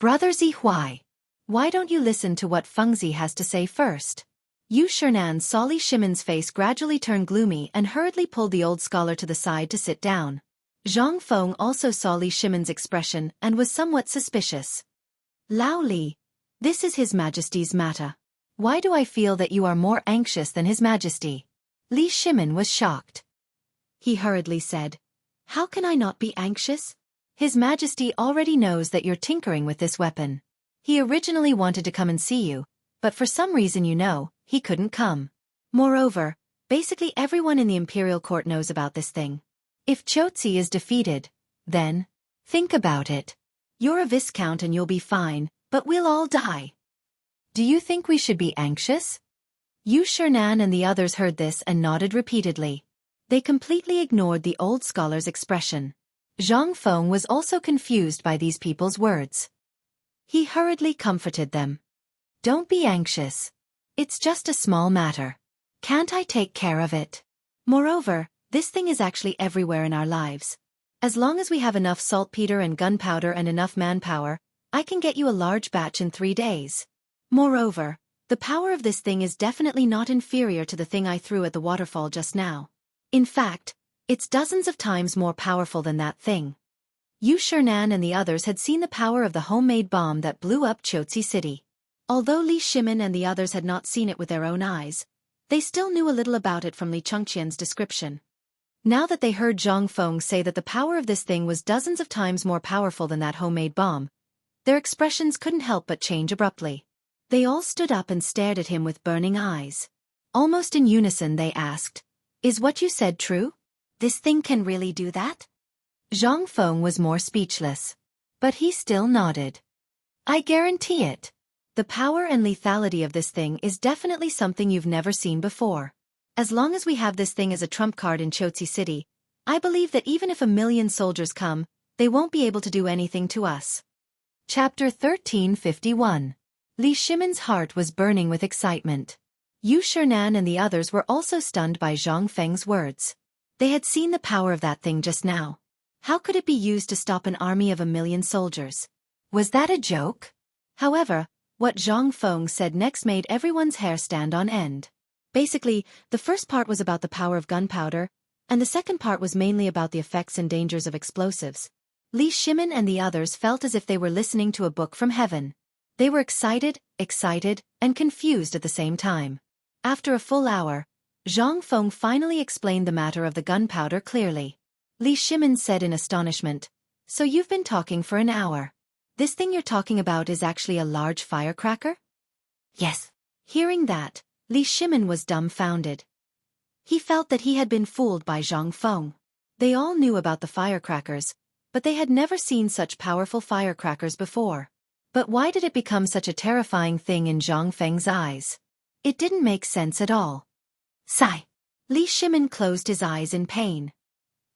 Brother Zihuai, why don't you listen to what Fengzi has to say first? Yu Shernan saw Li Shimin's face gradually turn gloomy and hurriedly pulled the old scholar to the side to sit down. Zhang Feng also saw Li Shimin's expression and was somewhat suspicious. Lao Li, this is His Majesty's matter. Why do I feel that you are more anxious than His Majesty? Li Shimin was shocked. He hurriedly said, How can I not be anxious? His Majesty already knows that you're tinkering with this weapon. He originally wanted to come and see you, but for some reason he couldn't come. Moreover, basically everyone in the imperial court knows about this thing. If Chotzi is defeated, then, think about it. You're a viscount and you'll be fine, but we'll all die. Do you think we should be anxious? Yu Shernan and the others heard this and nodded repeatedly. They completely ignored the old scholar's expression. Zhang Feng was also confused by these people's words. He hurriedly comforted them. Don't be anxious. It's just a small matter. Can't I take care of it? Moreover, this thing is actually everywhere in our lives. As long as we have enough saltpeter and gunpowder and enough manpower, I can get you a large batch in 3 days. Moreover, the power of this thing is definitely not inferior to the thing I threw at the waterfall just now. In fact, it's dozens of times more powerful than that thing. Yu Shernan and the others had seen the power of the homemade bomb that blew up Chotzi City. Although Li Shimin and the others had not seen it with their own eyes, they still knew a little about it from Li Chengqian's description. Now that they heard Zhang Feng say that the power of this thing was dozens of times more powerful than that homemade bomb, their expressions couldn't help but change abruptly. They all stood up and stared at him with burning eyes. Almost in unison they asked, Is what you said true? This thing can really do that? Zhang Feng was more speechless. But he still nodded. I guarantee it. The power and lethality of this thing is definitely something you've never seen before. As long as we have this thing as a trump card in Chotzi City, I believe that even if 1,000,000 soldiers come, they won't be able to do anything to us. Chapter 1351. Li Shimin's heart was burning with excitement. Yu Shernan and the others were also stunned by Zhang Feng's words. They had seen the power of that thing just now. How could it be used to stop an army of 1,000,000 soldiers? Was that a joke? However, What Zhang Feng said next made everyone's hair stand on end. Basically, the first part was about the power of gunpowder, and the second part was mainly about the effects and dangers of explosives. Li Shimin and the others felt as if they were listening to a book from heaven. They were excited, and confused at the same time. After a full hour, Zhang Feng finally explained the matter of the gunpowder clearly. Li Shimin said in astonishment, "So you've been talking for an hour. This thing you're talking about is actually a large firecracker?" Yes. Hearing that, Li Shimin was dumbfounded. He felt that he had been fooled by Zhang Feng. They all knew about the firecrackers, but they had never seen such powerful firecrackers before. But why did it become such a terrifying thing in Zhang Feng's eyes? It didn't make sense at all. Sigh. Li Shimin closed his eyes in pain.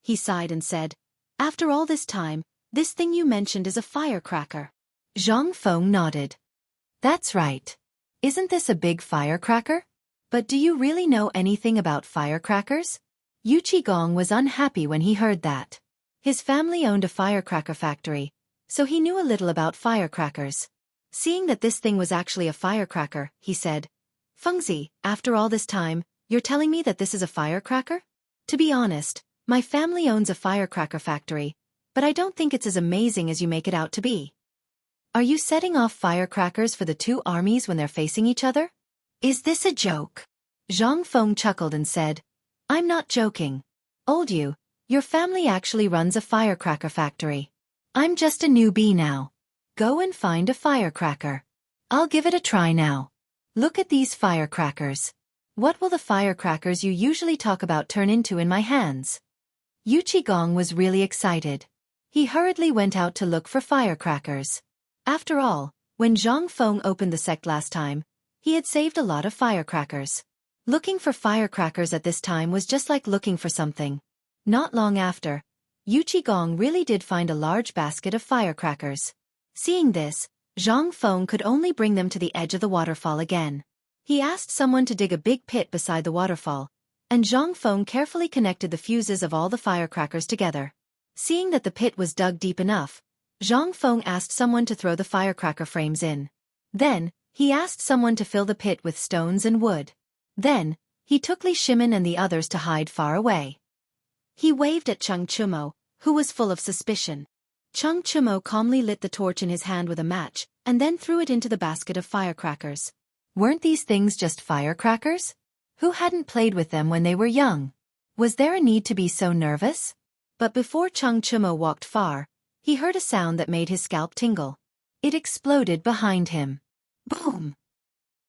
He sighed and said, "After all this time, this thing you mentioned is a firecracker." Zhang Feng nodded. "That's right. Isn't this a big firecracker? But do you really know anything about firecrackers?" Yu Qigong was unhappy when he heard that. His family owned a firecracker factory, so he knew a little about firecrackers. Seeing that this thing was actually a firecracker, he said, "Fengzi, after all this time, you're telling me that this is a firecracker? To be honest, my family owns a firecracker factory, but I don't think it's as amazing as you make it out to be. Are you setting off firecrackers for the two armies when they're facing each other?" Is this a joke? Zhang Feng chuckled and said, "I'm not joking. Old you, your family actually runs a firecracker factory. I'm just a newbie now. Go and find a firecracker. I'll give it a try now. Look at these firecrackers. What will the firecrackers you usually talk about turn into in my hands?" Yu Qigong was really excited. He hurriedly went out to look for firecrackers. After all, when Zhang Feng opened the sect last time, he had saved a lot of firecrackers. Looking for firecrackers at this time was just like looking for something. Not long after, Yu Qigong really did find a large basket of firecrackers. Seeing this, Zhang Feng could only bring them to the edge of the waterfall again. He asked someone to dig a big pit beside the waterfall, and Zhang Feng carefully connected the fuses of all the firecrackers together. Seeing that the pit was dug deep enough, Zhang Feng asked someone to throw the firecracker frames in. Then, he asked someone to fill the pit with stones and wood. Then, he took Li Shimin and the others to hide far away. He waved at Cheng Chumo, who was full of suspicion. Cheng Chumo calmly lit the torch in his hand with a match, and then threw it into the basket of firecrackers. Weren't these things just firecrackers? Who hadn't played with them when they were young? Was there a need to be so nervous? But before Cheng Chumo walked far, he heard a sound that made his scalp tingle. It exploded behind him. Boom!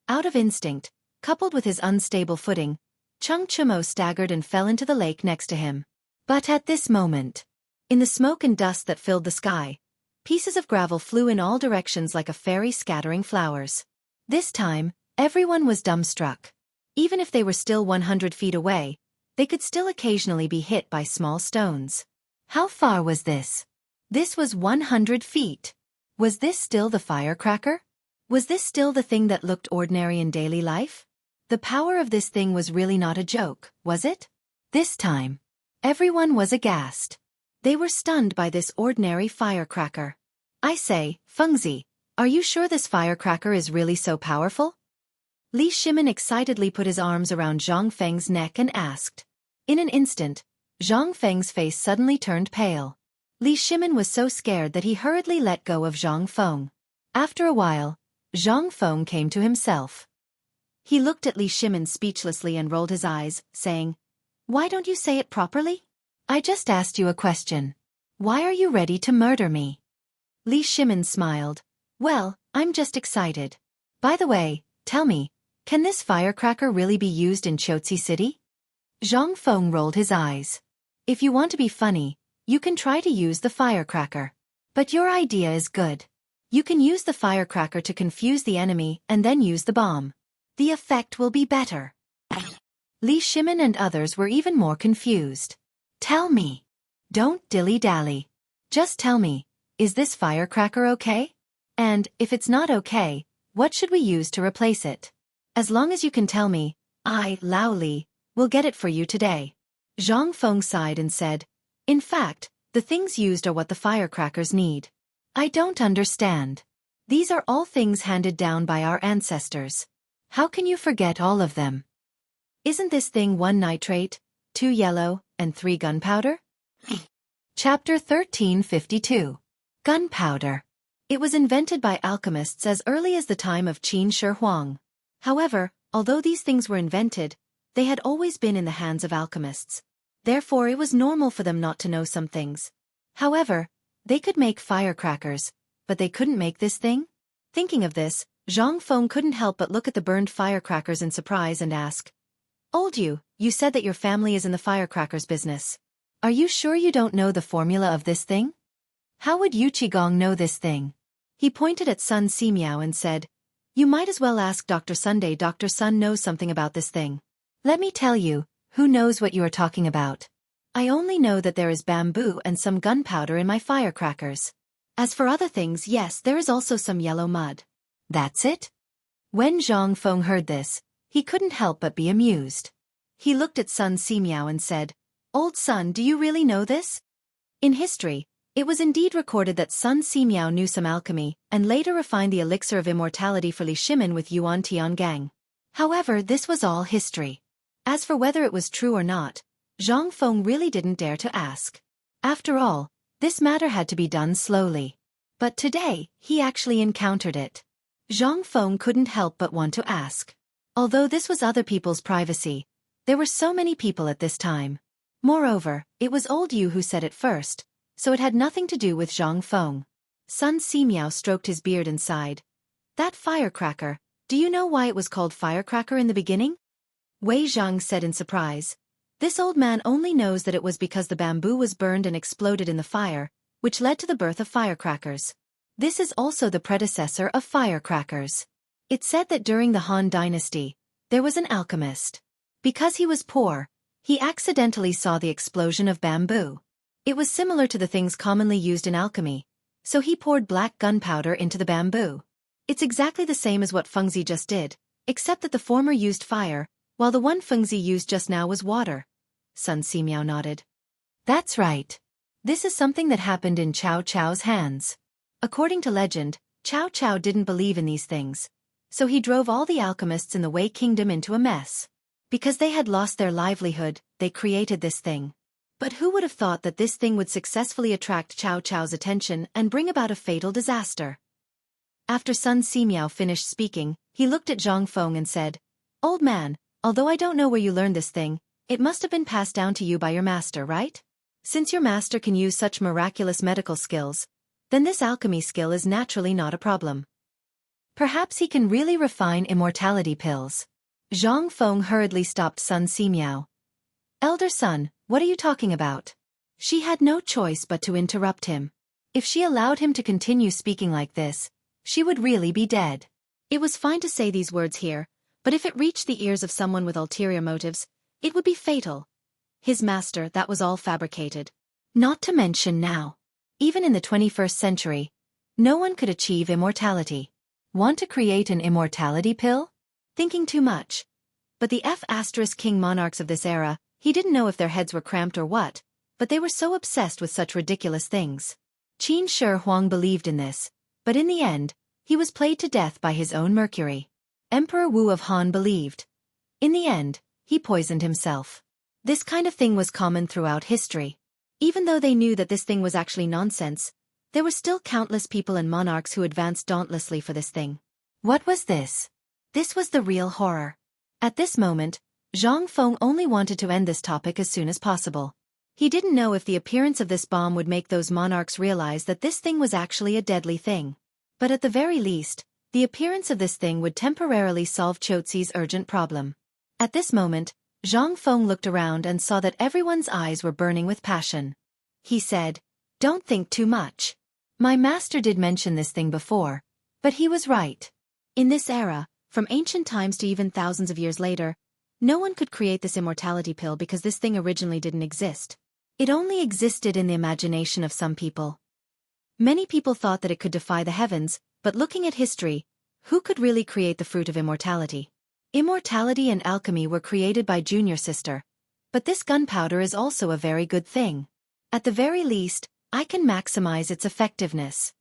Out of instinct, coupled with his unstable footing, Cheng Chumo staggered and fell into the lake next to him. But at this moment, in the smoke and dust that filled the sky, pieces of gravel flew in all directions like a fairy scattering flowers. This time, everyone was dumbstruck. Even if they were still 100 feet away, they could still occasionally be hit by small stones. How far was this? This was 100 feet. Was this still the firecracker? Was this still the thing that looked ordinary in daily life? The power of this thing was really not a joke, was it? This time, everyone was aghast. They were stunned by this ordinary firecracker. "I say, Fengzi, are you sure this firecracker is really so powerful?" Li Shimin excitedly put his arms around Zhang Feng's neck and asked. In an instant, Zhang Feng's face suddenly turned pale. Li Shimin was so scared that he hurriedly let go of Zhang Feng. After a while, Zhang Feng came to himself. He looked at Li Shimin speechlessly and rolled his eyes, saying, "Why don't you say it properly? I just asked you a question. Why are you ready to murder me?" Li Shimin smiled. "Well, I'm just excited. By the way, tell me, can this firecracker really be used in Qiuzi City?" Zhang Feng rolled his eyes. "If you want to be funny, you can try to use the firecracker. But your idea is good. You can use the firecracker to confuse the enemy and then use the bomb. The effect will be better." Li Shimin and others were even more confused. "Tell me. Don't dilly-dally. Just tell me, is this firecracker okay? And, if it's not okay, what should we use to replace it? As long as you can tell me, I, Lao Li, will get it for you today." Zhang Feng sighed and said, "In fact, the things used are what the firecrackers need." "I don't understand. These are all things handed down by our ancestors. How can you forget all of them? Isn't this thing 1 nitrate, 2 yellow, and 3 gunpowder? Chapter 1352. Gunpowder. It was invented by alchemists as early as the time of Qin Shi Huang. However, although these things were invented, they had always been in the hands of alchemists. Therefore it was normal for them not to know some things. However, they could make firecrackers, but they couldn't make this thing? Thinking of this, Zhang Feng couldn't help but look at the burned firecrackers in surprise and ask, "Old you said that your family is in the firecrackers business. Are you sure you don't know the formula of this thing? How would Yu Qigong know this thing?" He pointed at Sun Simiao and said, "You might as well ask Dr. Sunday. Dr. Sun knows something about this thing." "Let me tell you, who knows what you are talking about? I only know that there is bamboo and some gunpowder in my firecrackers. As for other things, yes, there is also some yellow mud." "That's it?" When Zhang Feng heard this, he couldn't help but be amused. He looked at Sun Simiao and said, "Old Sun, do you really know this?" In history, it was indeed recorded that Sun Simiao knew some alchemy and later refined the elixir of immortality for Li Shimin with Yuan Tiangang. However, this was all history. As for whether it was true or not, Zhang Feng really didn't dare to ask. After all, this matter had to be done slowly. But today, he actually encountered it. Zhang Feng couldn't help but want to ask. Although this was other people's privacy, there were so many people at this time. Moreover, it was old Yu who said it first, so it had nothing to do with Zhang Feng. Sun Simiao stroked his beard and sighed. "That firecracker, do you know why it was called firecracker in the beginning?" Wei Zhang said in surprise. This old man only knows that it was because the bamboo was burned and exploded in the fire, which led to the birth of firecrackers. This is also the predecessor of firecrackers. It's said that during the Han Dynasty, there was an alchemist. Because he was poor, he accidentally saw the explosion of bamboo. It was similar to the things commonly used in alchemy, so he poured black gunpowder into the bamboo. It's exactly the same as what Fengzi just did, except that the former used fire, while the one Fengzi used just now was water. Sun Simiao nodded. "That's right. This is something that happened in Cao Cao's hands." According to legend, Cao Cao didn't believe in these things, so he drove all the alchemists in the Wei Kingdom into a mess. Because they had lost their livelihood, they created this thing. But who would have thought that this thing would successfully attract Cao Cao's attention and bring about a fatal disaster? After Sun Simiao finished speaking, he looked at Zhang Feng and said, "Old man, although I don't know where you learned this thing, it must have been passed down to you by your master, right? Since your master can use such miraculous medical skills, then this alchemy skill is naturally not a problem. Perhaps he can really refine immortality pills." Zhang Feng hurriedly stopped Sun Simiao. "Elder son, what are you talking about?" She had no choice but to interrupt him. If she allowed him to continue speaking like this, she would really be dead. It was fine to say these words here, but if it reached the ears of someone with ulterior motives, it would be fatal. His master, that was all fabricated. Not to mention now. Even in the 21st century, no one could achieve immortality. Want to create an immortality pill? Thinking too much. But the king monarchs of this era, he didn't know if their heads were cramped or what, but they were so obsessed with such ridiculous things. Qin Shi Huang believed in this, but in the end, he was played to death by his own Mercury. Emperor Wu of Han believed. In the end, he poisoned himself. This kind of thing was common throughout history. Even though they knew that this thing was actually nonsense, there were still countless people and monarchs who advanced dauntlessly for this thing. What was this? This was the real horror. At this moment, Zhang Feng only wanted to end this topic as soon as possible. He didn't know if the appearance of this bomb would make those monarchs realize that this thing was actually a deadly thing. But at the very least, the appearance of this thing would temporarily solve Chotzi's urgent problem. At this moment, Zhang Feng looked around and saw that everyone's eyes were burning with passion. He said, "Don't think too much. My master did mention this thing before, but he was right. In this era, from ancient times to even thousands of years later, no one could create this immortality pill because this thing originally didn't exist. It only existed in the imagination of some people. Many people thought that it could defy the heavens, but looking at history, who could really create the fruit of immortality? Immortality and alchemy were created by Junior Sister, but this gunpowder is also a very good thing. At the very least, I can maximize its effectiveness."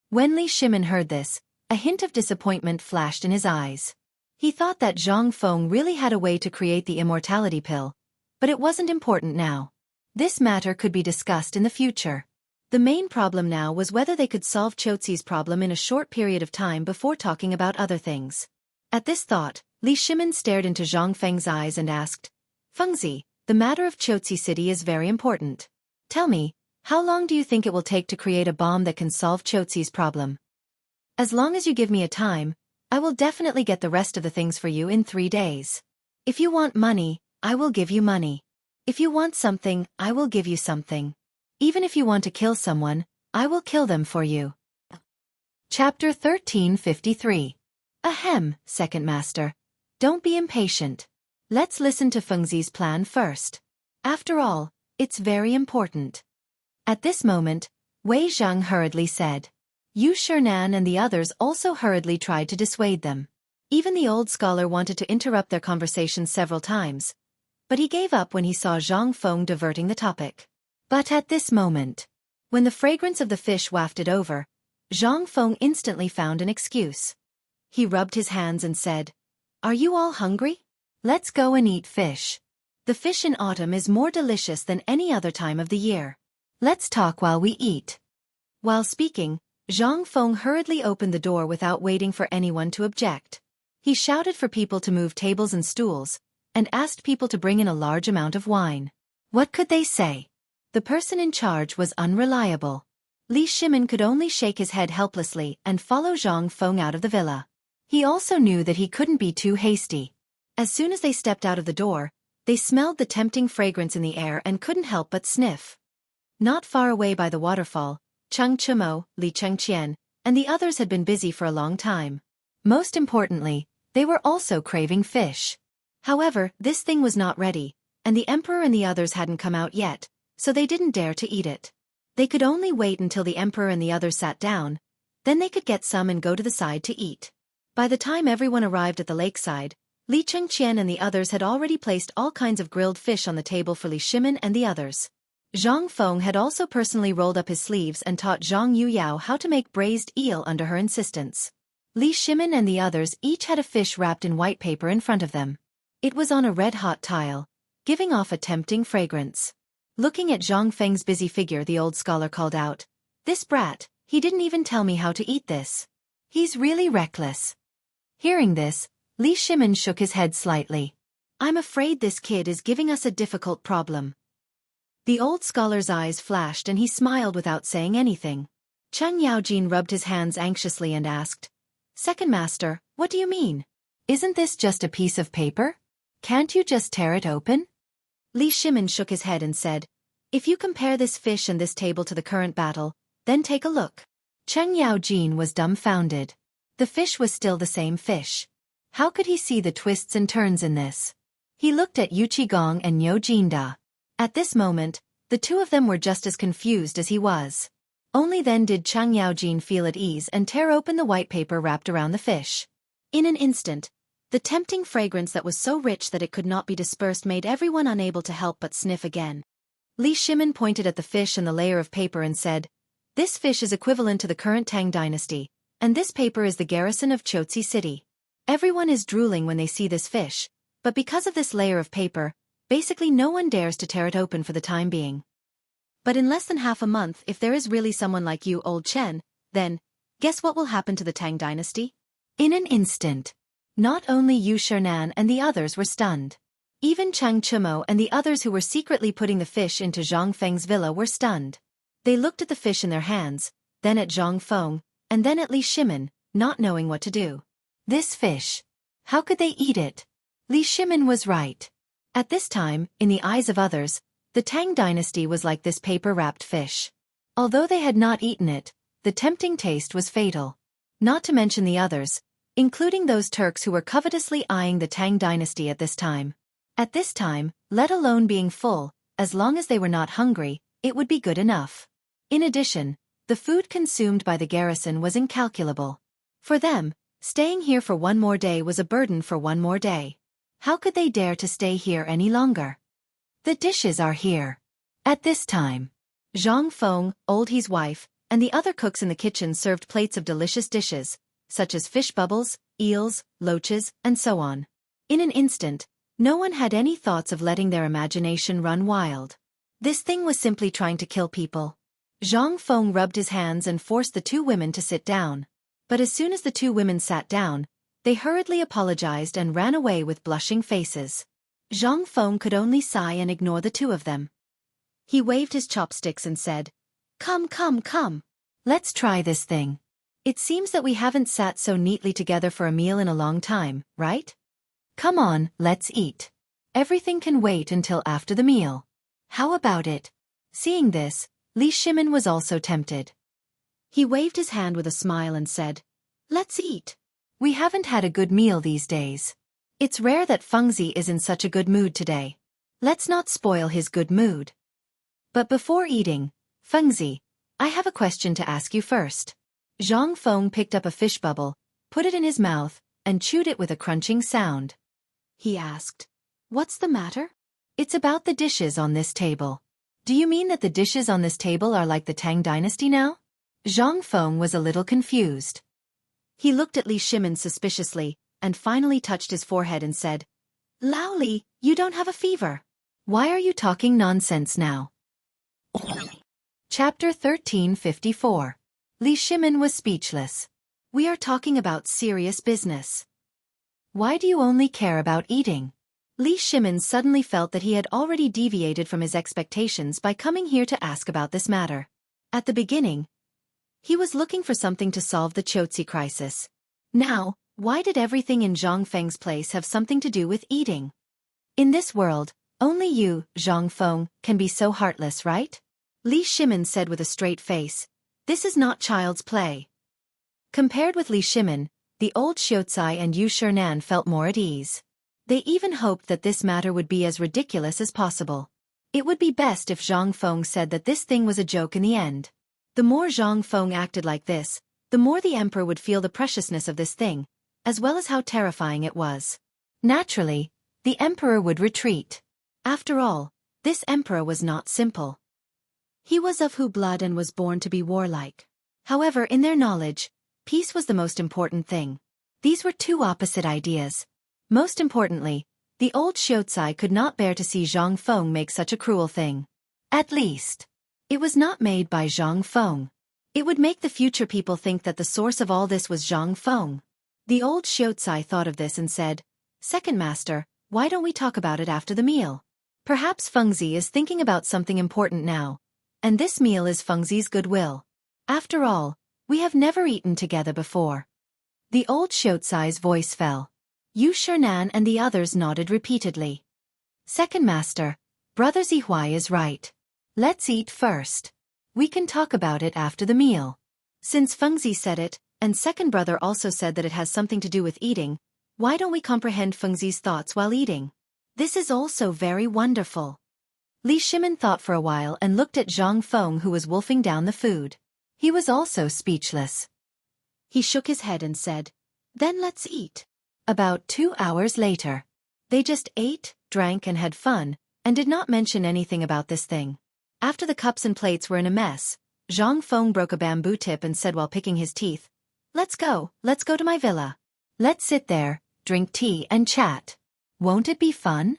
When Li Shimin heard this, A hint of disappointment flashed in his eyes. He thought that Zhang Feng really had a way to create the immortality pill, but it wasn't important now. This matter could be discussed in the future. The main problem now was whether they could solve Chotzi's problem in a short period of time before talking about other things. At this thought, Li Shimin stared into Zhang Feng's eyes and asked, Fengzi, the matter of Chotzi City is very important. Tell me, how long do you think it will take to create a bomb that can solve Chotzi's problem? As long as you give me a time, I will definitely get the rest of the things for you in 3 days. If you want money, I will give you money. If you want something, I will give you something. Even if you want to kill someone, I will kill them for you. Chapter 1353. Ahem, Second Master. Don't be impatient. Let's listen to Fengzi's plan first. After all, it's very important. At this moment, Wei Zhang hurriedly said. Yu Shernan and the others also hurriedly tried to dissuade them. Even the old scholar wanted to interrupt their conversation several times, but he gave up when he saw Zhang Feng diverting the topic. But at this moment, when the fragrance of the fish wafted over, Zhang Feng instantly found an excuse. He rubbed his hands and said, Are you all hungry? Let's go and eat fish. The fish in autumn is more delicious than any other time of the year. Let's talk while we eat. While speaking, Zhang Feng hurriedly opened the door without waiting for anyone to object. He shouted for people to move tables and stools, and asked people to bring in a large amount of wine. What could they say? The person in charge was unreliable. Li Shimin could only shake his head helplessly and follow Zhang Feng out of the villa. He also knew that he couldn't be too hasty. As soon as they stepped out of the door, they smelled the tempting fragrance in the air and couldn't help but sniff. Not far away by the waterfall, Cheng Chimo, Li Chengqian, and the others had been busy for a long time. Most importantly, they were also craving fish. However, this thing was not ready, and the emperor and the others hadn't come out yet, so they didn't dare to eat it. They could only wait until the emperor and the others sat down, then they could get some and go to the side to eat. By the time everyone arrived at the lakeside, Li Chengqian and the others had already placed all kinds of grilled fish on the table for Li Shimin and the others. Zhang Feng had also personally rolled up his sleeves and taught Zhang Yuyao how to make braised eel under her insistence. Li Shimin and the others each had a fish wrapped in white paper in front of them. It was on a red-hot tile, giving off a tempting fragrance. Looking at Zhang Feng's busy figure, the old scholar called out, This brat, he didn't even tell me how to eat this. He's really reckless. Hearing this, Li Shimin shook his head slightly. I'm afraid this kid is giving us a difficult problem. The old scholar's eyes flashed and he smiled without saying anything. Cheng Yaojin rubbed his hands anxiously and asked, Second Master, what do you mean? Isn't this just a piece of paper? Can't you just tear it open? Li Shimin shook his head and said, If you compare this fish and this table to the current battle, then take a look. Cheng Yaojin was dumbfounded. The fish was still the same fish. How could he see the twists and turns in this? He looked at Yu Qigong and Niu Jinda. At this moment, the two of them were just as confused as he was. Only then did Cheng Yaojin feel at ease and tear open the white paper wrapped around the fish. In an instant, the tempting fragrance that was so rich that it could not be dispersed made everyone unable to help but sniff again. Li Shimin pointed at the fish and the layer of paper and said, This fish is equivalent to the current Tang dynasty, and this paper is the garrison of Chotzi City. Everyone is drooling when they see this fish, but because of this layer of paper, basically no one dares to tear it open for the time being. But in less than half a month, if there is really someone like you, old Chen, then, guess what will happen to the Tang dynasty? In an instant. Not only Yu Shernan and the others were stunned. Even Cheng Chimo and the others who were secretly putting the fish into Zhang Feng's villa were stunned. They looked at the fish in their hands, then at Zhang Feng, and then at Li Shimin, not knowing what to do. This fish. How could they eat it? Li Shimin was right. At this time, in the eyes of others, the Tang dynasty was like this paper-wrapped fish. Although they had not eaten it, the tempting taste was fatal. Not to mention the others, including those Turks who were covetously eyeing the Tang dynasty at this time. At this time, let alone being full, as long as they were not hungry, it would be good enough. In addition, the food consumed by the garrison was incalculable. For them, staying here for one more day was a burden for one more day. How could they dare to stay here any longer? The dishes are here. At this time, Zhang Feng, Old He's wife, and the other cooks in the kitchen served plates of delicious dishes, such as fish bubbles, eels, loaches, and so on. In an instant, no one had any thoughts of letting their imagination run wild. This thing was simply trying to kill people. Zhang Feng rubbed his hands and forced the two women to sit down. But as soon as the two women sat down, they hurriedly apologized and ran away with blushing faces. Zhang Feng could only sigh and ignore the two of them. He waved his chopsticks and said, "Come, come, come. Let's try this thing. It seems that we haven't sat so neatly together for a meal in a long time, right? Come on, let's eat. Everything can wait until after the meal. How about it?" Seeing this, Li Shimin was also tempted. He waved his hand with a smile and said, "Let's eat. We haven't had a good meal these days. It's rare that Fengzi is in such a good mood today. Let's not spoil his good mood. But before eating, Fengzi, I have a question to ask you first." Zhang Feng picked up a fish bubble, put it in his mouth, and chewed it with a crunching sound. He asked, "What's the matter?" "It's about the dishes on this table. Do you mean that the dishes on this table are like the Tang dynasty now?" Zhang Feng was a little confused. He looked at Li Shimin suspiciously, and finally touched his forehead and said, "Lao Li, you don't have a fever. Why are you talking nonsense now?" Chapter 1354. Li Shimin was speechless. "We are talking about serious business. Why do you only care about eating?" Li Shimin suddenly felt that he had already deviated from his expectations by coming here to ask about this matter. At the beginning, he was looking for something to solve the Chotzi crisis. Now, why did everything in Zhang Feng's place have something to do with eating? In this world, only you, Zhang Feng, can be so heartless, right? Li Shimin said with a straight face, "This is not child's play." Compared with Li Shimin, the old Xiaozi and Yu Shernan felt more at ease. They even hoped that this matter would be as ridiculous as possible. It would be best if Zhang Feng said that this thing was a joke in the end. The more Zhang Feng acted like this, the more the emperor would feel the preciousness of this thing, as well as how terrifying it was. Naturally, the emperor would retreat. After all, this emperor was not simple. He was of Hu blood and was born to be warlike. However, in their knowledge, peace was the most important thing. These were two opposite ideas. Most importantly, the old Xiaozi could not bear to see Zhang Feng make such a cruel thing. At least, it was not made by Zhang Feng. It would make the future people think that the source of all this was Zhang Feng. The old Xiaozi thought of this and said, "Second master, why don't we talk about it after the meal? Perhaps Fengzi is thinking about something important now, and this meal is Fengzi's goodwill. After all, we have never eaten together before." The old Xiaozi's voice fell. Yu Shernan and the others nodded repeatedly. "Second master, Brother Zihuai is right. Let's eat first. We can talk about it after the meal." Since Fengzi said it, and second brother also said that it has something to do with eating, why don't we comprehend Fengzi's thoughts while eating? This is also very wonderful. Li Shimin thought for a while and looked at Zhang Feng, who was wolfing down the food. He was also speechless. He shook his head and said, "Then let's eat." About 2 hours later, they just ate, drank and had fun, and did not mention anything about this thing. After the cups and plates were in a mess, Zhang Feng broke a bamboo tip and said while picking his teeth, let's go to my villa. Let's sit there, drink tea and chat. Won't it be fun?"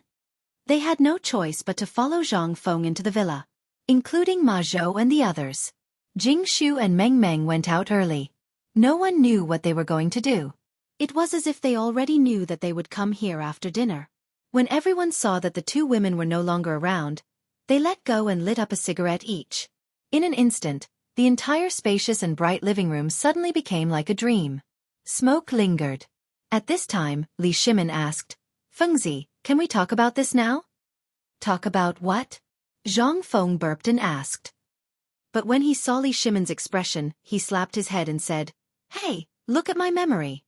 They had no choice but to follow Zhang Feng into the villa, including Ma Zhou and the others. Jing Shu and Meng Meng went out early. No one knew what they were going to do. It was as if they already knew that they would come here after dinner. When everyone saw that the two women were no longer around, they let go and lit up a cigarette each. In an instant, the entire spacious and bright living room suddenly became like a dream. Smoke lingered. At this time, Li Shimin asked, "Fengzi, can we talk about this now?" "Talk about what?" Zhang Feng burped and asked. But when he saw Li Shimin's expression, he slapped his head and said, "Hey, look at my memory.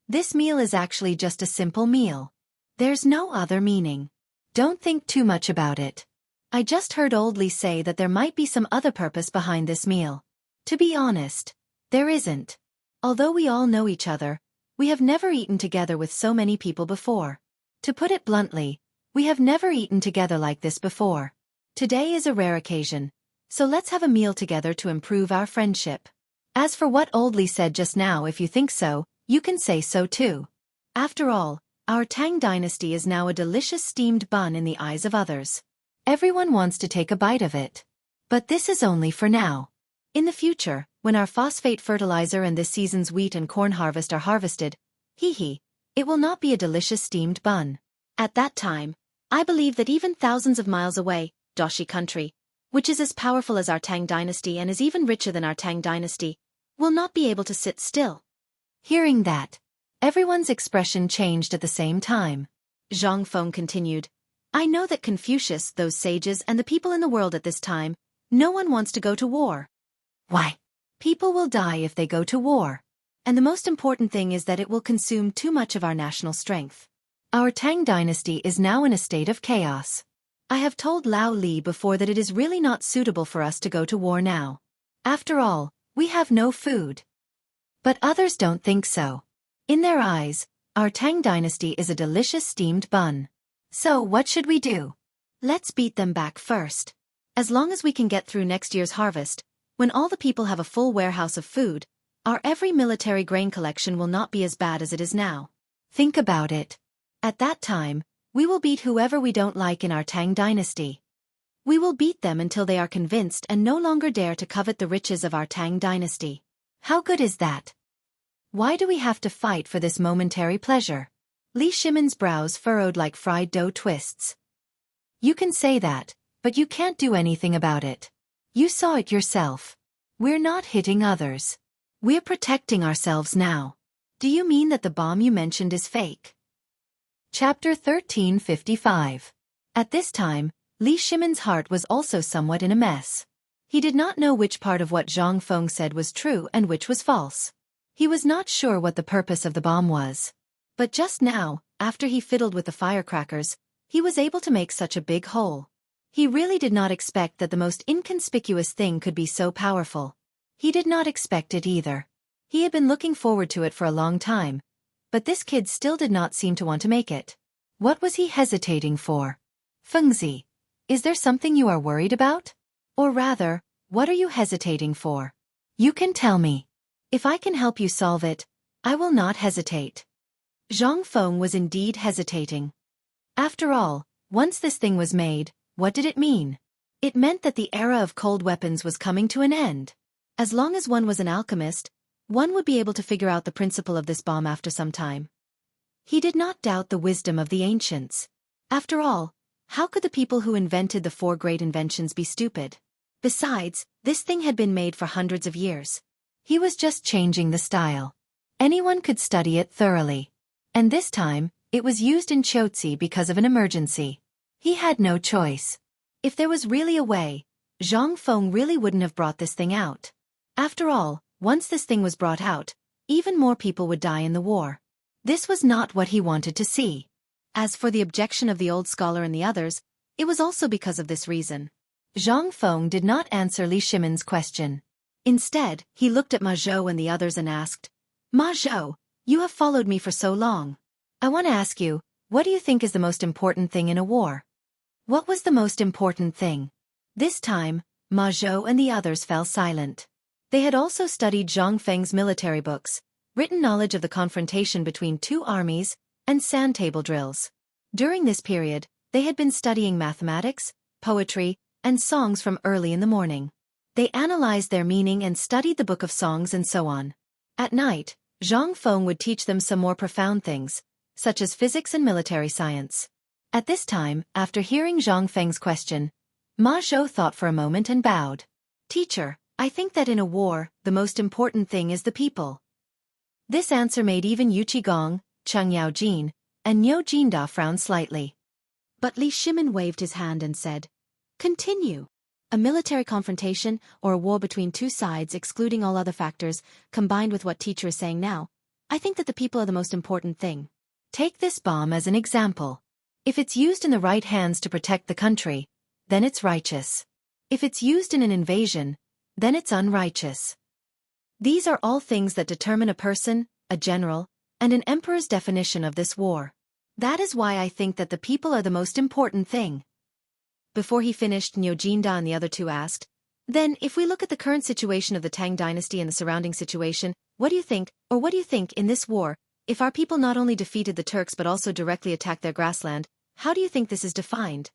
This meal is actually just a simple meal. There's no other meaning. Don't think too much about it. I just heard old Li say that there might be some other purpose behind this meal. To be honest, there isn't. Although we all know each other, we have never eaten together with so many people before. To put it bluntly, we have never eaten together like this before. Today is a rare occasion, so let's have a meal together to improve our friendship. As for what old Li said just now, if you think so, you can say so too. After all, our Tang dynasty is now a delicious steamed bun in the eyes of others. Everyone wants to take a bite of it. But this is only for now. In the future, when our phosphate fertilizer and this season's wheat and corn harvest are harvested, it will not be a delicious steamed bun. At that time, I believe that even thousands of miles away, Doshi country, which is as powerful as our Tang dynasty and is even richer than our Tang dynasty, will not be able to sit still. Hearing that, everyone's expression changed at the same time. Zhang Feng continued, I know that Confucius, those sages, and the people in the world at this time, no one wants to go to war. Why? People will die if they go to war. And the most important thing is that it will consume too much of our national strength. Our Tang dynasty is now in a state of chaos. I have told Lao Li before that it is really not suitable for us to go to war now. After all, we have no food. But others don't think so. In their eyes, our Tang dynasty is a delicious steamed bun. So what should we do? Let's beat them back first. As long as we can get through next year's harvest, when all the people have a full warehouse of food, our every military grain collection will not be as bad as it is now. Think about it. At that time, we will beat whoever we don't like in our Tang dynasty. We will beat them until they are convinced and no longer dare to covet the riches of our Tang dynasty. How good is that? Why do we have to fight for this momentary pleasure? Li Shimon's brows furrowed like fried dough twists. You can say that, but you can't do anything about it. You saw it yourself. We're not hitting others. We're protecting ourselves now. Do you mean that the bomb you mentioned is fake? Chapter 1355. At this time, Li Shimon's heart was also somewhat in a mess. He did not know which part of what Zhang Feng said was true and which was false. He was not sure what the purpose of the bomb was. But just now, after he fiddled with the firecrackers, he was able to make such a big hole. He really did not expect that the most inconspicuous thing could be so powerful. He did not expect it either. He had been looking forward to it for a long time, but this kid still did not seem to want to make it. What was he hesitating for? Fengzi, is there something you are worried about? Or rather, what are you hesitating for? You can tell me. If I can help you solve it, I will not hesitate. Zhang Feng was indeed hesitating. After all, once this thing was made, what did it mean? It meant that the era of cold weapons was coming to an end. As long as one was an alchemist, one would be able to figure out the principle of this bomb after some time. He did not doubt the wisdom of the ancients. After all, how could the people who invented the 4 great inventions be stupid? Besides, this thing had been made for hundreds of years. He was just changing the style. Anyone could study it thoroughly. And this time, it was used in Chotzi because of an emergency. He had no choice. If there was really a way, Zhang Feng really wouldn't have brought this thing out. After all, once this thing was brought out, even more people would die in the war. This was not what he wanted to see. As for the objection of the old scholar and the others, it was also because of this reason. Zhang Feng did not answer Li Shimon's question. Instead, he looked at Ma Zhou and the others and asked, Ma Zhou, you have followed me for so long. I want to ask you, what do you think is the most important thing in a war? What was the most important thing? This time, Ma Zhou and the others fell silent. They had also studied Zhang Feng's military books, written knowledge of the confrontation between 2 armies, and sand table drills. During this period, they had been studying mathematics, poetry, and songs from early in the morning. They analyzed their meaning and studied the book of songs and so on. At night, Zhang Feng would teach them some more profound things, such as physics and military science. At this time, after hearing Zhang Feng's question, Ma Zhou thought for a moment and bowed. Teacher, I think that in a war, the most important thing is the people. This answer made even Yu Qigong, Cheng Yaojin, and Niu Jinda frown slightly. But Li Shimon waved his hand and said, Continue. A military confrontation, or a war between 2 sides excluding all other factors, combined with what teacher is saying now, I think that the people are the most important thing. Take this bomb as an example. If it's used in the right hands to protect the country, then it's righteous. If it's used in an invasion, then it's unrighteous. These are all things that determine a person, a general, and an emperor's definition of this war. That is why I think that the people are the most important thing. Before he finished, Niu Jinda and the other 2 asked, Then, if we look at the current situation of the Tang dynasty and the surrounding situation, what do you think in this war, if our people not only defeated the Turks but also directly attacked their grassland, how do you think this is defined?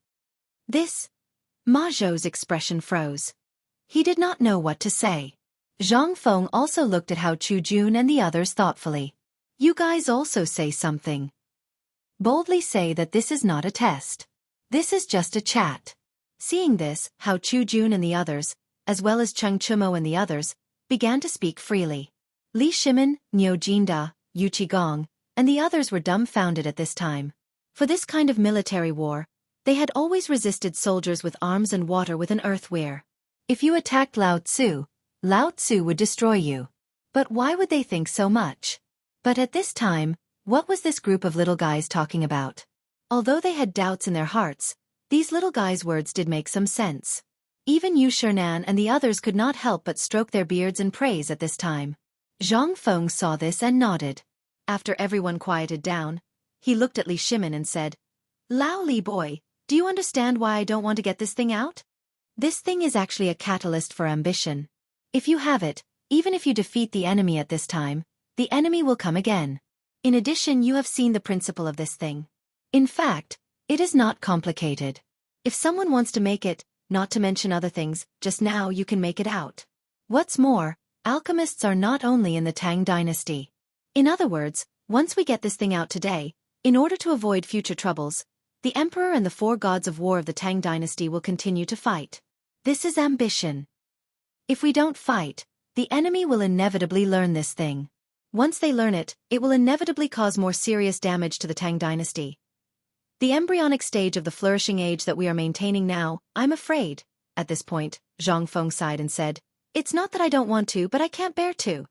Ma Zhou's expression froze. He did not know what to say. Zhang Feng also looked at Hao Chujun and the others thoughtfully. You guys also say something. Boldly say that this is not a test. This is just a chat. Seeing this, Hao Chujun and the others, as well as Cheng Chumo and the others, began to speak freely. Li Shimin, Niu Jinda, Yu Qigong, and the others were dumbfounded at this time. For this kind of military war, they had always resisted soldiers with arms and water with an earthware. If you attacked Lao Tzu would destroy you. But why would they think so much? But at this time, what was this group of little guys talking about? Although they had doubts in their hearts, these little guys' words did make some sense. Even Yu Shernan and the others could not help but stroke their beards in praise at this time. Zhang Feng saw this and nodded. After everyone quieted down, he looked at Li Shimin and said, Lao Li boy, do you understand why I don't want to get this thing out? This thing is actually a catalyst for ambition. If you have it, even if you defeat the enemy at this time, the enemy will come again. In addition, you have seen the principle of this thing. In fact, it is not complicated. If someone wants to make it, not to mention other things, just now you can make it out. What's more, alchemists are not only in the Tang dynasty. In other words, once we get this thing out today, in order to avoid future troubles, the emperor and the 4 gods of war of the Tang dynasty will continue to fight. This is ambition. If we don't fight, the enemy will inevitably learn this thing. Once they learn it, it will inevitably cause more serious damage to the Tang dynasty. The embryonic stage of the flourishing age that we are maintaining now, I'm afraid. At this point, Zhang Feng sighed and said, It's not that I don't want to, but I can't bear to.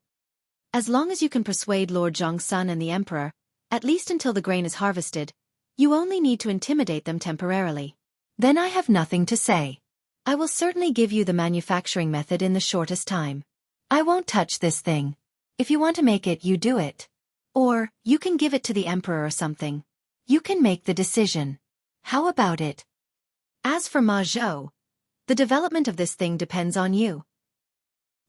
As long as you can persuade Lord Zhang's son and the emperor, at least until the grain is harvested, you only need to intimidate them temporarily. Then I have nothing to say. I will certainly give you the manufacturing method in the shortest time. I won't touch this thing. If you want to make it, you do it. Or, you can give it to the emperor or something. You can make the decision. How about it? As for Ma Zhou, the development of this thing depends on you.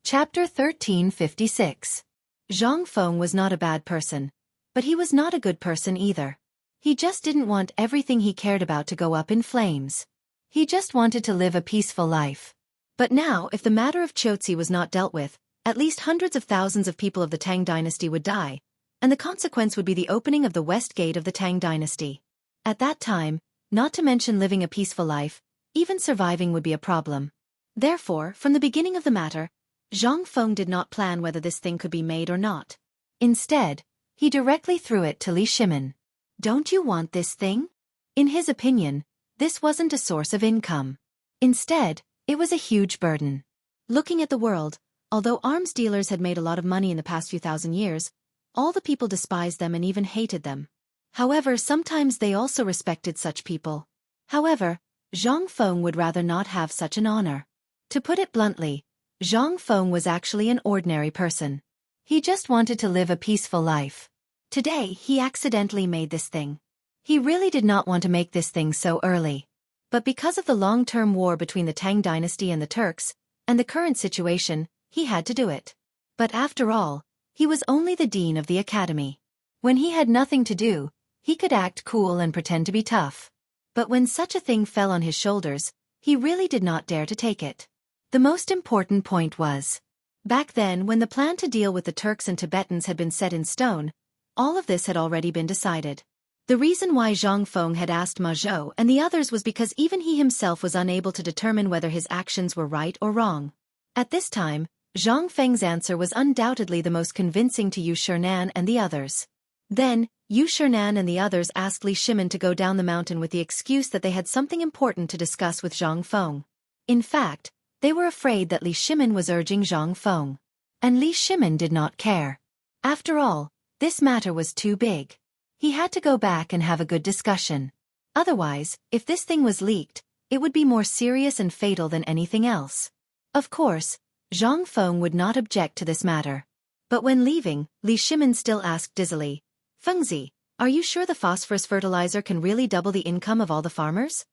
Chapter 1356. Zhang Feng was not a bad person, but he was not a good person either. He just didn't want everything he cared about to go up in flames. He just wanted to live a peaceful life. But now, if the matter of Qiuzi was not dealt with, at least hundreds of thousands of people of the Tang dynasty would die, and the consequence would be the opening of the west gate of the Tang dynasty. At that time, not to mention living a peaceful life, even surviving would be a problem. Therefore, from the beginning of the matter, Zhang Feng did not plan whether this thing could be made or not. Instead, he directly threw it to Li Shimin. Don't you want this thing? In his opinion, this wasn't a source of income. Instead, it was a huge burden. Looking at the world, although arms dealers had made a lot of money in the past few thousand years, all the people despised them and even hated them. However, sometimes they also respected such people. However, Zhang Feng would rather not have such an honor. To put it bluntly, Zhang Feng was actually an ordinary person. He just wanted to live a peaceful life. Today, he accidentally made this thing. He really did not want to make this thing so early. But because of the long-term war between the Tang dynasty and the Turks, and the current situation, he had to do it. But after all, he was only the dean of the academy. When he had nothing to do, he could act cool and pretend to be tough. But when such a thing fell on his shoulders, he really did not dare to take it. The most important point was, back then when the plan to deal with the Turks and Tibetans had been set in stone, all of this had already been decided. The reason why Zhang Feng had asked Ma Zhou and the others was because even he himself was unable to determine whether his actions were right or wrong. At this time, Zhang Feng's answer was undoubtedly the most convincing to Yu Shernan and the others. Then, Yu Shernan and the others asked Li Shimin to go down the mountain with the excuse that they had something important to discuss with Zhang Feng. In fact, they were afraid that Li Shimin was urging Zhang Feng. And Li Shimin did not care. After all, this matter was too big. He had to go back and have a good discussion. Otherwise, if this thing was leaked, it would be more serious and fatal than anything else. Of course, Zhang Feng would not object to this matter. But when leaving, Li Shimin still asked dizzily, Fengzi, are you sure the phosphorus fertilizer can really double the income of all the farmers?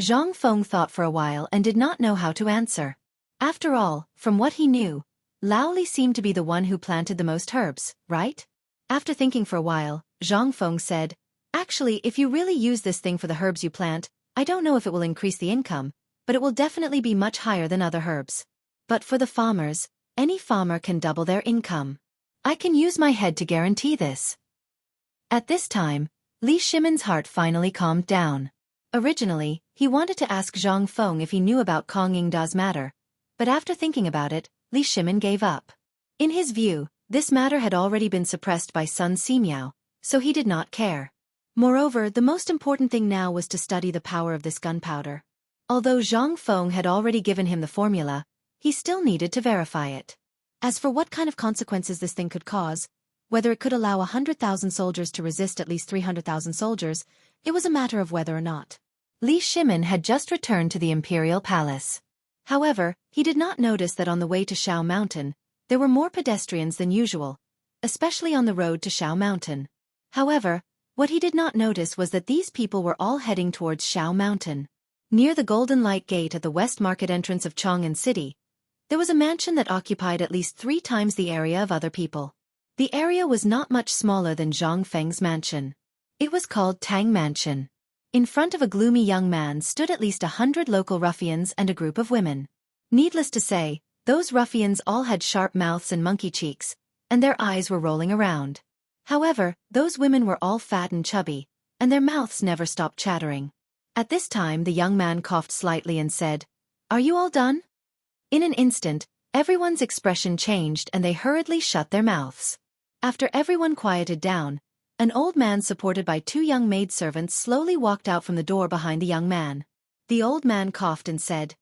Zhang Feng thought for a while and did not know how to answer. After all, from what he knew, Lao Li seemed to be the one who planted the most herbs, right? After thinking for a while, Zhang Feng said, "Actually, if you really use this thing for the herbs you plant, I don't know if it will increase the income, but it will definitely be much higher than other herbs. But for the farmers, any farmer can double their income. I can use my head to guarantee this." At this time, Li Shimon's heart finally calmed down. Originally, he wanted to ask Zhang Feng if he knew about Kong Yingda's matter, but after thinking about it, Li Shimon gave up. In his view, this matter had already been suppressed by Sun Simiao, so he did not care. Moreover, the most important thing now was to study the power of this gunpowder. Although Zhang Feng had already given him the formula, he still needed to verify it. As for what kind of consequences this thing could cause, whether it could allow 100,000 soldiers to resist at least 300,000 soldiers, it was a matter of whether or not. Li Shimon had just returned to the imperial palace. However, he did not notice that on the way to Shao Mountain, there were more pedestrians than usual, especially on the road to Shao Mountain. However, what he did not notice was that these people were all heading towards Shao Mountain. Near the Golden Light Gate at the West Market entrance of Chang'an City, there was a mansion that occupied at least 3 times the area of other people. The area was not much smaller than Zhang Feng's mansion. It was called Tang Mansion. In front of a gloomy young man stood at least 100 local ruffians and a group of women. Needless to say, those ruffians all had sharp mouths and monkey cheeks, and their eyes were rolling around. However, those women were all fat and chubby, and their mouths never stopped chattering. At this time the young man coughed slightly and said, "Are you all done?" In an instant, everyone's expression changed and they hurriedly shut their mouths. After everyone quieted down, an old man supported by 2 young maidservants slowly walked out from the door behind the young man. The old man coughed and said,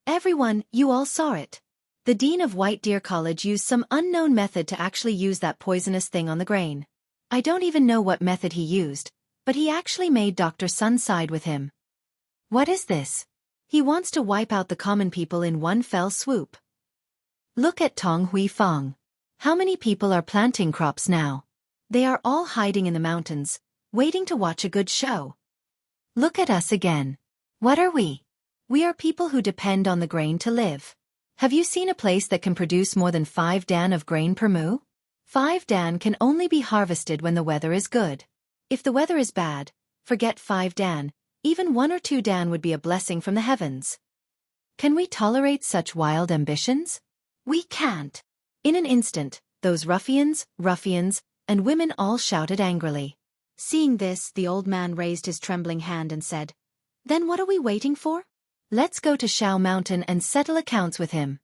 "Everyone, you all saw it. The dean of White Deer College used some unknown method to actually use that poisonous thing on the grain. I don't even know what method he used, but he actually made Dr. Sun side with him. What is this? He wants to wipe out the common people in one fell swoop. Look at Tong Hui Fong. How many people are planting crops now? They are all hiding in the mountains, waiting to watch a good show. Look at us again. What are we? We are people who depend on the grain to live. Have you seen a place that can produce more than 5 dan of grain per mu? 5 dan can only be harvested when the weather is good. If the weather is bad, forget 5 dan, even 1 or 2 dan would be a blessing from the heavens. Can we tolerate such wild ambitions? We can't." In an instant, those ruffians, and women all shouted angrily. Seeing this, the old man raised his trembling hand and said, "Then what are we waiting for? Let's go to Shao Mountain and settle accounts with him."